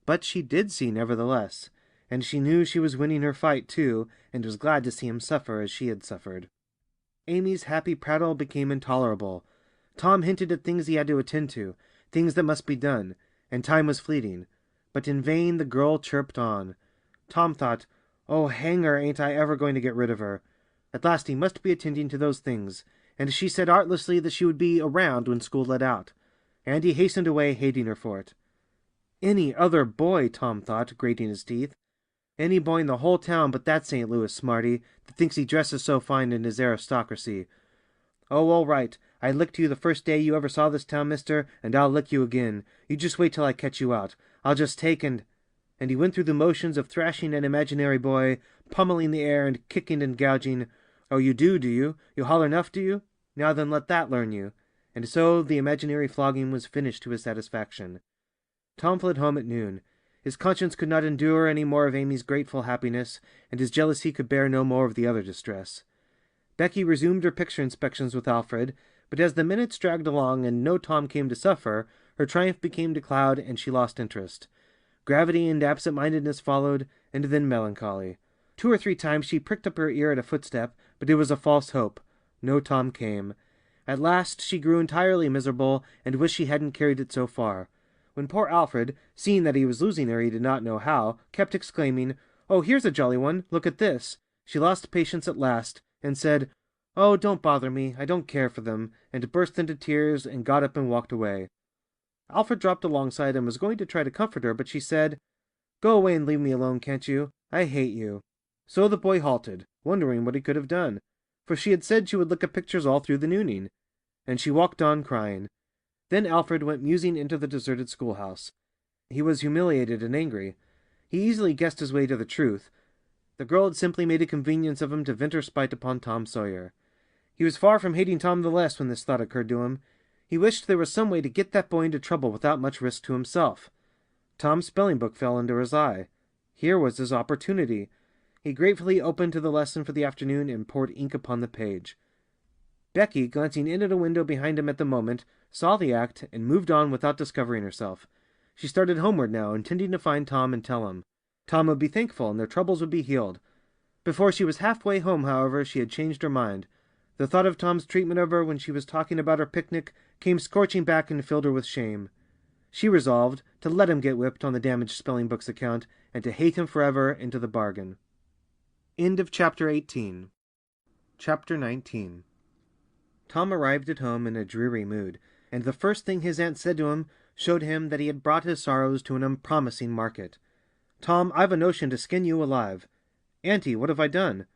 But she did see, nevertheless, and she knew she was winning her fight, too, and was glad to see him suffer as she had suffered. Amy's happy prattle became intolerable. Tom hinted at things he had to attend to, things that must be done, and time was fleeting. But in vain the girl chirped on. Tom thought, "Oh, hang her, ain't I ever going to get rid of her?" At last he must be attending to those things, and she said artlessly that she would be around when school let out, and he hastened away, hating her for it. Any other boy, Tom thought, grating his teeth. Any boy in the whole town but that St. Louis smarty that thinks he dresses so fine in his aristocracy. Oh, all right. I licked you the first day you ever saw this town, mister, and I'll lick you again. You just wait till I catch you out. I'll just take and he went through the motions of thrashing an imaginary boy, pummeling the air and kicking and gouging. "Oh, you do you? You holler enough, do you? Now then let that learn you." And so the imaginary flogging was finished to his satisfaction. Tom fled home at noon. His conscience could not endure any more of Amy's grateful happiness, and his jealousy could bear no more of the other distress. Becky resumed her picture inspections with Alfred, but as the minutes dragged along and no Tom came to suffer, her triumph became to cloud, and she lost interest. Gravity and absent-mindedness followed, and then melancholy. 2 or 3 times she pricked up her ear at a footstep, but it was a false hope. No Tom came. At last she grew entirely miserable, and wished she hadn't carried it so far. When poor Alfred, seeing that he was losing her he did not know how, kept exclaiming, "Oh, here's a jolly one, look at this," she lost patience at last, and said, "Oh, don't bother me, I don't care for them," and burst into tears, and got up and walked away. Alfred dropped alongside and was going to try to comfort her, but she said, "Go away and leave me alone, can't you? I hate you." So the boy halted, wondering what he could have done, for she had said she would look at pictures all through the nooning, and she walked on crying. Then Alfred went musing into the deserted schoolhouse. He was humiliated and angry. He easily guessed his way to the truth. The girl had simply made a convenience of him to vent her spite upon Tom Sawyer. He was far from hating Tom the less when this thought occurred to him. He wished there was some way to get that boy into trouble without much risk to himself. Tom's spelling-book fell under his eye. Here was his opportunity. He gratefully opened to the lesson for the afternoon and poured ink upon the page. Becky, glancing in at a window behind him at the moment, saw the act, and moved on without discovering herself. She started homeward now, intending to find Tom and tell him. Tom would be thankful, and their troubles would be healed. Before she was halfway home, however, she had changed her mind. The thought of Tom's treatment of her when she was talking about her picnic came scorching back and filled her with shame. She resolved to let him get whipped on the damaged spelling-book's account, and to hate him forever into the bargain. End of Chapter 18. Chapter 19. Tom arrived at home in a dreary mood, and the first thing his aunt said to him showed him that he had brought his sorrows to an unpromising market. "Tom, I've a notion to skin you alive." "Auntie, what have I done?"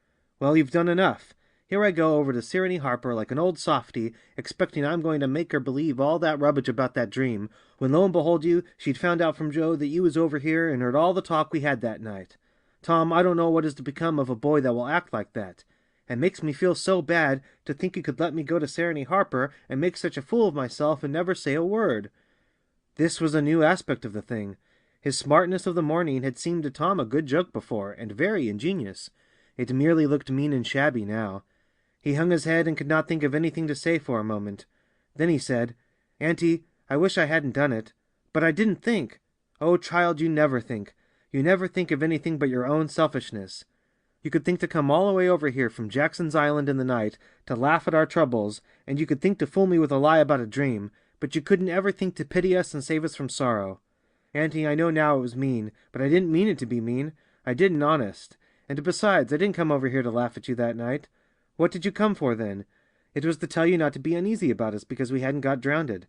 "Well, you've done enough. Here I go over to Sirenny Harper like an old softy, expecting I'm going to make her believe all that rubbish about that dream, when lo and behold she'd found out from Joe that you was over here and heard all the talk we had that night. Tom, I don't know what is to become of a boy that will act like that. It makes me feel so bad to think you could let me go to Sirenny Harper and make such a fool of myself and never say a word." This was a new aspect of the thing. His smartness of the morning had seemed to Tom a good joke before, and very ingenious. It merely looked mean and shabby now. He hung his head and could not think of anything to say for a moment. Then he said, "Auntie, I wish I hadn't done it. But I didn't think. Oh, child, you never think. You never think of anything but your own selfishness. You could think to come all the way over here from Jackson's Island in the night to laugh at our troubles, and you could think to fool me with a lie about a dream, but you couldn't ever think to pity us and save us from sorrow. Auntie, I know now it was mean, but I didn't mean it to be mean. I didn't, honest. And besides, I didn't come over here to laugh at you that night. What did you come for, then? It was to tell you not to be uneasy about us because we hadn't got drownded.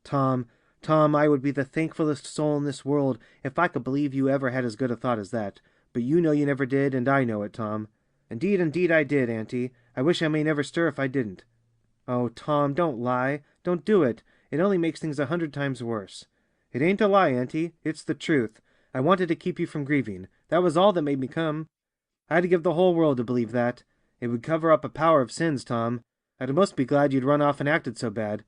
Tom, I would be the thankfullest soul in this world if I could believe you ever had as good a thought as that. But you know you never did, and I know it, Tom. Indeed, I did, Auntie. I wish I may never stir if I didn't." "Oh, Tom, don't lie. Don't do it. It only makes things 100 times worse." "It ain't a lie, Auntie. It's the truth. I wanted to keep you from grieving. That was all that made me come. I'd give the whole world to believe that. It would cover up a power of sins, Tom. I'd most be glad you'd run off and acted so bad.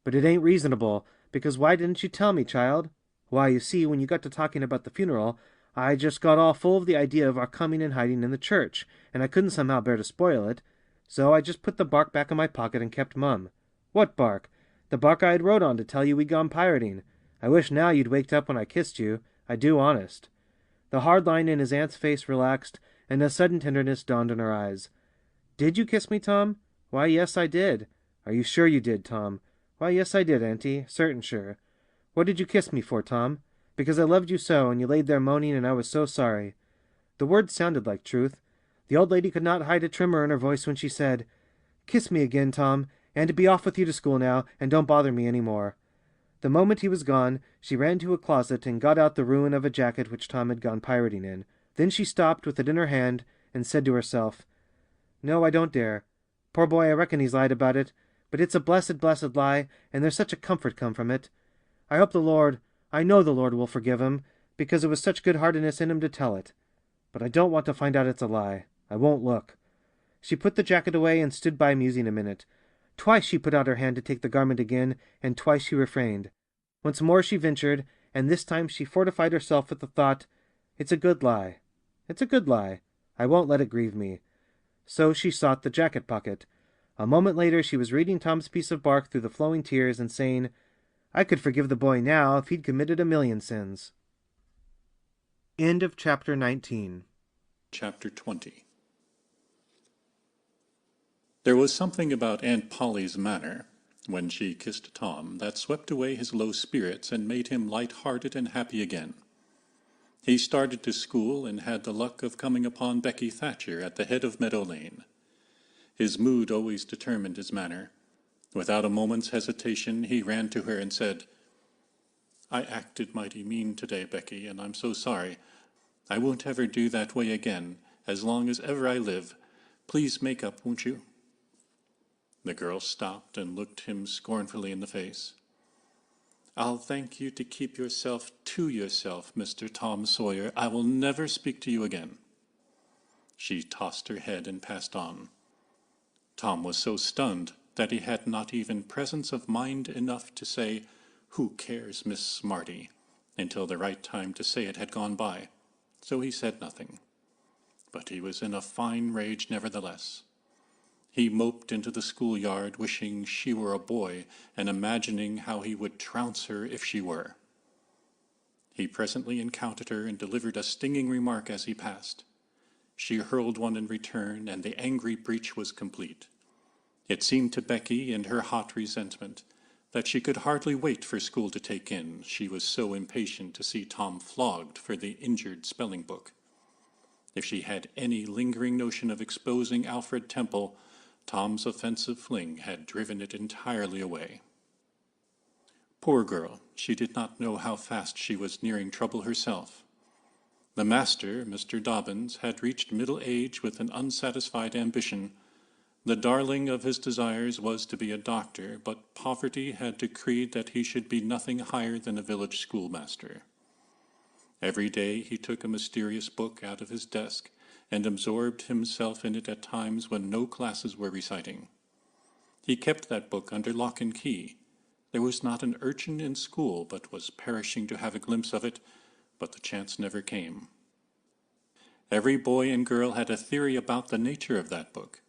But it ain't reasonable, because why didn't you tell me, child? Why, you see, when you got to talking about the funeral, I just got all full of the idea of our coming and hiding in the church, and I couldn't somehow bear to spoil it. So I just put the bark back in my pocket and kept mum." "What bark?" "The bark I had wrote on to tell you we'd gone pirating. I wish now you'd waked up when I kissed you. I do, honest." The hard line in his aunt's face relaxed, and a sudden tenderness dawned in her eyes. "Did you kiss me, Tom?" "Why, yes, I did." "Are you sure you did, Tom?" "Why, yes, I did, Auntie. Certain sure." "What did you kiss me for, Tom?" "Because I loved you so, and you laid there moaning, and I was so sorry." The words sounded like truth. The old lady could not hide a tremor in her voice when she said, "Kiss me again, Tom, and be off with you to school now, and don't bother me any more." The moment he was gone, she ran to a closet and got out the ruin of a jacket which Tom had gone pirating in. Then she stopped with it in her hand, and said to herself, "No, I don't dare. Poor boy, I reckon he's lied about it, but it's a blessed, blessed lie, and there's such a comfort come from it. I hope I know the Lord will forgive him, because it was such good-heartedness in him to tell it. But I don't want to find out it's a lie. I won't look." She put the jacket away and stood by musing a minute. Twice she put out her hand to take the garment again, and twice she refrained. Once more she ventured, and this time she fortified herself with the thought, "It's a good lie. It's a good lie. I won't let it grieve me." So she sought the jacket pocket. A moment later she was reading Tom's piece of bark through the flowing tears and saying, "I could forgive the boy now if he'd committed 1,000,000 sins." End of chapter 19. Chapter 20. There was something about Aunt Polly's manner, when she kissed Tom, that swept away his low spirits and made him light-hearted and happy again. He started to school and had the luck of coming upon Becky Thatcher at the head of Meadow Lane. His mood always determined his manner. Without a moment's hesitation, he ran to her and said, "I acted mighty mean today, Becky, and I'm so sorry. I won't ever do that way again, as long as ever I live. Please make up, won't you?" The girl stopped and looked him scornfully in the face. "I'll thank you to keep yourself to yourself, Mr. Tom Sawyer. I will never speak to you again." She tossed her head and passed on. Tom was so stunned that he had not even presence of mind enough to say, "Who cares, Miss Smarty?" until the right time to say it had gone by, so he said nothing. But he was in a fine rage nevertheless. He moped into the schoolyard, wishing she were a boy, and imagining how he would trounce her if she were. He presently encountered her and delivered a stinging remark as he passed. She hurled one in return, and the angry breach was complete. It seemed to Becky, in her hot resentment, that she could hardly wait for school to take in. She was so impatient to see Tom flogged for the injured spelling book. If she had any lingering notion of exposing Alfred Temple, Tom's offensive fling had driven it entirely away. Poor girl, she did not know how fast she was nearing trouble herself. The master, Mr. Dobbins, had reached middle age with an unsatisfied ambition. The darling of his desires was to be a doctor, but poverty had decreed that he should be nothing higher than a village schoolmaster. Every day he took a mysterious book out of his desk and absorbed himself in it at times when no classes were reciting. He kept that book under lock and key. There was not an urchin in school but was perishing to have a glimpse of it, but the chance never came. Every boy and girl had a theory about the nature of that book,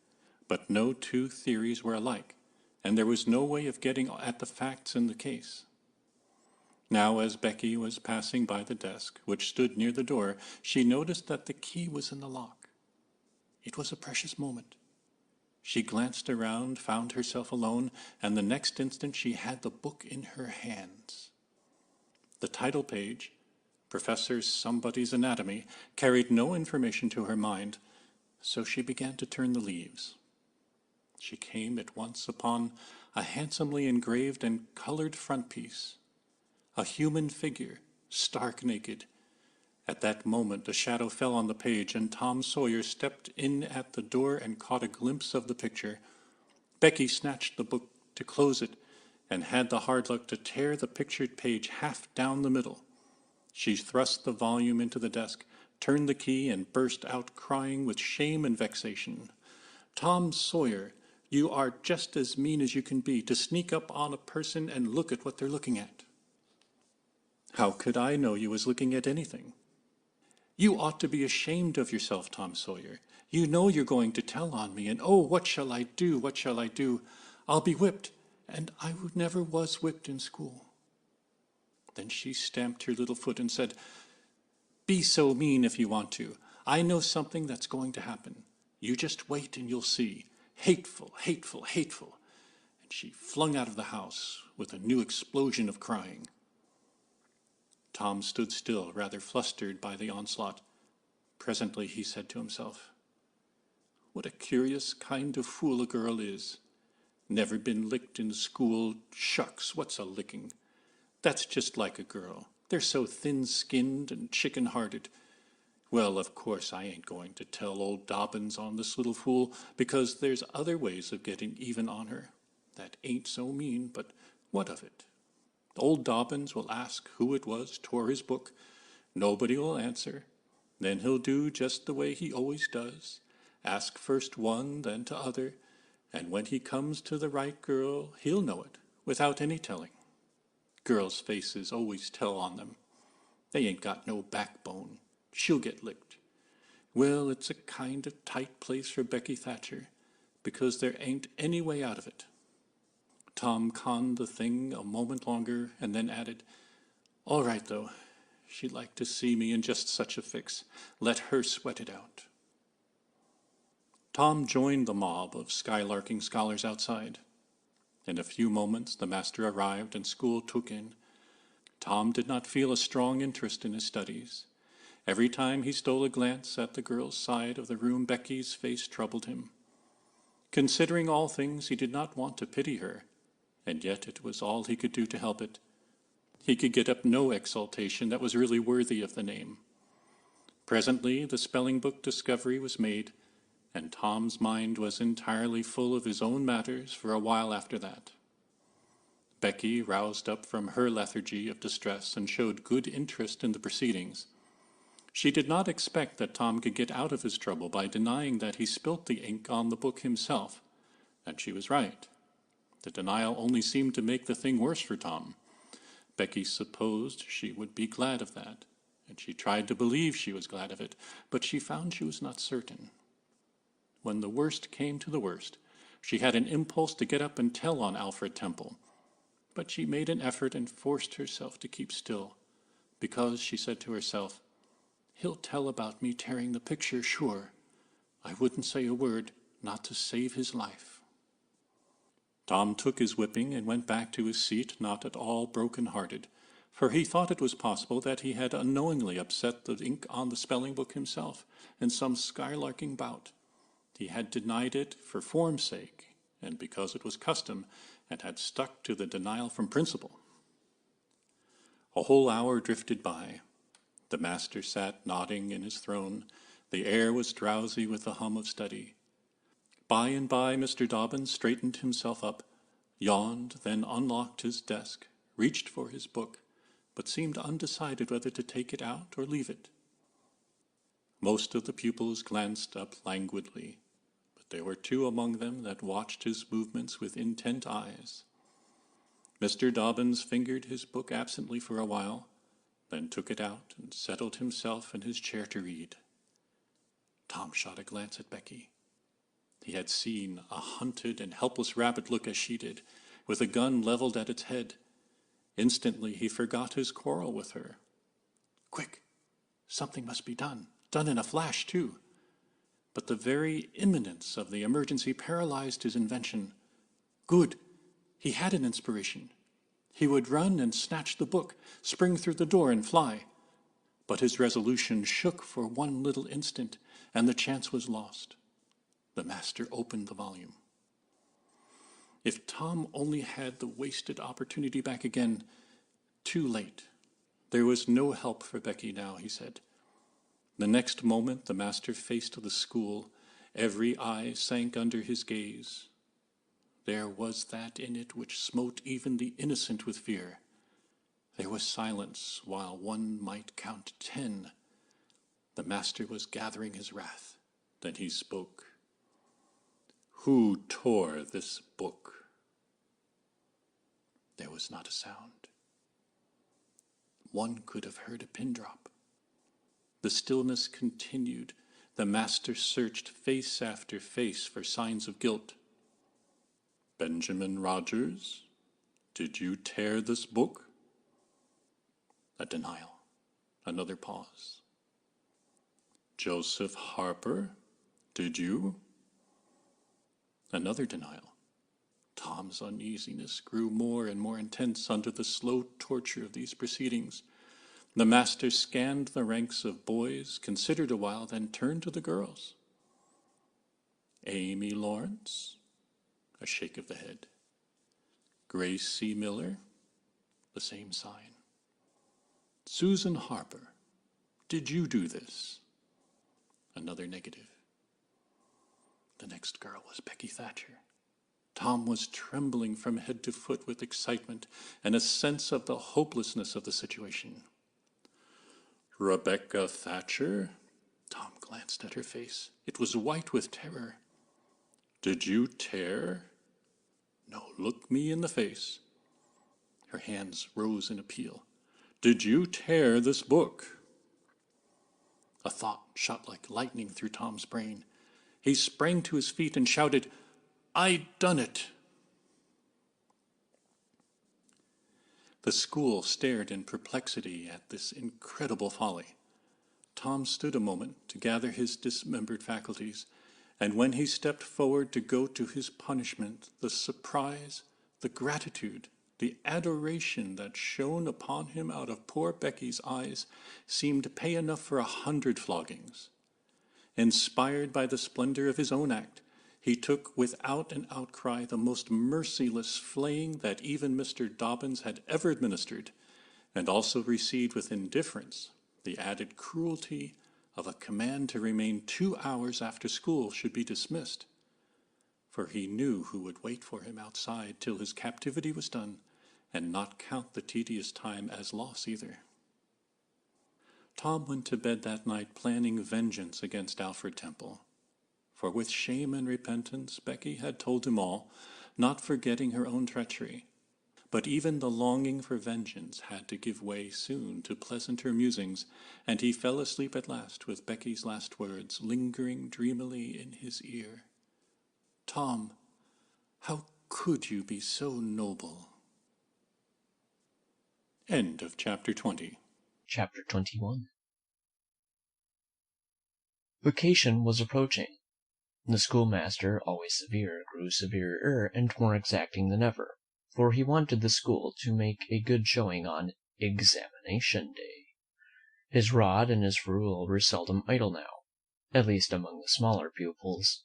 but no two theories were alike, and there was no way of getting at the facts in the case. Now, as Becky was passing by the desk, which stood near the door, she noticed that the key was in the lock. It was a precious moment. She glanced around, found herself alone, and the next instant she had the book in her hands. The title page, Professor Somebody's Anatomy, carried no information to her mind, so she began to turn the leaves. She came at once upon a handsomely engraved and colored frontispiece. A human figure, stark naked. At that moment a shadow fell on the page, and Tom Sawyer stepped in at the door and caught a glimpse of the picture. Becky snatched the book to close it, and had the hard luck to tear the pictured page half down the middle. She thrust the volume into the desk, turned the key, and burst out crying with shame and vexation. "Tom Sawyer, you are just as mean as you can be, to sneak up on a person and look at what they're looking at." "How could I know you was looking at anything?" "You ought to be ashamed of yourself, Tom Sawyer. You know you're going to tell on me, and oh, what shall I do, what shall I do? I'll be whipped, and I never was whipped in school." Then she stamped her little foot and said, "Be so mean if you want to. I know something that's going to happen. You just wait and you'll see. Hateful, hateful, hateful." And she flung out of the house with a new explosion of crying. Tom stood still, rather flustered by the onslaught. Presently he said to himself, "What a curious kind of fool a girl is. Never been licked in school. Shucks, what's a licking? That's just like a girl. They're so thin-skinned and chicken-hearted. Well, of course I ain't going to tell old Dobbins on this little fool, because there's other ways of getting even on her. That ain't so mean, but what of it? Old Dobbins will ask who it was tore his book. Nobody will answer. Then he'll do just the way he always does. Ask first one, then to other, and when he comes to the right girl, he'll know it, without any telling. Girls' faces always tell on them. They ain't got no backbone. She'll get licked. Well, it's a kind of tight place for Becky Thatcher, because there ain't any way out of it. Tom conned the thing a moment longer, and then added, "All right, though. She'd like to see me in just such a fix. Let her sweat it out." Tom joined the mob of skylarking scholars outside. In a few moments the master arrived and school took in. Tom did not feel a strong interest in his studies. Every time he stole a glance at the girl's side of the room, Becky's face troubled him. Considering all things, he did not want to pity her, and yet it was all he could do to help it. He could get up no exultation that was really worthy of the name. Presently the spelling book discovery was made, and Tom's mind was entirely full of his own matters for a while after that. Becky roused up from her lethargy of distress and showed good interest in the proceedings. She did not expect that Tom could get out of his trouble by denying that he spilt the ink on the book himself, and she was right. The denial only seemed to make the thing worse for Tom. Becky supposed she would be glad of that, and she tried to believe she was glad of it, but she found she was not certain. When the worst came to the worst, she had an impulse to get up and tell on Alfred Temple, but she made an effort and forced herself to keep still, because, she said to herself, "He'll tell about me tearing the picture, sure. I wouldn't say a word, not to save his life." Tom took his whipping and went back to his seat, not at all broken-hearted, for he thought it was possible that he had unknowingly upset the ink on the spelling book himself in some skylarking bout. He had denied it for form's sake, and because it was custom, and had stuck to the denial from principle. A whole hour drifted by. The master sat nodding in his throne. The air was drowsy with the hum of study. By and by Mr. Dobbin straightened himself up, yawned, then unlocked his desk, reached for his book, but seemed undecided whether to take it out or leave it. Most of the pupils glanced up languidly, but there were two among them that watched his movements with intent eyes. Mr. Dobbins fingered his book absently for a while, then took it out and settled himself in his chair to read. Tom shot a glance at Becky. He had seen a hunted and helpless rabbit look as she did, with a gun leveled at its head. Instantly he forgot his quarrel with her. Quick! Something must be done in a flash, too. But the very imminence of the emergency paralyzed his invention. Good! He had an inspiration. He would run and snatch the book, spring through the door and fly. But his resolution shook for one little instant, and the chance was lost. The master opened the volume. If Tom only had the wasted opportunity back again, too late. There was no help for Becky now, he said. The next moment the master faced the school. Every eye sank under his gaze. There was that in it which smote even the innocent with fear. There was silence while one might count 10. The master was gathering his wrath. Then he spoke. Who tore this book? There was not a sound. One could have heard a pin drop. The stillness continued. The master searched face after face for signs of guilt. Benjamin Rogers, did you tear this book? A denial. Another pause. Joseph Harper, did you? Another denial. Tom's uneasiness grew more and more intense under the slow torture of these proceedings. The master scanned the ranks of boys, considered a while, then turned to the girls. Amy Lawrence? A shake of the head. Grace C. Miller? The same sign. Susan Harper, did you do this? Another negative. The next girl was Becky Thatcher. Tom was trembling from head to foot with excitement and a sense of the hopelessness of the situation. Rebecca Thatcher? Tom glanced at her face. It was white with terror. "Did you tear?" "No, look me in the face." Her hands rose in appeal. "Did you tear this book?" A thought shot like lightning through Tom's brain. He sprang to his feet and shouted, "I done it!" The school stared in perplexity at this incredible folly. Tom stood a moment to gather his dismembered faculties, and when he stepped forward to go to his punishment, the surprise, the gratitude, the adoration that shone upon him out of poor Becky's eyes seemed to pay enough for 100 floggings. Inspired by the splendor of his own act, he took without an outcry the most merciless flaying that even Mr. Dobbins had ever administered, and also received with indifference the added cruelty of a command to remain 2 hours after school should be dismissed, for he knew who would wait for him outside till his captivity was done, and not count the tedious time as loss either. Tom went to bed that night planning vengeance against Alfred Temple, for with shame and repentance Becky had told him all, not forgetting her own treachery. But even the longing for vengeance had to give way soon to pleasanter musings, and he fell asleep at last with Becky's last words lingering dreamily in his ear. "Tom, how could you be so noble?" End of Chapter 20. Chapter 21. Vacation was approaching. The schoolmaster, always severe, grew severer and more exacting than ever, for he wanted the school to make a good showing on examination day. His rod and his rule were seldom idle now, at least among the smaller pupils.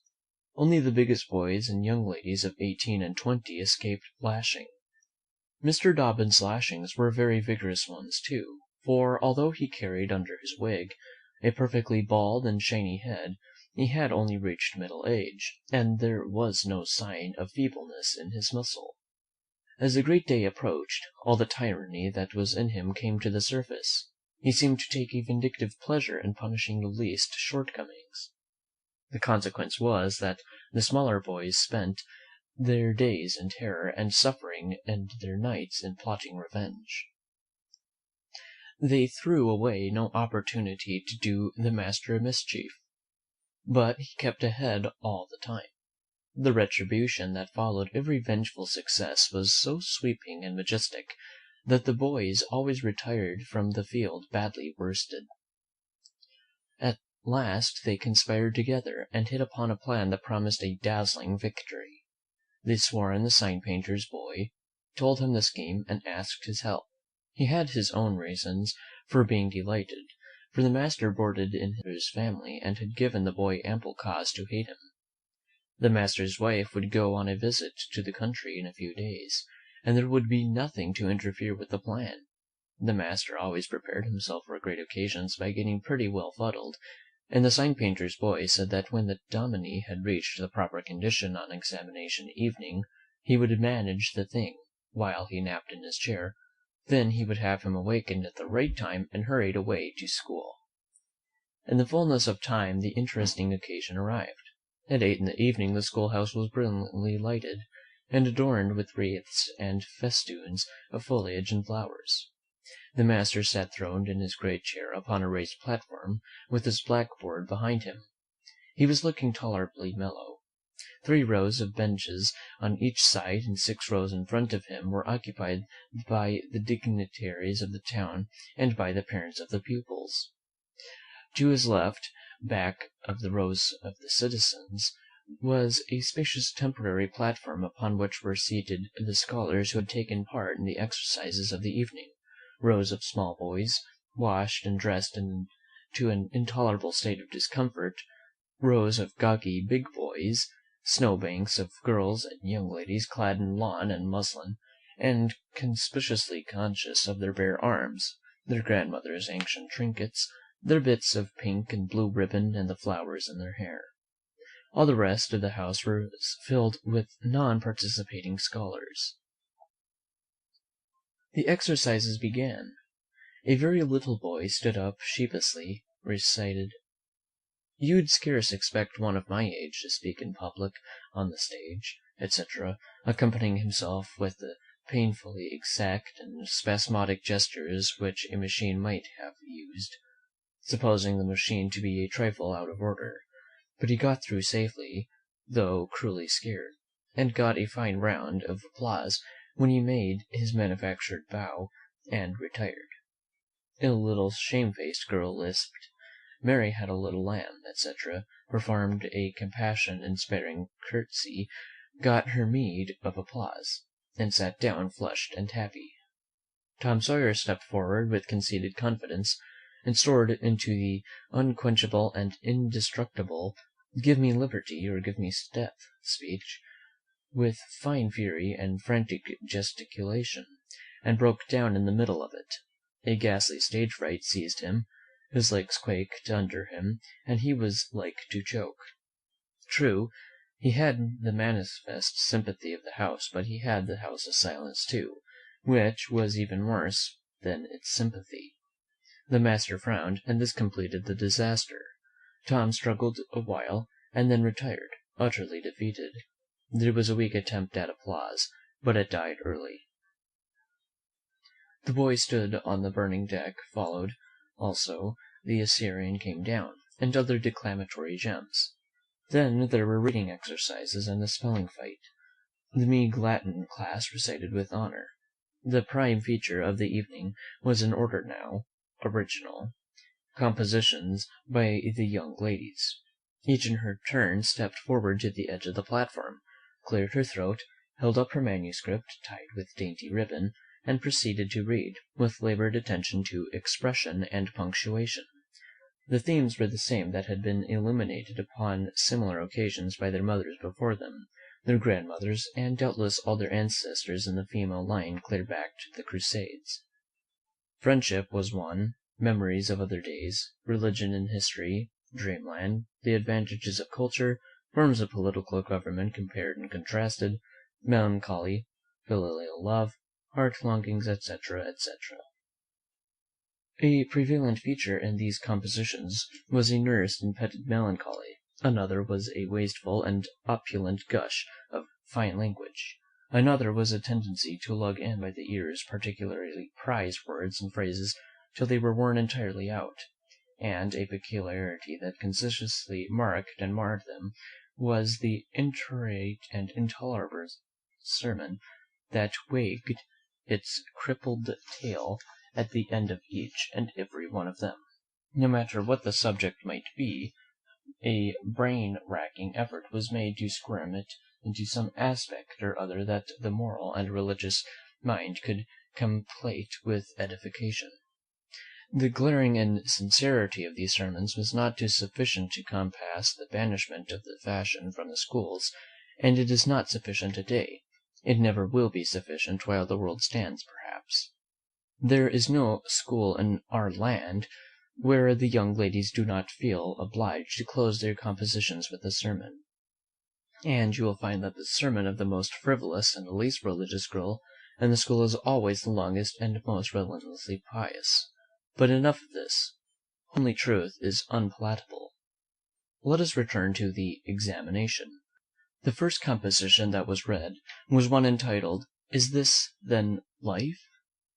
Only the biggest boys and young ladies of 18 and 20 escaped lashing. Mr. Dobbin's lashings were very vigorous ones too, for although he carried under his wig a perfectly bald and shiny head, he had only reached middle age, and there was no sign of feebleness in his muscle. As the great day approached, all the tyranny that was in him came to the surface. He seemed to take a vindictive pleasure in punishing the least shortcomings. The consequence was that the smaller boys spent their days in terror and suffering and their nights in plotting revenge. They threw away no opportunity to do the master a mischief, but he kept ahead all the time. The retribution that followed every vengeful success was so sweeping and majestic that the boys always retired from the field badly worsted. At last they conspired together and hit upon a plan that promised a dazzling victory. They swore on the sign painter's boy, told him the scheme, and asked his help. He had his own reasons for being delighted, for the master boarded in his family and had given the boy ample cause to hate him. The master's wife would go on a visit to the country in a few days, and there would be nothing to interfere with the plan. The master always prepared himself for great occasions by getting pretty well fuddled, and the sign painter's boy said that when the dominie had reached the proper condition on examination evening, he would manage the thing, while he napped in his chair. Then he would have him awakened at the right time and hurried away to school. In the fullness of time the interesting occasion arrived. At 8 in the evening the schoolhouse was brilliantly lighted, and adorned with wreaths and festoons of foliage and flowers. The master sat throned in his great chair upon a raised platform, with his blackboard behind him. He was looking tolerably mellow. 3 rows of benches on each side and 6 rows in front of him were occupied by the dignitaries of the town and by the parents of the pupils. To his left, back of the rows of the citizens, was a spacious temporary platform upon which were seated the scholars who had taken part in the exercises of the evening. Rows of small boys, washed and dressed to an intolerable state of discomfort, rows of gawky big boys, snowbanks of girls and young ladies clad in lawn and muslin, and conspicuously conscious of their bare arms, their grandmother's ancient trinkets, their bits of pink and blue ribbon, and the flowers in their hair. All the rest of the house was filled with non-participating scholars. The exercises began. A very little boy stood up sheepishly, recited, You'd scarce expect one of my age to speak in public, on the stage, etc., accompanying himself with the painfully exact and spasmodic gestures which a machine might have used, supposing the machine to be a trifle out of order. But he got through safely, though cruelly scared, and got a fine round of applause when he made his manufactured bow and retired. A little shamefaced girl lisped, "Mary had a little lamb," etc., performed a compassion-inspiring curtsy, got her meed of applause, and sat down flushed and happy. Tom Sawyer stepped forward with conceited confidence, and soared into the unquenchable and indestructible "Give me liberty or give me death" speech, with fine fury and frantic gesticulation, and broke down in the middle of it. A ghastly stage fright seized him, his legs quaked under him, and he was like to choke. True, he had the manifest sympathy of the house, but he had the house's silence too, which was even worse than its sympathy. The master frowned, and this completed the disaster. Tom struggled a while, and then retired, utterly defeated. There was a weak attempt at applause, but it died early. The boy stood on the burning deck, followed. Also, the Assyrian came down, and other declamatory gems. Then there were reading exercises and a spelling fight. The Meag Latin class recited with honor. The prime feature of the evening was in order now, original compositions by the young ladies. Each in her turn stepped forward to the edge of the platform, cleared her throat, held up her manuscript tied with dainty ribbon, and proceeded to read, with laboured attention to expression and punctuation. The themes were the same that had been illuminated upon similar occasions by their mothers before them, their grandmothers, and doubtless all their ancestors in the female line clear back to the Crusades. Friendship was one, memories of other days, religion and history, dreamland, the advantages of culture, forms of political government compared and contrasted, melancholy, filial love, heart longings, etc., etc. A prevalent feature in these compositions was a nursed and petted melancholy. Another was a wasteful and opulent gush of fine language. Another was a tendency to lug in by the ears particularly prized words and phrases till they were worn entirely out. And a peculiarity that consistently marked and marred them was the intricate and intolerable sermon that wagged its crippled tail at the end of each and every one of them. No matter what the subject might be, a brain-racking effort was made to squirm it into some aspect or other that the moral and religious mind could complete with edification. The glaring insincerity of these sermons was not sufficient to compass the banishment of the fashion from the schools, and it is not sufficient today. It never will be sufficient while the world stands, perhaps. There is no school in our land where the young ladies do not feel obliged to close their compositions with a sermon. And you will find that the sermon of the most frivolous and the least religious girl in the school is always the longest and most relentlessly pious. But enough of this. Only truth is unpalatable. Let us return to the examination. The first composition that was read was one entitled, "Is this, then, life?"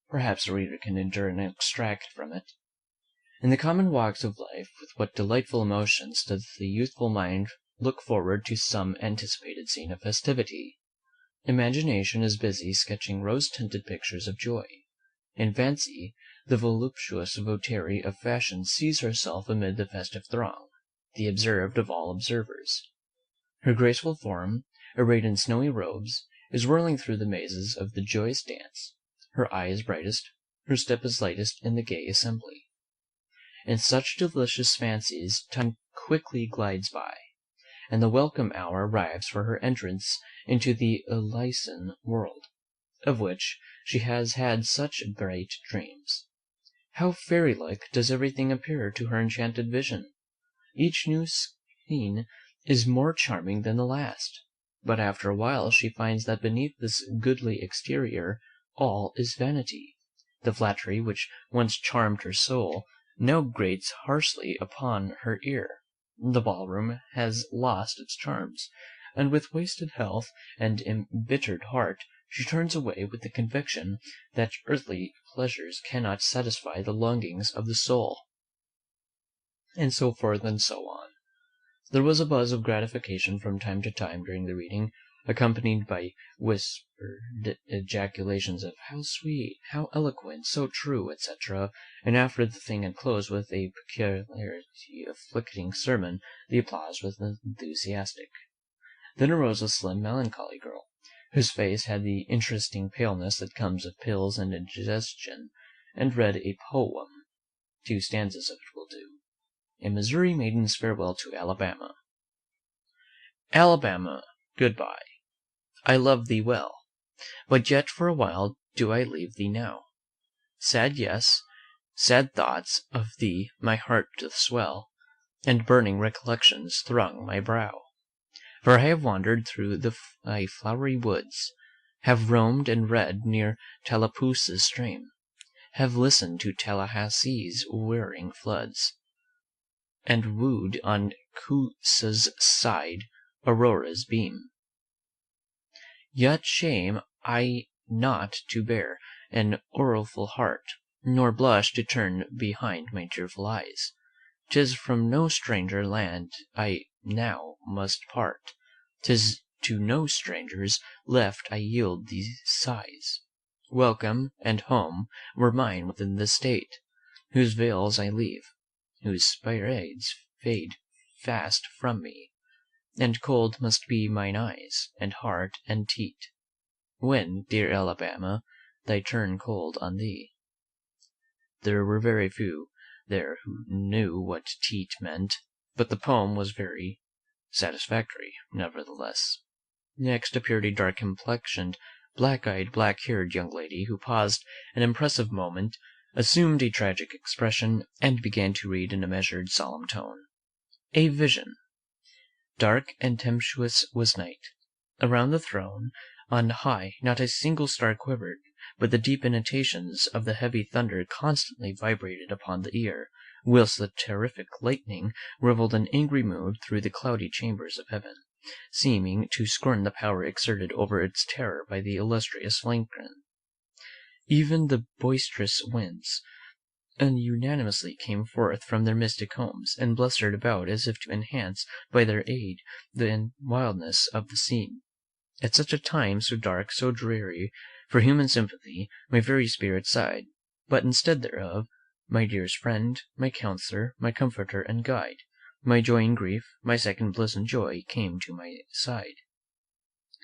Perhaps the reader can endure an extract from it. In the common walks of life, with what delightful emotions does the youthful mind look forward to some anticipated scene of festivity! Imagination is busy sketching rose-tinted pictures of joy. In fancy, the voluptuous votary of fashion sees herself amid the festive throng, the observed of all observers. Her graceful form, arrayed in snowy robes, is whirling through the mazes of the joyous dance. Her eye is brightest, her step is lightest in the gay assembly. In such delicious fancies time quickly glides by, and the welcome hour arrives for her entrance into the Elysian world, of which she has had such bright dreams. How fairy-like does everything appear to her enchanted vision! Each new scene is more charming than the last, but after a while she finds that beneath this goodly exterior all is vanity. The flattery which once charmed her soul now grates harshly upon her ear. The ballroom has lost its charms, and with wasted health and embittered heart, she turns away with the conviction that earthly pleasures cannot satisfy the longings of the soul. And so forth and so on. There was a buzz of gratification from time to time during the reading, accompanied by whispered ejaculations of "How sweet! How eloquent! So true!" etc. And after the thing had closed with a peculiarly afflicting sermon, the applause was enthusiastic. Then arose a slim, melancholy girl, whose face had the interesting paleness that comes of pills and indigestion, and read a poem. 2 stanzas of it will do. A Missouri Maiden's Farewell to Alabama. Alabama, good-bye. I love thee well, but yet for a while do I leave thee now. Sad, yes, sad thoughts of thee my heart doth swell, and burning recollections throng my brow. For I have wandered through thy flowery woods, have roamed and read near Tallapoosa's stream, have listened to Tallahassee's whirring floods, and wooed on Coosa's side Aurora's beam. Yet shame I not to bear an oriful heart, nor blush to turn behind my tearful eyes. 'Tis from no stranger land I now must part, 'tis to no stranger's left I yield these sighs. Welcome and home were mine within the state, whose vales I leave, whose spirades fade fast from me, and cold must be mine eyes, and heart, and teat, when, dear Alabama, they turn cold on thee. There were very few there who knew what teat meant, but the poem was very satisfactory, nevertheless. Next appeared a dark-complexioned, black-eyed, black-haired young lady, who paused an impressive moment, assumed a tragic expression, and began to read in a measured, solemn tone. A vision. Dark and tempestuous was night. Around the throne on high not a single star quivered, but the deep intonations of the heavy thunder constantly vibrated upon the ear, whilst the terrific lightning revelled in angry mood through the cloudy chambers of heaven, seeming to scorn the power exerted over its terror by the illustrious Lincoln. Even the boisterous winds unanimously came forth from their mystic homes, and blustered about as if to enhance by their aid the wildness of the scene. At such a time, so dark, so dreary, for human sympathy, my very spirit sighed, but instead thereof, my dearest friend, my counsellor, my comforter and guide, my joy in grief, my second bliss and joy, came to my side.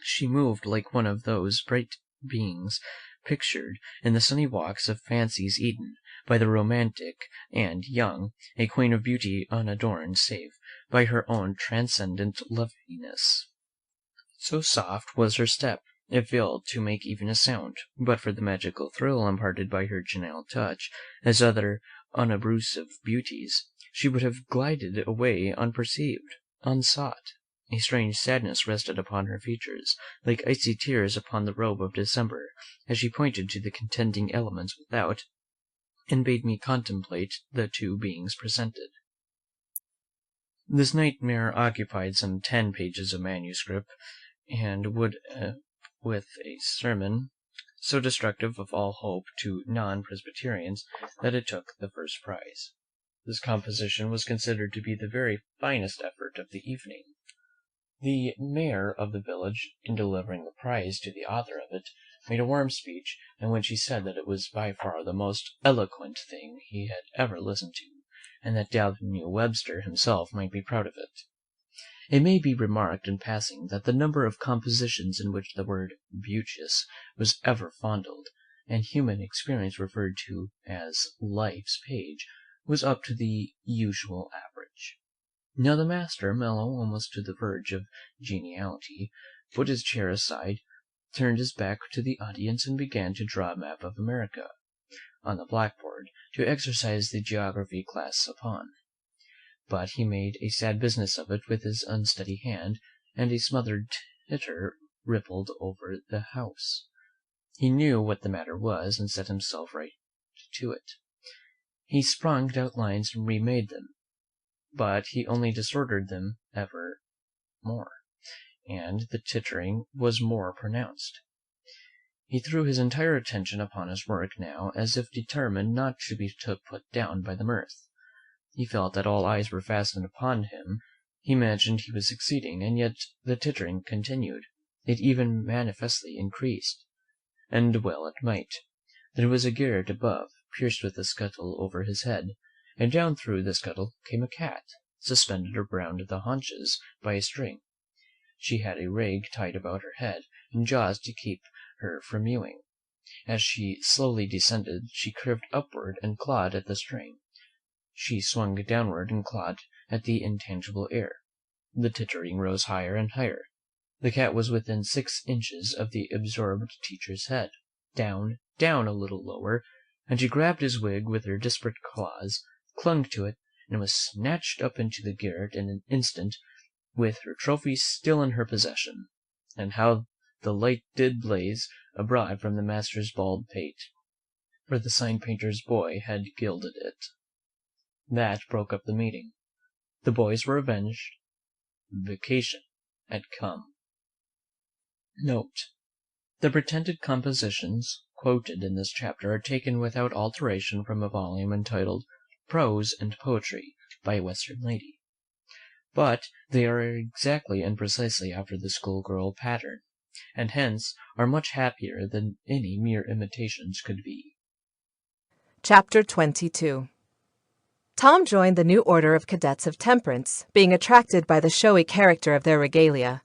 She moved like one of those bright beings pictured in the sunny walks of Fancy's Eden by the romantic and young, a queen of beauty unadorned save by her own transcendent loveliness. So soft was her step, it failed to make even a sound, but for the magical thrill imparted by her genial touch, as other unobtrusive beauties, she would have glided away unperceived, unsought. A strange sadness rested upon her features, like icy tears upon the robe of December, as she pointed to the contending elements without, and bade me contemplate the two beings presented. This nightmare occupied some 10 pages of manuscript, and would, with a sermon, so destructive of all hope to non-Presbyterians that it took the first prize. This composition was considered to be the very finest effort of the evening. The mayor of the village, in delivering the prize to the author of it, made a warm speech, in which he said that it was by far the most eloquent thing he had ever listened to, and that Daniel Webster himself might be proud of it. It may be remarked in passing that the number of compositions in which the word beauteous was ever fondled, and human experience referred to as life's page, was up to the usual average. Now the master, mellow almost to the verge of geniality, put his chair aside, turned his back to the audience, and began to draw a map of America on the blackboard to exercise the geography class upon. But he made a sad business of it with his unsteady hand, and a smothered titter rippled over the house. He knew what the matter was, and set himself right to it. He sprung out lines and remade them. but he only disordered them ever more, and the tittering was more pronounced. He threw his entire attention upon his work now, as if determined not to be put down by the mirth. He felt that all eyes were fastened upon him. He imagined he was succeeding, and yet the tittering continued. It even manifestly increased, and well it might. There was a garret above, pierced with a scuttle over his head, and down through the scuttle came a cat, suspended around the haunches by a string. She had a rag tied about her head, and jaws to keep her from mewing. As she slowly descended, she curved upward and clawed at the string. She swung downward and clawed at the intangible air. The tittering rose higher and higher. The cat was within 6 inches of the absorbed teacher's head. Down, down a little lower, and she grabbed his wig with her desperate claws, clung to it, and was snatched up into the garret in an instant, with her trophy still in her possession. And how the light did blaze abroad from the master's bald pate, for the sign-painter's boy had gilded it. That broke up the meeting. The boys were avenged. Vacation had come. Note: the pretended compositions quoted in this chapter are taken without alteration from a volume entitled Prose and Poetry by a Western Lady, but they are exactly and precisely after the schoolgirl pattern, and hence are much happier than any mere imitations could be. Chapter 22. Tom joined the new order of cadets of temperance, being attracted by the showy character of their regalia.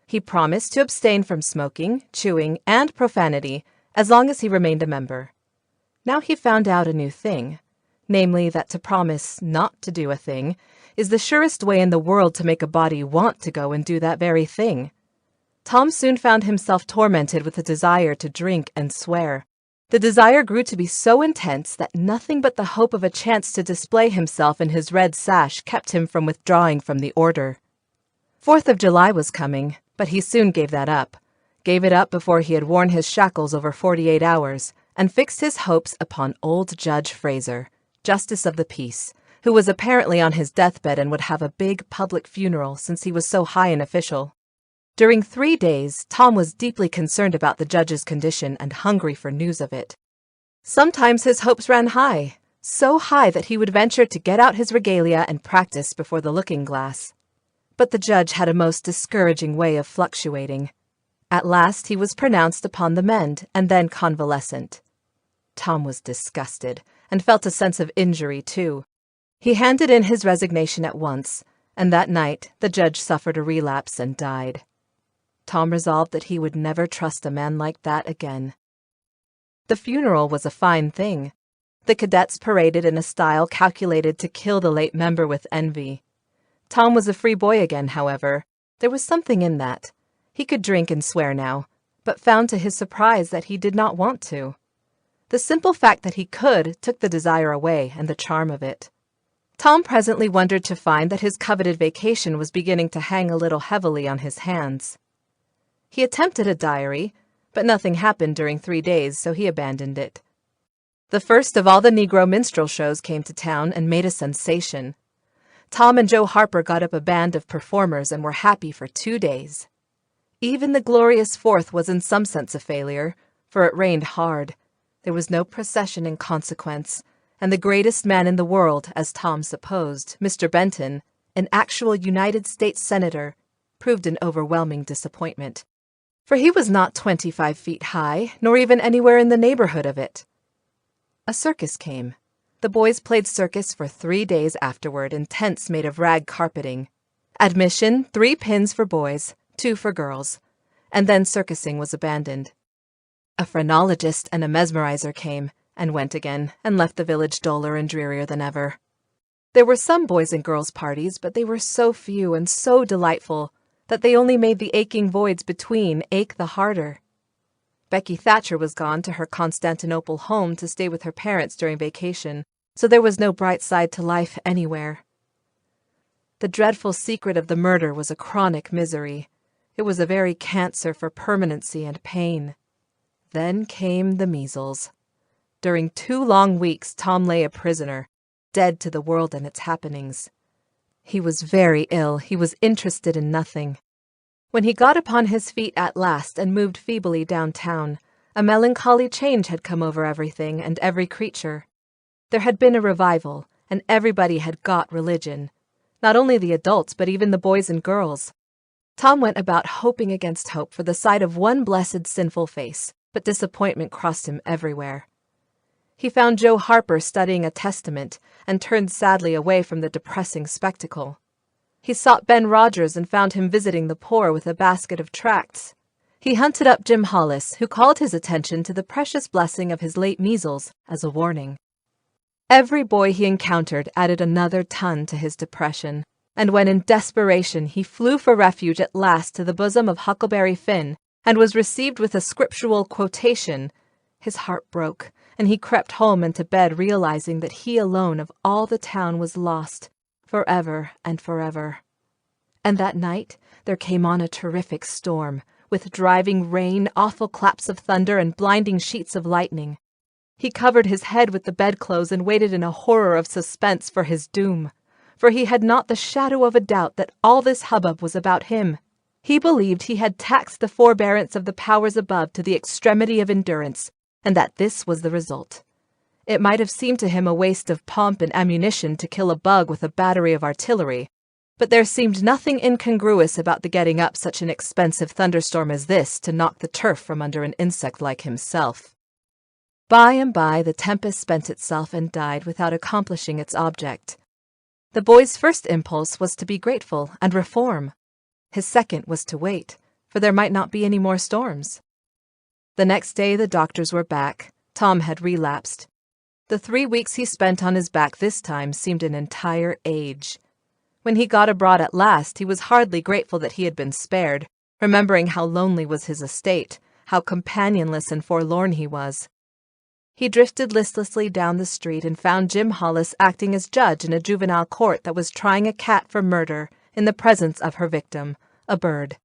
He promised to abstain from smoking, chewing, and profanity as long as he remained a member. Now he found out a new thing, namely that to promise not to do a thing is the surest way in the world to make a body want to go and do that very thing. Tom soon found himself tormented with a desire to drink and swear. The desire grew to be so intense that nothing but the hope of a chance to display himself in his red sash kept him from withdrawing from the order. 4th of July was coming, but he soon gave that up. Gave it up before he had worn his shackles over 48 hours, and fixed his hopes upon old Judge Fraser, Justice of the Peace, who was apparently on his deathbed and would have a big public funeral since he was so high an official. During 3 days, Tom was deeply concerned about the judge's condition and hungry for news of it. Sometimes his hopes ran high, so high that he would venture to get out his regalia and practice before the looking-glass. But the judge had a most discouraging way of fluctuating. At last he was pronounced upon the mend and then convalescent. Tom was disgusted, and felt a sense of injury, too. He handed in his resignation at once, and that night the judge suffered a relapse and died. Tom resolved that he would never trust a man like that again. The funeral was a fine thing. The cadets paraded in a style calculated to kill the late member with envy. Tom was a free boy again, however. There was something in that. He could drink and swear now, but found to his surprise that he did not want to. The simple fact that he could took the desire away and the charm of it. Tom presently wondered to find that his coveted vacation was beginning to hang a little heavily on his hands. He attempted a diary, but nothing happened during 3 days, so he abandoned it. The first of all the Negro minstrel shows came to town and made a sensation. Tom and Joe Harper got up a band of performers and were happy for 2 days. Even the glorious 4th was in some sense a failure, for it rained hard. There was no procession in consequence, and the greatest man in the world, as Tom supposed, Mr. Benton, an actual United States Senator, proved an overwhelming disappointment. For he was not 25 feet high, nor even anywhere in the neighborhood of it. A circus came. The boys played circus for 3 days afterward in tents made of rag carpeting. Admission, 3 pins for boys, 2 for girls, and then circusing was abandoned. A phrenologist and a mesmerizer came, and went again, and left the village duller and drearier than ever. There were some boys and girls' parties, but they were so few and so delightful that they only made the aching voids between ache the harder. Becky Thatcher was gone to her Constantinople home to stay with her parents during vacation, so there was no bright side to life anywhere. The dreadful secret of the murder was a chronic misery. It was a very cancer for permanency and pain. Then came the measles. During 2 long weeks, Tom lay a prisoner, dead to the world and its happenings. He was very ill. He was interested in nothing. When he got upon his feet at last and moved feebly downtown, a melancholy change had come over everything and every creature. There had been a revival, and everybody had got religion. Not only the adults, but even the boys and girls. Tom went about hoping against hope for the sight of one blessed sinful face, but disappointment crossed him everywhere. He found Joe Harper studying a testament and turned sadly away from the depressing spectacle. He sought Ben Rogers and found him visiting the poor with a basket of tracts. He hunted up Jim Hollis, who called his attention to the precious blessing of his late measles as a warning. Every boy he encountered added another ton to his depression, and when in desperation he flew for refuge at last to the bosom of Huckleberry Finn and was received with a scriptural quotation, his heart broke, and he crept home and to bed realizing that he alone of all the town was lost, forever and forever. And that night there came on a terrific storm, with driving rain, awful claps of thunder, and blinding sheets of lightning. He covered his head with the bedclothes and waited in a horror of suspense for his doom, for he had not the shadow of a doubt that all this hubbub was about him. He believed he had taxed the forbearance of the powers above to the extremity of endurance, and that this was the result. It might have seemed to him a waste of pomp and ammunition to kill a bug with a battery of artillery, but there seemed nothing incongruous about the getting up such an expensive thunderstorm as this to knock the turf from under an insect like himself. By and by the tempest spent itself and died without accomplishing its object. The boy's first impulse was to be grateful and reform. His second was to wait, for there might not be any more storms. The next day the doctors were back. Tom had relapsed. The 3 weeks he spent on his back this time seemed an entire age. When he got abroad at last, he was hardly grateful that he had been spared, remembering how lonely was his estate, how companionless and forlorn he was. He drifted listlessly down the street and found Jim Hollis acting as judge in a juvenile court that was trying a cat for murder in the presence of her victim, a bird.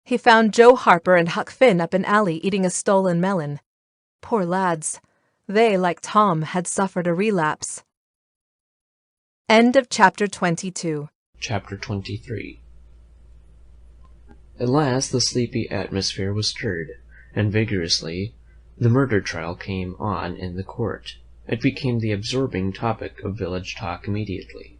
He found Joe Harper and Huck Finn up an alley eating a stolen melon. Poor lads. They, like Tom, had suffered a relapse. End of Chapter 22. Chapter 23. At last the sleepy atmosphere was stirred, and vigorously the murder trial came on in the court. It became the absorbing topic of village talk immediately.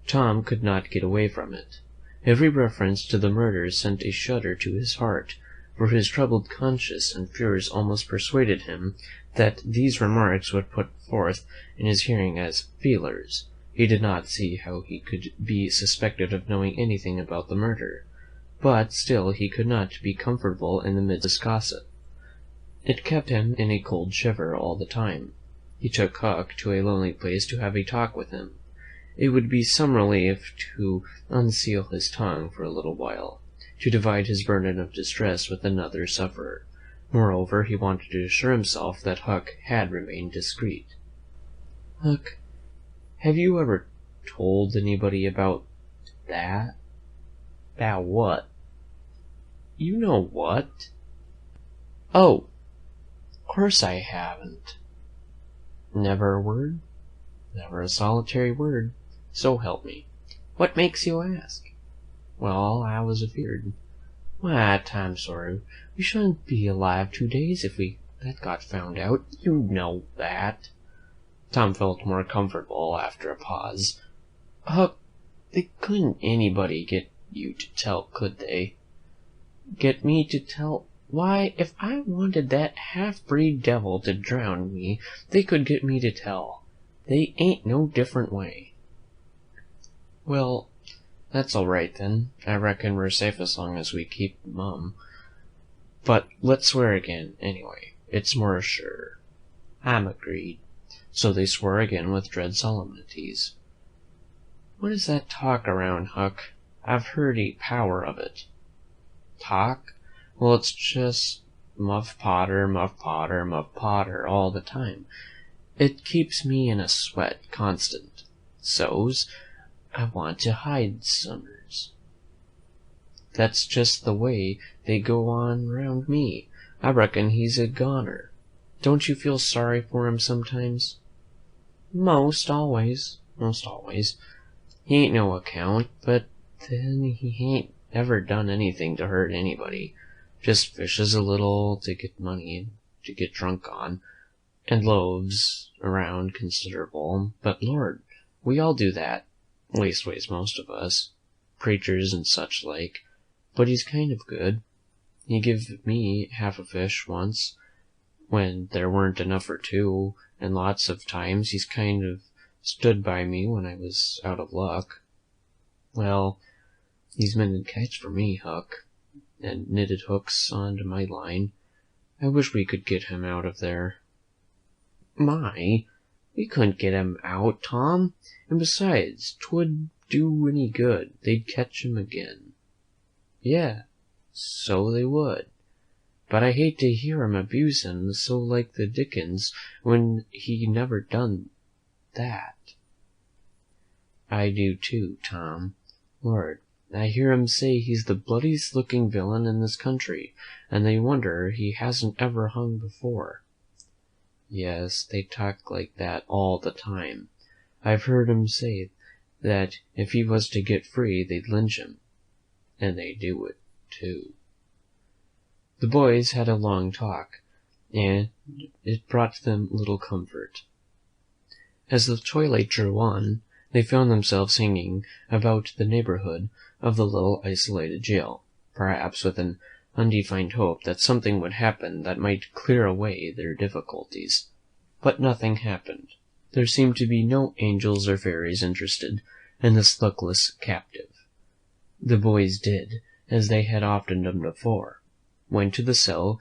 Tom could not get away from it. Every reference to the murder sent a shudder to his heart, for his troubled conscience and fears almost persuaded him that these remarks would put forth in his hearing as feelers. He did not see how he could be suspected of knowing anything about the murder, but still he could not be comfortable in the midst of this gossip. It kept him in a cold shiver all the time. He took Huck to a lonely place to have a talk with him. It would be some relief to unseal his tongue for a little while, to divide his burden of distress with another sufferer. Moreover, he wanted to assure himself that Huck had remained discreet. "Huck, have you ever told anybody about that?" "About what?" "You know what." "Oh, course I haven't." "Never a word?" "Never a solitary word, so help me." "What makes you ask?" "Well, I was afeard." "Why, Tom Sawyer, we shouldn't be alive 2 days if that got found out. You know that." Tom felt more comfortable after a pause. "Huck, they couldn't anybody get you to tell, could they?" "Get me to tell? Why, if I wanted that half-breed devil to drown me, they could get me to tell. They ain't no different way." "Well, that's all right then. I reckon we're safe as long as we keep mum. But let's swear again, anyway. It's more sure." "I'm agreed." So they swore again with dread solemnities. "What is that talk around, Huck? I've heard a power of it." "Talk? Well, it's just Muff Potter, Muff Potter, Muff Potter all the time. It keeps me in a sweat constant. So's I want to hide summers. That's just the way they go on round me. I reckon he's a goner. Don't you feel sorry for him sometimes?" Most always. He ain't no account, but then he ain't ever done anything to hurt anybody. Just fishes a little to get money to get drunk on, and loaves around considerable. But Lord, we all do that. Leastways, most of us. Preachers and such like. But he's kind of good. He give me half a fish once, when there weren't enough for two, and lots of times he's kind of stood by me when I was out of luck. Well, he's mended kites for me, Huck, and knitted hooks onto my line. I wish we could get him out of there. My, we couldn't get him out, Tom. And besides, 'twould do any good. They'd catch him again. Yeah, so they would. But I hate to hear him abuse him so like the Dickens when he never done that. I do too, Tom. Lord, I hear him say he's the bloodiest looking villain in this country, and they wonder he hasn't ever hung before. Yes, they talk like that all the time. I've heard him say that if he was to get free, they'd lynch him. And they do it, too. The boys had a long talk, and it brought them little comfort. As the twilight drew on, they found themselves hanging about the neighborhood of the little isolated jail, perhaps with an undefined hope that something would happen that might clear away their difficulties. But nothing happened. There seemed to be no angels or fairies interested in this luckless captive. The boys did, as they had often done before, went to the cell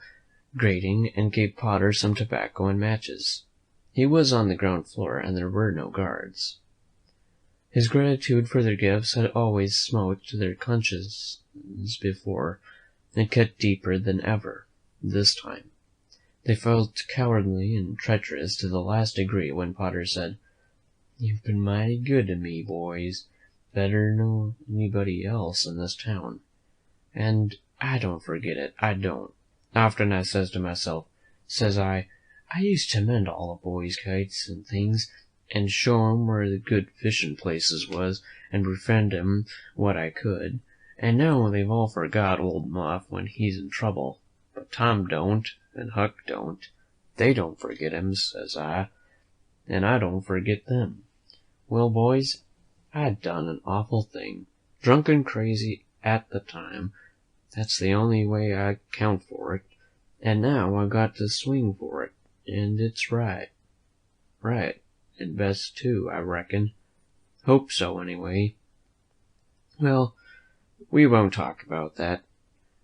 grating and gave Potter some tobacco and matches. He was on the ground floor, and there were no guards. His gratitude for their gifts had always smote their consciences before, and cut deeper than ever this time. They felt cowardly and treacherous to the last degree when Potter said, "You've been mighty good to me, boys, better nor anybody else in this town. And I don't forget it, I don't. Often I says to myself, says I used to mend all the boys' kites and things, and show 'em where the good fishin' places was, and befriend 'em what I could. And now they've all forgot old Muff when he's in trouble. But Tom don't, and Huck don't. They don't forget him, says I, and I don't forget them. Well, boys, I'd done an awful thing. Drunk and crazy at the time. That's the only way I account for it. And now I've got to swing for it, and it's right. Right, and best too, I reckon. Hope so, anyway. Well, we won't talk about that.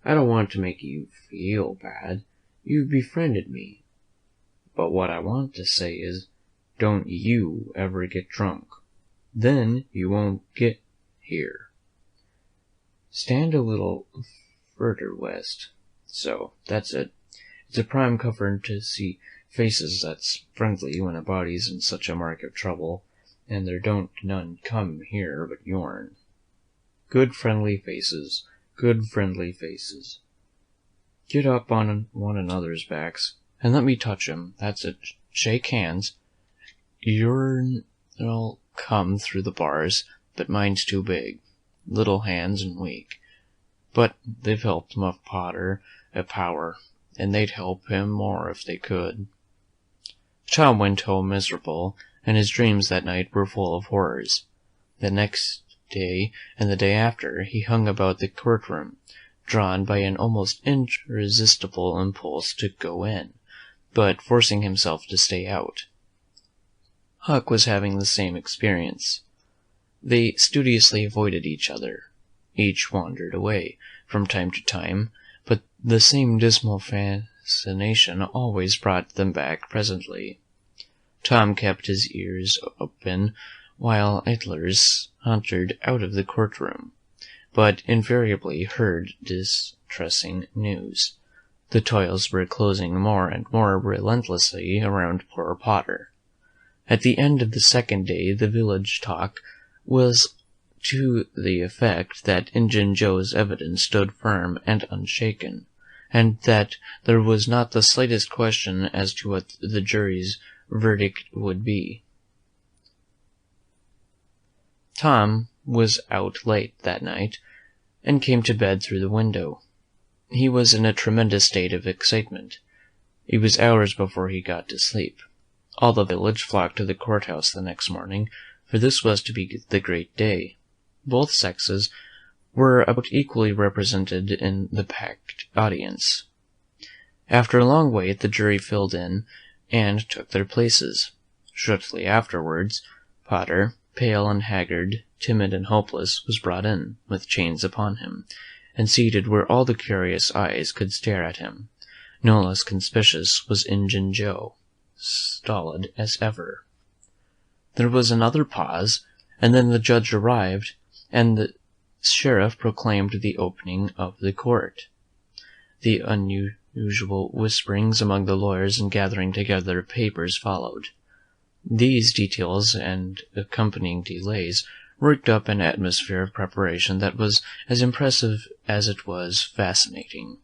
I don't want to make you feel bad. You've befriended me. But what I want to say is, don't you ever get drunk. Then you won't get here. Stand a little further west. So, that's it. It's a prime comfort to see faces that's friendly when a body's in such a mark of trouble, and there don't none come here but yourn. Good friendly faces. Good friendly faces. Get up on one another's backs, and let me touch 'em. That's it. Shake hands. Yourn'll come through the bars, but mine's too big. Little hands and weak. But they've helped Muff Potter a power, and they'd help him more if they could. Tom went home miserable, and his dreams that night were full of horrors. The next day and the day after he hung about the courtroom, drawn by an almost irresistible impulse to go in, but forcing himself to stay out. Huck was having the same experience. They studiously avoided each other. Each wandered away from time to time, but the same dismal fascination always brought them back presently. Tom kept his ears open while idlers hunted out of the courtroom, but invariably heard distressing news. The toils were closing more and more relentlessly around poor Potter. At the end of the second day, the village talk was to the effect that Injun Joe's evidence stood firm and unshaken, and that there was not the slightest question as to what the jury's verdict would be. Tom was out late that night, and came to bed through the window. He was in a tremendous state of excitement. It was hours before he got to sleep. All the village flocked to the courthouse the next morning, for this was to be the great day. Both sexes were about equally represented in the packed audience. After a long wait, the jury filled in and took their places. Shortly afterwards, Potter, pale and haggard, timid and hopeless, was brought in, with chains upon him, and seated where all the curious eyes could stare at him. No less conspicuous was Injun Joe, stolid as ever. There was another pause, and then the judge arrived, and the sheriff proclaimed the opening of the court. The unusual whisperings among the lawyers and gathering together papers followed. These details and accompanying delays worked up an atmosphere of preparation that was as impressive as it was fascinating.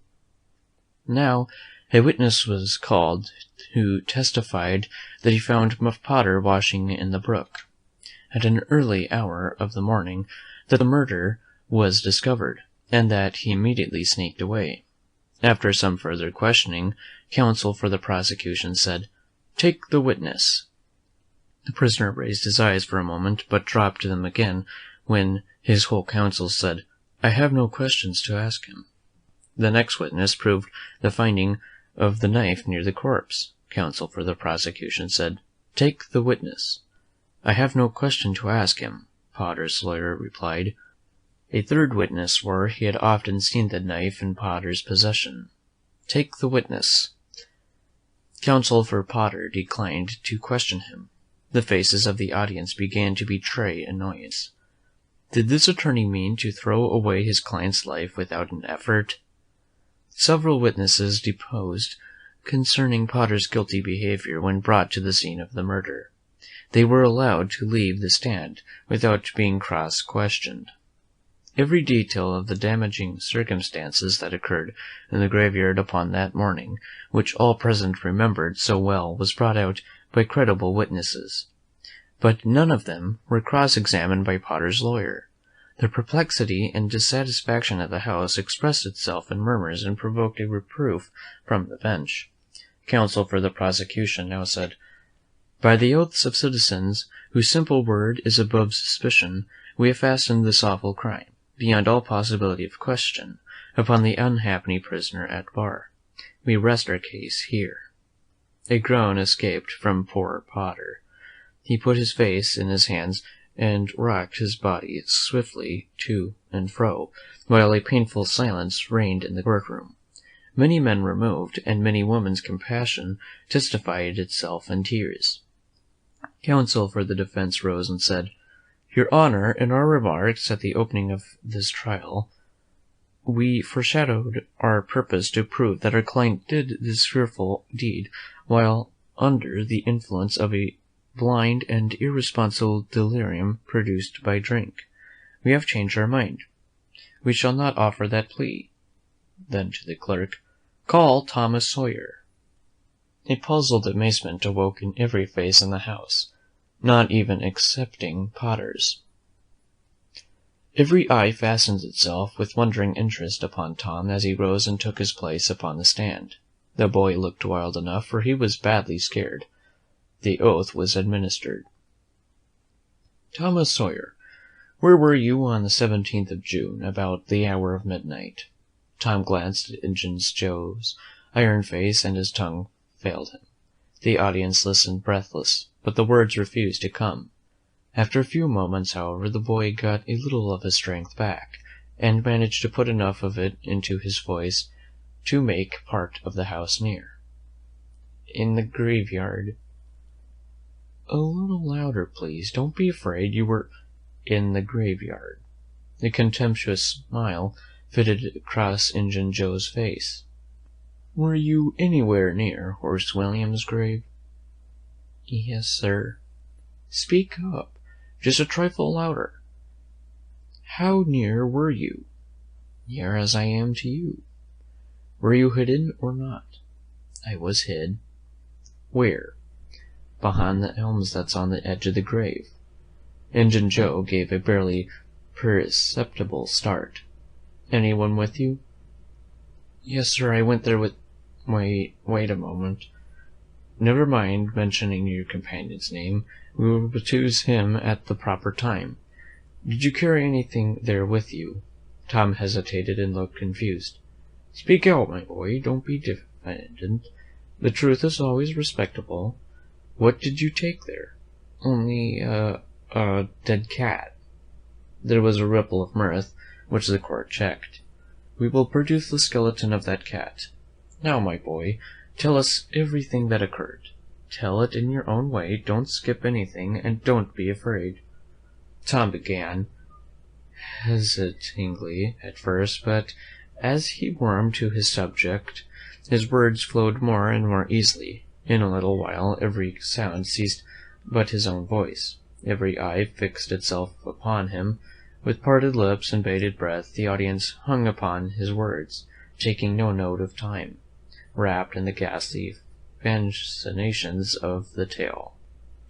Now, a witness was called who testified that he found Potter washing in the brook at an early hour of the morning, that the murder was discovered, and that he immediately sneaked away. After some further questioning, counsel for the prosecution said, "Take the witness." The prisoner raised his eyes for a moment, but dropped them again when his whole counsel said, "I have no questions to ask him." The next witness proved the finding of the knife near the corpse. Counsel for the prosecution said, "Take the witness." "I have no question to ask him," Potter's lawyer replied. A third witness swore he had often seen the knife in Potter's possession. "Take the witness." Counsel for Potter declined to question him. The faces of the audience began to betray annoyance. Did this attorney mean to throw away his client's life without an effort? Several witnesses deposed concerning Potter's guilty behavior when brought to the scene of the murder. They were allowed to leave the stand without being cross-questioned. Every detail of the damaging circumstances that occurred in the graveyard upon that morning, which all present remembered so well, was brought out by credible witnesses. But none of them were cross-examined by Potter's lawyer. The perplexity and dissatisfaction of the House expressed itself in murmurs and provoked a reproof from the bench. Counsel for the prosecution now said, "By the oaths of citizens, whose simple word is above suspicion, we have fastened this awful crime, beyond all possibility of question, upon the unhappy prisoner at bar. We rest our case here." A groan escaped from poor Potter. He put his face in his hands and rocked his body swiftly to and fro, while a painful silence reigned in the courtroom. Many men were moved, and many women's compassion testified itself in tears. Counsel for the defense rose and said, "Your Honor, in our remarks at the opening of this trial, we foreshadowed our purpose to prove that our client did this fearful deed while under the influence of a blind and irresponsible delirium produced by drink. We have changed our mind. We shall not offer that plea." Then to the clerk, "Call Thomas Sawyer." A puzzled amazement awoke in every face in the house, not even excepting Potter's. Every eye fastened itself with wondering interest upon Tom as he rose and took his place upon the stand. The boy looked wild enough, for he was badly scared. The oath was administered. "Thomas Sawyer, where were you on the 17th of June, about the hour of midnight?" Tom glanced at Injun Joe's iron face, and his tongue failed him. The audience listened breathless, but the words refused to come. After a few moments, however, the boy got a little of his strength back, and managed to put enough of it into his voice to make part of the house near. "In the graveyard." "A little louder, please. Don't be afraid. You were in the graveyard." A contemptuous smile flitted across Injun Joe's face. "Were you anywhere near Horse William's grave?" "Yes, sir." "Speak up. Just a trifle louder." "How near were you?" "Near as I am to you." "Were you hidden or not?" "I was hid." "Where?" "Behind the elms that's on the edge of the grave." Injun Joe gave a barely perceptible start. "Anyone with you?" "Yes, sir, I went there with—" Wait a moment. "Never mind mentioning your companion's name. We will choose him at the proper time. Did you carry anything there with you?" Tom hesitated and looked confused. "Speak out, my boy. Don't be diffident. The truth is always respectable. What did you take there?" "Only a dead cat." There was a ripple of mirth, which the court checked. "We will produce the skeleton of that cat. Now, my boy, tell us everything that occurred. Tell it in your own way. Don't skip anything, and don't be afraid." Tom began, hesitatingly at first, but as he warmed to his subject, his words flowed more and more easily. In a little while every sound ceased but his own voice. Every eye fixed itself upon him. With parted lips and bated breath, the audience hung upon his words, taking no note of time, wrapped in the ghastly fascinations of the tale.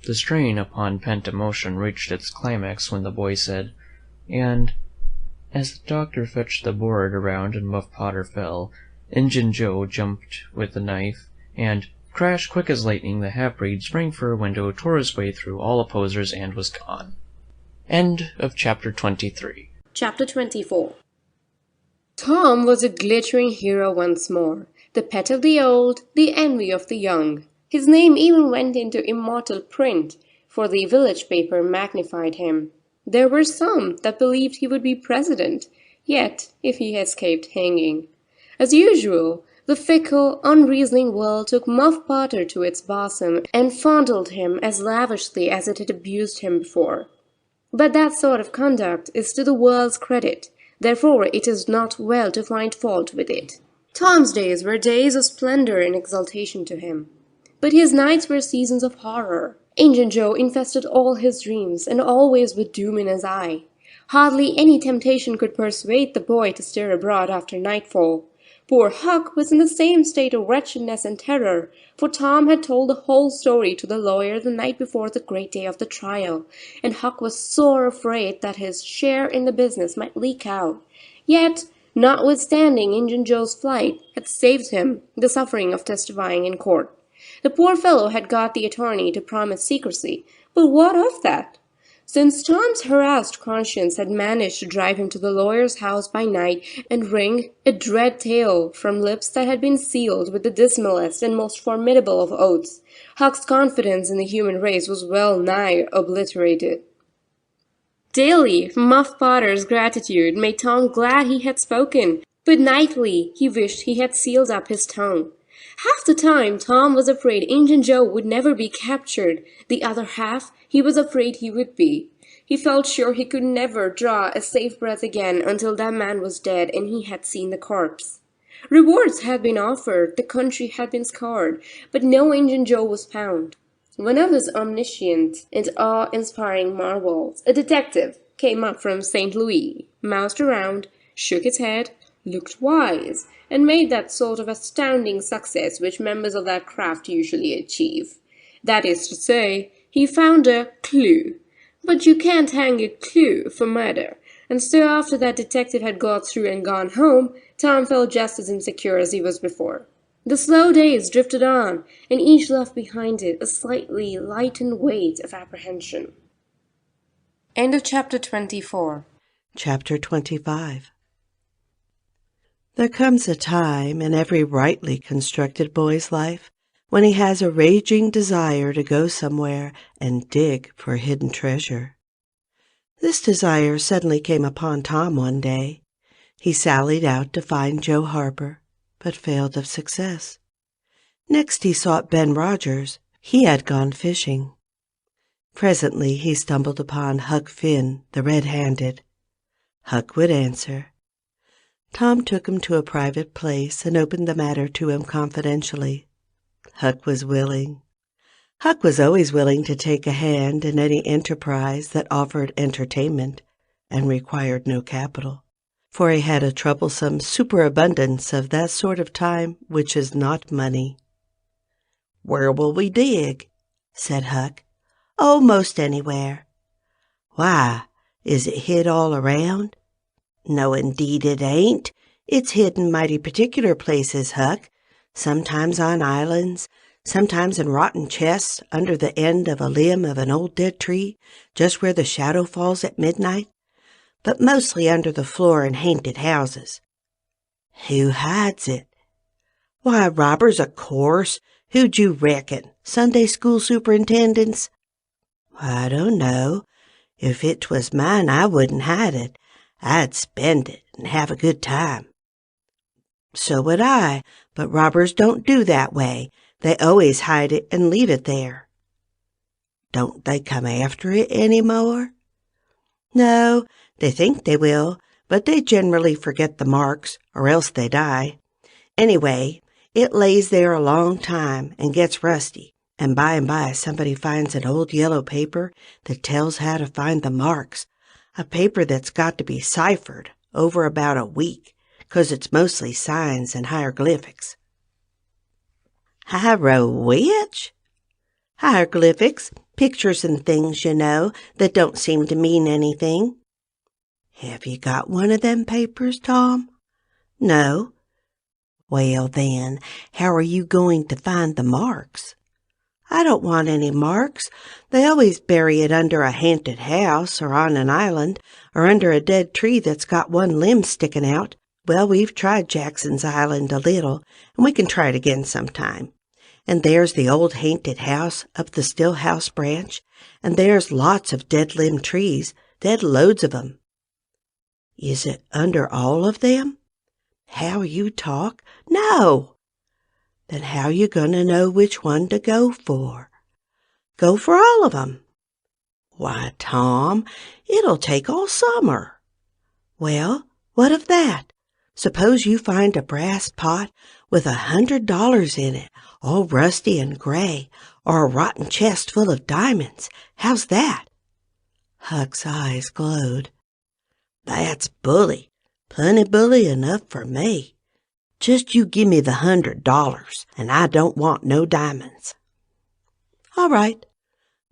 The strain upon pent emotion reached its climax when the boy said, "And as the doctor fetched the board around and Muff Potter fell, Injun Joe jumped with the knife, and crash, quick as lightning, the half-breed sprang for a window, tore his way through all opposers, and was gone." End of chapter 23. Chapter 24. Tom was a glittering hero once more, the pet of the old, the envy of the young. His name even went into immortal print, for the village paper magnified him. There were some that believed he would be president, yet if he escaped hanging. As usual, the fickle, unreasoning world took Muff Potter to its bosom and fondled him as lavishly as it had abused him before. But that sort of conduct is to the world's credit, therefore it is not well to find fault with it. Tom's days were days of splendor and exultation to him, but his nights were seasons of horror. Injun Joe infested all his dreams, and always with doom in his eye. Hardly any temptation could persuade the boy to stir abroad after nightfall. Poor Huck was in the same state of wretchedness and terror, for Tom had told the whole story to the lawyer the night before the great day of the trial, and Huck was sore afraid that his share in the business might leak out. Yet, notwithstanding Injun Joe's flight had saved him the suffering of testifying in court. The poor fellow had got the attorney to promise secrecy, but what of that? Since Tom's harassed conscience had managed to drive him to the lawyer's house by night and wring a dread tale from lips that had been sealed with the dismalest and most formidable of oaths, Huck's confidence in the human race was well nigh obliterated. Daily, Muff Potter's gratitude made Tom glad he had spoken, but nightly he wished he had sealed up his tongue. Half the time Tom was afraid Injun Joe would never be captured, the other half he was afraid he would be. He felt sure he could never draw a safe breath again until that man was dead and he had seen the corpse. Rewards had been offered, the country had been scoured, but no Injun Joe was found. One of his omniscient and awe-inspiring marvels, a detective, came up from St. Louis, moused around, shook his head, looked wise, and made that sort of astounding success which members of that craft usually achieve. That is to say, he found a clue. But you can't hang a clue for murder, and so after that detective had got through and gone home, Tom felt just as insecure as he was before. The slow days drifted on, and each left behind it a slightly lightened weight of apprehension. End of chapter 24. Chapter 25. There comes a time in every rightly constructed boy's life when he has a raging desire to go somewhere and dig for hidden treasure. This desire suddenly came upon Tom one day. He sallied out to find Joe Harper, but failed of success. Next he sought Ben Rogers. He had gone fishing. Presently he stumbled upon Huck Finn, the red-handed. Huck would answer. Tom took him to a private place and opened the matter to him confidentially. Huck was willing. Huck was always willing to take a hand in any enterprise that offered entertainment and required no capital, for he had a troublesome superabundance of that sort of time which is not money. "Where will we dig?" said Huck. "Oh, most anywhere." "Why, Is it hid all around? No, indeed it ain't. It's hid in mighty particular places, Huck. Sometimes on islands, sometimes in rotten chests under the end of a limb of an old dead tree, just where the shadow falls at midnight, but mostly under the floor in haunted houses. Who hides it? Why, robbers, of course. Who'd you reckon? Sunday school superintendents? I don't know. If it was mine, I wouldn't hide it. I'd spend it and have a good time. So would I, but robbers don't do that way. They always hide it and leave it there. Don't they come after it any more? No, they think they will, but they generally forget the marks, or else they die. Anyway, it lays there a long time and gets rusty, and by somebody finds an old yellow paper that tells how to find the marks, a paper that's got to be ciphered over about a week, 'cause it's mostly signs and hieroglyphics. Hieroglyphics? Hieroglyphics, pictures and things, you know, that don't seem to mean anything. Have you got one of them papers, Tom? No. Well, then, how are you going to find the marks? I don't want any marks. They always bury it under a haunted house, or on an island, or under a dead tree that's got one limb sticking out. Well, we've tried Jackson's Island a little, and we can try it again sometime. And there's the old haunted house up the Stillhouse branch, and there's lots of dead-limb trees, dead loads of 'em. Is it under all of them? How you talk? No! Then how you gonna know which one to go for? Go for all of 'em. Why, Tom, it'll take all summer. Well, what of that? Suppose you find a brass pot with $100 in it, all rusty and gray, or a rotten chest full of diamonds. How's that? Huck's eyes glowed. That's bully. Plenty bully enough for me. Just you give me the $100, and I don't want no diamonds. All right,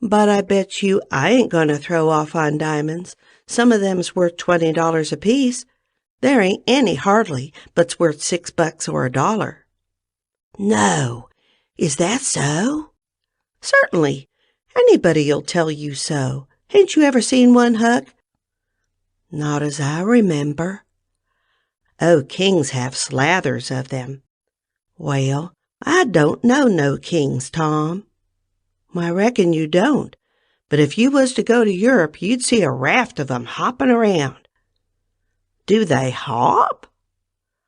but I bet you I ain't going to throw off on diamonds. Some of them's worth $20 apiece. There ain't any hardly but's worth $6 or $1. No, is that so? Certainly. Anybody'll tell you so. Ain't you ever seen one, Huck? Not as I remember. Oh, kings have slathers of them. Well, I don't know no kings, Tom. I reckon you don't, but if you was to go to Europe, you'd see a raft of 'em hopping around. Do they hop?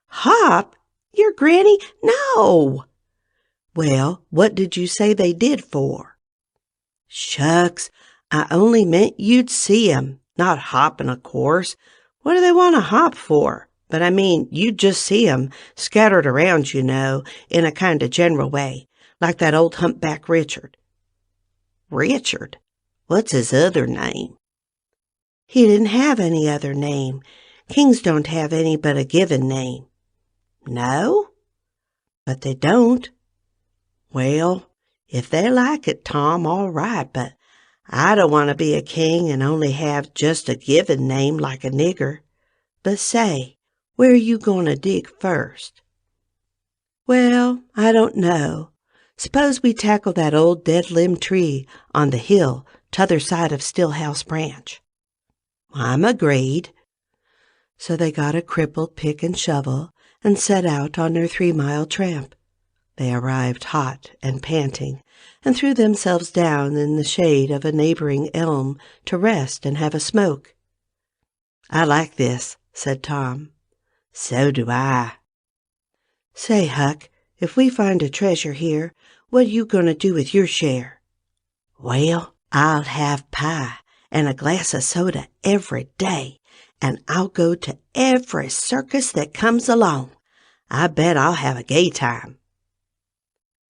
Hop? Your granny? No! Well, what did you say they did for? Shucks, I only meant you'd see 'em, not hopping, of course. What do they want to hop for? But I mean, you'd just see 'em scattered around, you know, in a kind of general way, like that old humpback Richard. Richard? What's his other name? He didn't have any other name. Kings don't have any but a given name. No? But they don't. Well, if they like it, Tom, all right, but I don't want to be a king and only have just a given name like a nigger. But say, where are you going to dig first? Well, I don't know. Suppose we tackle that old dead-limb tree on the hill t'other side of Stillhouse Branch. I'm agreed. So they got a crippled pick and shovel and set out on their 3-mile tramp. They arrived hot and panting, and threw themselves down in the shade of a neighboring elm to rest and have a smoke. I like this, said Tom. So do I. Say, Huck, if we find a treasure here, what are you going to do with your share? Well, I'll have pie and a glass of soda every day, and I'll go to every circus that comes along. I bet I'll have a gay time.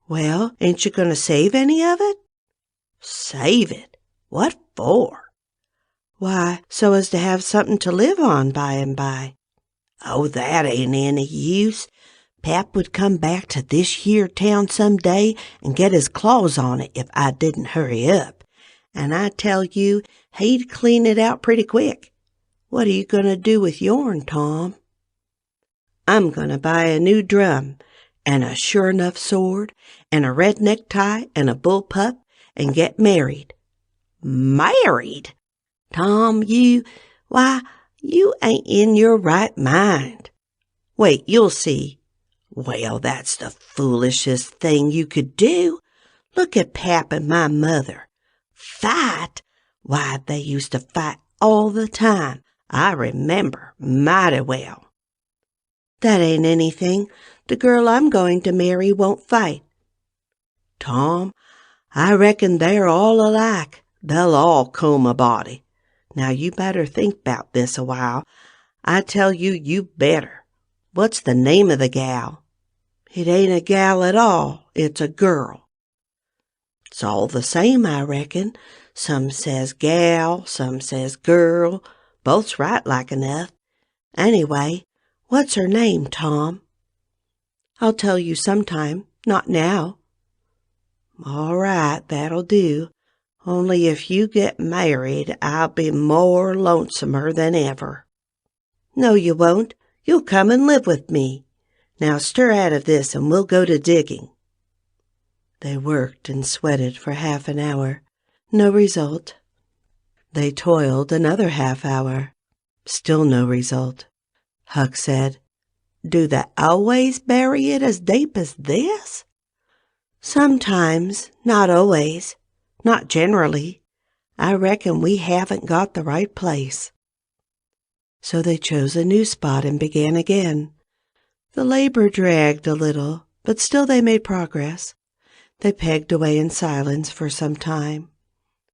Well, ain't you going to save any of it? Save it? What for? Why, so as to have something to live on by and by. Oh, that ain't any use. Pap would come back to this here town some day and get his claws on it if I didn't hurry up. and I tell you he'd clean it out pretty quick. What are you going to do with yourn, Tom? I'm going to buy a new drum, and a sure enough sword, and a red necktie, and a bullpup, and get married. Married? Tom, you ain't in your right mind. Wait, you'll see. Well, that's the foolishest thing you could do. Look at Pap and my mother. Fight? Why, they used to fight all the time. I remember mighty well. That ain't anything. The girl I'm going to marry won't fight. Tom, I reckon they're all alike. They'll all comb a body. Now you better think 'bout this a while. I tell you, you better. What's the name of the gal? It ain't a gal at all. It's a girl. It's all the same, I reckon. Some says gal, some says girl. Both's right like enough. Anyway, what's her name, Tom? I'll tell you sometime, not now. All right, that'll do. Only if you get married, I'll be more lonesomer than ever. No, you won't. You'll come and live with me. Now stir out of this and we'll go to digging. They worked and sweated for half an hour. No result. They toiled another half hour. Still no result. Huck said, Do they always bury it as deep as this? Sometimes, not always. Not generally. I reckon we haven't got the right place. So they chose a new spot and began again. The labor dragged a little, but still they made progress. They pegged away in silence for some time.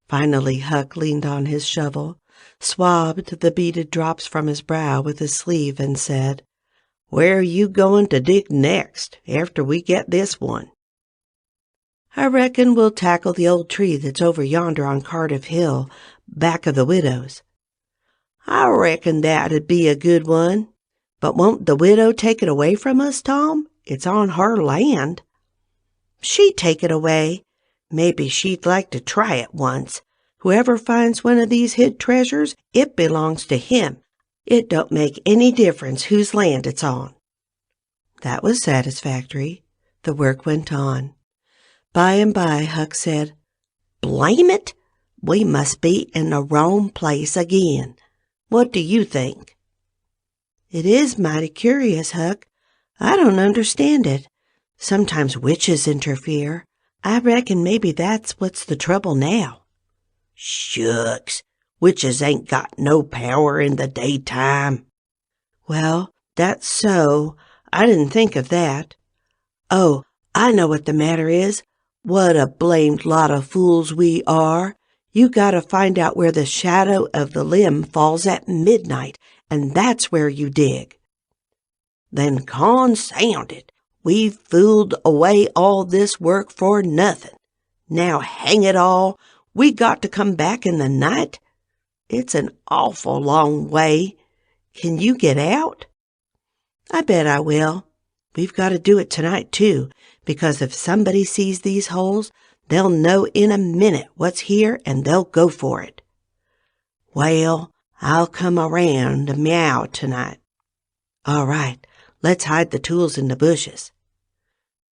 Finally Huck leaned on his shovel, swabbed the beaded drops from his brow with his sleeve, and said, Where are you going to dig next, after we get this one? I reckon we'll tackle the old tree that's over yonder on Cardiff Hill, back of the widow's. I reckon that'd be a good one. But won't the widow take it away from us, Tom? It's on her land. She'd take it away. Maybe she'd like to try it once. Whoever finds one of these hid treasures, it belongs to him. It don't make any difference whose land it's on. That was satisfactory. The work went on. By and by, Huck said, Blame it! We must be in the wrong place again. What do you think? It is mighty curious, Huck. I don't understand it. Sometimes witches interfere. I reckon maybe that's what's the trouble now. Shucks! Witches ain't got no power in the daytime. Well, that's so. I didn't think of that. Oh, I know what the matter is. What a blamed lot of fools we are. You gotta find out where the shadow of the limb falls at midnight, and that's where you dig. Then consound it. We've fooled away all this work for nothing. Now hang it all, we got to come back in the night? It's an awful long way. Can you get out? I bet I will. We've got to do it tonight, too, because if somebody sees these holes, they'll know in a minute what's here and they'll go for it. Well, I'll come around to meow tonight. All right, let's hide the tools in the bushes.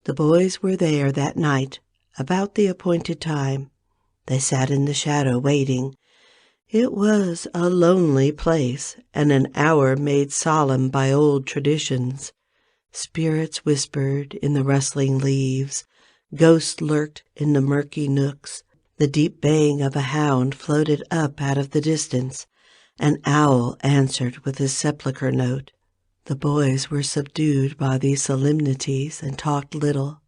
The boys were there that night, about the appointed time. They sat in the shadow waiting. It was a lonely place, and an hour made solemn by old traditions. Spirits whispered in the rustling leaves. Ghosts lurked in the murky nooks. The deep baying of a hound floated up out of the distance. An owl answered with his sepulchre note. The boys were subdued by these solemnities and talked little.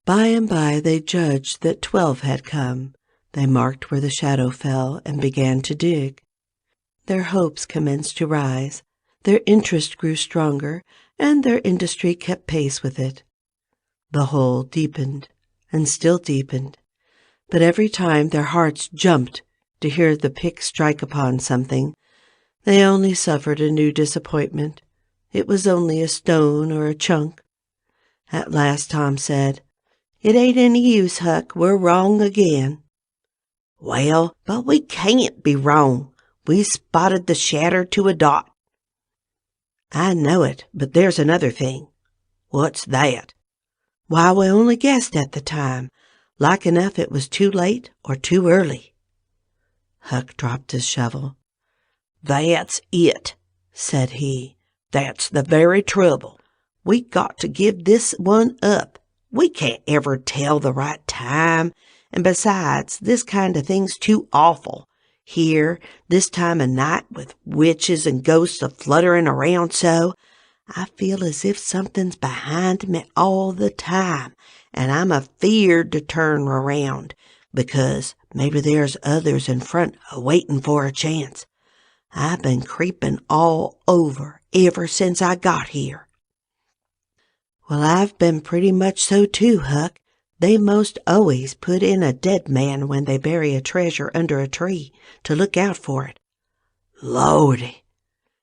By and by they judged that 12 had come. They marked where the shadow fell and began to dig. Their hopes commenced to rise. Their interest grew stronger, and their industry kept pace with it. The hole deepened, and still deepened, but every time their hearts jumped to hear the pick strike upon something, they only suffered a new disappointment. It was only a stone or a chunk. At last Tom said, It ain't any use, Huck, we're wrong again. Well, but we can't be wrong. We spotted the shatter to a dot. I know it, but there's another thing. What's that? Why, we only guessed at the time. Like enough it was too late or too early. Huck dropped his shovel. That's it, said he. That's the very trouble. We got to give this one up. We can't ever tell the right time. And besides, this kind of thing's too awful. Here, this time of night, with witches and ghosts a-fluttering around so, I feel as if something's behind me all the time, and I'm afeard to turn around, because maybe there's others in front a-waiting for a chance. I've been creeping all over ever since I got here. Well, I've been pretty much so too, Huck. They most always put in a dead man when they bury a treasure under a tree to look out for it. Lordy!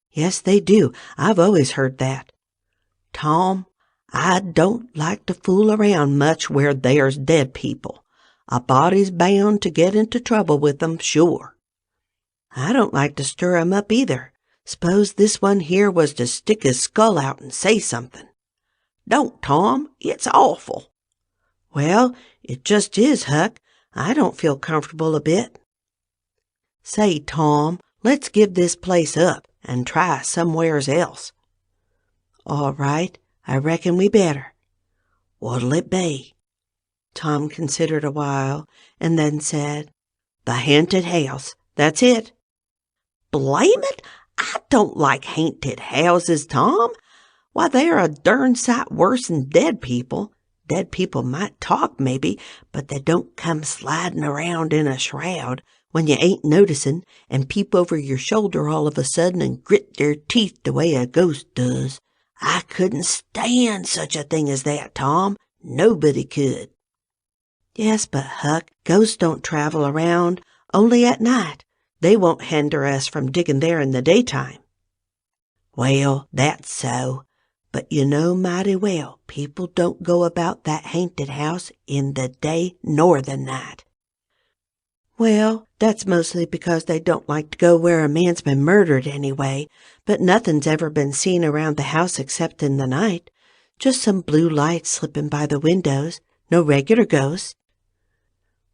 Yes, they do. I've always heard that. Tom, I don't like to fool around much where there's dead people. A body's bound to get into trouble with them, sure. I don't like to stir 'em up either. Suppose this one here was to stick his skull out and say something. Don't, Tom. It's awful. Well, it just is, Huck. I don't feel comfortable a bit. Say, Tom, let's give this place up and try somewheres else. All right, I reckon we better. What'll it be? Tom considered a while and then said, The haunted house. That's it. Blame it! I don't like haunted houses, Tom. Why, they're a darn sight worse than dead people. Dead people might talk, maybe, but they don't come sliding around in a shroud when you ain't noticing and peep over your shoulder all of a sudden and grit their teeth the way a ghost does. I couldn't stand such a thing as that, Tom. Nobody could. Yes, but, Huck, ghosts don't travel around, only at night. They won't hinder us from digging there in the daytime. Well, that's so. But you know mighty well people don't go about that haunted house in the day nor the night. Well, that's mostly because they don't like to go where a man's been murdered anyway, but nothing's ever been seen around the house except in the night. Just some blue lights slipping by the windows, no regular ghosts.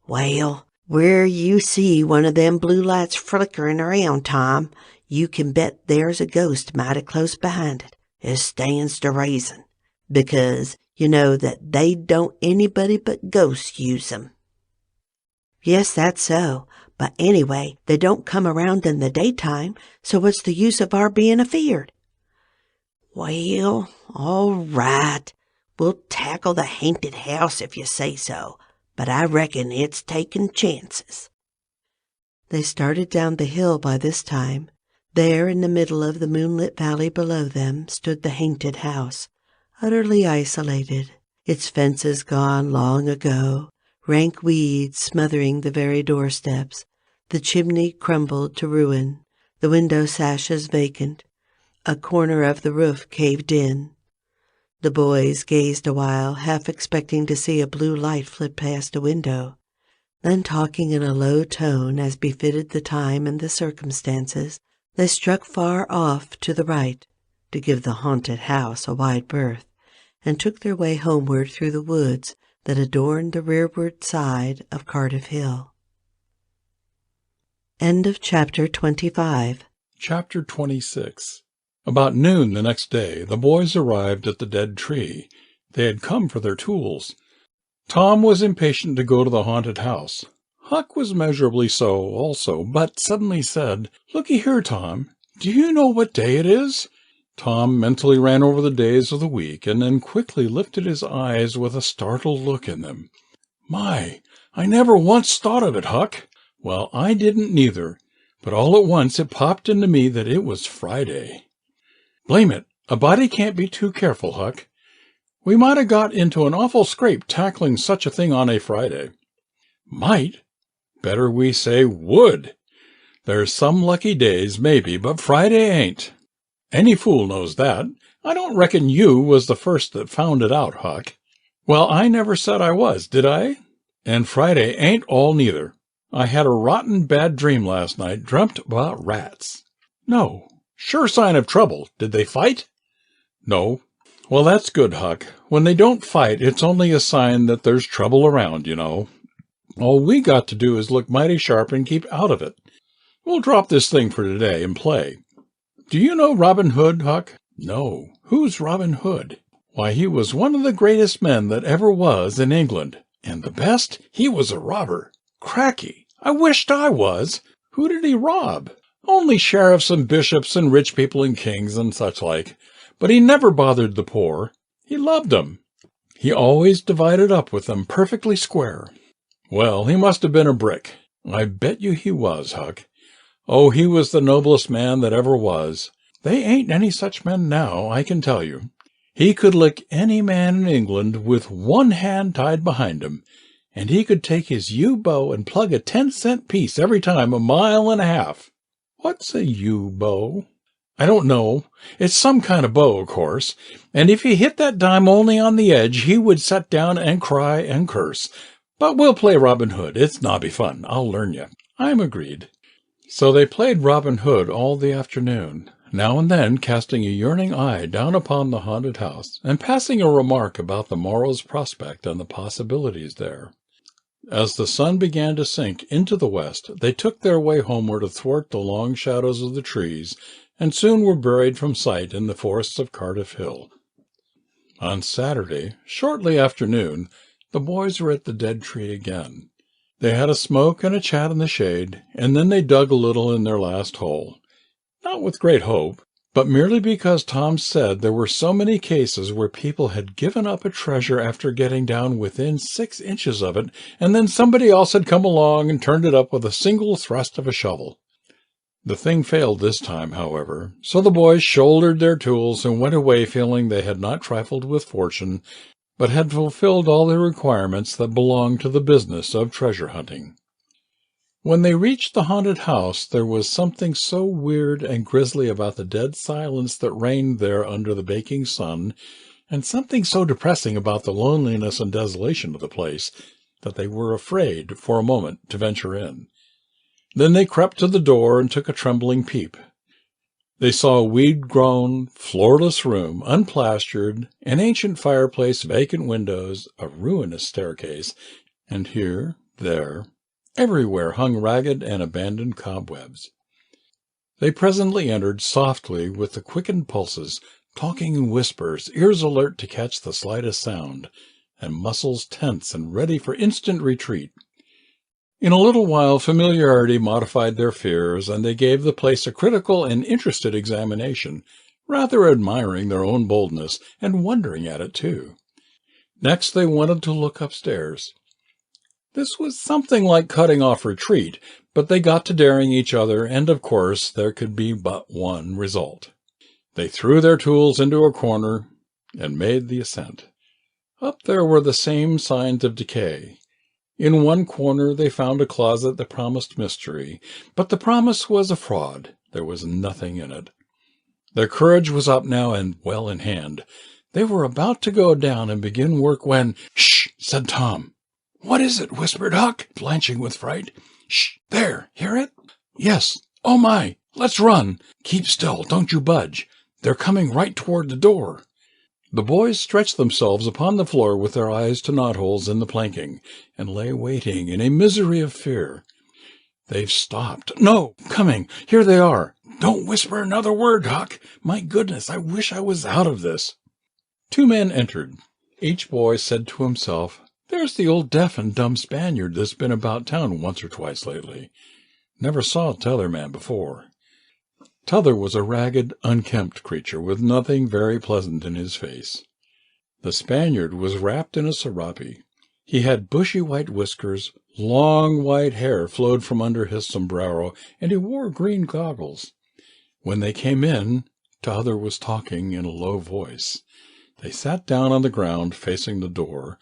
Well, where you see one of them blue lights flickering around, Tom, you can bet there's a ghost mighty close behind it. It stands to reason, because you know that they don't anybody but ghosts use 'em. Yes, that's so, but anyway, they don't come around in the daytime, so what's the use of our being afeard? Well, all right, we'll tackle the haunted house if you say so, but I reckon it's taking chances. They started down the hill by this time. There, in the middle of the moonlit valley below them, stood the haunted house, utterly isolated, its fences gone long ago, rank weeds smothering the very doorsteps, the chimney crumbled to ruin, the window sashes vacant, a corner of the roof caved in. The boys gazed a while, half expecting to see a blue light flit past a window. Then, talking in a low tone as befitted the time and the circumstances, they struck far off to the right to give the haunted house a wide berth, and took their way homeward through the woods that adorned the rearward side of Cardiff Hill. End of chapter 25. Chapter 26. About noon the next day, the boys arrived at the dead tree. They had come for their tools. Tom was impatient to go to the haunted house. Huck was measurably so also, but suddenly said, "Looky here, Tom, do you know what day it is?" Tom mentally ran over the days of the week, and then quickly lifted his eyes with a startled look in them. "My, I never once thought of it, Huck." "Well, I didn't neither, but all at once it popped into me that it was Friday." "Blame it, a body can't be too careful, Huck. We might have got into an awful scrape tackling such a thing on a Friday." "Might? Better we say would. There's some lucky days, maybe, but Friday ain't. Any fool knows that. I don't reckon you was the first that found it out, Huck." "Well, I never said I was, did I? And Friday ain't all neither. I had a rotten bad dream last night, dreamt about rats. No. Sure sign of trouble. Did they fight? No. Well, that's good, Huck. When they don't fight, it's only a sign that there's trouble around, you know. All we got to do is look mighty sharp and keep out of it. We'll drop this thing for today and play. Do you know Robin Hood, Huck? No. Who's Robin Hood? Why, he was one of the greatest men that ever was in England. And the best, he was a robber. Cracky. I wished I was. Who did he rob? Only sheriffs and bishops and rich people and kings and such like. But he never bothered the poor. He loved them. He always divided up with them perfectly square. Well, he must have been a brick. I bet you he was, Huck. Oh, he was the noblest man that ever was. They ain't any such men now, I can tell you. He could lick any man in England with one hand tied behind him, and he could take his yew-bow and plug a 10-cent piece every time 1.5 miles. What's a yew-bow? I don't know. It's some kind of bow, of course, and if he hit that dime only on the edge, he would set down and cry and curse. But we'll play Robin Hood. It's nobby fun. I'll learn you. I'm agreed. So they played Robin Hood all the afternoon, now and then casting a yearning eye down upon the haunted house, and passing a remark about the morrow's prospect and the possibilities there. As the sun began to sink into the west, they took their way homeward athwart the long shadows of the trees, and soon were buried from sight in the forests of Cardiff Hill. On Saturday, shortly after noon, the boys were at the dead tree again. They had a smoke and a chat in the shade, and then they dug a little in their last hole. Not with great hope, but merely because Tom said there were so many cases where people had given up a treasure after getting down within 6 inches of it, and then somebody else had come along and turned it up with a single thrust of a shovel. The thing failed this time, however, so the boys shouldered their tools and went away feeling they had not trifled with fortune, but had fulfilled all the requirements that belonged to the business of treasure hunting. When they reached the haunted house, there was something so weird and grisly about the dead silence that reigned there under the baking sun, and something so depressing about the loneliness and desolation of the place, that they were afraid, for a moment, to venture in. Then they crept to the door and took a trembling peep. They saw a weed-grown, floorless room, unplastered, an ancient fireplace, vacant windows, a ruinous staircase, and here, there, everywhere hung ragged and abandoned cobwebs. They presently entered softly with the quickened pulses, talking in whispers, ears alert to catch the slightest sound, and muscles tense and ready for instant retreat. In a little while familiarity modified their fears, and they gave the place a critical and interested examination, rather admiring their own boldness, and wondering at it too. Next they wanted to look upstairs. This was something like cutting off retreat, but they got to daring each other, and of course there could be but one result. They threw their tools into a corner and made the ascent. Up there were the same signs of decay. In one corner they found a closet that promised mystery, but the promise was a fraud. There was nothing in it. Their courage was up now and well in hand. They were about to go down and begin work when— "Shh!" said Tom. "What is it?" whispered Huck, blanching with fright. "Shh! There! Hear it?" "Yes. Oh, my! Let's run! Keep still. Don't you budge. They're coming right toward the door." The boys stretched themselves upon the floor with their eyes to knotholes in the planking, and lay waiting in a misery of fear. "They've stopped. No! Coming! Here they are! Don't whisper another word, Huck! My goodness, I wish I was out of this!" 2 men entered. Each boy said to himself, "There's the old deaf and dumb Spaniard that's been about town once or twice lately. Never saw t'other man before." T'other was a ragged, unkempt creature with nothing very pleasant in his face. The Spaniard was wrapped in a serape. He had bushy white whiskers, long white hair flowed from under his sombrero, and he wore green goggles. When they came in, T'other was talking in a low voice. They sat down on the ground facing the door,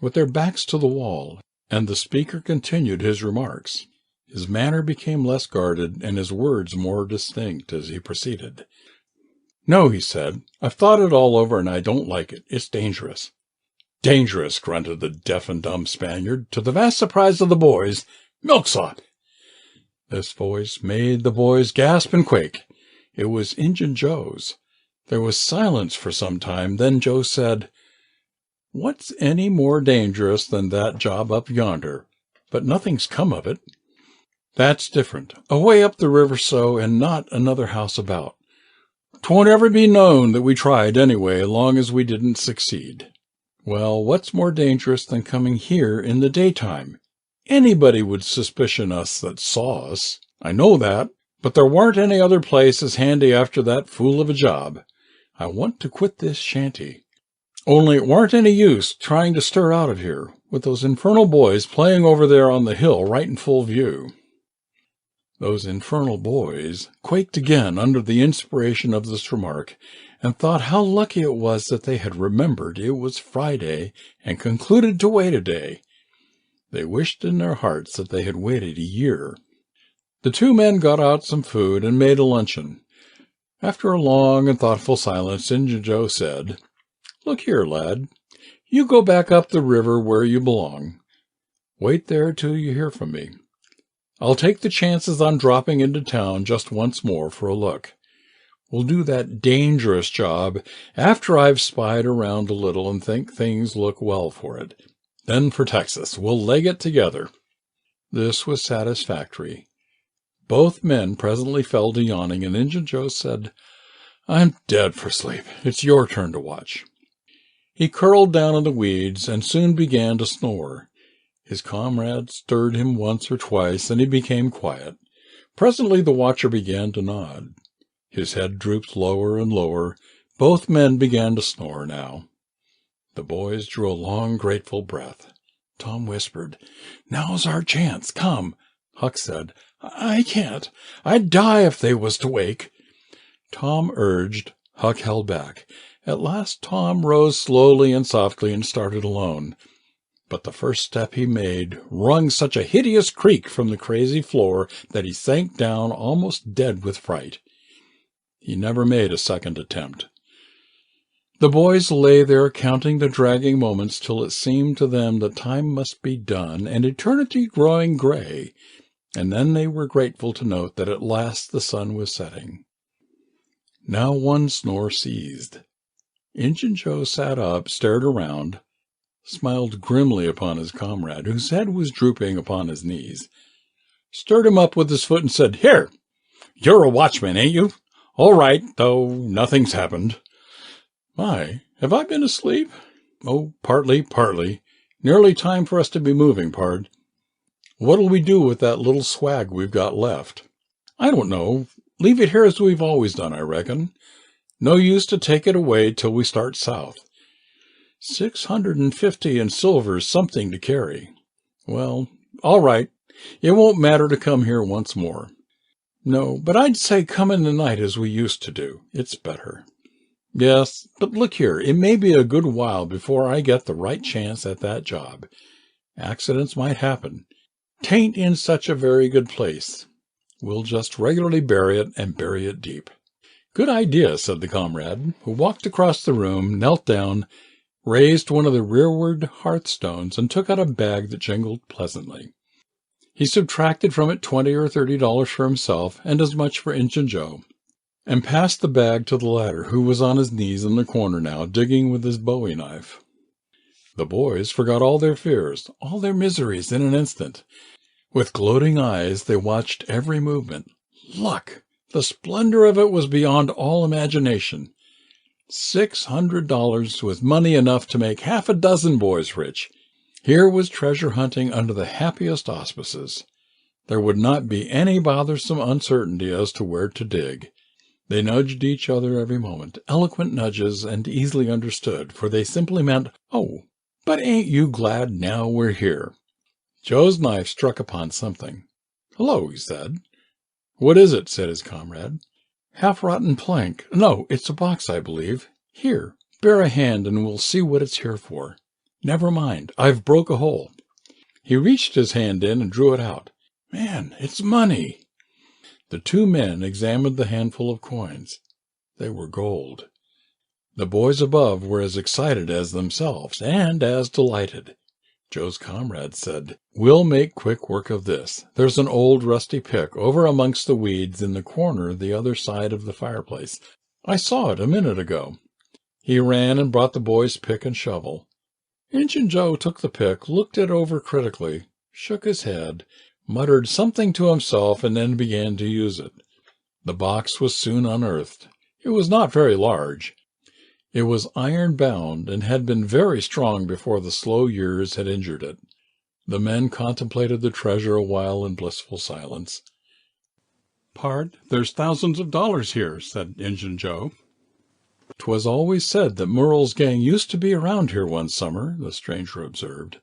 with their backs to the wall, and the speaker continued his remarks. His manner became less guarded, and his words more distinct as he proceeded. "No," he said, "I've thought it all over, and I don't like it. It's dangerous." "Dangerous," grunted the deaf and dumb Spaniard. To the vast surprise of the boys, Milksop!" This voice made the boys gasp and quake. It was Injun Joe's. There was silence for some time. Then Joe said, "What's any more dangerous than that job up yonder? But nothing's come of it." "That's different. Away up the river so, and not another house about. 'Twon't ever be known that we tried anyway, long as we didn't succeed." "Well, what's more dangerous than coming here in the daytime? Anybody would suspicion us that saw us. I know that, but there weren't any other place as handy after that fool of a job. I want to quit this shanty. Only it weren't any use trying to stir out of here, with those infernal boys playing over there on the hill right in full view." Those infernal boys quaked again under the inspiration of this remark, and thought how lucky it was that they had remembered it was Friday and concluded to wait a day. They wished in their hearts that they had waited a year. The two men got out some food and made a luncheon. After a long and thoughtful silence, Injun Joe said, "Look here, lad. You go back up the river where you belong. Wait there till you hear from me. I'll take the chances on dropping into town just once more for a look. We'll do that dangerous job after I've spied around a little and think things look well for it. Then for Texas. We'll leg it together." This was satisfactory. Both men presently fell to yawning, and Injun Joe said, "I'm dead for sleep. It's your turn to watch." He curled down in the weeds and soon began to snore. His comrade stirred him once or twice, and he became quiet. Presently the watcher began to nod. His head drooped lower and lower. Both men began to snore now. The boys drew a long, grateful breath. Tom whispered, "Now's our chance. Come." Huck said, "I can't. I'd die if they was to wake." Tom urged. Huck held back. At last Tom rose slowly and softly and started alone. But the first step he made wrung such a hideous creak from the crazy floor that he sank down almost dead with fright. He never made a second attempt. The boys lay there counting the dragging moments till it seemed to them that time must be done and eternity growing gray, and then they were grateful to note that at last the sun was setting. Now one snore ceased. Injun Joe sat up, stared around, smiled grimly upon his comrade, whose head was drooping upon his knees, stirred him up with his foot, and said, "Here, you're a watchman, ain't you? All right, though nothing's happened. My, have I been asleep? Oh, partly. Nearly time for us to be moving, pard. What'll we do with that little swag we've got left?" "I don't know. Leave it here as we've always done, I reckon. No use to take it away till we start south. 650 in silver's something to carry. Well, all right. It won't matter to come here once more. No, but I'd say come in the night as we used to do. It's better. Yes, but look here, it may be a good while before I get the right chance at that job. Accidents might happen. 'Tain't in such a very good place. We'll just regularly bury it, and bury it deep." "Good idea," said the comrade, who walked across the room, knelt down, raised one of the rearward hearthstones, and took out a bag that jingled pleasantly. He subtracted from it $20 or $30 for himself, and as much for Injun Joe, and passed the bag to the latter, who was on his knees in the corner now, digging with his bowie knife. The boys forgot all their fears, all their miseries in an instant. With gloating eyes they watched every movement. Luck! The splendor of it was beyond all imagination. $600 was money enough to make half a dozen boys rich. Here was treasure hunting under the happiest auspices. There would not be any bothersome uncertainty as to where to dig. They nudged each other every moment, eloquent nudges and easily understood, for they simply meant, "Oh, but ain't you glad now we're here?" Joe's knife struck upon something. "Hello," he said. "What is it?" said his comrade. "Half-rotten plank. No, it's a box, I believe. Here, bear a hand, and we'll see what it's here for. Never mind, I've broke a hole." He reached his hand in and drew it out. "Man, it's money." The two men examined the handful of coins. They were gold. The boys above were as excited as themselves, and as delighted. Joe's comrade said, "We'll make quick work of this. There's an old rusty pick over amongst the weeds in the corner the other side of the fireplace. I saw it a minute ago." He ran and brought the boy's pick and shovel. Injun Joe took the pick, looked it over critically, shook his head, muttered something to himself, and then began to use it. The box was soon unearthed. It was not very large. It was iron-bound and had been very strong before the slow years had injured it. The men contemplated the treasure a while in blissful silence. "Pard, there's thousands of dollars here," said Injun Joe. "'Twas always said that Murrell's gang used to be around here one summer," the stranger observed.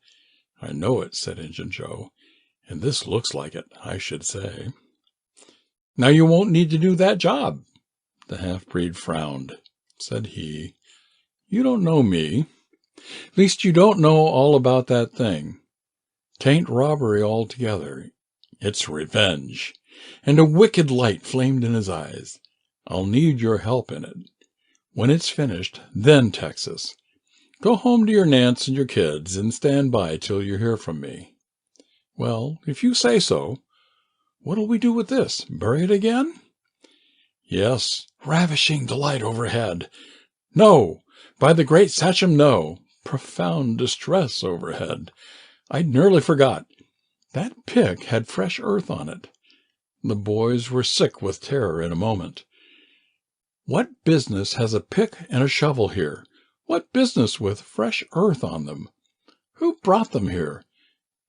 "I know it," said Injun Joe, "and this looks like it, I should say." "Now you won't need to do that job." The half-breed frowned. Said he, "You don't know me. Least you don't know all about that thing. 'Tain't robbery altogether. It's revenge." And a wicked light flamed in his eyes. "I'll need your help in it. When it's finished, then Texas. Go home to your Nance and your kids, and stand by till you hear from me." "Well, if you say so. What'll we do with this? Bury it again?" "Yes, ravishing delight overhead. No, by the great Sachem, no. Profound distress overhead. I'd nearly forgot. That pick had fresh earth on it." The boys were sick with terror in a moment. "What business has a pick and a shovel here? What business with fresh earth on them? Who brought them here?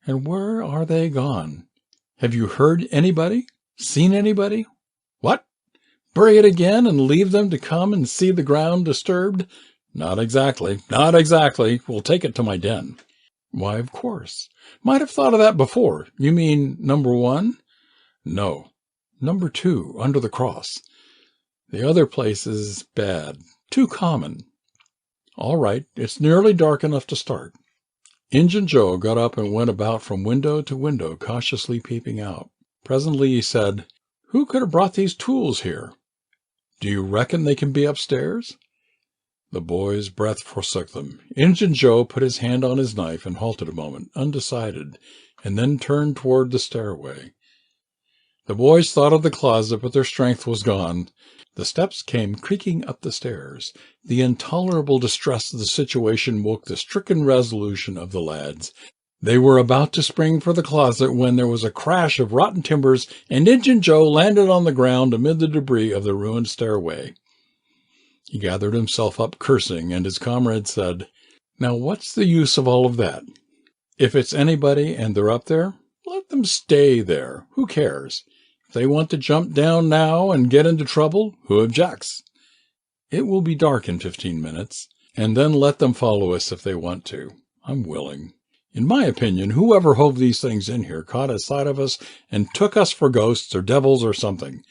And where are they gone? Have you heard anybody? Seen anybody? What? Bury it again and leave them to come and see the ground disturbed? Not exactly, not exactly. We'll take it to my den." "Why, of course. Might have thought of that before. You mean number 1? "No, number 2, under the cross. The other place is bad, too common." "All right, it's nearly dark enough to start." Injun Joe got up and went about from window to window, cautiously peeping out. Presently he said, "Who could have brought these tools here? Do you reckon they can be upstairs?" The boys' breath forsook them. Injun Joe put his hand on his knife and halted a moment, undecided, and then turned toward the stairway. The boys thought of the closet, but their strength was gone. The steps came creaking up the stairs. The intolerable distress of the situation woke the stricken resolution of the lads. They were about to spring for the closet when there was a crash of rotten timbers, and Injun Joe landed on the ground amid the debris of the ruined stairway. He gathered himself up, cursing, and his comrade said, "Now what's the use of all of that? If it's anybody and they're up there, let them stay there. Who cares? If they want to jump down now and get into trouble, who objects? It will be dark in 15 minutes, and then let them follow us if they want to. I'm willing. In my opinion, whoever hove these things in here caught a sight of us and took us for ghosts or devils or something.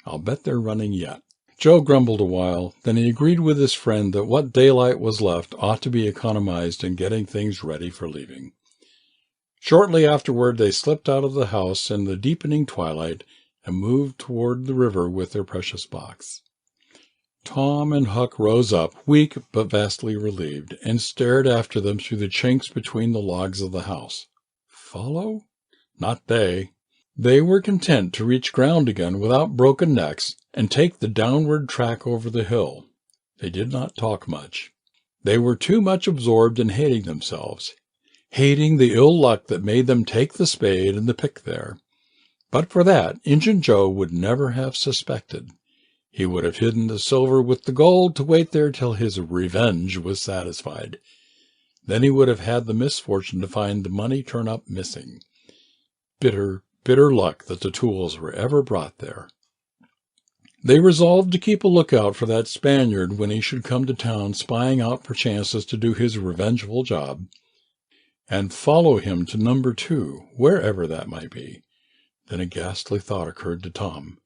I'll bet they're running yet." Joe grumbled a while, then he agreed with his friend that what daylight was left ought to be economized in getting things ready for leaving. Shortly afterward they slipped out of the house in the deepening twilight and moved toward the river with their precious box. Tom and Huck rose up, weak but vastly relieved, and stared after them through the chinks between the logs of the house. Follow? Not they. They were content to reach ground again without broken necks and take the downward track over the hill. They did not talk much. They were too much absorbed in hating themselves, hating the ill luck that made them take the spade and the pick there. But for that, Injun Joe would never have suspected. He would have hidden the silver with the gold to wait there till his revenge was satisfied. Then he would have had the misfortune to find the money turn up missing. Bitter, bitter luck that the tools were ever brought there. They resolved to keep a lookout for that Spaniard when he should come to town, spying out for chances to do his revengeful job, and follow him to number 2, wherever that might be. Then a ghastly thought occurred to Tom.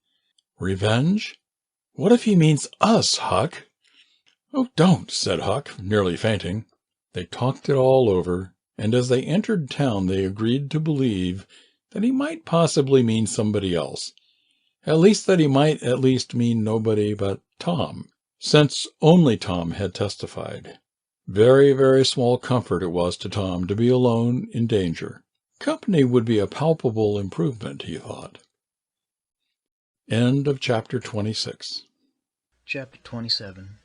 Revenge? What if he means us, Huck? Oh, don't, said Huck, nearly fainting. They talked it all over, and as they entered town they agreed to believe that he might possibly mean somebody else. At least that he might at least mean nobody but Tom, since only Tom had testified. Very, very small comfort it was to Tom to be alone in danger. Company would be a palpable improvement, he thought. End of chapter 26. Chapter 27.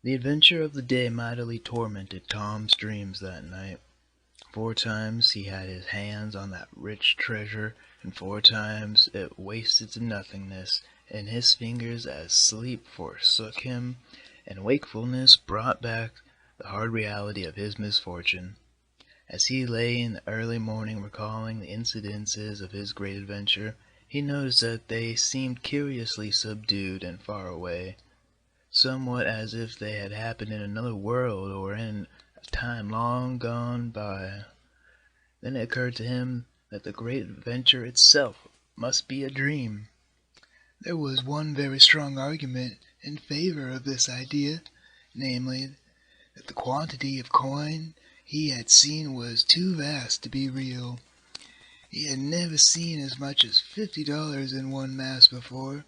The adventure of the day mightily tormented Tom's dreams that night. 4 times he had his hands on that rich treasure, and 4 times it wasted to nothingness in his fingers as sleep forsook him, and wakefulness brought back the hard reality of his misfortune. As he lay in the early morning recalling the incidences of his great adventure, he noticed that they seemed curiously subdued and far away, somewhat as if they had happened in another world or in a time long gone by. Then it occurred to him that the great adventure itself must be a dream. There was one very strong argument in favor of this idea, namely, that the quantity of coin he had seen was too vast to be real. He had never seen as much as $50 in one mass before,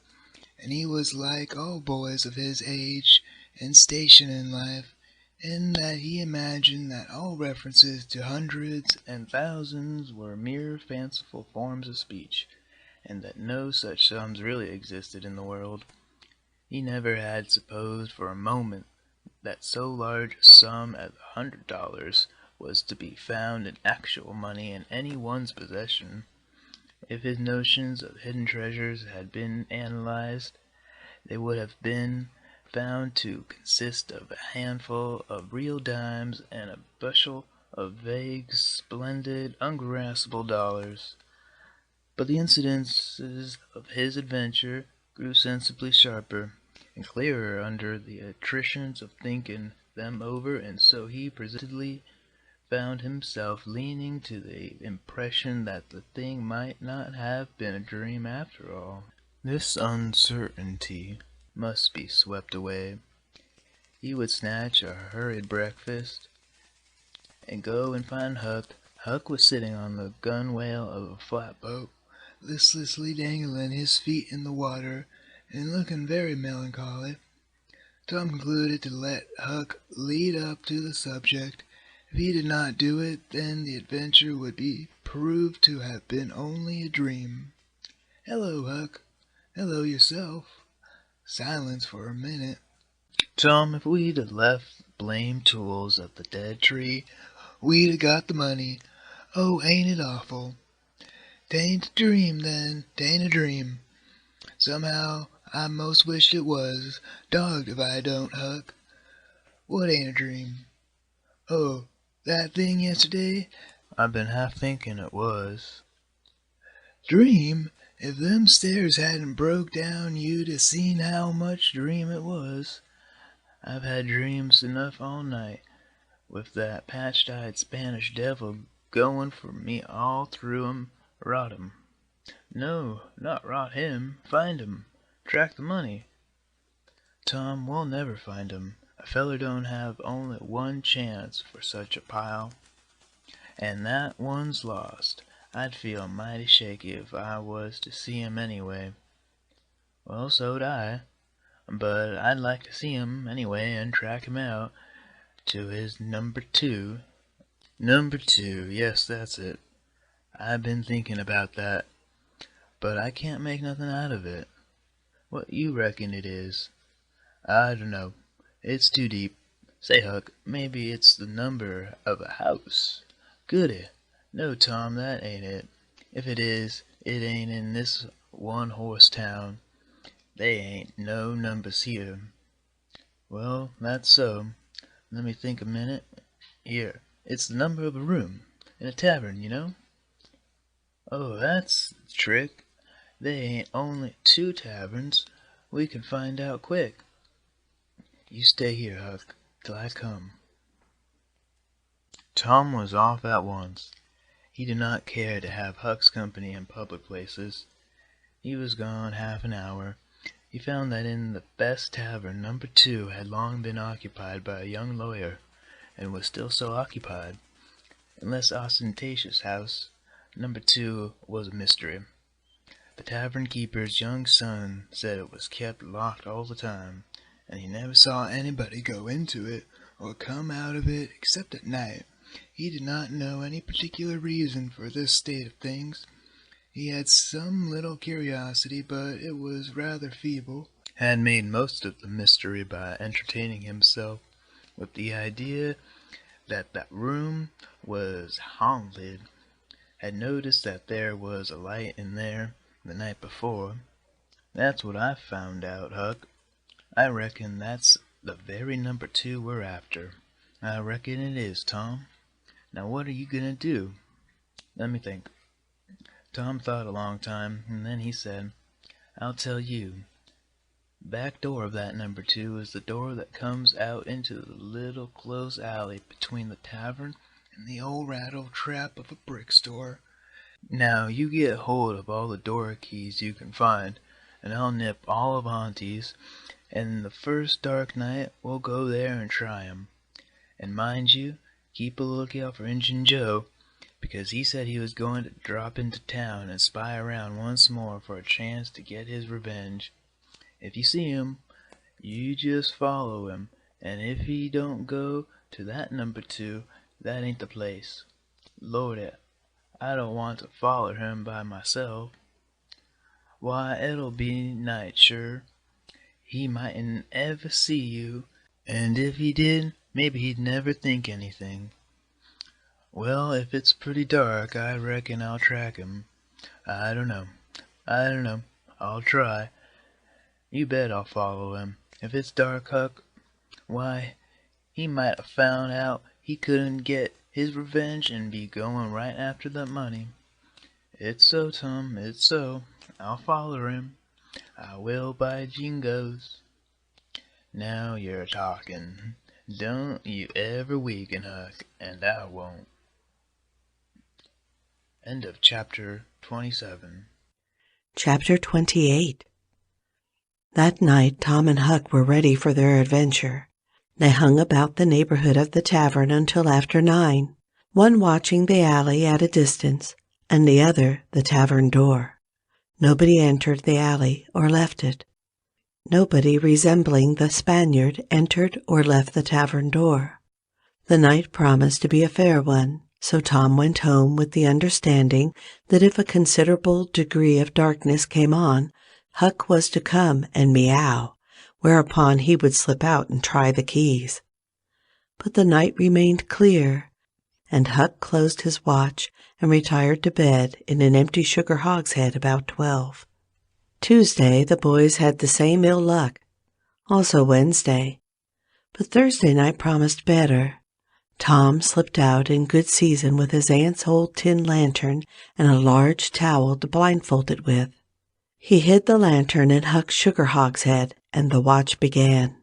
and he was like all boys of his age and station in life, in that he imagined that all references to hundreds and thousands were mere fanciful forms of speech, and that no such sums really existed in the world. He never had supposed for a moment that so large a sum as $100 was to be found in actual money in any one's possession. If his notions of hidden treasures had been analyzed, they would have been found to consist of a handful of real dimes and a bushel of vague, splendid, ungraspable dollars. But the incidences of his adventure grew sensibly sharper and clearer under the attritions of thinking them over, and so he presently found himself leaning to the impression that the thing might not have been a dream after all. This uncertainty must be swept away. He would snatch a hurried breakfast and go and find Huck. Huck was sitting on the gunwale of a flatboat, listlessly dangling his feet in the water and looking very melancholy. Tom concluded to let Huck lead up to the subject. If he did not do it, then the adventure would be proved to have been only a dream. "Hello, Huck. Hello yourself." Silence for a minute. "Tom, if we'd have left the blame tools at the dead tree, we'd have got the money. Oh, ain't it awful? 'Tain't a dream, then. 'Tain't a dream. Somehow I most wished it was. Dogged if I don't, Huck. What ain't a dream? Oh, that thing yesterday? I've been half thinking it was." "Dream? If them stairs hadn't broke down, you'd have seen how much dream it was." "I've had dreams enough all night, with that patched-eyed Spanish devil going for me all through 'em. Rot him. No, not rot him. Find him. Track the money." "Tom, we'll never find him. A feller don't have only one chance for such a pile, and that one's lost. I'd feel mighty shaky if I was to see him anyway." "Well, so'd I. But I'd like to see him anyway and track him out to his number 2. Number 2, yes, that's it. I've been thinking about that, but I can't make nothing out of it. What you reckon it is?" "I dunno. It's too deep. Say, Huck, maybe it's the number of a house." "Goody! No, Tom, that ain't it. If it is, it ain't in this one-horse town. They ain't no numbers here." "Well, that's so. Let me think a minute. Here, it's the number of a room in a tavern, you know." "Oh, that's the trick. They ain't only 2 taverns. We can find out quick. You stay here, Huck, till I come." Tom was off at once. He did not care to have Huck's company in public places. He was gone half an hour. He found that in the best tavern, number 2 had long been occupied by a young lawyer, and was still so occupied. In less ostentatious house, number 2 was a mystery. The tavern keeper's young son said it was kept locked all the time, and he never saw anybody go into it or come out of it except at night. He did not know any particular reason for this state of things. He had some little curiosity, but it was rather feeble, had made most of the mystery by entertaining himself with the idea that that room was haunted, had noticed that there was a light in there the night before. That's what I found out, Huck. I reckon that's the very number 2 we're after. I reckon it is, Tom. Now what are you gonna do? Let me think. Tom thought a long time, and then he said, I'll tell you. Back door of that number 2 is the door that comes out into the little close alley between the tavern and the old rattle trap of a brick store. Now you get hold of all the door keys you can find, and I'll nip all of Auntie's, and the first dark night we'll go there and try 'em. And mind you, keep a lookout for Injun Joe, because he said he was going to drop into town and spy around once more for a chance to get his revenge. If you see him, you just follow him, and if he don't go to that number 2, that ain't the place. Lord, I don't want to follow him by myself. Why, it'll be night, sure. He mightn't ever see you, and if he did, maybe he'd never think anything. Well, if it's pretty dark, I reckon I'll track him. I don't know. I'll try. You bet I'll follow him. If it's dark, Huck, why, he might have found out he couldn't get his revenge and be going right after the money. It's so, Tom, it's so. I'll follow him. I will, by jingoes. Now you're talking. Don't you ever weaken, Huck, and I won't. End of chapter 27. Chapter 28. That night Tom and Huck were ready for their adventure. They hung about the neighborhood of the tavern until after 9, one watching the alley at a distance, and the other the tavern door. Nobody entered the alley or left it. Nobody resembling the Spaniard entered or left the tavern door. The night promised to be a fair one, so Tom went home with the understanding that if a considerable degree of darkness came on, Huck was to come and meow, whereupon he would slip out and try the keys. But the night remained clear, and Huck closed his watch and retired to bed in an empty sugar hogshead about 12. Tuesday the boys had the same ill luck, also Wednesday. But Thursday night promised better. Tom slipped out in good season with his aunt's old tin lantern and a large towel to blindfold it with. He hid the lantern in Huck's sugar hogshead, and the watch began.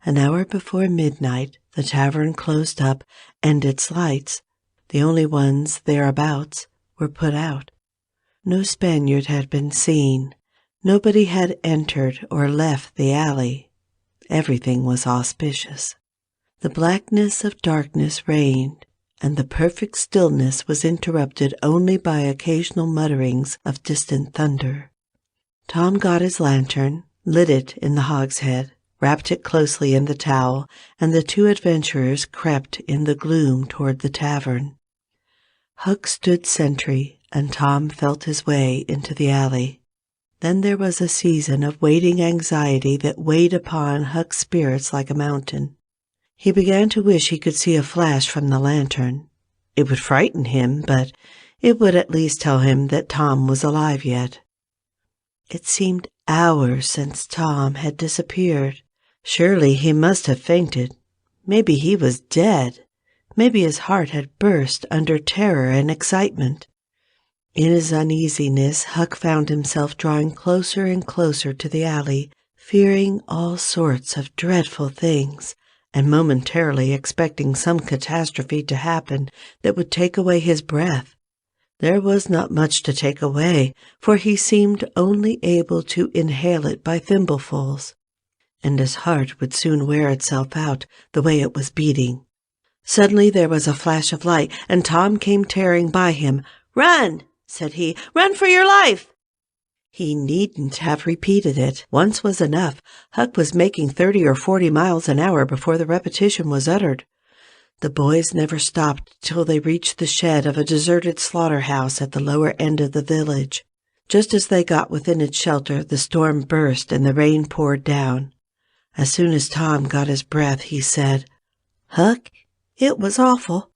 An hour before midnight the tavern closed up, and its lights, the only ones thereabouts, were put out. No Spaniard had been seen. Nobody had entered or left the alley. Everything was auspicious. The blackness of darkness reigned, and the perfect stillness was interrupted only by occasional mutterings of distant thunder. Tom got his lantern, lit it in the hogshead, wrapped it closely in the towel, and the two adventurers crept in the gloom toward the tavern. Huck stood sentry, and Tom felt his way into the alley. Then there was a season of waiting anxiety that weighed upon Huck's spirits like a mountain. He began to wish he could see a flash from the lantern. It would frighten him, but it would at least tell him that Tom was alive yet. It seemed hours since Tom had disappeared. Surely he must have fainted. Maybe he was dead. Maybe his heart had burst under terror and excitement. In his uneasiness, Huck found himself drawing closer and closer to the alley, fearing all sorts of dreadful things, and momentarily expecting some catastrophe to happen that would take away his breath. There was not much to take away, for he seemed only able to inhale it by thimblefuls, and his heart would soon wear itself out the way it was beating. Suddenly there was a flash of light, and Tom came tearing by him. "Run!" said he. "Run for your life!" He needn't have repeated it. Once was enough. Huck was making 30 or 40 miles an hour before the repetition was uttered. The boys never stopped till they reached the shed of a deserted slaughterhouse at the lower end of the village. Just as they got within its shelter, the storm burst and the rain poured down. As soon as Tom got his breath, he said, "Huck, it was awful.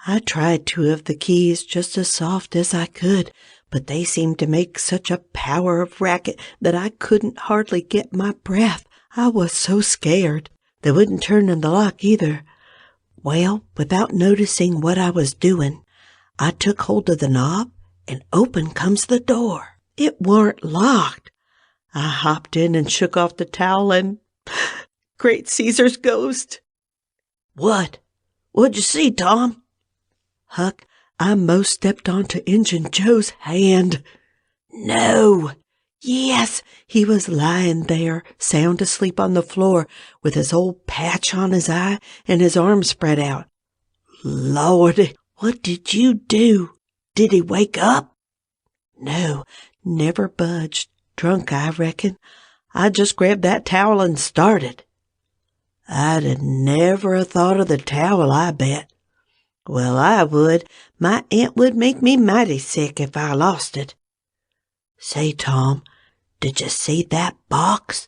I tried 2 of the keys just as soft as I could, but they seemed to make such a power of racket that I couldn't hardly get my breath. I was so scared. They wouldn't turn in the lock either. Well, without noticing what I was doing, I took hold of the knob, and open comes the door. It weren't locked. I hopped in and shook off the towel and... Great Caesar's ghost!" "What? What'd you see, Tom?" "Huck, I most stepped onto Injun Joe's hand." "No." "Yes, he was lying there, sound asleep on the floor, with his old patch on his eye and his arms spread out." "Lord, what did you do? Did he wake up?" "No, never budged. Drunk, I reckon. I just grabbed that towel and started." "I'd never a thought of the towel, I bet." "Well, I would. My aunt would make me mighty sick if I lost it." "Say, Tom, did you see that box?"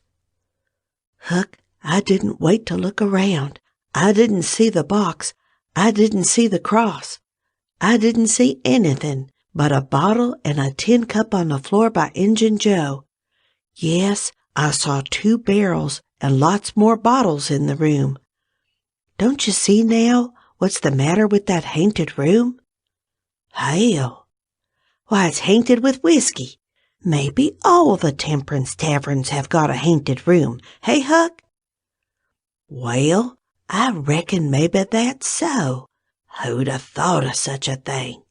"Huck, I didn't wait to look around. I didn't see the box. I didn't see the cross. I didn't see anything but a bottle and a tin cup on the floor by Injun Joe. Yes, I saw 2 barrels and lots more bottles in the room. Don't you see now what's the matter with that hainted room?" "Hell!" "Why, it's hainted with whiskey. Maybe all the temperance taverns have got a hainted room. Hey, Huck?" "Well, I reckon maybe that's so. Who'd have thought of such a thing?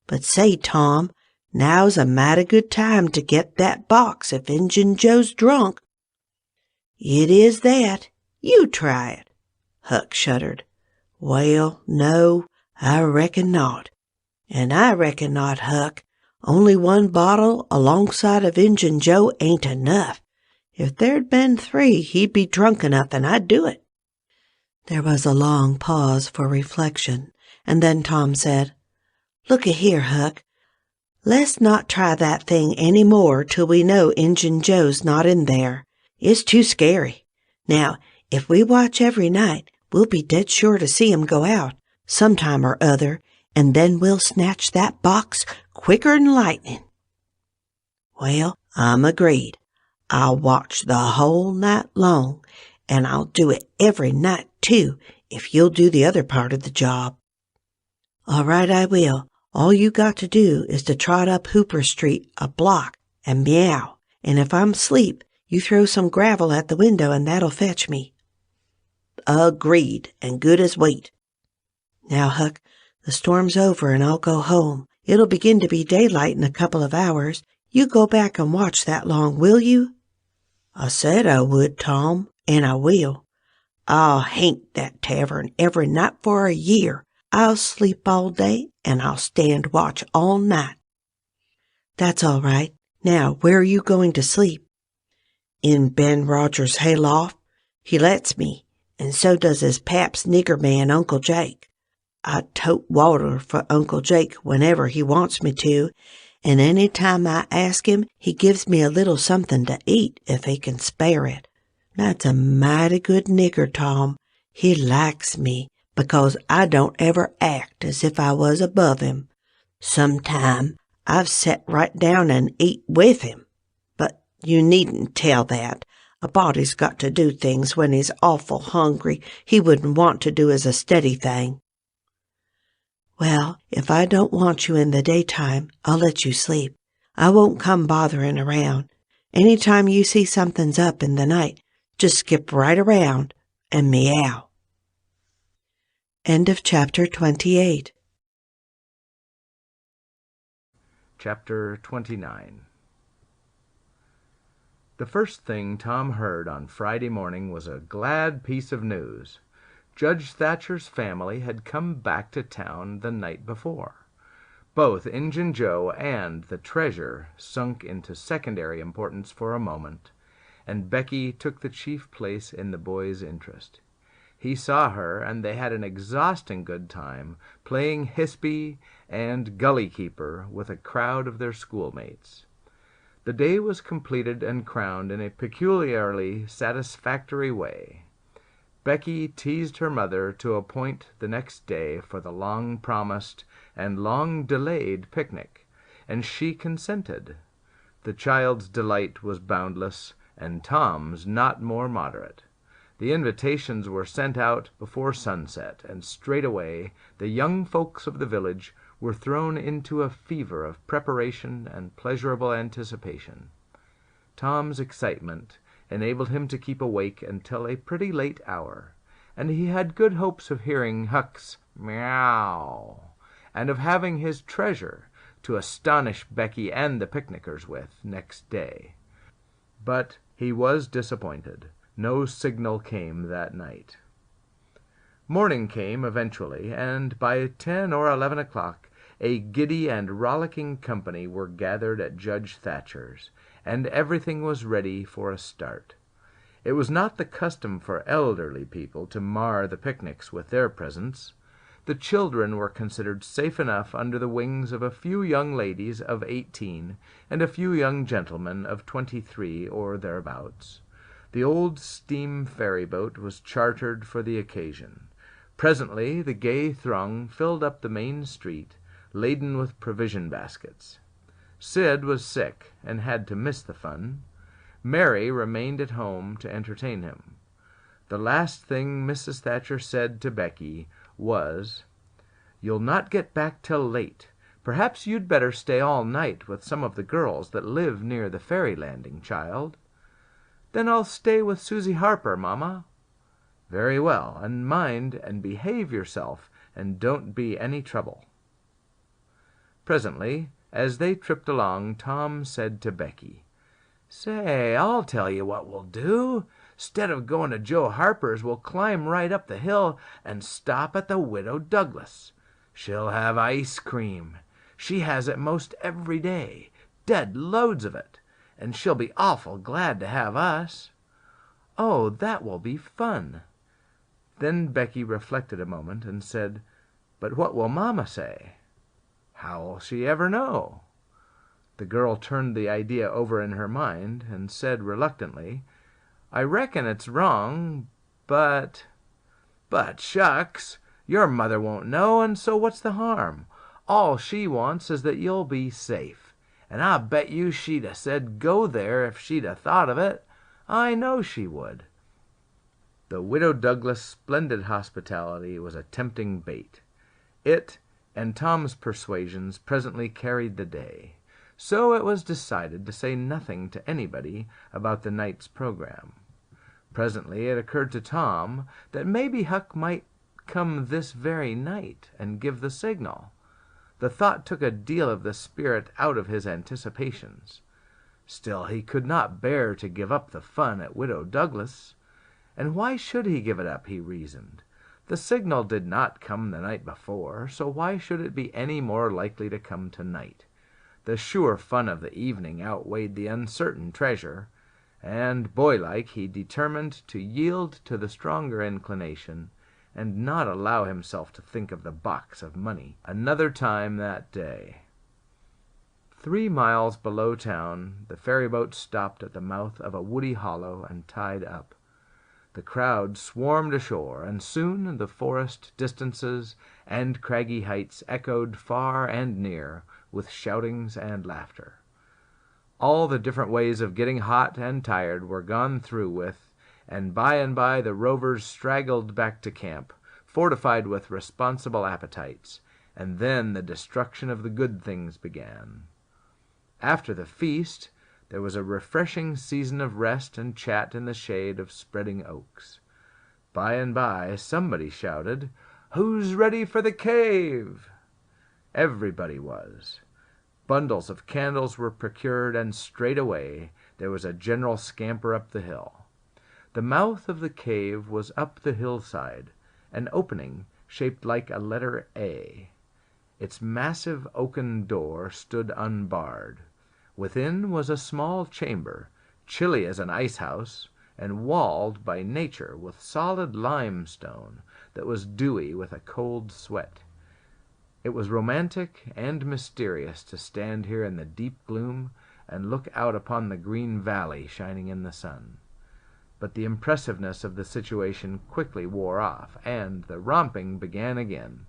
But say, Tom, now's a mighty good time to get that box if Injun Joe's drunk." "It is that. You try it." Huck shuddered. "Well, no, I reckon not. And I reckon not, Huck. Only 1 bottle alongside of Injun Joe ain't enough. If there'd been 3, he'd be drunk enough, and I'd do it." There was a long pause for reflection, and then Tom said, "Look-a here, Huck. Let's not try that thing any more till we know Injun Joe's not in there. It's too scary. Now, if we watch every night, we'll be dead sure to see him go out, sometime or other, and then we'll snatch that box quicker'n lightning." "Well, I'm agreed. I'll watch the whole night long, and I'll do it every night, too, if you'll do the other part of the job." "All right, I will. All you got to do is to trot up Hooper Street a block and meow, and if I'm asleep, you throw some gravel at the window and that'll fetch me." "Agreed, and good as wheat." "Now, Huck, the storm's over and I'll go home. It'll begin to be daylight in a couple of hours. You go back and watch that long, will you?" "I said I would, Tom, and I will. I'll haint that tavern every night for a year. I'll sleep all day, and I'll stand watch all night." "That's all right. Now, where are you going to sleep?" "In Ben Rogers' hayloft. He lets me, and so does his pap's nigger man, Uncle Jake. I tote water for Uncle Jake whenever he wants me to, and any time I ask him, he gives me a little something to eat if he can spare it. That's a mighty good nigger, Tom. He likes me, because I don't ever act as if I was above him. Sometime I've set right down and eat with him. But you needn't tell that. A body's got to do things when he's awful hungry he wouldn't want to do as a steady thing." "Well, if I don't want you in the daytime, I'll let you sleep. I won't come bothering around. Any time you see something's up in the night, just skip right around and meow." End of chapter 28. Chapter 29. The first thing Tom heard on Friday morning was a glad piece of news. Judge Thatcher's family had come back to town the night before. Both Injun Joe and the treasure sunk into secondary importance for a moment, and Becky took the chief place in the boy's interest. He saw her, and they had an exhausting good time playing hispy and gully keeper with a crowd of their schoolmates. The day was completed and crowned in a peculiarly satisfactory way. Becky teased her mother to appoint the next day for the long-promised and long-delayed picnic, and she consented. The child's delight was boundless, and Tom's not more moderate. The invitations were sent out before sunset, and straightway the young folks of the village were thrown into a fever of preparation and pleasurable anticipation. Tom's excitement enabled him to keep awake until a pretty late hour, and he had good hopes of hearing Huck's meow, and of having his treasure to astonish Becky and the picnickers with next day. But he was disappointed. No signal came that night. Morning came eventually, and by 10 or 11 o'clock a giddy and rollicking company were gathered at Judge Thatcher's, and everything was ready for a start. It was not the custom for elderly people to mar the picnics with their presence. The children were considered safe enough under the wings of a few young ladies of 18 and a few young gentlemen of 23 or thereabouts. The old steam ferry-boat was chartered for the occasion. Presently the gay throng filled up the main street, laden with provision baskets. Sid was sick and had to miss the fun. Mary remained at home to entertain him. The last thing Mrs. Thatcher said to Becky was, "You'll not get back till late. Perhaps you'd better stay all night with some of the girls that live near the ferry landing, child." "Then I'll stay with Susie Harper, Mamma." "Very well, and mind and behave yourself, and don't be any trouble." Presently, as they tripped along, Tom said to Becky, "Say, I'll tell you what we'll do. 'Stead of going to Joe Harper's, we'll climb right up the hill and stop at the Widow Douglas. She'll have ice cream. She has it most every day, dead loads of it, and she'll be awful glad to have us." "Oh, that will be fun." Then Becky reflected a moment and said, "But what will Mamma say?" "How'll she ever know?" The girl turned the idea over in her mind and said reluctantly, "I reckon it's wrong, but—" "But shucks! Your mother won't know, and so what's the harm? All she wants is that you'll be safe, and I bet you she'd 'a' said go there if she'd 'a' thought of it. I know she would." The Widow Douglas' splendid hospitality was a tempting bait. It and Tom's persuasions presently carried the day. So it was decided to say nothing to anybody about the night's program. Presently it occurred to Tom that maybe Huck might come this very night and give the signal. The thought took a deal of the spirit out of his anticipations. Still, he could not bear to give up the fun at Widow Douglas. And why should he give it up, he reasoned. The signal did not come the night before, so why should it be any more likely to come tonight? The sure fun of the evening outweighed the uncertain treasure, and, boylike, he determined to yield to the stronger inclination, and not allow himself to think of the box of money another time that day. 3 miles below town, the ferryboat stopped at the mouth of a woody hollow and tied up. The crowd swarmed ashore, and soon the forest distances and craggy heights echoed far and near with shoutings and laughter. All the different ways of getting hot and tired were gone through with, and by the rovers straggled back to camp, fortified with responsible appetites, and then the destruction of the good things began. After the feast, there was a refreshing season of rest and chat in the shade of spreading oaks. By and by somebody shouted, "Who's ready for the cave?" Everybody was. Bundles of candles were procured, and straightway there was a general scamper up the hill. The mouth of the cave was up the hillside, an opening shaped like a letter A. Its massive oaken door stood unbarred. Within was a small chamber, chilly as an ice-house, and walled by nature with solid limestone that was dewy with a cold sweat. It was romantic and mysterious to stand here in the deep gloom and look out upon the green valley shining in the sun. But the impressiveness of the situation quickly wore off, and the romping began again.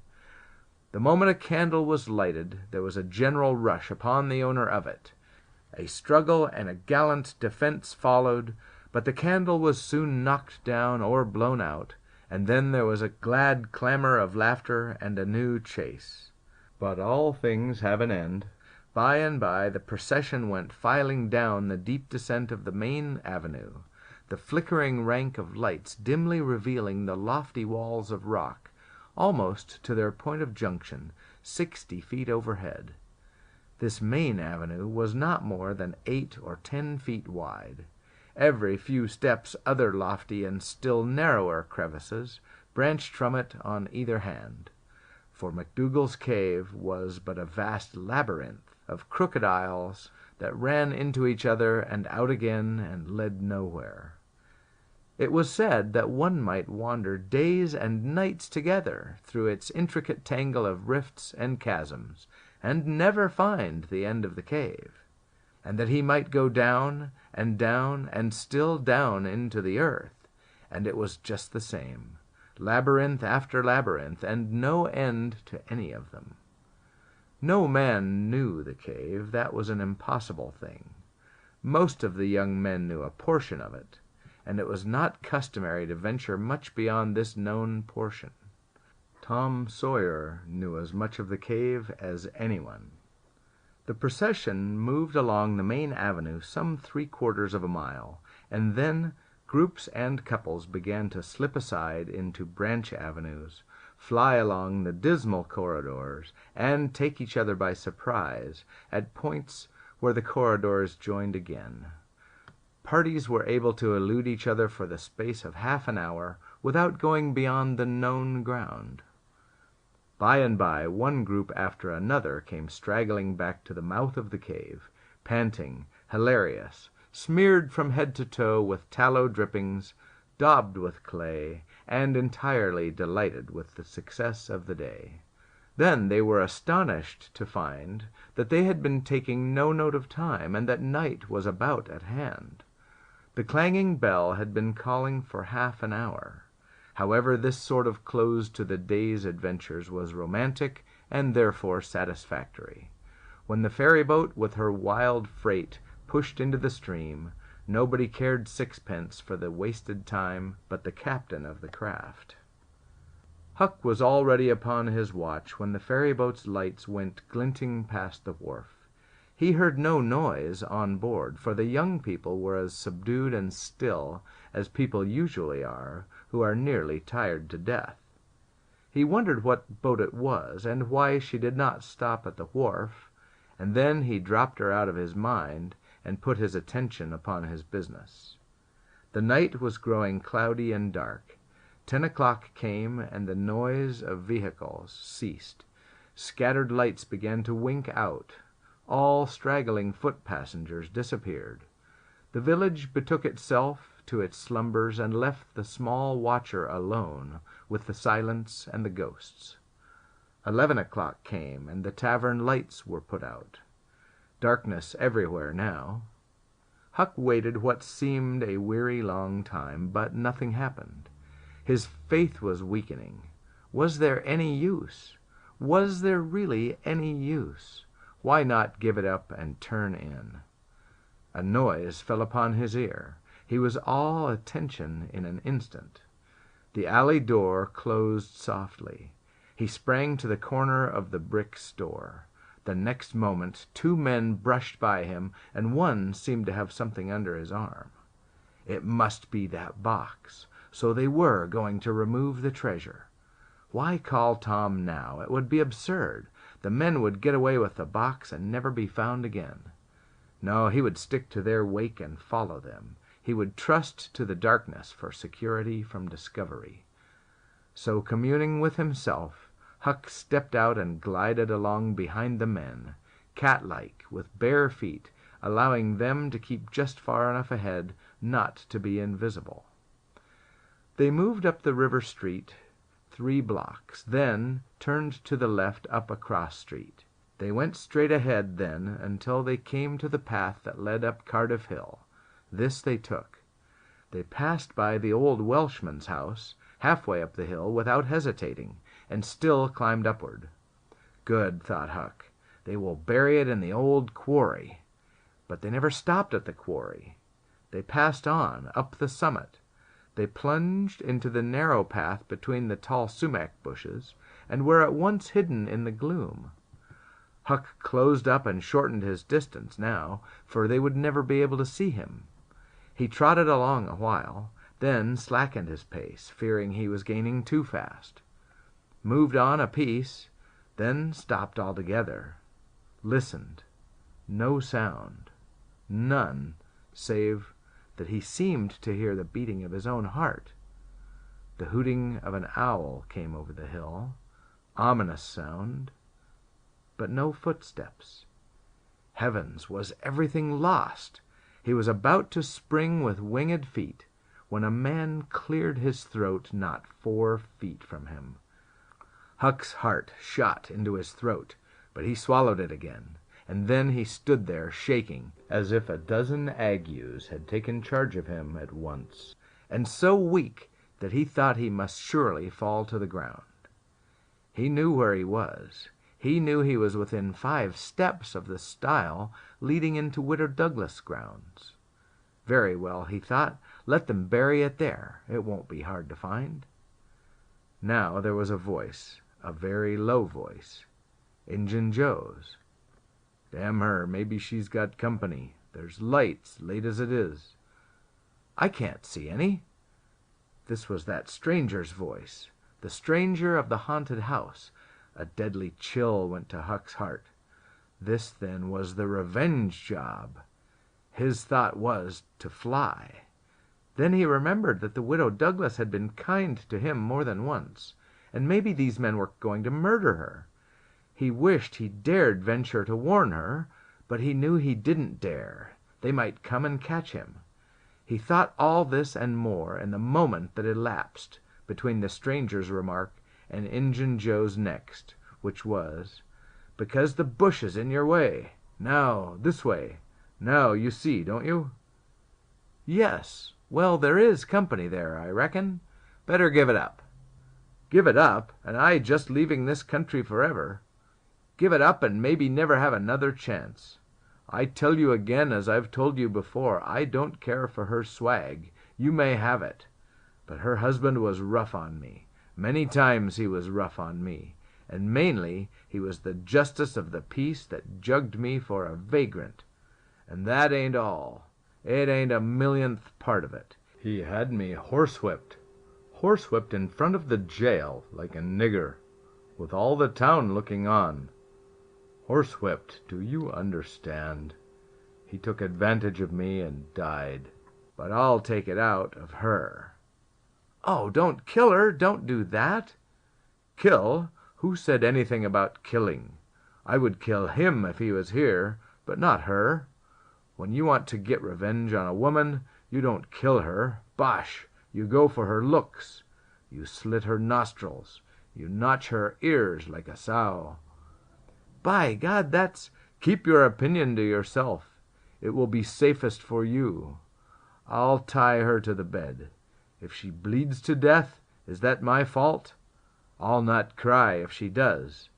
The moment a candle was lighted, there was a general rush upon the owner of it. A struggle and a gallant defense followed, but the candle was soon knocked down or blown out, and then there was a glad clamor of laughter and a new chase. But all things have an end. By and by the procession went filing down the deep descent of the main avenue, the flickering rank of lights dimly revealing the lofty walls of rock, almost to their point of junction, 60 feet overhead. This main avenue was not more than 8 or 10 feet wide. Every few steps other lofty and still narrower crevices branched from it on either hand, for McDougall's cave was but a vast labyrinth of crooked aisles that ran into each other and out again and led nowhere. It was said that one might wander days and nights together through its intricate tangle of rifts and chasms, and never find the end of the cave, and that he might go down and still down into the earth, and it was just the same, labyrinth after labyrinth, and no end to any of them. No man knew the cave. That was an impossible thing. Most of the young men knew a portion of it, and it was not customary to venture much beyond this known portion. Tom Sawyer knew as much of the cave as anyone. The procession moved along the main avenue some 3/4 of a mile, and then groups and couples began to slip aside into branch avenues, fly along the dismal corridors, and take each other by surprise at points where the corridors joined again. Parties were able to elude each other for the space of half an hour without going beyond the known ground. By and by one group after another came straggling back to the mouth of the cave, panting, hilarious, smeared from head to toe with tallow drippings, daubed with clay, and entirely delighted with the success of the day. Then they were astonished to find that they had been taking no note of time, and that night was about at hand. The clanging bell had been calling for half an hour. However, this sort of close to the day's adventures was romantic and therefore satisfactory. When the ferry-boat with her wild freight pushed into the stream, nobody cared sixpence for the wasted time but the captain of the craft. Huck was already upon his watch when the ferry-boat's lights went glinting past the wharf. He heard no noise on board, for the young people were as subdued and still as people usually are who are nearly tired to death. He wondered what boat it was, and why she did not stop at the wharf, and then he dropped her out of his mind and put his attention upon his business. The night was growing cloudy and dark. 10 o'clock came, and the noise of vehicles ceased. Scattered lights began to wink out. All straggling foot passengers disappeared. The village betook itself to its slumbers and left the small watcher alone with the silence and the ghosts. 11 o'clock came, and the tavern lights were put out. Darkness everywhere now. Huck waited what seemed a weary long time, but nothing happened. His faith was weakening. Was there any use? Was there really any use? Why not give it up and turn in? A noise fell upon his ear. He was all attention in an instant. The alley door closed softly. He sprang to the corner of the brick store. The next moment 2 men brushed by him, and one seemed to have something under his arm. It must be that box. So they were going to remove the treasure. Why call Tom now? It would be absurd. The men would get away with the box and never be found again. No, he would stick to their wake and follow them. He would trust to the darkness for security from discovery. So, communing with himself, Huck stepped out and glided along behind the men, cat-like, with bare feet, allowing them to keep just far enough ahead not to be invisible. They moved up the river street 3 blocks, then turned to the left up a cross street. They went straight ahead then until they came to the path that led up Cardiff Hill. This they took. They passed by the old Welshman's house, halfway up the hill, without hesitating, and still climbed upward. Good, thought Huck. They will bury it in the old quarry. But they never stopped at the quarry. They passed on, up the summit. They plunged into the narrow path between the tall sumac bushes, and were at once hidden in the gloom. Huck closed up and shortened his distance now, for they would never be able to see him. He trotted along a while, then slackened his pace, fearing he was gaining too fast. Moved on a piece, then stopped altogether. Listened. No sound. None, save that he seemed to hear the beating of his own heart. The hooting of an owl came over the hill, ominous sound, but no footsteps. Heavens, was everything lost? He was about to spring with winged feet, when a man cleared his throat not 4 feet from him. Huck's heart shot into his throat, but he swallowed it again, and then he stood there shaking, as if a dozen agues had taken charge of him at once, and so weak that he thought he must surely fall to the ground. He knew where he was. He knew he was within 5 steps of the stile leading into Widow Douglas' grounds. Very well, he thought, let them bury it there. It won't be hard to find. Now there was a voice, a very low voice. Injun Joe's. Damn her, maybe she's got company. There's lights, late as it is. I can't see any. This was that stranger's voice, the stranger of the haunted house. A deadly chill went to Huck's heart. This, then, was the revenge job. His thought was to fly. Then he remembered that the Widow Douglas had been kind to him more than once, and maybe these men were going to murder her. He wished he dared venture to warn her, but he knew he didn't dare. They might come and catch him. He thought all this and more in the moment that elapsed between the stranger's remark and Injun Joe's next, which was, "Because the bush is in your way. Now, this way. Now, you see, don't you?" "Yes. Well, there is company there, I reckon. Better give it up." "Give it up? And I just leaving this country forever. Give it up and maybe never have another chance. I tell you again, as I've told you before, I don't care for her swag. You may have it. But her husband was rough on me. Many times he was rough on me, and mainly he was the justice of the peace that jugged me for a vagrant. And that ain't all. It ain't a millionth part of it. He had me horsewhipped in front of the jail like a nigger, with all the town looking on. Horsewhipped, do you understand? He took advantage of me and died. But I'll take it out of her." "Oh, don't kill her! Don't do that!" "Kill? Who said anything about killing? I would kill him if he was here, but not her. When you want to get revenge on a woman, you don't kill her. Bosh! You go for her looks. You slit her nostrils. You notch her ears like a sow. By God, that's... Keep your opinion to yourself. It will be safest for you. I'll tie her to the bed. If she bleeds to death, is that my fault? I'll not cry if she does.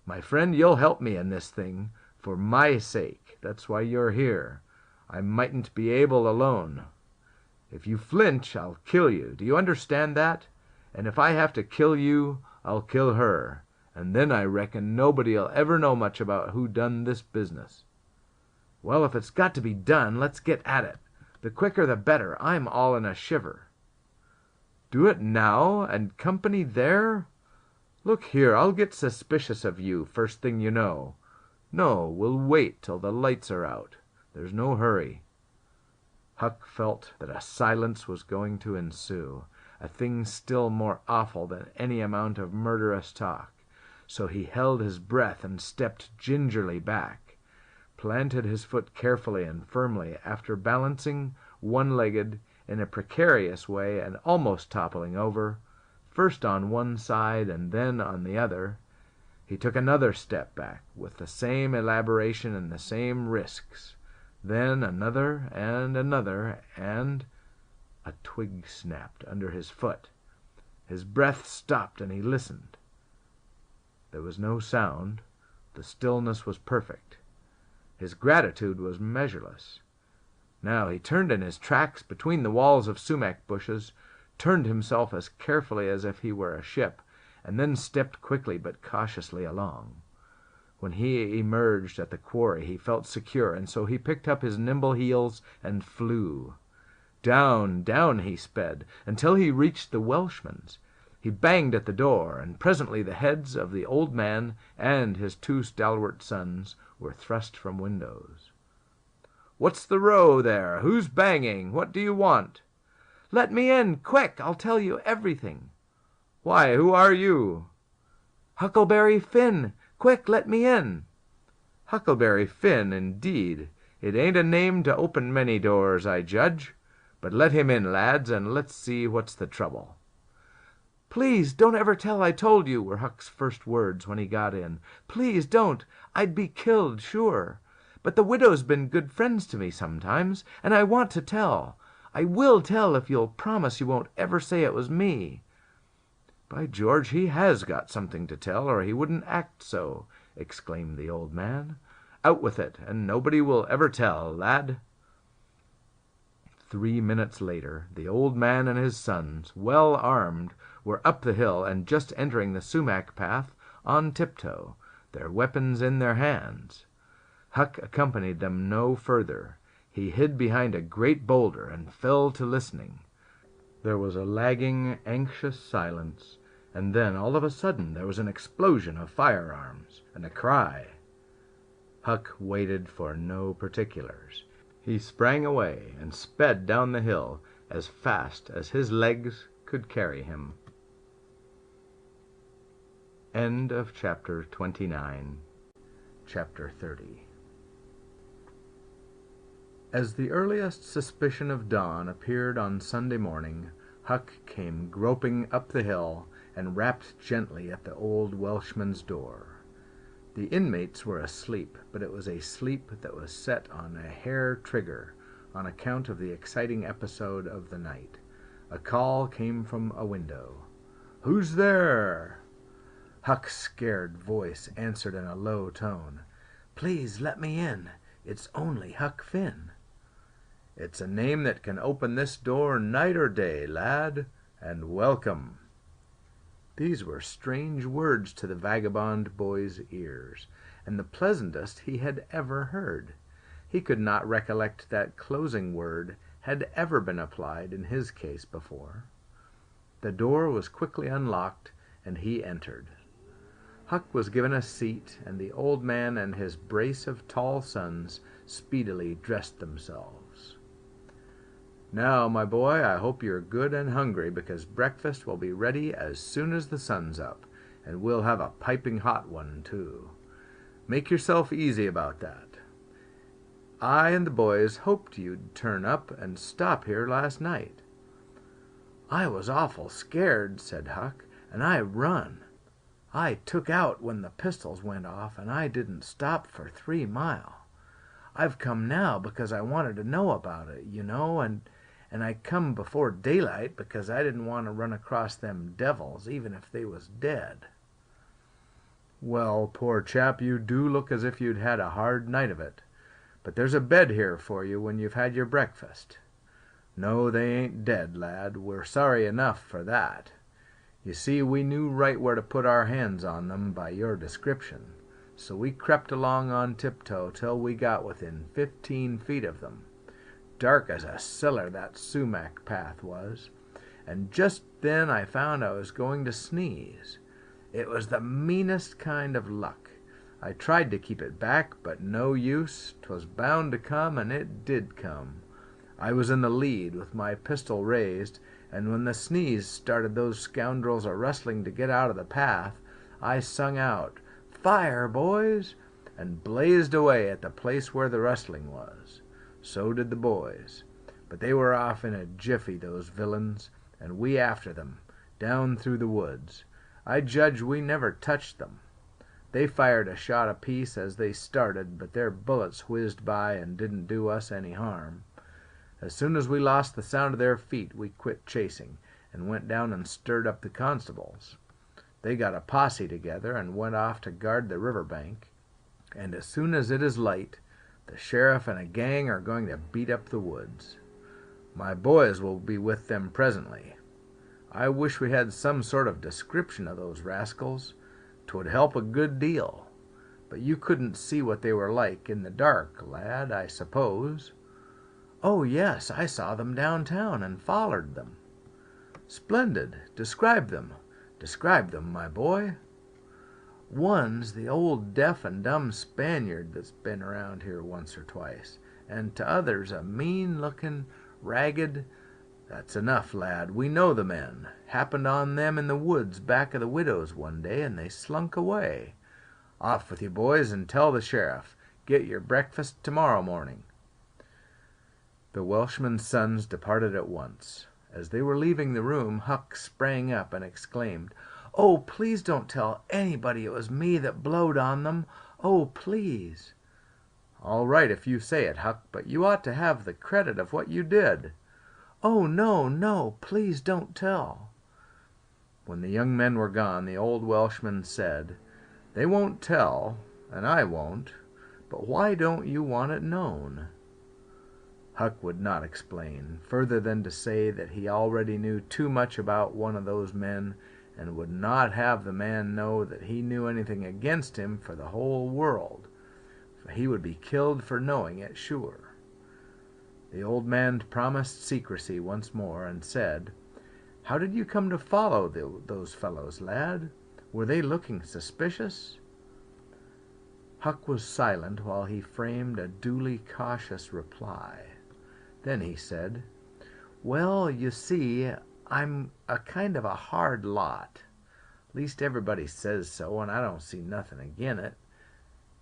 My friend, you'll help me in this thing, for my sake. That's why you're here. I mightn't be able alone. If you flinch, I'll kill you. Do you understand that? And if I have to kill you, I'll kill her. And then I reckon nobody'll ever know much about who done this business. Well, if it's got to be done, let's get at it. The quicker the better. I'm all in a shiver." "Do it now? And company there? Look here, I'll get suspicious of you first thing you know. No, we'll wait till the lights are out. There's no hurry." Huck felt that a silence was going to ensue, a thing still more awful than any amount of murderous talk. so he held his breath and stepped gingerly back, planted his foot carefully and firmly after balancing one-legged in a precarious way and almost toppling over, first on one side and then on the other. He took another step back, with the same elaboration and the same risks, then another, and a twig snapped under his foot. His breath stopped, and he listened. There was no sound. The stillness was perfect. His gratitude was measureless. Now he turned in his tracks between the walls of sumac bushes, turned himself as carefully as if he were a ship, and then stepped quickly but cautiously along. When he emerged at the quarry he felt secure, and so he picked up his nimble heels and flew. Down, down he sped, until he reached the Welshman's. He banged at the door, and presently the heads of the old man and his 2 stalwart sons were thrust from windows. "What's the row there? Who's banging? What do you want?" "Let me in, quick! I'll tell you everything." "Why, who are you?" "Huckleberry Finn! Quick, let me in!" "Huckleberry Finn, indeed! It ain't a name to open many doors, I judge. But let him in, lads, and let's see what's the trouble." "Please don't ever tell I told you," were Huck's first words when he got in. "Please don't. I'd be killed, sure. But the widow's been good friends to me sometimes, and I want to tell. I will tell if you'll promise you won't ever say it was me." "By George, he has got something to tell, or he wouldn't act so," exclaimed the old man. "Out with it, and nobody will ever tell, lad." 3 minutes later, the old man and his sons, well armed, were up the hill and just entering the sumac path on tiptoe, their weapons in their hands. Huck accompanied them no further. He hid behind a great boulder and fell to listening. There was a lagging, anxious silence, and then, all of a sudden, there was an explosion of firearms and a cry. Huck waited for no particulars. He sprang away and sped down the hill as fast as his legs could carry him. End of chapter 29. Chapter 30. As the earliest suspicion of dawn appeared on Sunday morning, Huck came groping up the hill and rapped gently at the old Welshman's door. The inmates were asleep, but it was a sleep that was set on a hair trigger on account of the exciting episode of the night. A call came from a window. "Who's there?" Huck's scared voice answered in a low tone. "Please let me in. It's only Huck Finn." "It's a name that can open this door night or day, lad, and welcome." These were strange words to the vagabond boy's ears, and the pleasantest he had ever heard. He could not recollect that closing word had ever been applied in his case before. The door was quickly unlocked, and he entered. Huck was given a seat, and the old man and his brace of tall sons speedily dressed themselves. "Now, my boy, I hope you're good and hungry, because breakfast will be ready as soon as the sun's up, and we'll have a piping hot one, too. Make yourself easy about that. I and the boys hoped you'd turn up and stop here last night." "I was awful scared," said Huck, "and I run. I took out when the pistols went off, and I didn't stop for 3 mile. I've come now because I wanted to know about it, you know, and I come before daylight because I didn't want to run across them devils, even if they was dead." "Well, poor chap, you do look as if you'd had a hard night of it. But there's a bed here for you when you've had your breakfast. No, they ain't dead, lad. We're sorry enough for that. You see, we knew right where to put our hands on them by your description, so we crept along on tiptoe till we got within 15 feet of them. Dark as a cellar that sumac path was, and just then I found I was going to sneeze. It was the meanest kind of luck. I tried to keep it back, but no use. 'Twas bound to come, and it did come. I was in the lead with my pistol raised, and when the sneeze started those scoundrels a-rustling to get out of the path, I sung out, "Fire, boys!" and blazed away at the place where the rustling was. So did the boys. But they were off in a jiffy, those villains, and we after them, down through the woods. I judge we never touched them. They fired a shot apiece as they started, but their bullets whizzed by and didn't do us any harm. As soon as we lost the sound of their feet, we quit chasing, and went down and stirred up the constables. They got a posse together and went off to guard the river bank, and as soon as it is light, the sheriff and a gang are going to beat up the woods. My boys will be with them presently. I wish we had some sort of description of those rascals. 'Twould help a good deal. But you couldn't see what they were like in the dark, lad, I suppose. Oh, yes, I saw them downtown and follered them. Splendid. Describe them. Describe them, my boy. One's the old deaf and dumb Spaniard that's been around here once or twice, and t'other's a mean-looking, ragged... That's enough, lad. We know the men. Happened on them in the woods back of the widow's one day, and they slunk away. Off with you, boys, and tell the sheriff. Get your breakfast tomorrow morning. The Welshman's sons departed at once. As they were leaving the room, Huck sprang up and exclaimed, "Oh, please don't tell anybody it was me that blowed on them. Oh, please." "All right if you say it, Huck, but you ought to have the credit of what you did." "Oh, no, no, please don't tell." When the young men were gone, the old Welshman said, "They won't tell, and I won't, but why don't you want it known?" Huck would not explain, further than to say that he already knew too much about one of those men, and would not have the man know that he knew anything against him for the whole world, for he would be killed for knowing it, sure. The old man promised secrecy once more, and said, "How did you come to follow those fellows, lad? Were they looking suspicious?" Huck was silent while he framed a duly cautious reply. Then he said, "Well, you see, I'm a kind of a hard lot. Least everybody says so, and I don't see nothing agin it.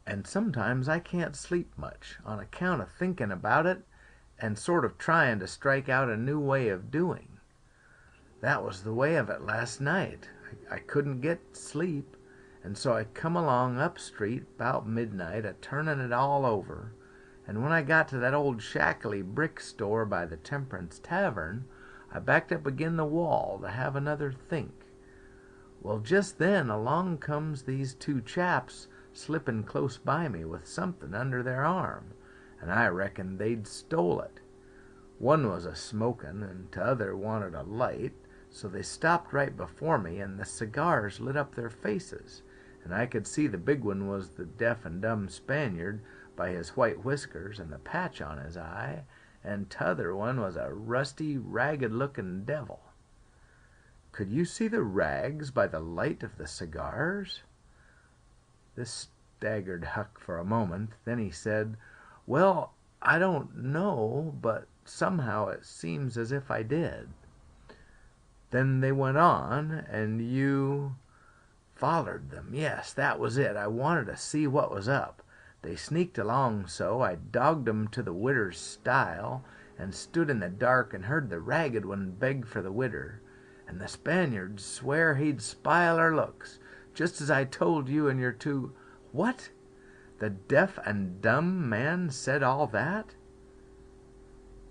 And sometimes I can't sleep much, on account of thinking about it, and sort of trying to strike out a new way of doing. That was the way of it last night. I couldn't get sleep, and so I come along up street 'bout midnight, a-turning it all over, and when I got to that old shackly brick store by the Temperance Tavern, I backed up agin the wall to have another think. Well, just then along comes these two chaps slipping close by me with something under their arm, and I reckoned they'd stole it. One was a-smoking, and t'other wanted a light, so they stopped right before me, and the cigars lit up their faces, and I could see the big one was the deaf and dumb Spaniard by his white whiskers and the patch on his eye, and t'other one was a rusty, ragged-looking devil." "Could you see the rags by the light of the cigars?" This staggered Huck for a moment. Then he said, "Well, I don't know, but somehow it seems as if I did." "Then they went on, and you—" "Follered them. Yes, that was it. I wanted to see what was up. They sneaked along so, I dogged 'em to the widder's stile, and stood in the dark and heard the ragged one beg for the widder, and the Spaniard swear he'd spile her looks, just as I told you and your two—" "What? The deaf and dumb man said all that?"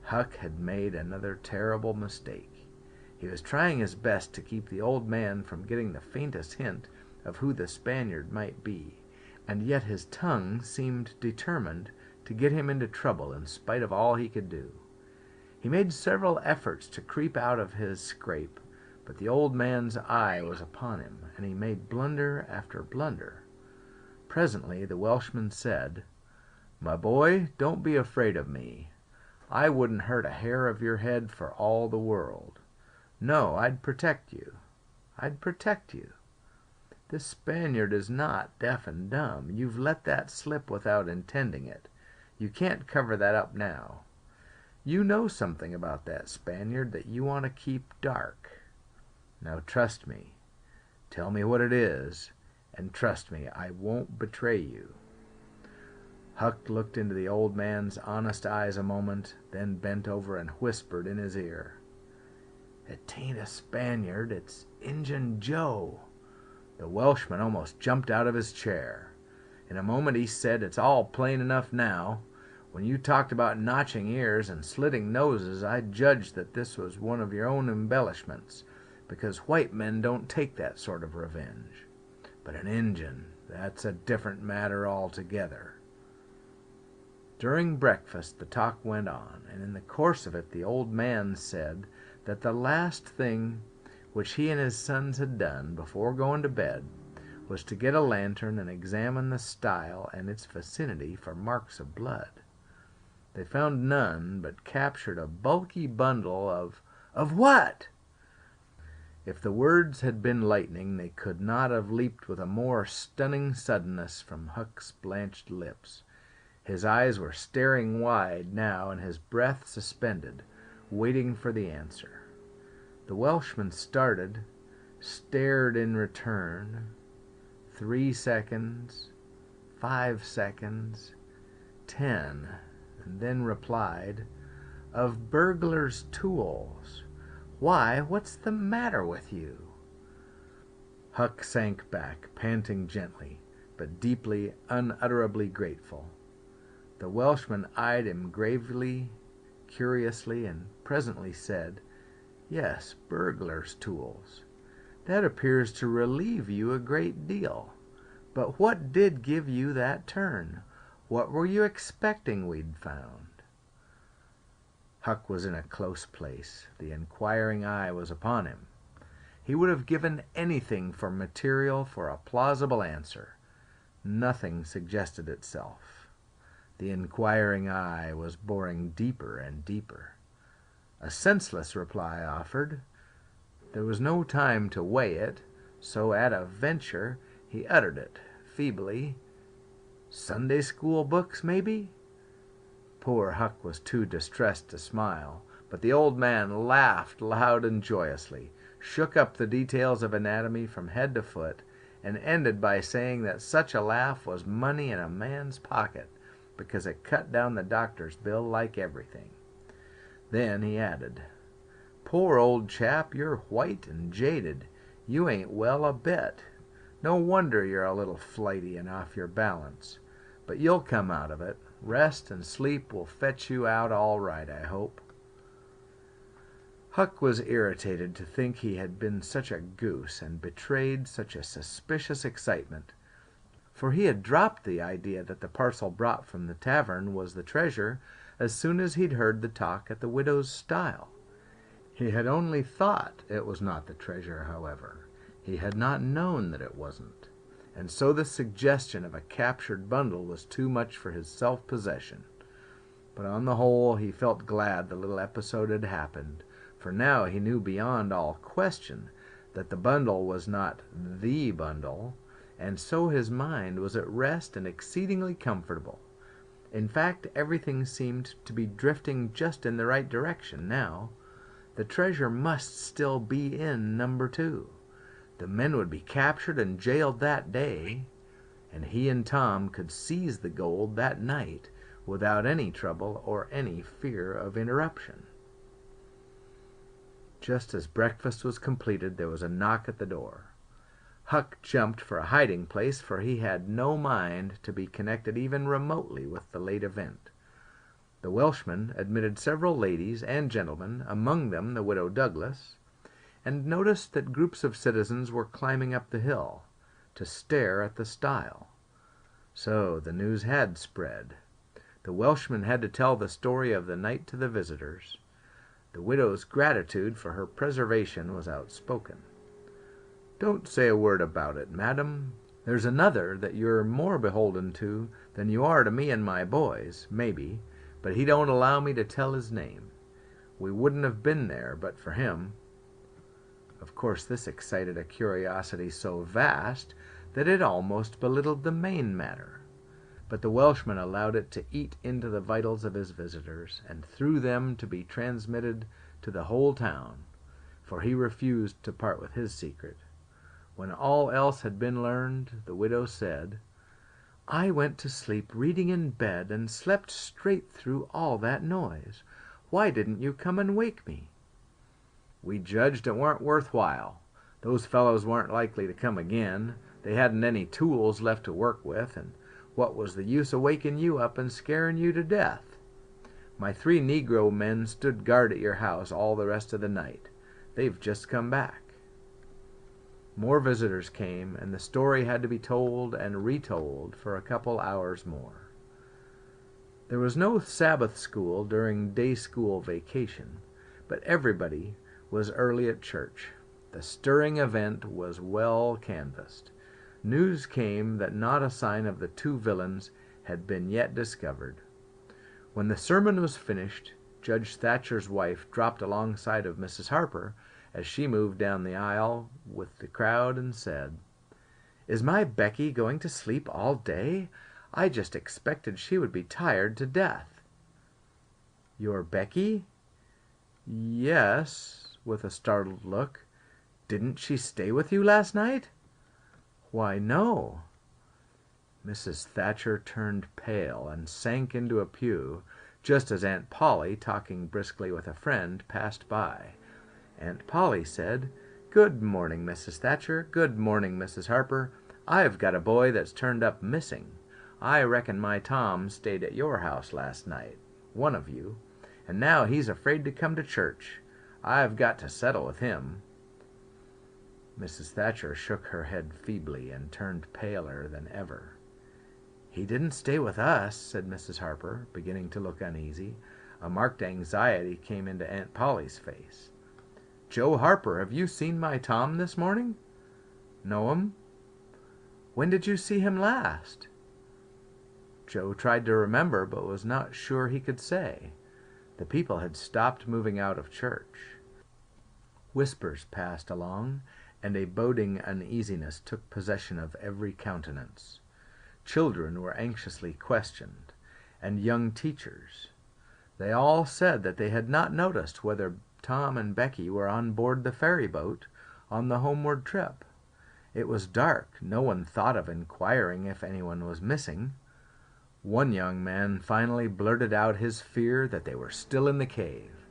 Huck had made another terrible mistake. He was trying his best to keep the old man from getting the faintest hint of who the Spaniard might be, and yet his tongue seemed determined to get him into trouble in spite of all he could do. He made several efforts to creep out of his scrape, but the old man's eye was upon him, and he made blunder after blunder. Presently the Welshman said, "My boy, don't be afraid of me. I wouldn't hurt a hair of your head for all the world. No, I'd protect you. I'd protect you. This Spaniard is not deaf and dumb. You've let that slip without intending it. You can't cover that up now. You know something about that Spaniard that you want to keep dark. Now trust me. Tell me what it is, and trust me, I won't betray you." Huck looked into the old man's honest eyes a moment, then bent over and whispered in his ear, "It tain't a Spaniard, it's Injun Joe." The Welshman almost jumped out of his chair. In a moment he said, "It's all plain enough now. When you talked about notching ears and slitting noses, I judged that this was one of your own embellishments, because white men don't take that sort of revenge. But an Injun, that's a different matter altogether." During breakfast the talk went on, and in the course of it the old man said that the last thing which he and his sons had done before going to bed was to get a lantern and examine the stile and its vicinity for marks of blood. They found none, but captured a bulky bundle of what? If the words had been lightning, they could not have leaped with a more stunning suddenness from Huck's blanched lips. His eyes were staring wide now, and his breath suspended, waiting for the answer. The Welshman started, stared in return. 3 seconds, 5 seconds, 10, and then replied, "Of burglars' tools. Why, what's the matter with you?" Huck sank back, panting gently, but deeply, unutterably grateful. The Welshman eyed him gravely, curiously, and presently said, "Yes, burglars' tools. That appears to relieve you a great deal. But what did give you that turn? What were you expecting we'd found?" Huck was in a close place. The inquiring eye was upon him. He would have given anything for material for a plausible answer. Nothing suggested itself. The inquiring eye was boring deeper and deeper. A senseless reply offered. There was no time to weigh it, so at a venture he uttered it, feebly. "Sunday school books, maybe?" Poor Huck was too distressed to smile, but the old man laughed loud and joyously, shook up the details of anatomy from head to foot, and ended by saying that such a laugh was money in a man's pocket, because it cut down the doctor's bill like everything. Then he added, "Poor old chap, you're white and jaded. You ain't well a bit. No wonder you're a little flighty and off your balance. But you'll come out of it. Rest and sleep will fetch you out all right, I hope." Huck was irritated to think he had been such a goose and betrayed such a suspicious excitement, for he had dropped the idea that the parcel brought from the tavern was the treasure as soon as he'd heard the talk at the widow's stile. He had only thought it was not the treasure, however. He had not known that it wasn't, and so the suggestion of a captured bundle was too much for his self-possession. But on the whole he felt glad the little episode had happened, for now he knew beyond all question that the bundle was not the bundle, and so his mind was at rest and exceedingly comfortable. In fact, everything seemed to be drifting just in the right direction now. The treasure must still be in number 2. The men would be captured and jailed that day, and he and Tom could seize the gold that night without any trouble or any fear of interruption. Just as breakfast was completed, there was a knock at the door. Huck jumped for a hiding place, for he had no mind to be connected even remotely with the late event. The Welshman admitted several ladies and gentlemen, among them the widow Douglas, and noticed that groups of citizens were climbing up the hill to stare at the stile. So the news had spread. The Welshman had to tell the story of the night to the visitors. The widow's gratitude for her preservation was outspoken. "Don't say a word about it, madam. There's another that you're more beholden to than you are to me and my boys, maybe, but he don't allow me to tell his name. We wouldn't have been there but for him." Of course this excited a curiosity so vast that it almost belittled the main matter, but the Welshman allowed it to eat into the vitals of his visitors, and through them to be transmitted to the whole town, for he refused to part with his secret. When all else had been learned, the widow said, "I went to sleep reading in bed and slept straight through all that noise. Why didn't you come and wake me?" "We judged it weren't worth while. Those fellows weren't likely to come again. They hadn't any tools left to work with, and what was the use of waking you up and scaring you to death? My 3 Negro men stood guard at your house all the rest of the night. They've just come back." More visitors came, and the story had to be told and retold for a couple hours more. There was no Sabbath school during day school vacation, but everybody was early at church. The stirring event was well canvassed. News came that not a sign of the 2 villains had been yet discovered. When the sermon was finished, Judge Thatcher's wife dropped alongside of Mrs. Harper as she moved down the aisle with the crowd and said, "Is my Becky going to sleep all day? I just expected she would be tired to death." "Your Becky?" "Yes," with a startled look. "Didn't she stay with you last night?" "Why, no." Mrs. Thatcher turned pale and sank into a pew just as Aunt Polly, talking briskly with a friend, passed by. Aunt Polly said, "Good morning, Mrs. Thatcher. Good morning, Mrs. Harper. I've got a boy that's turned up missing. I reckon my Tom stayed at your house last night, one of you, and now he's afraid to come to church. I've got to settle with him." Mrs. Thatcher shook her head feebly and turned paler than ever. "He didn't stay with us," said Mrs. Harper, beginning to look uneasy. A marked anxiety came into Aunt Polly's face. "Joe Harper, have you seen my Tom this morning?" "No'm." "When did you see him last?" Joe tried to remember, but was not sure he could say. The people had stopped moving out of church. Whispers passed along, and a boding uneasiness took possession of every countenance. Children were anxiously questioned, and young teachers. They all said that they had not noticed whether Tom and Becky were on board the ferry boat on the homeward trip. It was dark. No one thought of inquiring if anyone was missing. One young man finally blurted out his fear that they were still in the cave.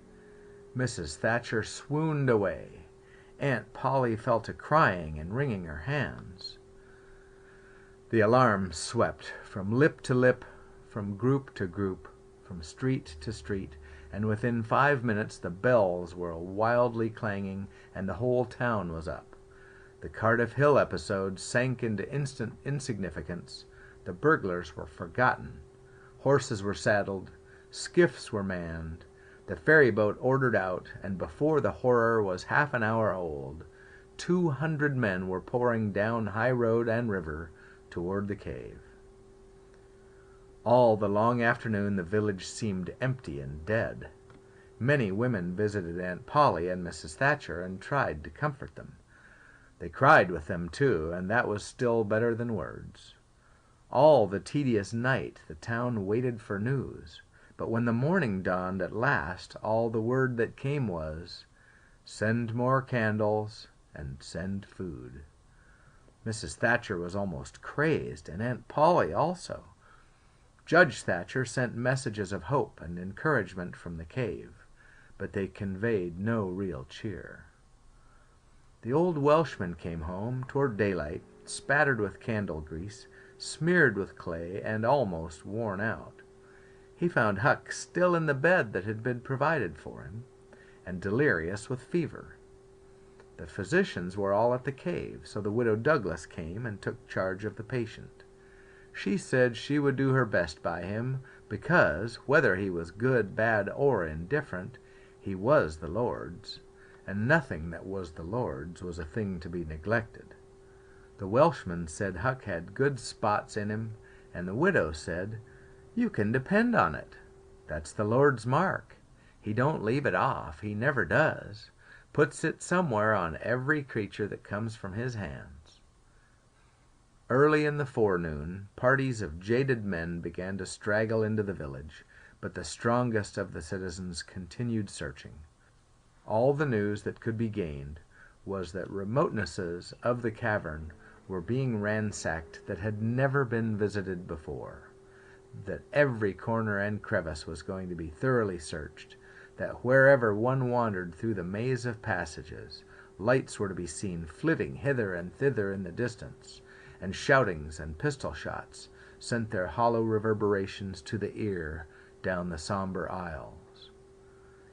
Mrs. Thatcher swooned away. Aunt Polly fell to crying and wringing her hands. The alarm swept from lip to lip, from group to group, from street to street, and within 5 minutes the bells were wildly clanging and the whole town was up. The Cardiff Hill episode sank into instant insignificance. The burglars were forgotten. Horses were saddled. Skiffs were manned. The ferry boat ordered out, and before the horror was half an hour old, 200 men were pouring down high road and river toward the cave. All the long afternoon the village seemed empty and dead. Many women visited Aunt Polly and Mrs. Thatcher and tried to comfort them. They cried with them, too, and that was still better than words. All the tedious night the town waited for news, but when the morning dawned at last, all the word that came was, "Send more candles and send food." Mrs. Thatcher was almost crazed, and Aunt Polly also. Judge Thatcher sent messages of hope and encouragement from the cave, but they conveyed no real cheer. The old Welshman came home toward daylight, spattered with candle grease, smeared with clay, and almost worn out. He found Huck still in the bed that had been provided for him, and delirious with fever. The physicians were all at the cave, so the widow Douglas came and took charge of the patient. She said she would do her best by him, because, whether he was good, bad, or indifferent, he was the Lord's, and nothing that was the Lord's was a thing to be neglected. The Welshman said Huck had good spots in him, and the widow said, "You can depend on it. That's the Lord's mark. He don't leave it off. He never does. Puts it somewhere on every creature that comes from his hands." Early in the forenoon, parties of jaded men began to straggle into the village, but the strongest of the citizens continued searching. All the news that could be gained was that remotenesses of the cavern were being ransacked that had never been visited before, that every corner and crevice was going to be thoroughly searched, that wherever one wandered through the maze of passages, lights were to be seen flitting hither and thither in the distance, and shoutings and pistol shots sent their hollow reverberations to the ear down the somber aisles.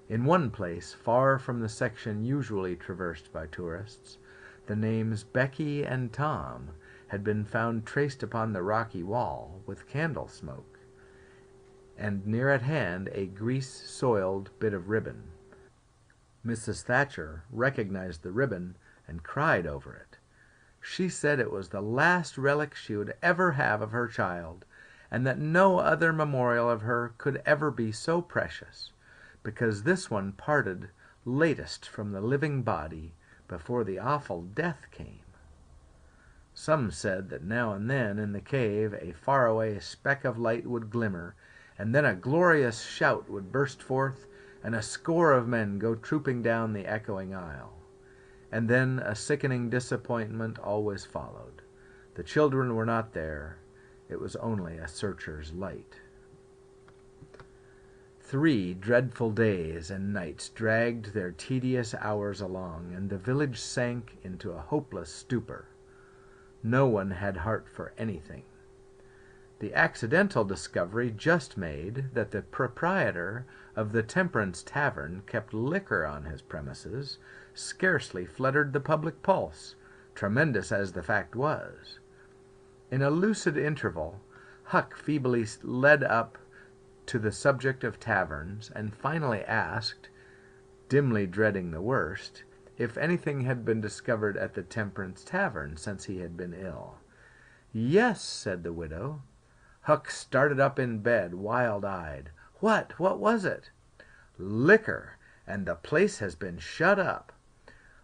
In one place, far from the section usually traversed by tourists, the names Becky and Tom had been found traced upon the rocky wall with candle smoke, and near at hand a grease-soiled bit of ribbon. Mrs. Thatcher recognized the ribbon and cried over it. She said it was the last relic she would ever have of her child, and that no other memorial of her could ever be so precious, because this one parted latest from the living body before the awful death came. Some said that now and then in the cave a faraway speck of light would glimmer, and then a glorious shout would burst forth, and a score of men go trooping down the echoing aisle. And then a sickening disappointment always followed. The children were not there. It was only a searcher's light. 3 dreadful days and nights dragged their tedious hours along, and the village sank into a hopeless stupor. No one had heart for anything. The accidental discovery just made that the proprietor of the Temperance Tavern kept liquor on his premises scarcely fluttered the public pulse, tremendous as the fact was. In a lucid interval, Huck feebly led up to the subject of taverns, and finally asked, dimly dreading the worst, if anything had been discovered at the Temperance Tavern since he had been ill. "Yes," said the widow. Huck started up in bed, wild-eyed. "What? What was it?" "Liquor, and the place has been shut up."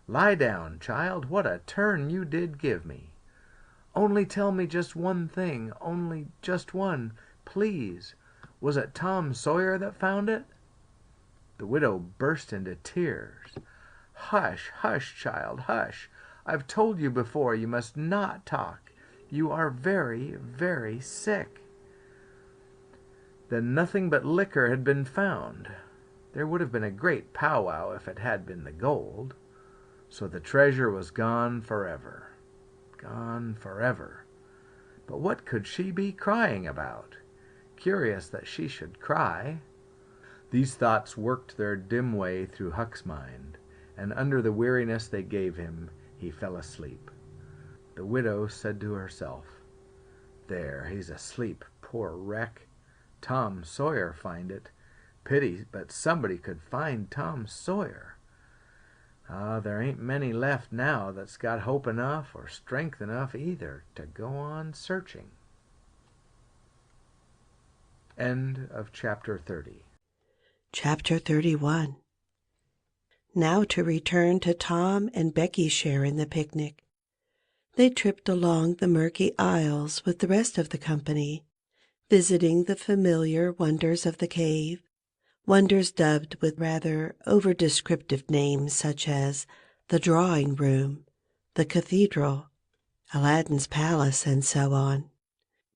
"Lie down, child. What a turn you did give me." "Only tell me just one thing, only just one, please. Was it Tom Sawyer that found it?" The widow burst into tears. "Hush, hush, child, hush. I've told you before you must not talk. You are very, very sick." Then nothing but liquor had been found. There would have been a great powwow if it had been the gold. So the treasure was gone forever. Gone forever. But what could she be crying about? Curious that she should cry. These thoughts worked their dim way through Huck's mind, and under the weariness they gave him, he fell asleep. The widow said to herself, "There, he's asleep, poor wreck. Tom Sawyer find it. Pity, but somebody could find Tom Sawyer. There ain't many left now that's got hope enough or strength enough either to go on searching." End of Chapter 30. Chapter 31. Now to return to Tom and Becky's share in the picnic. They tripped along the murky aisles with the rest of the company, visiting the familiar wonders of the cave, wonders dubbed with rather over-descriptive names such as the drawing room, the cathedral, Aladdin's palace, and so on.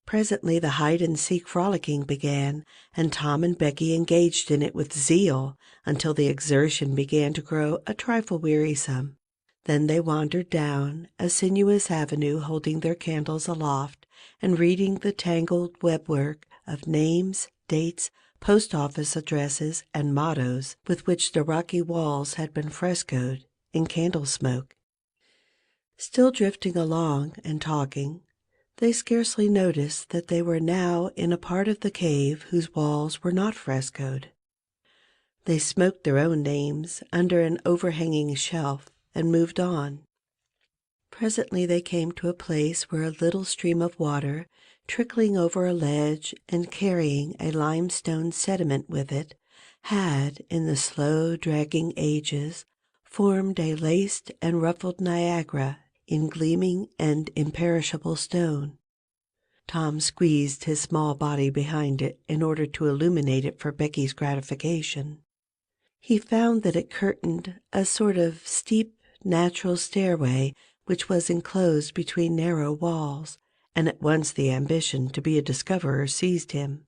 Presently the hide-and-seek frolicking began, and Tom and Becky engaged in it with zeal until the exertion began to grow a trifle wearisome. Then they wandered down a sinuous avenue holding their candles aloft and reading the tangled webwork of names, dates, post-office addresses, and mottos with which the rocky walls had been frescoed in candle smoke. Still drifting along and talking, they scarcely noticed that they were now in a part of the cave whose walls were not frescoed. They smoked their own names under an overhanging shelf and moved on. Presently they came to a place where a little stream of water, trickling over a ledge and carrying a limestone sediment with it, had, in the slow dragging ages, formed a laced and ruffled Niagara in gleaming and imperishable stone. Tom squeezed his small body behind it in order to illuminate it for Becky's gratification. He found that it curtained a sort of steep, natural stairway which was enclosed between narrow walls, and at once the ambition to be a discoverer seized him.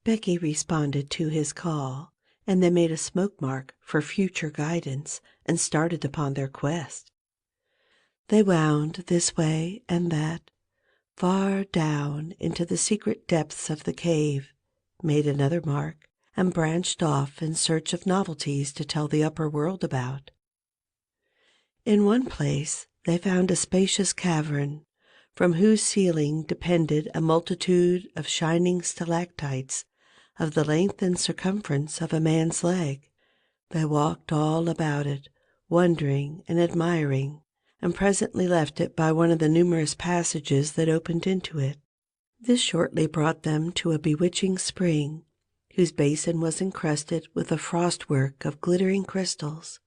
Becky responded to his call, and they made a smoke mark for future guidance and started upon their quest. They wound this way and that, far down into the secret depths of the cave, made another mark, and branched off in search of novelties to tell the upper world about. In one place they found a spacious cavern, from whose ceiling depended a multitude of shining stalactites of the length and circumference of a man's leg. They walked all about it, wondering and admiring, and presently left it by one of the numerous passages that opened into it. This shortly brought them to a bewitching spring, whose basin was encrusted with a frostwork of glittering crystals.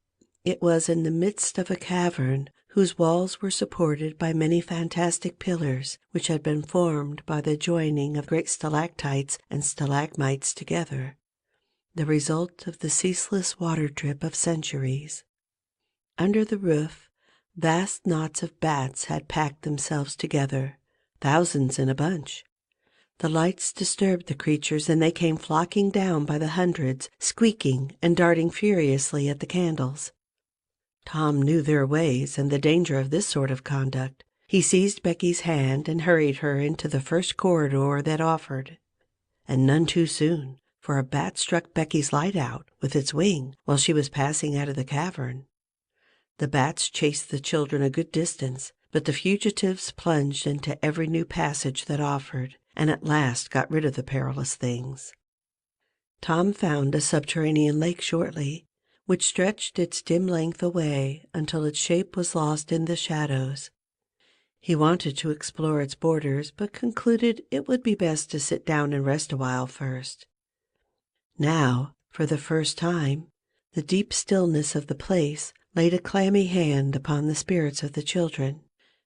It was in the midst of a cavern whose walls were supported by many fantastic pillars which had been formed by the joining of great stalactites and stalagmites together, the result of the ceaseless water drip of centuries. Under the roof, vast knots of bats had packed themselves together, thousands in a bunch. The lights disturbed the creatures, and they came flocking down by the hundreds, squeaking and darting furiously at the candles. Tom knew their ways and the danger of this sort of conduct. He seized Becky's hand and hurried her into the first corridor that offered. And none too soon, for a bat struck Becky's light out with its wing while she was passing out of the cavern. The bats chased the children a good distance, but the fugitives plunged into every new passage that offered, and at last got rid of the perilous things. Tom found a subterranean lake shortly, which stretched its dim length away until its shape was lost in the shadows. He wanted to explore its borders, but concluded it would be best to sit down and rest a while first. Now, for the first time, the deep stillness of the place laid a clammy hand upon the spirits of the children.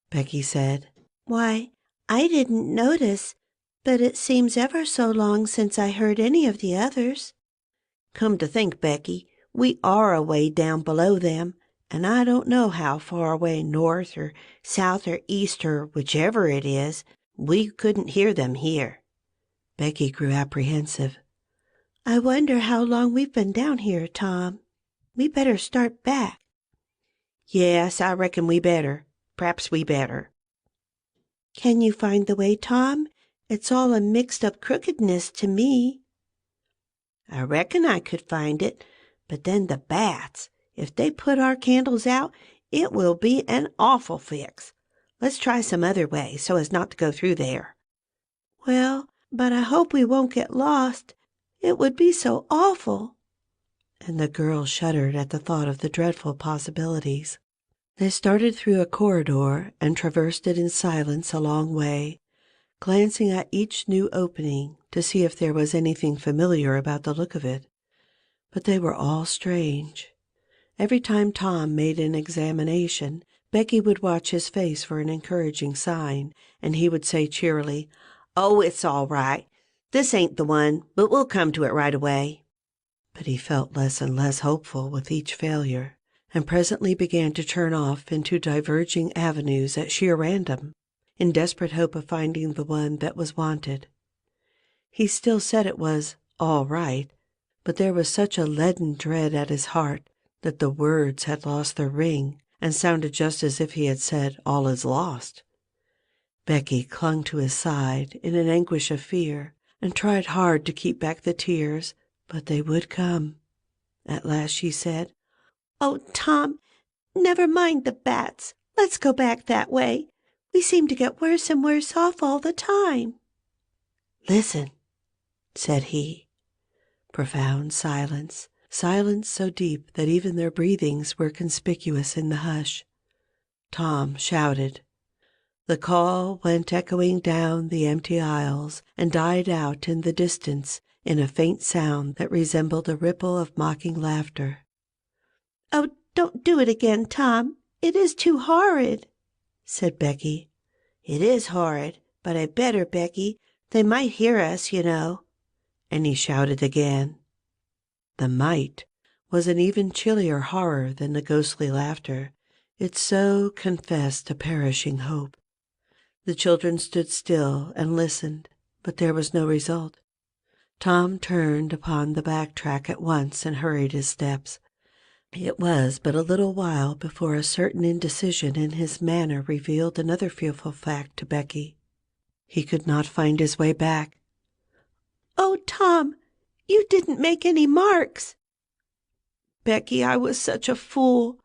Becky said, "Why, I didn't notice, but it seems ever so long since I heard any of the others. Come to think, Becky, we are away down below them, and I don't know how far away north or south or east or whichever it is. We couldn't hear them here." Becky grew apprehensive. "I wonder how long we've been down here, Tom. We better start back." "Yes, I reckon we better. P'raps we better." "Can you find the way, Tom? It's all a mixed-up crookedness to me." "I reckon I could find it. But then the bats, if they put our candles out, it will be an awful fix. Let's try some other way so as not to go through there." "Well, but I hope we won't get lost. It would be so awful." And the girl shuddered at the thought of the dreadful possibilities. They started through a corridor and traversed it in silence a long way, glancing at each new opening to see if there was anything familiar about the look of it. But they were all strange. Every time Tom made an examination, Becky would watch his face for an encouraging sign, and he would say cheerily, "Oh, it's all right. This ain't the one, but we'll come to it right away." But he felt less and less hopeful with each failure, and presently began to turn off into diverging avenues at sheer random, in desperate hope of finding the one that was wanted. He still said it was all right, but there was such a leaden dread at his heart that the words had lost their ring and sounded just as if he had said all is lost. Becky clung to his side in an anguish of fear and tried hard to keep back the tears, but they would come. At last she said, "Oh, Tom, never mind the bats. Let's go back that way. We seem to get worse and worse off all the time." "Listen," said he. Profound silence, silence so deep that even their breathings were conspicuous in the hush. Tom shouted. The call went echoing down the empty aisles and died out in the distance in a faint sound that resembled a ripple of mocking laughter. "Oh, don't do it again, Tom. It is too horrid," said Becky. "It is horrid, but I'd better, Becky. They might hear us, you know." And he shouted again. The might was an even chillier horror than the ghostly laughter. It so confessed a perishing hope. The children stood still and listened, but there was no result. Tom turned upon the back track at once and hurried his steps. It was but a little while before a certain indecision in his manner revealed another fearful fact to Becky. He could not find his way back. "Oh, Tom, you didn't make any marks." "Becky, I was such a fool,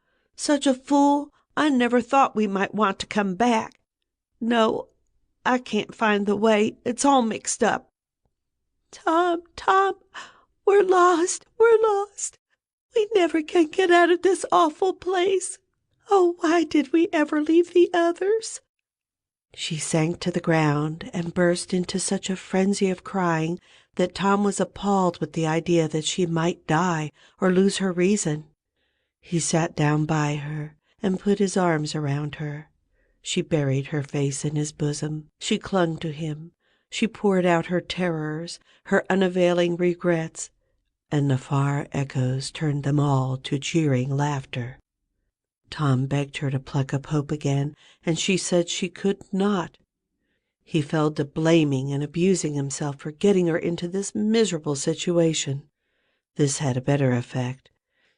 I never thought we might want to come back. No, I can't find the way. It's all mixed up." Tom, we're lost. We never can get out of this awful place. Oh, why did we ever leave the others?" She sank to the ground and burst into such a frenzy of crying that Tom was appalled with the idea that she might die or lose her reason. He sat down by her and put his arms around her. She buried her face in his bosom. She clung to him. She poured out her terrors, her unavailing regrets, and the far echoes turned them all to jeering laughter. Tom begged her to pluck up hope again, and she said she could not. He fell to blaming and abusing himself for getting her into this miserable situation. This had a better effect.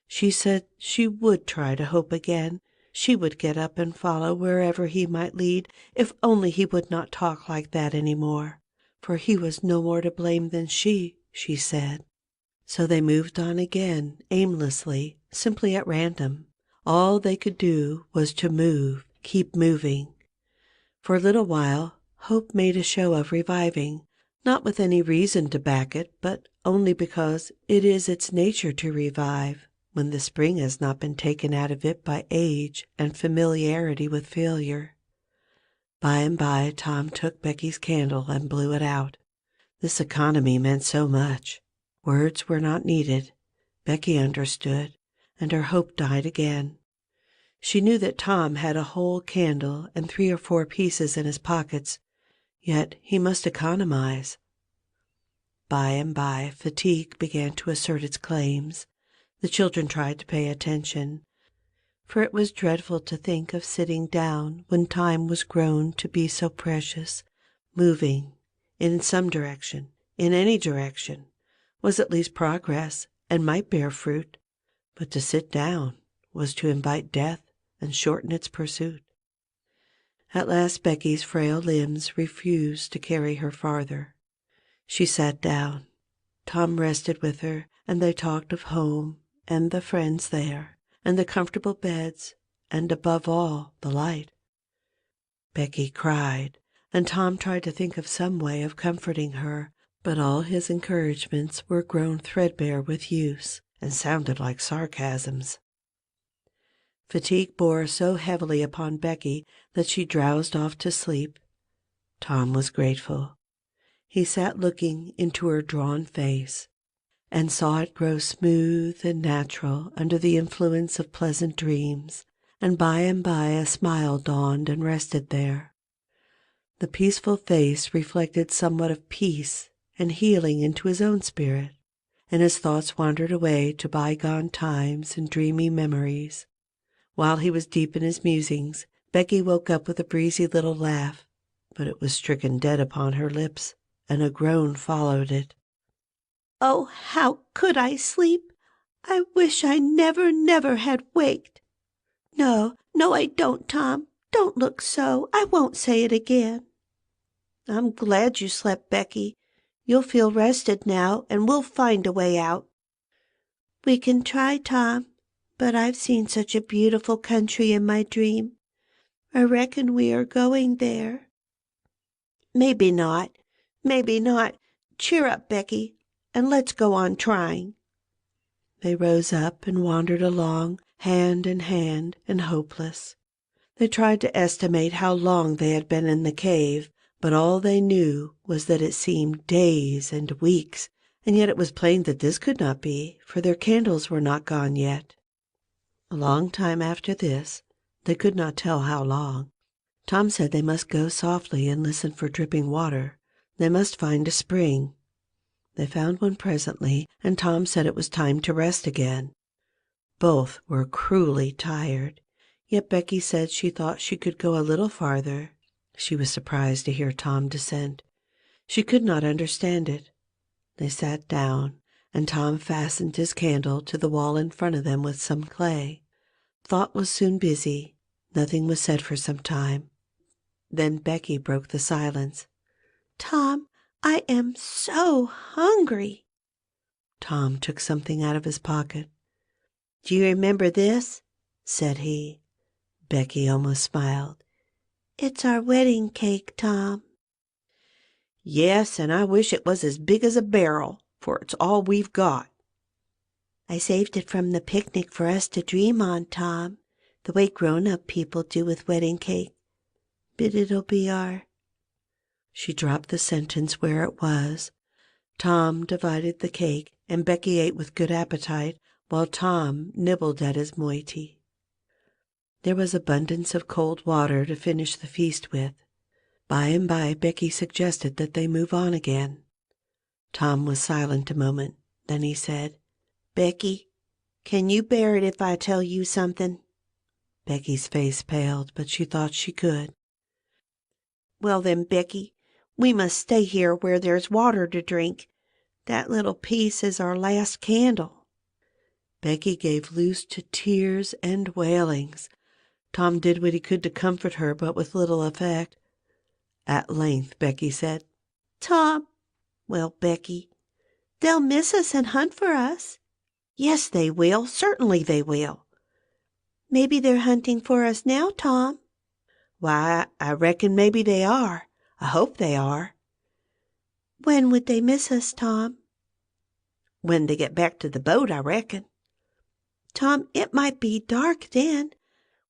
She said she would try to hope again. She would get up and follow wherever he might lead, if only he would not talk like that any more. For he was no more to blame than she said. So they moved on again, aimlessly, simply at random. All they could do was to move, keep moving. For a little while, hope made a show of reviving, not with any reason to back it, but only because it is its nature to revive, when the spring has not been taken out of it by age and familiarity with failure. By and by Tom took Becky's candle and blew it out. This economy meant so much. Words were not needed. Becky understood, and her hope died again. She knew that Tom had a whole candle and 3 or 4 pieces in his pockets, yet he must economize. By and by fatigue began to assert its claims. The children tried to pay attention, for it was dreadful to think of sitting down when time was grown to be so precious. Moving, in some direction, in any direction, was at least progress and might bear fruit, but to sit down was to invite death and shorten its pursuit. At last Becky's frail limbs refused to carry her farther. She sat down. Tom rested with her, and they talked of home and the friends there, and the comfortable beds, and above all, the light. Becky cried, and Tom tried to think of some way of comforting her, but all his encouragements were grown threadbare with use, and sounded like sarcasms. Fatigue bore so heavily upon Becky that she drowsed off to sleep. Tom was grateful. He sat looking into her drawn face, and saw it grow smooth and natural under the influence of pleasant dreams, and by a smile dawned and rested there. The peaceful face reflected somewhat of peace and healing into his own spirit, and his thoughts wandered away to bygone times and dreamy memories. While he was deep in his musings, Becky woke up with a breezy little laugh, but it was stricken dead upon her lips, and a groan followed it. "Oh, how could I sleep? I wish I never had waked." No, I don't, Tom. Don't look so. I won't say it again." "I'm glad you slept, Becky. You'll feel rested now, and we'll find a way out." "We can try, Tom, but I've seen such a beautiful country in my dream. I reckon we are going there." Maybe not. Cheer up, Becky, and let's go on trying." They rose up and wandered along, hand in hand and hopeless. They tried to estimate how long they had been in the cave, but all they knew was that it seemed days and weeks, and yet it was plain that this could not be, for their candles were not gone yet. A long time after this, they could not tell how long, Tom said they must go softly and listen for dripping water. They must find a spring. They found one presently, and Tom said it was time to rest again. Both were cruelly tired, yet Becky said she thought she could go a little farther. She was surprised to hear Tom dissent. She could not understand it. They sat down, and Tom fastened his candle to the wall in front of them with some clay. Thought was soon busy. Nothing was said for some time. Then Becky broke the silence. "Tom, I am so hungry." Tom took something out of his pocket. "Do you remember this?" said he. Becky almost smiled. "It's our wedding cake, Tom." "Yes, and I wish it was as big as a barrel, for it's all we've got." "I saved it from the picnic for us to dream on, Tom, the way grown-up people do with wedding cake. But it'll be our—" She dropped the sentence where it was. Tom divided the cake, and Becky ate with good appetite, while Tom nibbled at his moiety. There was abundance of cold water to finish the feast with. By and by Becky suggested that they move on again. Tom was silent a moment. Then he said, "Becky, can you bear it if I tell you something?" Becky's face paled, but she thought she could. "Well then, Becky, we must stay here where there's water to drink. That little piece is our last candle." Becky gave loose to tears and wailings. Tom did what he could to comfort her, but with little effect. At length Becky said, "Tom." "Well, Becky, they'll miss us and hunt for us." "Yes, they will. Certainly they will." "Maybe they're hunting for us now, Tom." "Why, I reckon maybe they are. I hope they are." "When would they miss us, Tom?" "When they get back to the boat, I reckon." "Tom, it might be dark then.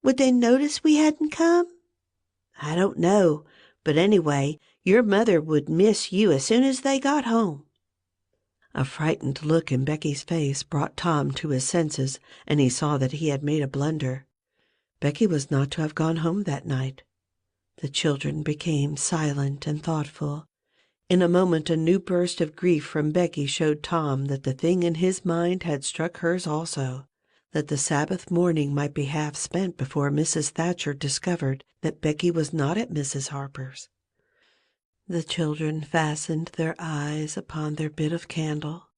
Would they notice we hadn't come?" "I don't know. But anyway, your mother would miss you as soon as they got home." A frightened look in Becky's face brought Tom to his senses, and he saw that he had made a blunder. Becky was not to have gone home that night. The children became silent and thoughtful. In a moment a new burst of grief from Becky showed Tom that the thing in his mind had struck hers also, that the Sabbath morning might be half spent before Mrs. Thatcher discovered that Becky was not at Mrs. Harper's. The children fastened their eyes upon their bit of candle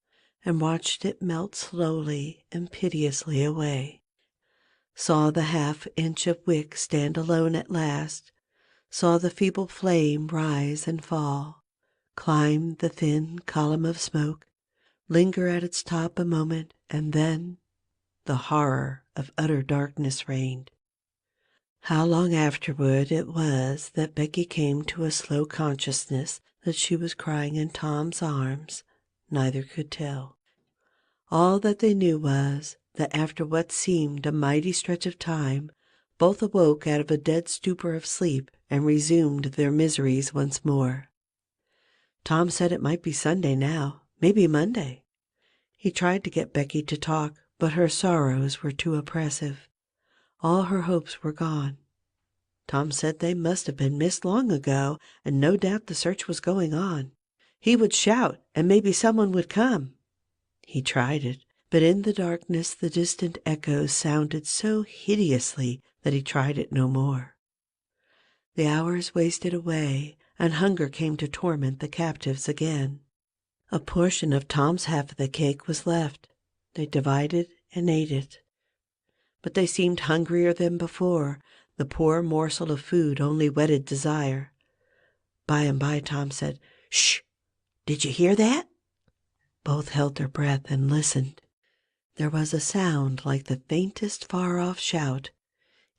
and watched it melt slowly and piteously away, saw the half-inch of wick stand alone at last, saw the feeble flame rise and fall, climb the thin column of smoke, linger at its top a moment, and then the horror of utter darkness reigned. How long afterward it was that Becky came to a slow consciousness that she was crying in Tom's arms, neither could tell. All that they knew was that after what seemed a mighty stretch of time, both awoke out of a dead stupor of sleep and resumed their miseries once more. Tom said it might be Sunday now, maybe Monday. He tried to get Becky to talk, but her sorrows were too oppressive. All her hopes were gone. Tom said they must have been missed long ago, and no doubt the search was going on. He would shout, and maybe someone would come. He tried it, but in the darkness the distant echoes sounded so hideously that he tried it no more. The hours wasted away, and hunger came to torment the captives again. A portion of Tom's half of the cake was left. They divided and ate it. But they seemed hungrier than before. The poor morsel of food only whetted desire. By and by Tom said, "Shh! Did you hear that?" Both held their breath and listened. There was a sound like the faintest far-off shout.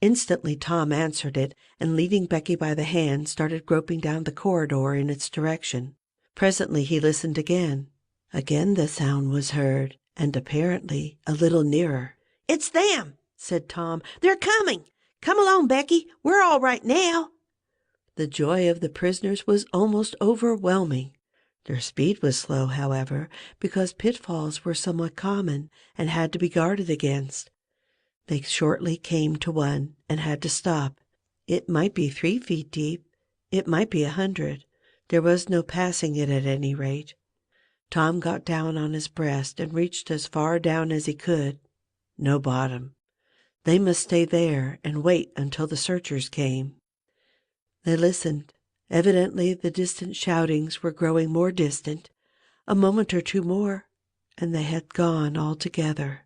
Instantly Tom answered it, and leading Becky by the hand, started groping down the corridor in its direction. Presently he listened again. Again the sound was heard, and apparently a little nearer. "It's them," said Tom. "They're coming. Come along, Becky. We're all right now." The joy of the prisoners was almost overwhelming. Their speed was slow, however, because pitfalls were somewhat common and had to be guarded against. They shortly came to one and had to stop. It might be 3 feet deep. It might be 100. There was no passing it at any rate. Tom got down on his breast and reached as far down as he could. no bottom. They must stay there and wait until the searchers came. They listened. Evidently the distant shoutings were growing more distant. A moment or two more, and they had gone altogether.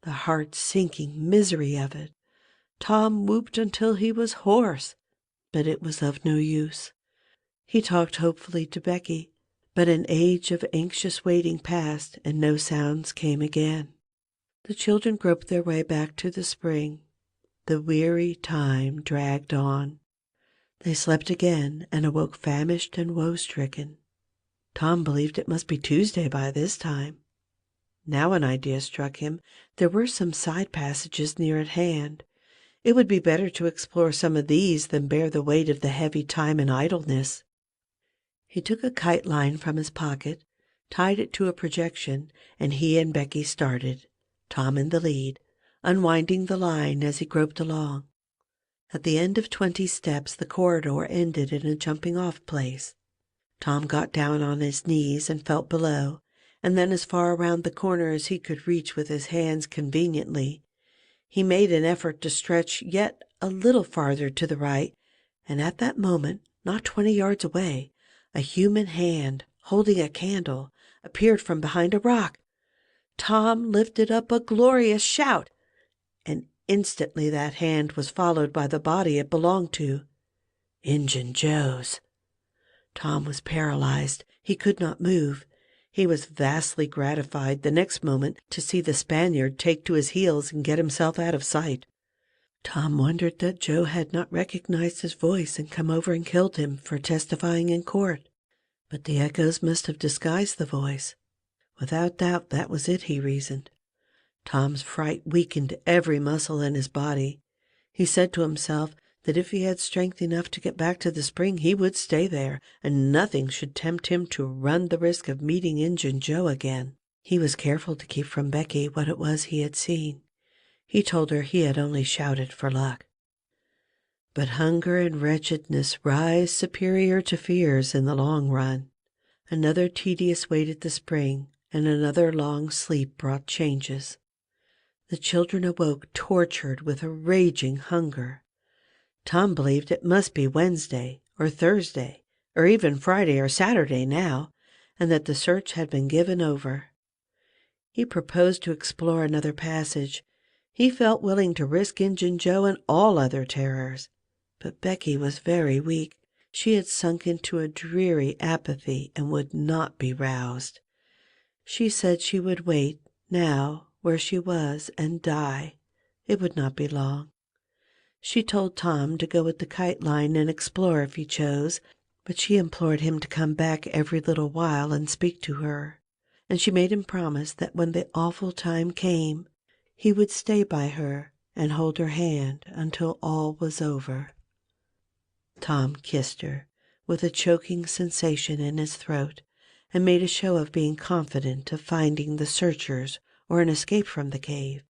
The heart-sinking misery of it. Tom whooped until he was hoarse, but it was of no use. He talked hopefully to Becky, but an age of anxious waiting passed, and no sounds came again. The children groped their way back to the spring. The weary time dragged on. They slept again and awoke famished and woe-stricken. Tom believed it must be Tuesday by this time. Now an idea struck him. There were some side passages near at hand. It would be better to explore some of these than bear the weight of the heavy time and idleness. He took a kite line from his pocket, tied it to a projection, and he and Becky started, Tom in the lead, unwinding the line as he groped along. At the end of 20 steps, the corridor ended in a jumping-off place. Tom got down on his knees and felt below, and then as far around the corner as he could reach with his hands conveniently. He made an effort to stretch yet a little farther to the right, and at that moment, not 20 yards away, a human hand, holding a candle, appeared from behind a rock. Tom lifted up a glorious shout, and instantly that hand was followed by the body it belonged to. Injun Joe's. Tom was paralyzed. He could not move. He was vastly gratified the next moment to see the Spaniard take to his heels and get himself out of sight. Tom wondered that Joe had not recognized his voice and come over and killed him for testifying in court. But the echoes must have disguised the voice. Without doubt that was it, he reasoned. Tom's fright weakened every muscle in his body. He said to himself that if he had strength enough to get back to the spring, he would stay there, and nothing should tempt him to run the risk of meeting Injun Joe again. He was careful to keep from Becky what it was he had seen. He told her he had only shouted for luck. But hunger and wretchedness rise superior to fears in the long run. Another tedious wait at the spring, and another long sleep brought changes. The children awoke tortured with a raging hunger. Tom believed it must be Wednesday or Thursday or even Friday or Saturday now, and that the search had been given over. He proposed to explore another passage. He felt willing to risk Injun Joe and all other terrors. But Becky was very weak. She had sunk into a dreary apathy and would not be roused. She said she would wait, now, where she was, and die. It would not be long. She told Tom to go with the kite line and explore if he chose, but she implored him to come back every little while and speak to her, and she made him promise that when the awful time came, he would stay by her and hold her hand until all was over. Tom kissed her, with a choking sensation in his throat, and made a show of being confident of finding the searchers or an escape from the cave.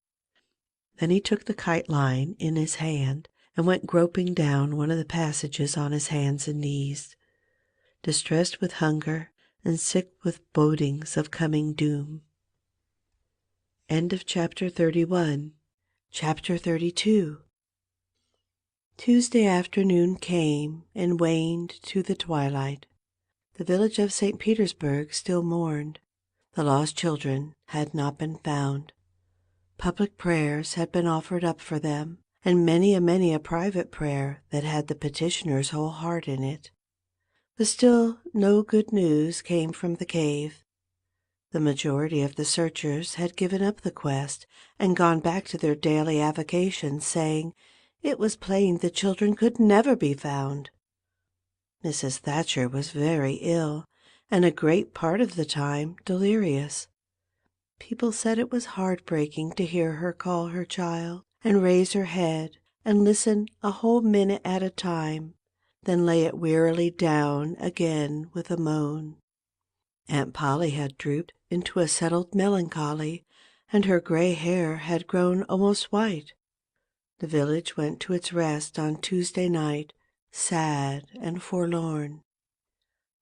Then he took the kite line in his hand and went groping down one of the passages on his hands and knees, distressed with hunger and sick with bodings of coming doom. End of Chapter 31. Chapter 32. Tuesday afternoon came and waned to the twilight. The village of St. Petersburg still mourned. The lost children had not been found. Public prayers had been offered up for them, and many a private prayer that had the petitioner's whole heart in it. But still no good news came from the cave. The majority of the searchers had given up the quest and gone back to their daily avocations, saying it was plain the children could never be found. Mrs. Thatcher was very ill, and a great part of the time delirious. People said it was heartbreaking to hear her call her child and raise her head and listen a whole minute at a time, then lay it wearily down again with a moan. Aunt Polly had drooped into a settled melancholy, and her gray hair had grown almost white. The village went to its rest on Tuesday night, sad and forlorn.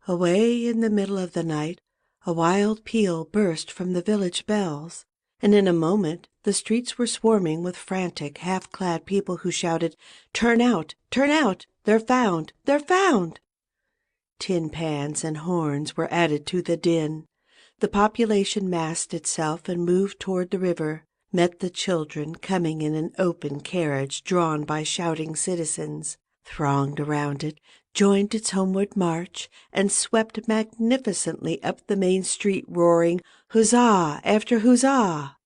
Away in the middle of the night, a wild peal burst from the village bells, and in a moment the streets were swarming with frantic, half-clad people who shouted, "Turn out! Turn out! They're found! They're found!" Tin pans and horns were added to the din. The population massed itself and moved toward the river, met the children coming in an open carriage drawn by shouting citizens, thronged around it, joined its homeward march, and swept magnificently up the main street, roaring, "Huzzah after huzzah!"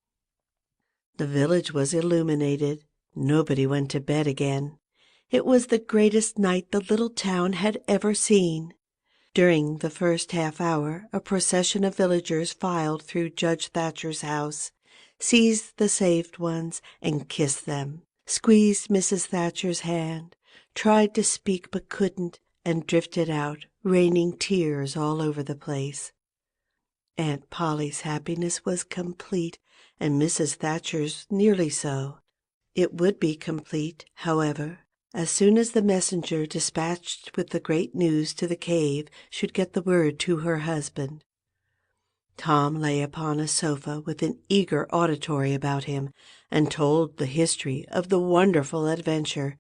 The village was illuminated. Nobody went to bed again. It was the greatest night the little town had ever seen. During the first half-hour, a procession of villagers filed through Judge Thatcher's house, seized the saved ones and kissed them, squeezed Mrs. Thatcher's hand, tried to speak but couldn't, and drifted out, raining tears all over the place. Aunt Polly's happiness was complete, and Mrs. Thatcher's nearly so. It would be complete, however, as soon as the messenger dispatched with the great news to the cave should get the word to her husband. Tom lay upon a sofa with an eager auditory about him, and told the history of the wonderful adventure,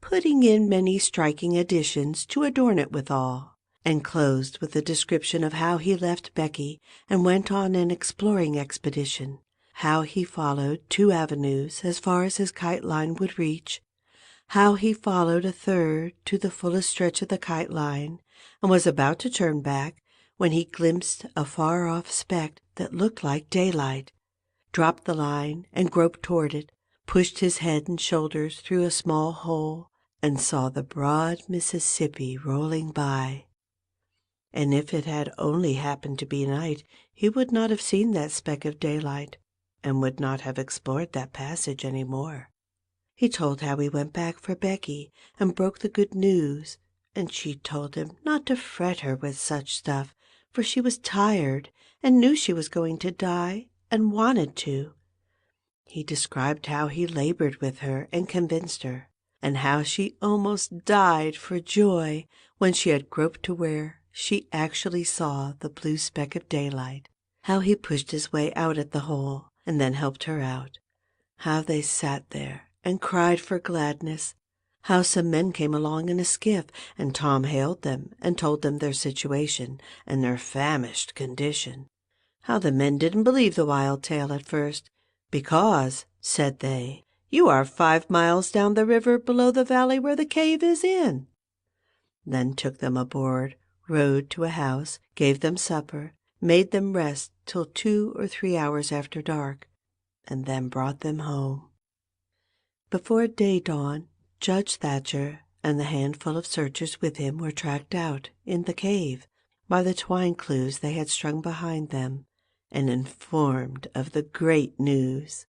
putting in many striking additions to adorn it withal, and closed with a description of how he left Becky and went on an exploring expedition, how he followed 2 avenues as far as his kite line would reach, how he followed a third to the fullest stretch of the kite line, and was about to turn back when he glimpsed a far-off speck that looked like daylight, dropped the line and groped toward it, pushed his head and shoulders through a small hole, and saw the broad Mississippi rolling by. And if it had only happened to be night, he would not have seen that speck of daylight, and would not have explored that passage any more. He told how he went back for Becky and broke the good news, and she told him not to fret her with such stuff, for she was tired and knew she was going to die and wanted to. He described how he labored with her and convinced her, and how she almost died for joy when she had groped to where she actually saw the blue speck of daylight, how he pushed his way out at the hole and then helped her out, how they sat there and cried for gladness, how some men came along in a skiff, and Tom hailed them and told them their situation and their famished condition, how the men didn't believe the wild tale at first, because, said they, "you are 5 miles down the river below the valley where the cave is in," then took them aboard, rowed to a house, gave them supper, made them rest till 2 or 3 hours after dark, and then brought them home. Before day dawn, Judge Thatcher and the handful of searchers with him were tracked out, in the cave, by the twine clues they had strung behind them, and informed of the great news.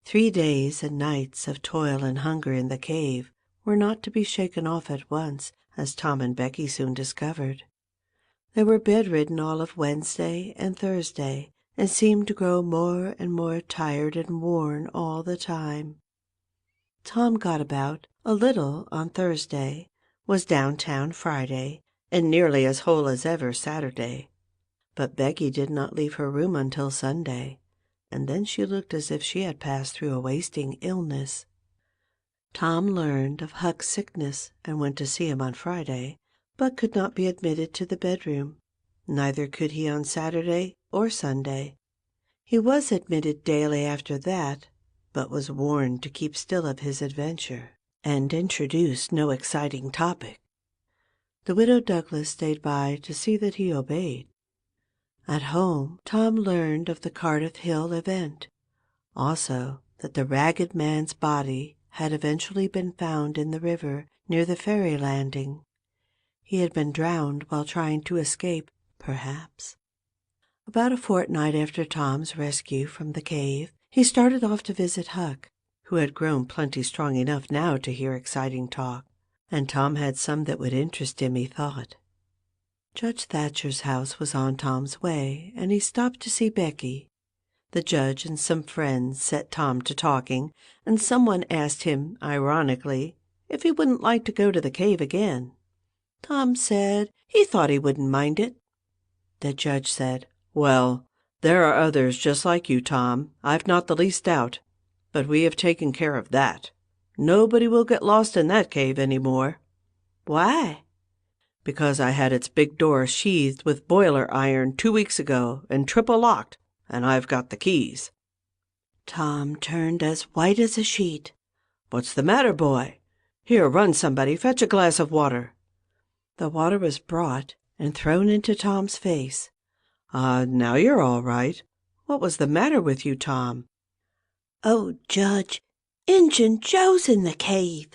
3 days and nights of toil and hunger in the cave were not to be shaken off at once, as Tom and Becky soon discovered. They were bedridden all of Wednesday and Thursday, and seemed to grow more and more tired and worn all the time. Tom got about a little on Thursday, was downtown Friday, and nearly as whole as ever Saturday. But Becky did not leave her room until Sunday, and then she looked as if she had passed through a wasting illness. Tom learned of Huck's sickness and went to see him on Friday, but could not be admitted to the bedroom. Neither could he on Saturday or Sunday. He was admitted daily after that, but was warned to keep still of his adventure, and introduce no exciting topic. The widow Douglas stayed by to see that he obeyed. At home, Tom learned of the Cardiff Hill event, also that the ragged man's body had eventually been found in the river near the ferry landing. He had been drowned while trying to escape, perhaps. About a fortnight after Tom's rescue from the cave, he started off to visit Huck, who had grown plenty strong enough now to hear exciting talk, and Tom had some that would interest him, he thought. Judge Thatcher's house was on Tom's way, and he stopped to see Becky. The judge and some friends set Tom to talking, and someone asked him, ironically, if he wouldn't like to go to the cave again. Tom said he thought he wouldn't mind it. The judge said, "Well, There are others just like you, Tom. I've not the least doubt. But we have taken care of that. Nobody will get lost in that cave any more. Why? Because I had its big door sheathed with boiler iron 2 weeks ago and triple locked, and I've got the keys." Tom turned as white as a sheet. "What's the matter, boy? Here, run, somebody, fetch a glass of water." The water was brought and thrown into Tom's face. Now you're all right. What was the matter with you, Tom?" "Oh, Judge, Injun Joe's in the cave."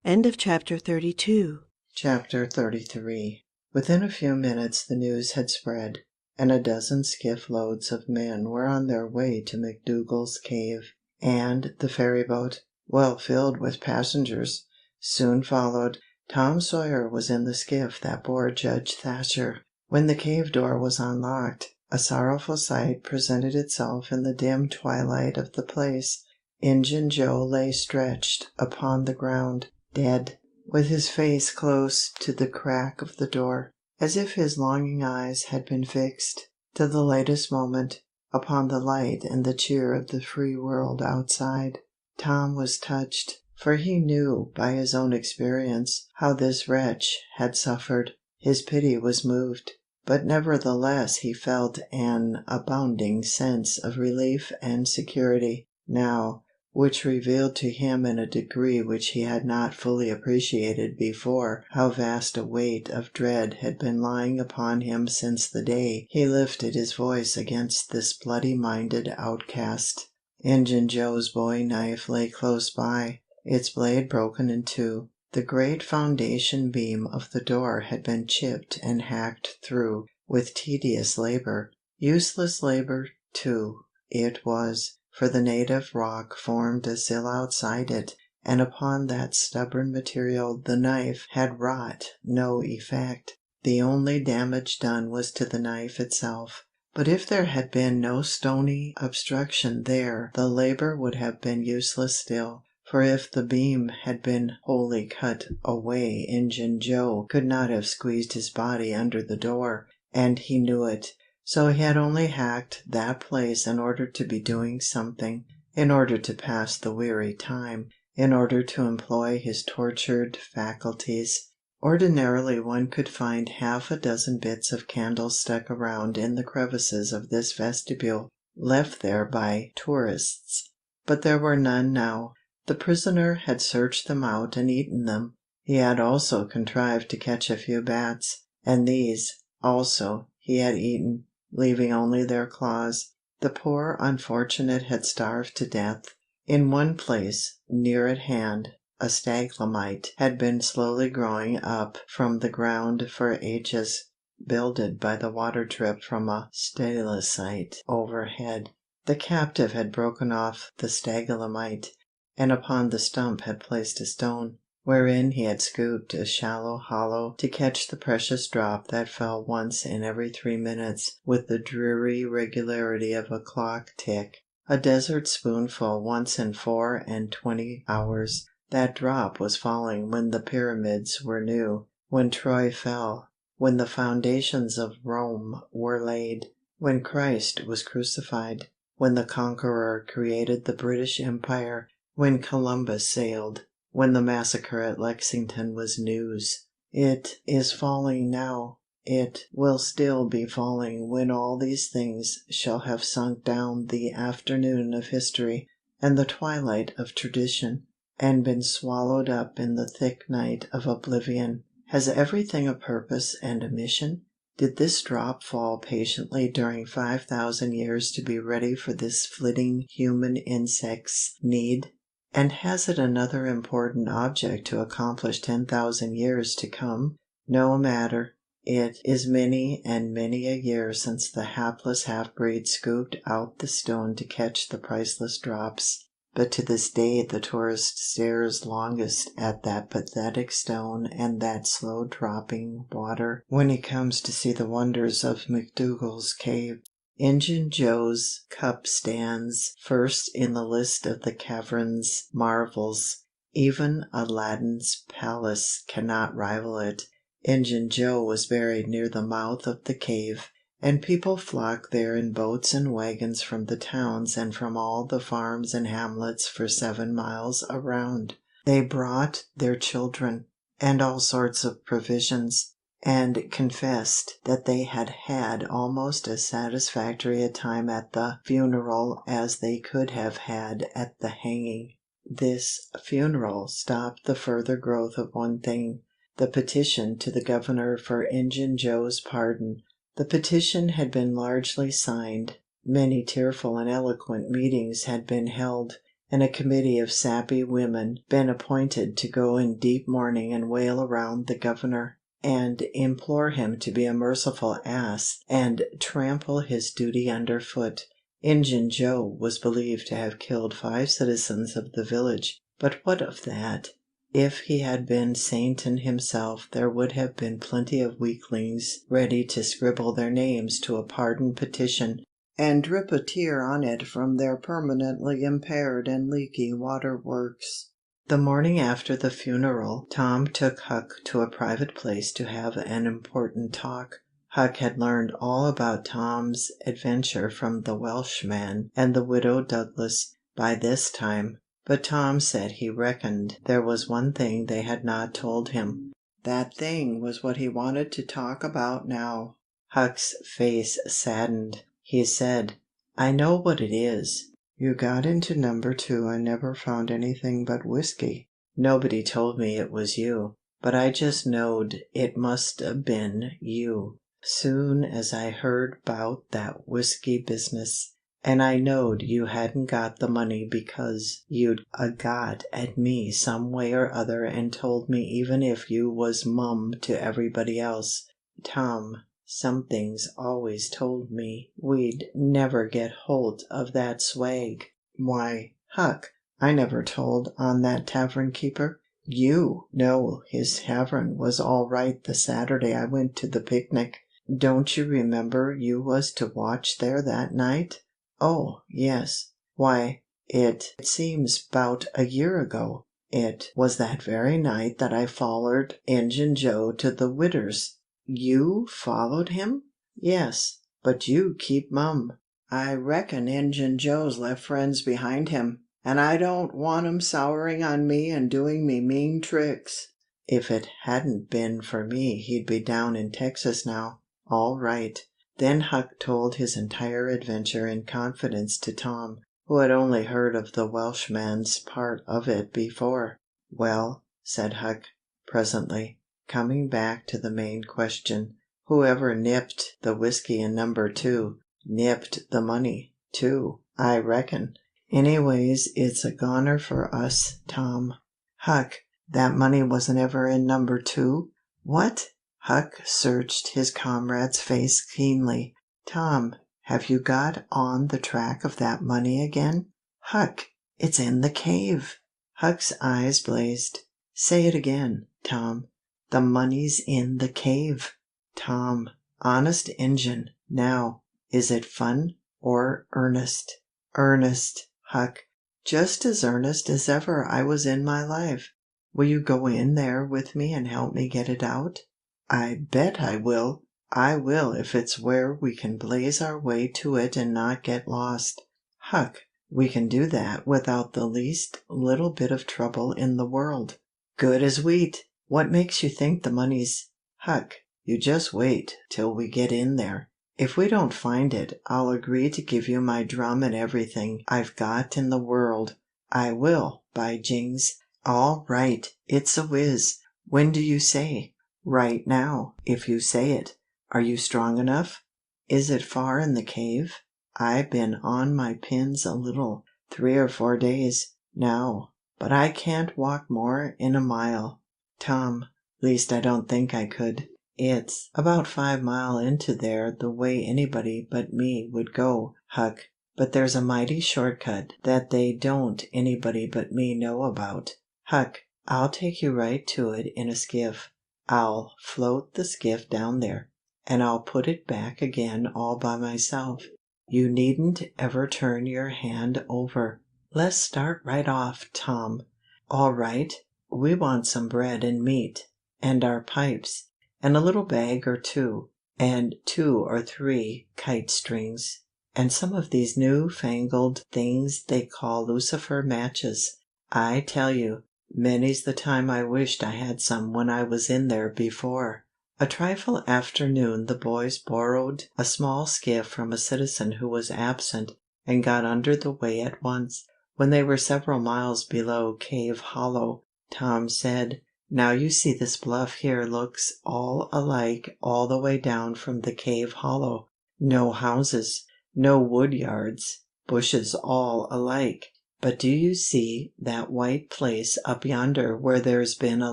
End of chapter 32. Chapter 33. Within a few minutes the news had spread, and a dozen skiff loads of men were on their way to McDougal's cave, and the ferryboat, well filled with passengers, soon followed. Tom Sawyer was in the skiff that bore Judge Thatcher. When the cave door was unlocked, a sorrowful sight presented itself in the dim twilight of the place. Injun Joe lay stretched upon the ground, dead, with his face close to the crack of the door, as if his longing eyes had been fixed, to the latest moment, upon the light and the cheer of the free world outside. Tom was touched, for he knew by his own experience how this wretch had suffered. His pity was moved, but nevertheless he felt an abounding sense of relief and security, now, which revealed to him in a degree which he had not fully appreciated before how vast a weight of dread had been lying upon him since the day he lifted his voice against this bloody-minded outcast. Injun Joe's bowie knife lay close by, its blade broken in two. The great foundation beam of the door had been chipped and hacked through with tedious labor. Useless labor, too, it was, for the native rock formed a sill outside it, and upon that stubborn material the knife had wrought no effect. The only damage done was to the knife itself. But if there had been no stony obstruction there, the labor would have been useless still. For if the beam had been wholly cut away, Injun Joe could not have squeezed his body under the door, and he knew it. So he had only hacked that place in order to be doing something, in order to pass the weary time, in order to employ his tortured faculties. Ordinarily one could find half a dozen bits of candle stuck around in the crevices of this vestibule, left there by tourists, but there were none now. The prisoner had searched them out and eaten them. He had also contrived to catch a few bats, and these, also, he had eaten, leaving only their claws. The poor unfortunate had starved to death. In one place, near at hand, a stalagmite had been slowly growing up from the ground for ages, builded by the water drip from a stalactite overhead. The captive had broken off the stalagmite, and upon the stump had placed a stone, wherein he had scooped a shallow hollow to catch the precious drop that fell once in every 3 minutes with the dreary regularity of a clock tick. A desert spoonful once in 24 hours. That drop was falling when the pyramids were new, when Troy fell, when the foundations of Rome were laid, when Christ was crucified, when the Conqueror created the British Empire, when Columbus sailed, when the massacre at Lexington was news. It is falling now. It will still be falling when all these things shall have sunk down the afternoon of history and the twilight of tradition, and been swallowed up in the thick night of oblivion. Has everything a purpose and a mission? Did this drop fall patiently during 5,000 years to be ready for this flitting human insect's need? And has it another important object to accomplish 10,000 years to come? No matter. It is many and many a year since the hapless half-breed scooped out the stone to catch the priceless drops. But to this day the tourist stares longest at that pathetic stone and that slow-dropping water when he comes to see the wonders of McDougal's cave. Injun Joe's cup stands first in the list of the cavern's marvels. Even Aladdin's palace cannot rival it. Injun Joe was buried near the mouth of the cave, and people flocked there in boats and wagons from the towns and from all the farms and hamlets for 7 miles around. They brought their children, and all sorts of provisions, and confessed that they had had almost as satisfactory a time at the funeral as they could have had at the hanging. This funeral stopped the further growth of one thing, the petition to the governor for Injun Joe's pardon. The petition had been largely signed, many tearful and eloquent meetings had been held, and a committee of sappy women been appointed to go in deep mourning and wail around the governor, and implore him to be a merciful ass and trample his duty underfoot. Injun Joe was believed to have killed 5 citizens of the village, but what of that? If he had been Satan himself, there would have been plenty of weaklings ready to scribble their names to a pardon petition, and drip a tear on it from their permanently impaired and leaky waterworks. The morning after the funeral, Tom took Huck to a private place to have an important talk. Huck had learned all about Tom's adventure from the Welshman and the widow Douglas by this time, but Tom said he reckoned there was one thing they had not told him. That thing was what he wanted to talk about now. Huck's face saddened. He said, "I know what it is. You got into number 2 and never found anything but whiskey. Nobody told me it was you, but I just knowed it must 'a' been you, soon as I heard 'bout that whiskey business. And I knowed you hadn't got the money because you'd 'a' got at me some way or other and told me even if you was mum to everybody else. Tom, something's always told me we'd never get holt of that swag. Why, Huck, I never told on that tavern keeper. You know his tavern was all right the Saturday I went to the picnic. Don't you remember you was to watch there that night? Oh, yes. Why, it seems 'bout a year ago. It was that very night that I follered Injun Joe to the Widder's." "You followed him?" "Yes, but you keep mum. I reckon Injun Joe's left friends behind him, and I don't want 'em souring on me and doing me mean tricks. If it hadn't been for me he'd be down in Texas now, all right." Then Huck told his entire adventure in confidence to Tom, who had only heard of the Welshman's part of it before. "Well," said Huck, presently, coming back to the main question, "whoever nipped the whiskey in number 2, nipped the money, too, I reckon. Anyways, it's a goner for us, Tom." "Huck, that money wasn't ever in number 2? What?" Huck searched his comrade's face keenly. "Tom, have you got on the track of that money again?" "Huck, it's in the cave." Huck's eyes blazed. "Say it again, Tom." "The money's in the cave, Tom. Honest Injun. Now, is it fun or earnest?" "Earnest, Huck. Just as earnest as ever I was in my life. Will you go in there with me and help me get it out?" "I bet I will. I will if it's where we can blaze our way to it and not get lost. Huck, we can do that without the least little bit of trouble in the world." "Good as wheat. What makes you think the money's—" "Huck, you just wait till we get in there. If we don't find it, I'll agree to give you my drum and everything I've got in the world. I will, by jings." "All right, it's a whiz. When do you say?" "Right now, if you say it. Are you strong enough?" "Is it far in the cave?" "I been on my pins a little, 3 or 4 days, now, but I can't walk more in a mile, Tom. Least I don't think I could. It's about 5 mile into there the way anybody but me would go, Huck, but there's a mighty short cut that they don't anybody but me know about. Huck, I'll take you right to it in a skiff. I'll float the skiff down there, and I'll put it back again all by myself. You needn't ever turn your hand over. Let's start right off, Tom." "All right. We want some bread and meat, and our pipes, and a little bag or 2. and 2 or 3 kite strings, and some of these new-fangled things they call lucifer matches. I tell you, many's the time I wished I had some when I was in there before." A trifle after noon the boys borrowed a small skiff from a citizen who was absent, and got under the way at once. When they were several miles below Cave Hollow, Tom said, "Now you see this bluff here looks all alike all the way down from the cave hollow. No houses, no wood yards, bushes all alike. But do you see that white place up yonder where there's been a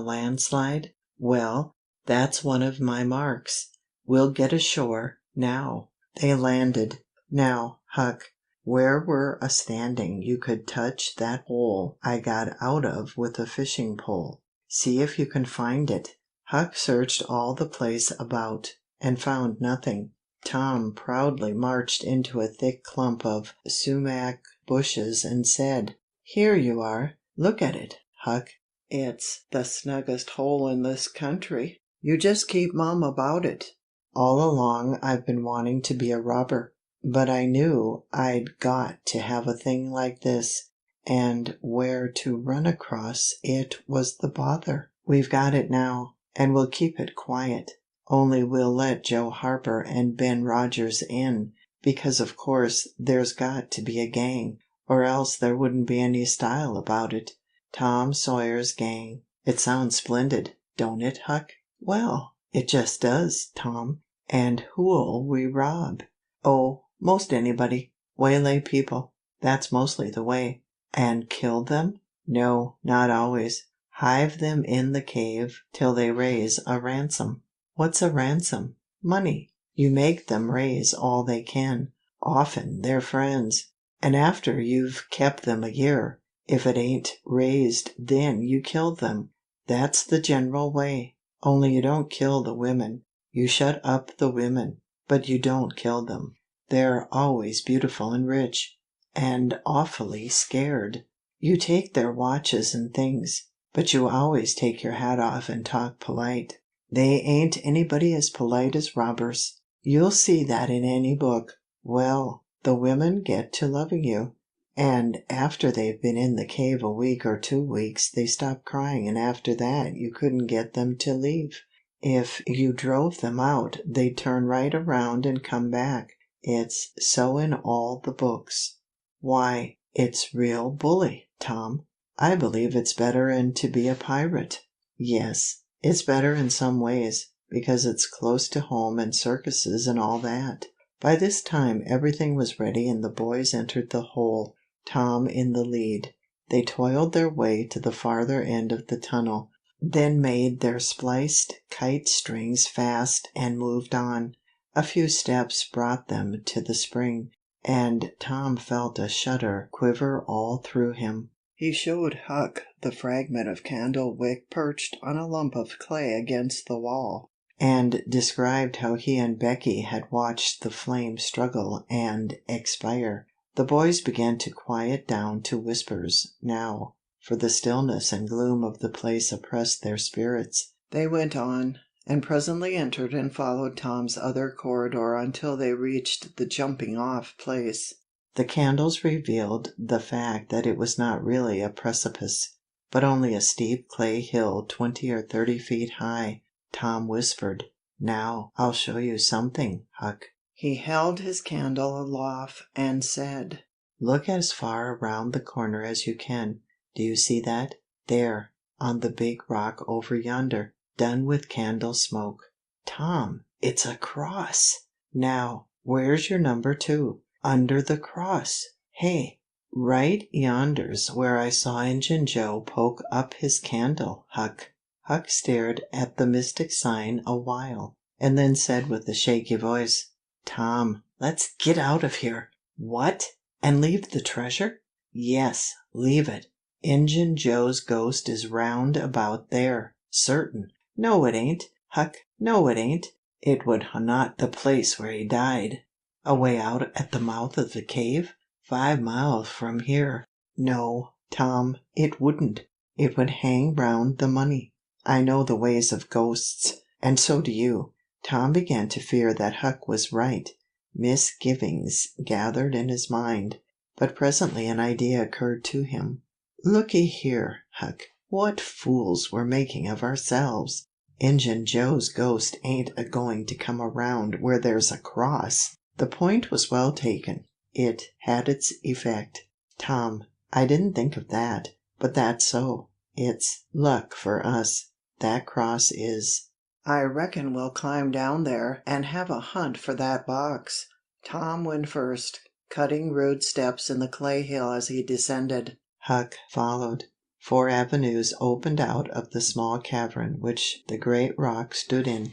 landslide? Well, that's one of my marks. We'll get ashore now." They landed. "Now, Huck, where we're a-standing you could touch that hole I got out of with a fishing pole. See if you can find it." Huck searched all the place about, and found nothing. Tom proudly marched into a thick clump of sumac bushes and said, "Here you are. Look at it, Huck. It's the snuggest hole in this country. You just keep mum about it. All along I've been wanting to be a robber, but I knew I'd got to have a thing like this, and where to run across it was the bother. We've got it now, and we'll keep it quiet. Only we'll let Joe Harper and Ben Rogers in, because of course there's got to be a gang, or else there wouldn't be any style about it. Tom Sawyer's Gang. It sounds splendid, don't it, Huck?" "Well, it just does, Tom. And who'll we rob?" "Oh, most anybody. Waylay people. That's mostly the way." "And kill them?" "No, not always. Hive them in the cave till they raise a ransom." "What's a ransom?" "Money. You make them raise all they can. Often they're friends. And after you've kept them a year, if it ain't raised then you kill them. That's the general way. Only you don't kill the women. You shut up the women, but you don't kill them. They're always beautiful and rich, and awfully scared. You take their watches and things, but you always take your hat off and talk polite. They ain't anybody as polite as robbers. You'll see that in any book. Well, the women get to loving you, and after they've been in the cave a week or 2 weeks they stop crying, and after that you couldn't get them to leave. If you drove them out they'd turn right around and come back. It's so in all the books. Why, it's real bully, Tom. I believe it's better'n to be a pirate." "Yes, it's better in some ways, because it's close to home and circuses and all that." By this time everything was ready and the boys entered the hole, Tom in the lead. They toiled their way to the farther end of the tunnel, then made their spliced kite strings fast and moved on. A few steps brought them to the spring, and Tom felt a shudder quiver all through him. He showed Huck the fragment of candle wick perched on a lump of clay against the wall, and described how he and Becky had watched the flame struggle and expire. The boys began to quiet down to whispers now, for the stillness and gloom of the place oppressed their spirits. They went on, and presently entered and followed Tom's other corridor until they reached the jumping-off place. The candles revealed the fact that it was not really a precipice, but only a steep clay hill 20 or 30 feet high. Tom whispered, "Now I'll show you something, Huck." He held his candle aloft and said, "Look as far around the corner as you can. Do you see that? There, on the big rock over yonder, done with candle smoke. Tom, it's a cross! Now, where's your number 2? Under the cross. Hey, right yonder's where I saw Injun Joe poke up his candle, Huck." Huck stared at the mystic sign a while, and then said with a shaky voice, "Tom, let's get out of here." "What? And leave the treasure?" "Yes, leave it. Injun Joe's ghost is round about there, certain." "No, it ain't, Huck, no, it ain't. It would not the place where he died." "Away out at the mouth of the cave? 5 miles from here." "No, Tom, it wouldn't. It would hang round the money. I know the ways of ghosts, and so do you. Tom began to fear that Huck was right. Misgivings gathered in his mind, but presently an idea occurred to him. "Looky here, Huck, what fools we're making of ourselves! Injun Joe's ghost ain't a-going to come around where there's a cross." The point was well taken. It had its effect. "Tom, I didn't think of that, but that's so. It's luck for us. That cross is. I reckon we'll climb down there and have a hunt for that box." Tom went first, cutting rude steps in the clay hill as he descended. Huck followed. 4 avenues opened out of the small cavern which the great rock stood in.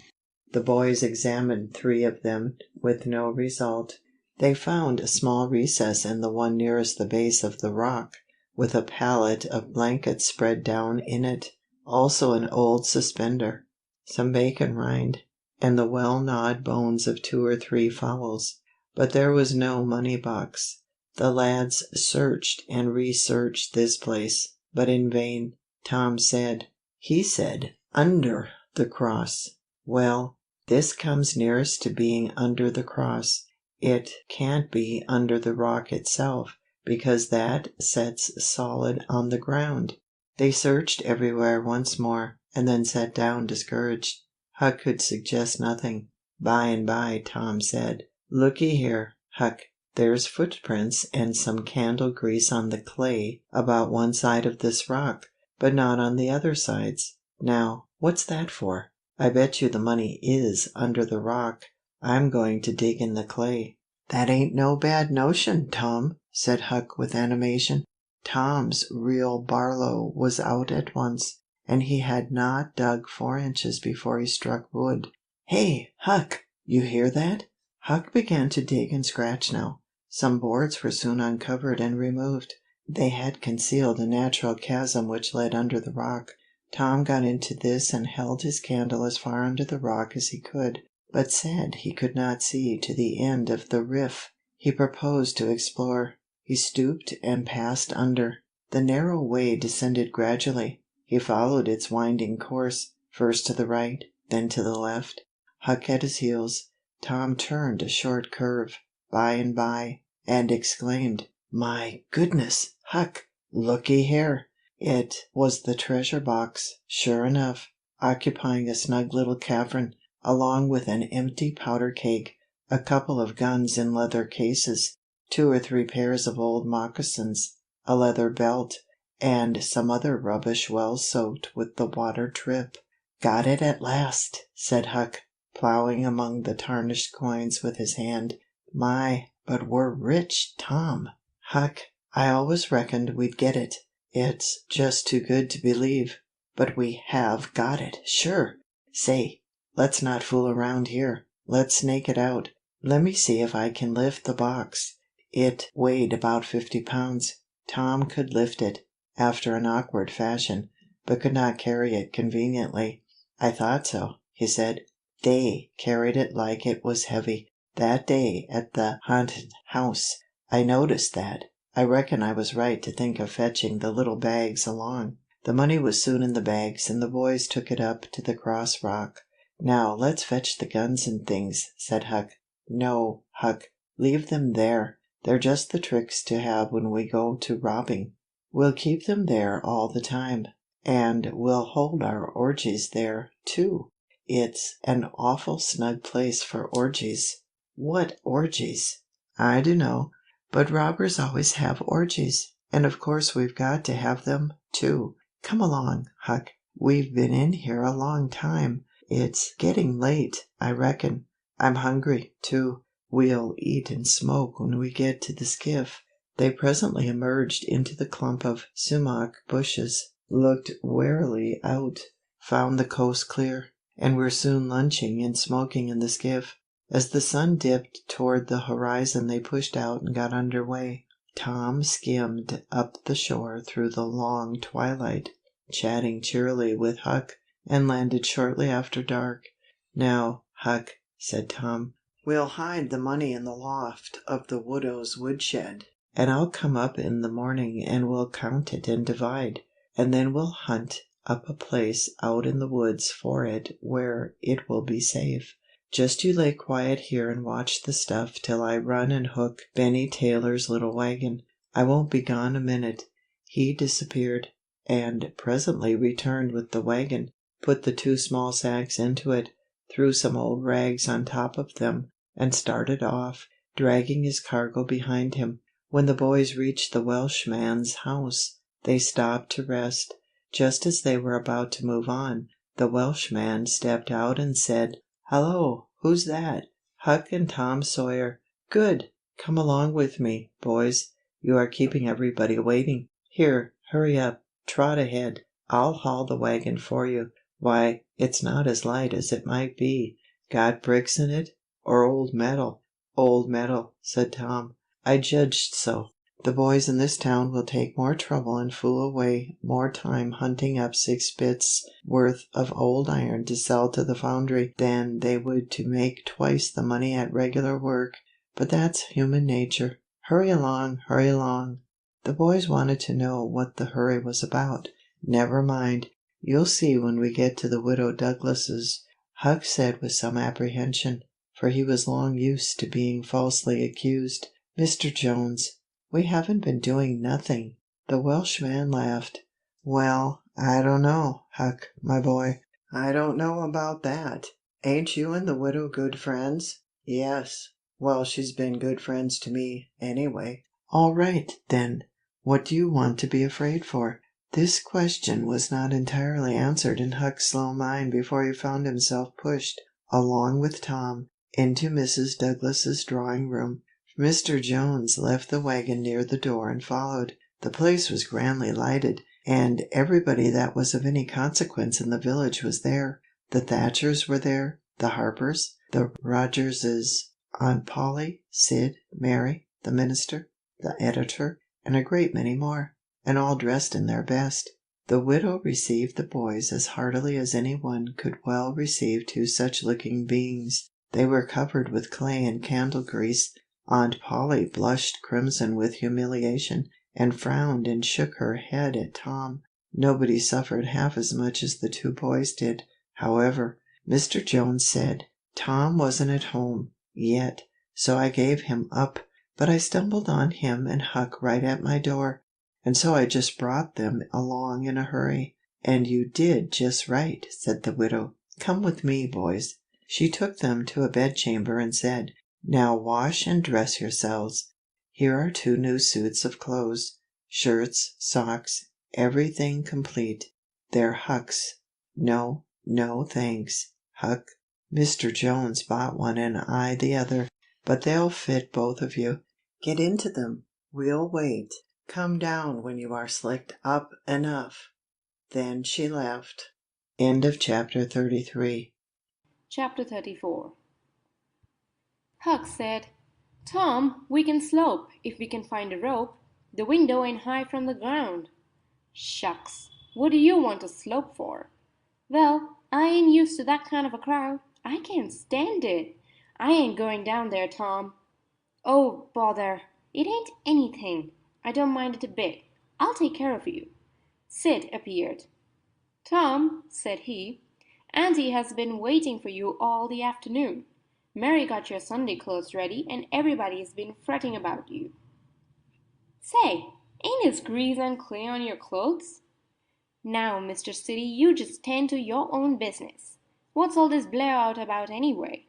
The boys examined 3 of them with no result. They found a small recess in the one nearest the base of the rock, with a pallet of blankets spread down in it, also an old suspender, some bacon rind, and the well-gnawed bones of 2 or 3 fowls. But there was no money box. The lads searched and researched this place, but in vain. Tom said, "He said, under the cross." "Well, this comes nearest to being under the cross. It can't be under the rock itself, because that sets solid on the ground." They searched everywhere once more, and then sat down discouraged. Huck could suggest nothing. By and by Tom said, "Looky here, Huck, there's footprints and some candle grease on the clay about one side of this rock, but not on the other sides. Now, what's that for? I bet you the money is under the rock. I'm going to dig in the clay." "That ain't no bad notion, Tom," said Huck with animation. Tom's real Barlow was out at once, and he had not dug 4 inches before he struck wood. "Hey, Huck, you hear that?" Huck began to dig and scratch now. Some boards were soon uncovered and removed. They had concealed a natural chasm which led under the rock. Tom got into this and held his candle as far under the rock as he could, but said he could not see to the end of the riff. He proposed to explore. He stooped and passed under. The narrow way descended gradually. He followed its winding course, first to the right, then to the left. Huck at his heels. Tom turned a short curve, by and by, and exclaimed, "My goodness, Huck, looky here!" It was the treasure box, sure enough, occupying a snug little cavern, along with an empty powder keg, a couple of guns in leather cases, 2 or 3 pairs of old moccasins, a leather belt, and some other rubbish well soaked with the water drip. "Got it at last," said Huck, plowing among the tarnished coins with his hand. "My, but we're rich, Tom." "Huck, I always reckoned we'd get it. It's just too good to believe. But we have got it, sure. Say, let's not fool around here. Let's snake it out. Let me see if I can lift the box." It weighed about 50 pounds. Tom could lift it, after an awkward fashion, but could not carry it conveniently. "I thought so," he said. "They carried it like it was heavy, that day at the haunted house. I noticed that. I reckon I was right to think of fetching the little bags along." The money was soon in the bags, and the boys took it up to the cross rock. "Now let's fetch the guns and things," said Huck. "No, Huck, leave them there. They're just the tricks to have when we go to robbing. We'll keep them there all the time, and we'll hold our orgies there, too. It's an awful snug place for orgies." "What orgies?" "I dunno, but robbers always have orgies, and of course we've got to have them, too. Come along, Huck. We've been in here a long time. It's getting late, I reckon. I'm hungry, too. We'll eat and smoke when we get to the skiff." They presently emerged into the clump of sumac bushes, looked warily out, found the coast clear, and were soon lunching and smoking in the skiff. As the sun dipped toward the horizon they pushed out and got under way. Tom skimmed up the shore through the long twilight, chatting cheerily with Huck, and landed shortly after dark. "Now, Huck," said Tom, "we'll hide the money in the loft of the widow's woodshed, and I'll come up in the morning and we'll count it and divide, and then we'll hunt up a place out in the woods for it where it will be safe. Just you lay quiet here and watch the stuff till I run and hook Benny Taylor's little wagon. I won't be gone a minute." He disappeared, and presently returned with the wagon, put the 2 small sacks into it, threw some old rags on top of them, and started off, dragging his cargo behind him. When the boys reached the Welshman's house, they stopped to rest. Just as they were about to move on, the Welshman stepped out and said, "Hallo, who's that?" "Huck and Tom Sawyer." "Good! Come along with me, boys. You are keeping everybody waiting. Here, hurry up, trot ahead. I'll haul the wagon for you. Why, it's not as light as it might be. Got bricks in it, or old metal?" "Old metal," said Tom. "I judged so. The boys in this town will take more trouble and fool away more time hunting up 6 bits worth of old iron to sell to the foundry than they would to make twice the money at regular work. But that's human nature. Hurry along, hurry along." The boys wanted to know what the hurry was about. "Never mind. You'll see when we get to the Widow Douglas's," Huck said with some apprehension, for he was long used to being falsely accused. "Mr. Jones, we haven't been doing nothing." The Welshman laughed. "Well, I don't know, Huck, my boy. I don't know about that. Ain't you and the widow good friends?" "Yes. Well, she's been good friends to me, anyway." "All right, then. What do you want to be afraid for?" This question was not entirely answered in Huck's slow mind before he found himself pushed, along with Tom, into Mrs. Douglas's drawing room. Mr. Jones left the wagon near the door and followed. The place was grandly lighted, and everybody that was of any consequence in the village was there. The Thatchers were there, the Harpers, the Rogerses, Aunt Polly, Sid, Mary, the minister, the editor, and a great many more, and all dressed in their best. The widow received the boys as heartily as any one could well receive 2 such looking beings. They were covered with clay and candle grease. Aunt Polly blushed crimson with humiliation, and frowned and shook her head at Tom. Nobody suffered half as much as the 2 boys did, however. Mr. Jones said, "Tom wasn't at home yet, so I gave him up, but I stumbled on him and Huck right at my door, and so I just brought them along in a hurry." "And you did just right," said the widow. "Come with me, boys." She took them to a bedchamber and said, "Now wash and dress yourselves. Here are 2 new suits of clothes, shirts, socks, everything complete. They're Huck's. No, no, thanks, Huck. Mr. Jones bought one and I the other, but they'll fit both of you. Get into them. We'll wait. Come down when you are slicked up enough." Then she left. End of chapter 33. Chapter 34. Huck said, "Tom, we can slope, if we can find a rope. The window ain't high from the ground." "Shucks, what do you want to slope for?" "Well, I ain't used to that kind of a crowd. I can't stand it. I ain't going down there, Tom." "Oh, bother. It ain't anything. I don't mind it a bit. I'll take care of you." Sid appeared. "Tom," said he, "Auntie has been waiting for you all the afternoon. Mary got your Sunday clothes ready, and everybody's been fretting about you." "Say, ain't this grease and clay on your clothes?" "Now, Mr. City, you just tend to your own business. What's all this blowout about anyway?"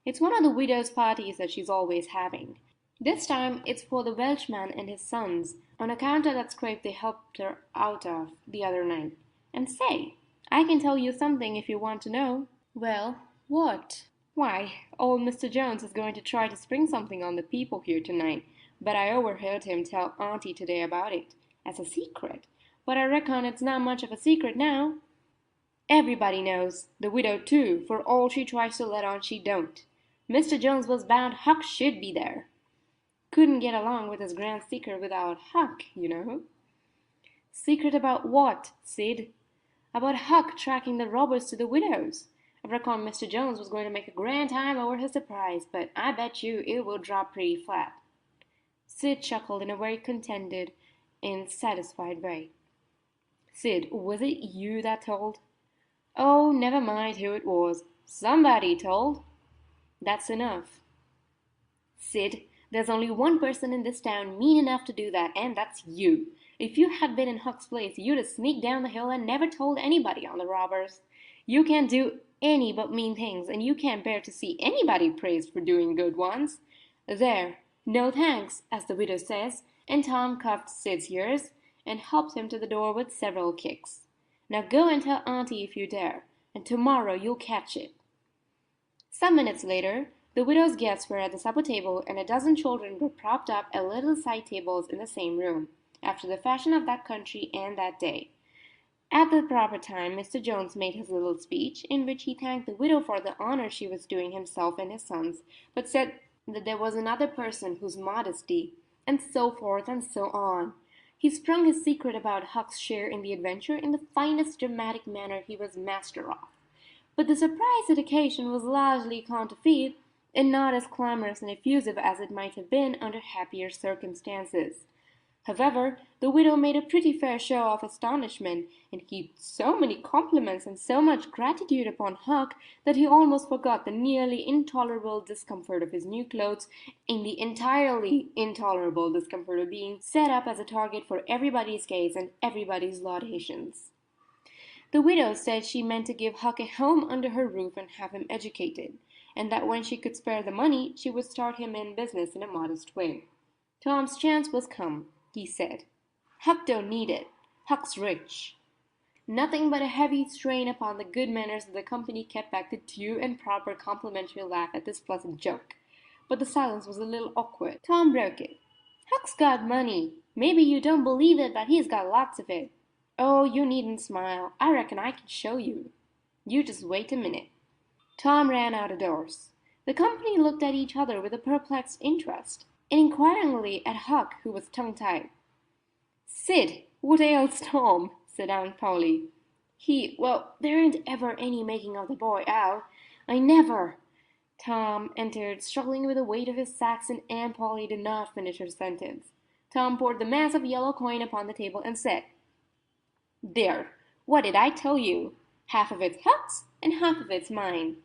"It's one of the widow's parties that she's always having. This time it's for the Welshman and his sons, on account of that scrape they helped her out of the other night. And say, I can tell you something if you want to know." "Well, what?" "Why, old Mr. Jones is going to try to spring something on the people here tonight, but I overheard him tell Auntie today about it, as a secret, but I reckon it's not much of a secret now. Everybody knows, the widow too, for all she tries to let on she don't. Mr. Jones was bound Huck should be there. Couldn't get along with his grand secret without Huck, you know." "Secret about what, Sid?" "About Huck tracking the robbers to the widow's. I reckon Mr. Jones was going to make a grand time over his surprise, but I bet you it will drop pretty flat." Sid chuckled in a very contented and satisfied way. "Sid, was it you that told?" "Oh, never mind who it was. Somebody told. That's enough. Sid, there's only one person in this town mean enough to do that, and that's you. If you had been in Huck's place, you'd have sneaked down the hill and never told anybody on the robbers. You can't do any but mean things, and you can't bear to see anybody praised for doing good ones. There, no thanks, as the widow says, and Tom cuffed Sid's ears and helped him to the door with several kicks. Now go and tell Auntie if you dare, and tomorrow you'll catch it. Some minutes later, the widow's guests were at the supper table, and a dozen children were propped up at little side tables in the same room, after the fashion of that country and that day. At the proper time, Mr. Jones made his little speech, in which he thanked the widow for the honor she was doing himself and his sons, but said that there was another person whose modesty, and so forth and so on. He sprung his secret about Huck's share in the adventure in the finest dramatic manner he was master of. But the surprised occasion was largely counterfeit, and not as clamorous and effusive as it might have been under happier circumstances. However, the widow made a pretty fair show of astonishment, and heaped so many compliments and so much gratitude upon Huck that he almost forgot the nearly intolerable discomfort of his new clothes in the entirely intolerable discomfort of being set up as a target for everybody's gaze and everybody's laudations. The widow said she meant to give Huck a home under her roof and have him educated, and that when she could spare the money, she would start him in business in a modest way. Tom's chance was come, he said. Huck don't need it. Huck's rich. Nothing but a heavy strain upon the good manners of the company kept back the due and proper complimentary laugh at this pleasant joke. But the silence was a little awkward. Tom broke it. Huck's got money. Maybe you don't believe it, but he's got lots of it. Oh, you needn't smile. I reckon I can show you. You just wait a minute. Tom ran out of doors. The company looked at each other with a perplexed interest, and inquiringly at Huck, who was tongue-tied. Sid, what ails Tom? Said Aunt Polly. Well, there ain't ever any making of the boy out. I never. Tom entered, struggling with the weight of his sacks, and Aunt Polly did not finish her sentence. Tom poured the mass of yellow coin upon the table and said, There, what did I tell you? Half of it's Huck's, and half of it's mine.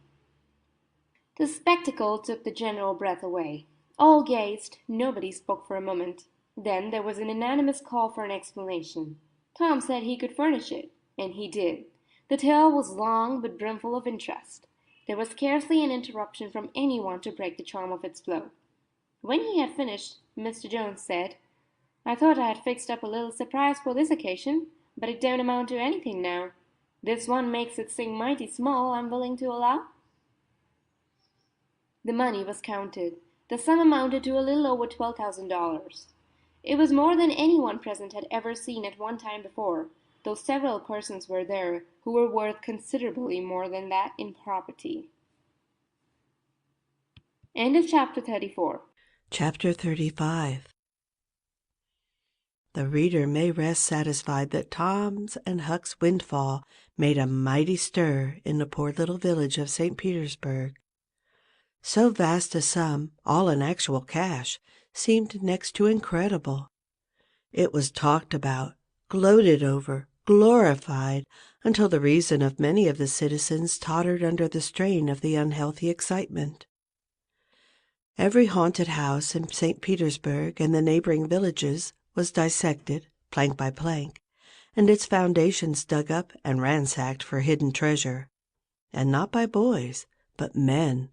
The spectacle took the general breath away. All gazed, nobody spoke for a moment. Then there was an unanimous call for an explanation. Tom said he could furnish it, and he did. The tale was long but brimful of interest. There was scarcely an interruption from anyone to break the charm of its flow. When he had finished, Mr. Jones said, I thought I had fixed up a little surprise for this occasion, but it don't amount to anything now. This one makes it seem mighty small, I'm willing to allow. The money was counted. The sum amounted to a little over $12,000. It was more than anyone present had ever seen at one time before, though several persons were there who were worth considerably more than that in property. End of chapter 34. Chapter 35. The reader may rest satisfied that Tom's and Huck's windfall made a mighty stir in the poor little village of St. Petersburg. So vast a sum, all in actual cash, seemed next to incredible. It was talked about, gloated over, glorified, until the reason of many of the citizens tottered under the strain of the unhealthy excitement. Every haunted house in St. Petersburg and the neighboring villages was dissected, plank by plank, and its foundations dug up and ransacked for hidden treasure. And not by boys, but men.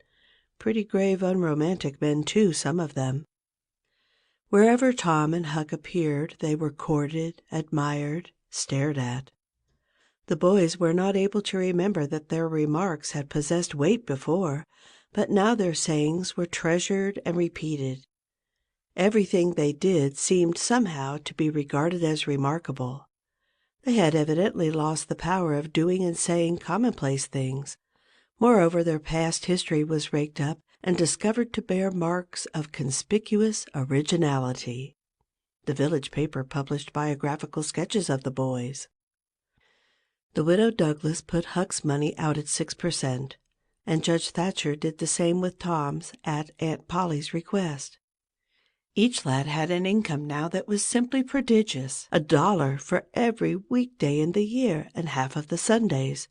Pretty grave, unromantic men, too, some of them. Wherever Tom and Huck appeared, they were courted, admired, stared at. The boys were not able to remember that their remarks had possessed weight before, but now their sayings were treasured and repeated. Everything they did seemed somehow to be regarded as remarkable. They had evidently lost the power of doing and saying commonplace things. Moreover, their past history was raked up and discovered to bear marks of conspicuous originality. The village paper published biographical sketches of the boys. The widow Douglas put Huck's money out at 6%, and Judge Thatcher did the same with Tom's at Aunt Polly's request. Each lad had an income now that was simply prodigious, $1 for every weekday in the year and half of the Sundays.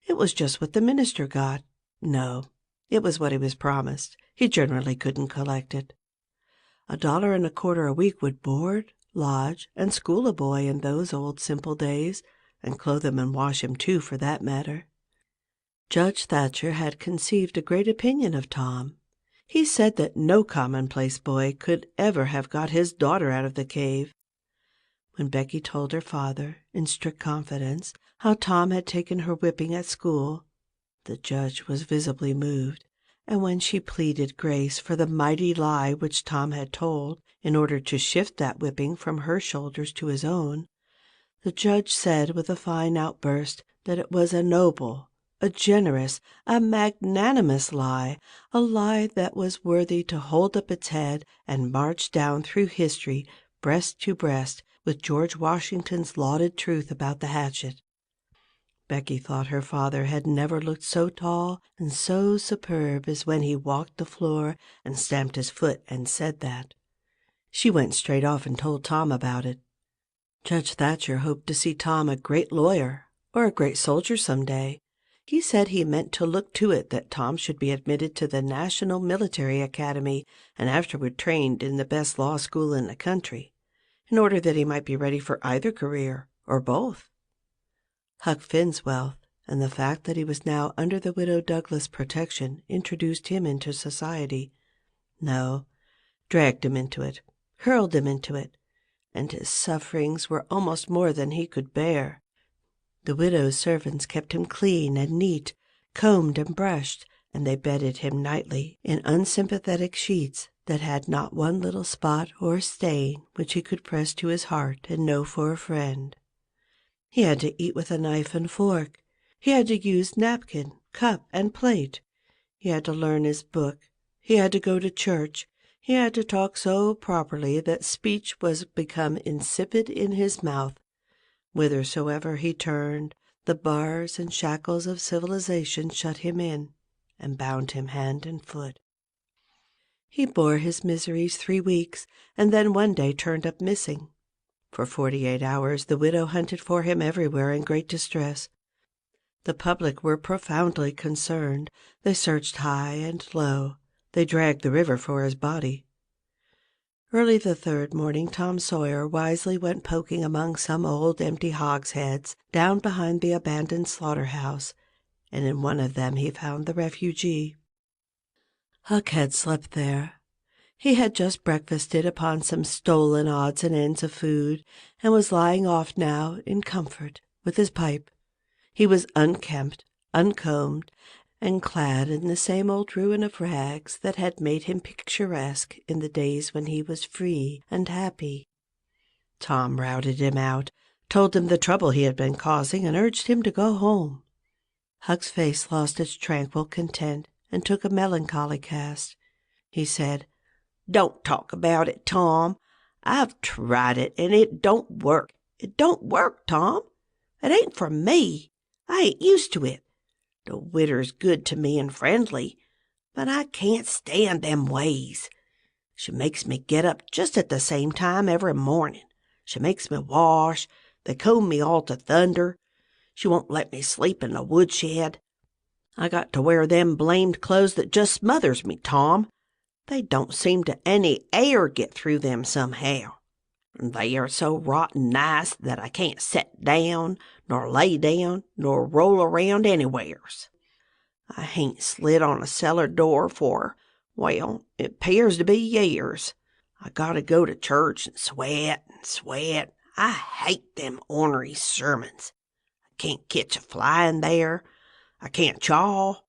It was just what the minister got. No, it was what he was promised. He generally couldn't collect it. $1.25 a week would board, lodge, and school a boy in those old simple days, and clothe him and wash him too, for that matter. Judge Thatcher had conceived a great opinion of Tom. He said that no commonplace boy could ever have got his daughter out of the cave. When Becky told her father, in strict confidence, how Tom had taken her whipping at school, the judge was visibly moved, and when she pleaded grace for the mighty lie which Tom had told, in order to shift that whipping from her shoulders to his own, the judge said with a fine outburst that it was a noble, a generous, a magnanimous lie, a lie that was worthy to hold up its head and march down through history, breast to breast, with George Washington's lauded truth about the hatchet. Becky thought her father had never looked so tall and so superb as when he walked the floor and stamped his foot and said that. She went straight off and told Tom about it. Judge Thatcher hoped to see Tom a great lawyer or a great soldier some day. He said he meant to look to it that Tom should be admitted to the National Military Academy and afterward trained in the best law school in the country, in order that he might be ready for either career or both. Huck Finn's wealth and the fact that he was now under the Widow Douglas' protection introduced him into society. No, dragged him into it, hurled him into it, and his sufferings were almost more than he could bear. The widow's servants kept him clean and neat, combed and brushed, and they bedded him nightly in unsympathetic sheets that had not one little spot or stain which he could press to his heart and know for a friend. He had to eat with a knife and fork. He had to use napkin, cup, and plate. He had to learn his book. He had to go to church. He had to talk so properly that speech was become insipid in his mouth. Whithersoever he turned, the bars and shackles of civilization shut him in and bound him hand and foot. He bore his miseries 3 weeks, and then one day turned up missing. For 48 hours the widow hunted for him everywhere in great distress. The public were profoundly concerned. They searched high and low. They dragged the river for his body. Early the 3rd morning Tom Sawyer wisely went poking among some old empty hogsheads down behind the abandoned slaughterhouse, and in one of them he found the refugee. Huck had slept there. He had just breakfasted upon some stolen odds and ends of food, and was lying off now in comfort with his pipe. He was unkempt, uncombed, and clad in the same old ruin of rags that had made him picturesque in the days when he was free and happy. Tom routed him out, told him the trouble he had been causing, and urged him to go home. Huck's face lost its tranquil content and took a melancholy cast. He said, "Don't talk about it, Tom. I've tried it, and it don't work. It don't work, Tom. It ain't for me. I ain't used to it. The widder's good to me and friendly, but I can't stand them ways. She makes me get up just at the same time every morning. She makes me wash. They comb me all to thunder. She won't let me sleep in the woodshed. I got to wear them blamed clothes that just smothers me, Tom. They don't seem to any air get through them somehow. They are so rotten nice that I can't set down, nor lay down, nor roll around anywheres. I hain't slid on a cellar door for, well, it 'pears to be years. I gotta go to church and sweat and sweat. I hate them ornery sermons. I can't ketch a fly in there. I can't chaw.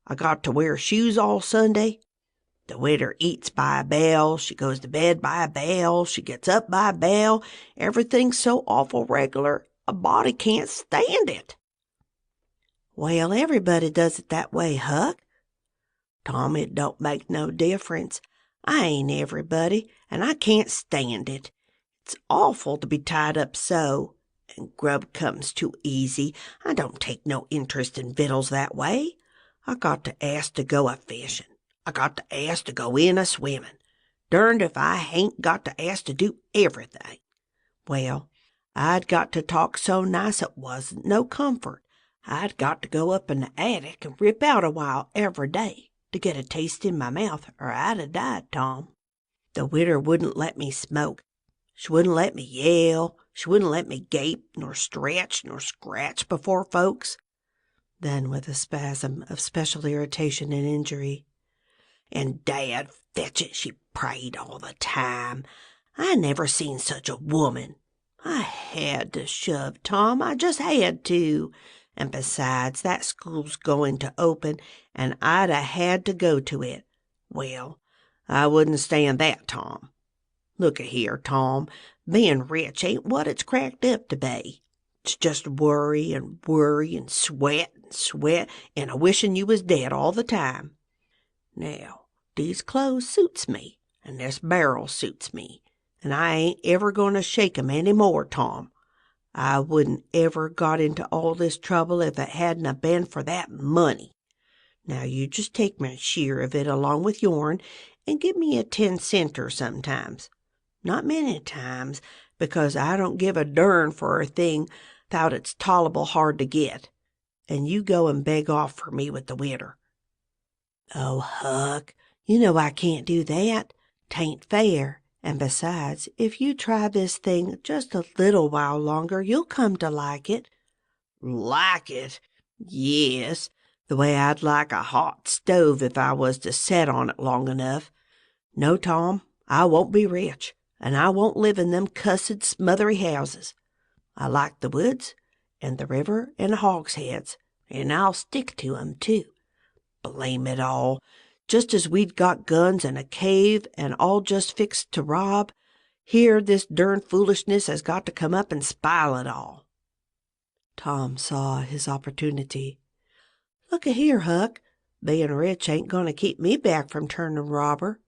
I got to wear shoes all Sunday. The widder eats by a bell, she goes to bed by a bell, she gets up by a bell. Everything's so awful regular, a body can't stand it." "Well, everybody does it that way, Huck." "Tom, it don't make no difference. I ain't everybody, and I can't stand it. It's awful to be tied up so, and grub comes too easy. I don't take no interest in victuals that way. I got to ask to go a-fishing. I got to ask to go in a-swimming. Derned if I hain't got to ask to do everything. Well, I'd got to talk so nice it wasn't no comfort. I'd got to go up in the attic and rip out a while every day to get a taste in my mouth, or I'd have died, Tom. The widder wouldn't let me smoke. She wouldn't let me yell. She wouldn't let me gape, nor stretch, nor scratch before folks. Then, with a spasm of special irritation and injury, and Dad, fetch it, she prayed all the time. I never seen such a woman. I had to shove, Tom. I just had to. And besides, that school's going to open, and I'd 'a' had to go to it. Well, I wouldn't stand that, Tom. Look a-here, Tom. Being rich ain't what it's cracked up to be. It's just worry and sweat and sweat, and a-wishing you was dead all the time. Now, these clothes suits me, and this barrel suits me, and I ain't ever going to shake 'em any more, Tom. I wouldn't ever got into all this trouble if it hadn't a been for that money. Now you just take my share of it along with yourn, and give me a 10-center sometimes. Not many times, because I don't give a dern for a thing thout it's tolerable hard to get. And you go and beg off for me with the widder. Oh, Huck, you know I can't do that. 'Tain't fair. And besides, if you try this thing just a little while longer, you'll come to like it. Like it? Yes, the way I'd like a hot stove if I was to set on it long enough. No, Tom, I won't be rich, and I won't live in them cussed smothery houses. I like the woods, and the river, and the hogsheads, and I'll stick to 'em, too. Blame it all. Just as we'd got guns and a cave and all just fixed to rob, here this dern foolishness has got to come up and spile it all. Tom saw his opportunity. Look a-here, Huck. Being rich ain't going to keep me back from turning robber.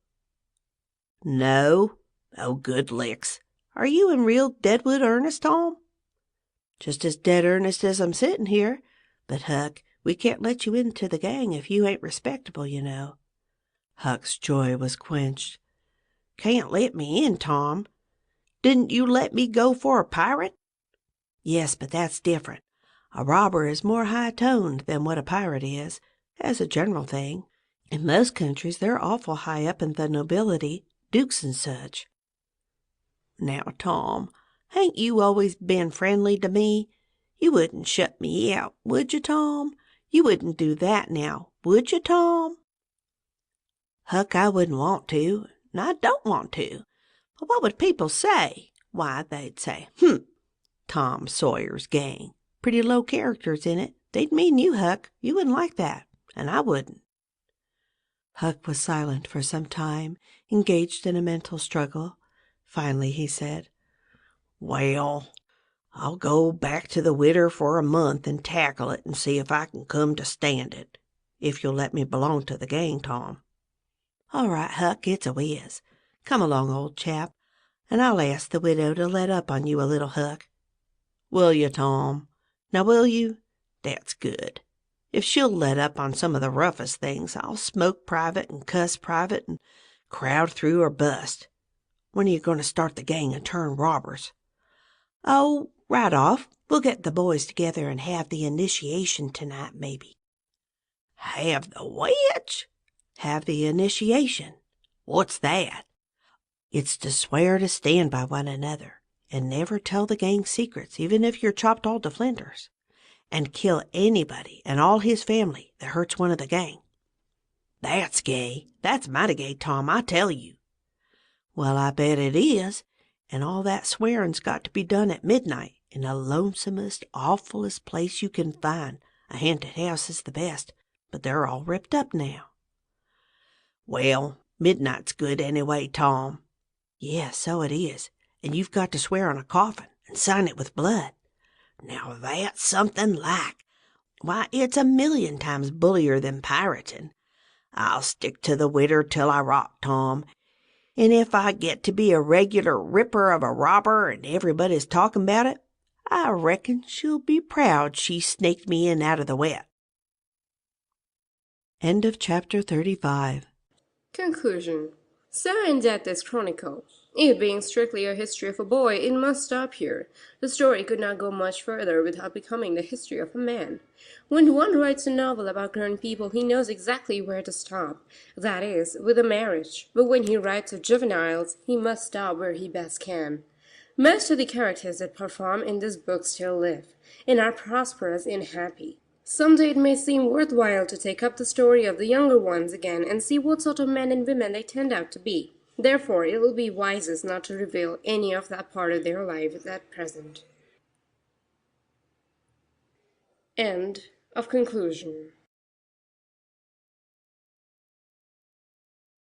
No? Oh, good licks. Are you in real deadwood earnest, Tom? Just as dead earnest as I'm sitting here. But, Huck, we can't let you into the gang if you ain't respectable, you know. Huck's joy was quenched. Can't let me in, Tom. Didn't you let me go for a pirate? Yes, but that's different. A robber is more high-toned than what a pirate is, as a general thing. In most countries they're awful high up in the nobility, dukes and such. Now, Tom, hain't you always been friendly to me? You wouldn't shut me out, would you, Tom? You wouldn't do that now, would you, Tom? Huck, I wouldn't want to, and I don't want to. But what would people say? Why, they'd say, Tom Sawyer's gang. Pretty low characters in it. They'd mean you, Huck. You wouldn't like that, and I wouldn't. Huck was silent for some time, engaged in a mental struggle. Finally he said, Well, I'll go back to the widder for a month and tackle it and see if I can come to stand it. If you'll let me belong to the gang, Tom. All right, Huck, it's a whiz. Come along, old chap, and I'll ask the widow to let up on you a little, Huck. Will you, Tom? Now will you? That's good. If she'll let up on some of the roughest things, I'll smoke private and cuss private and crowd through or bust. When are you going to start the gang and turn robbers? Oh, right off. We'll get the boys together and have the initiation tonight, maybe. Have the which? Have the initiation. What's that? It's to swear to stand by one another, and never tell the gang secrets, even if you're chopped all to flinders, and kill anybody and all his family that hurts one of the gang. That's gay. That's mighty gay, Tom, I tell you. Well, I bet it is, and all that swearing's got to be done at midnight in the lonesomest, awfulest place you can find. A haunted house is the best, but they're all ripped up now. Well, midnight's good anyway, Tom. Yes, so it is, and you've got to swear on a coffin and sign it with blood. Now that's something like. Why, it's 1,000,000 times bullier than pirating. I'll stick to the widder till I rot, Tom, and if I get to be a regular ripper of a robber and everybody's talking about it, I reckon she'll be proud she snaked me in out of the wet. End of chapter 35. Conclusion. Sarah and Death is Chronicles. It being strictly a history of a boy, it must stop here. The story could not go much further without becoming the history of a man. When one writes a novel about grown people, he knows exactly where to stop, that is, with a marriage. But when he writes of juveniles, he must stop where he best can. Most of the characters that perform in this book still live, and are prosperous and happy. Someday it may seem worthwhile to take up the story of the younger ones again and see what sort of men and women they turned out to be. Therefore, it will be wisest not to reveal any of that part of their lives at present. End of conclusion.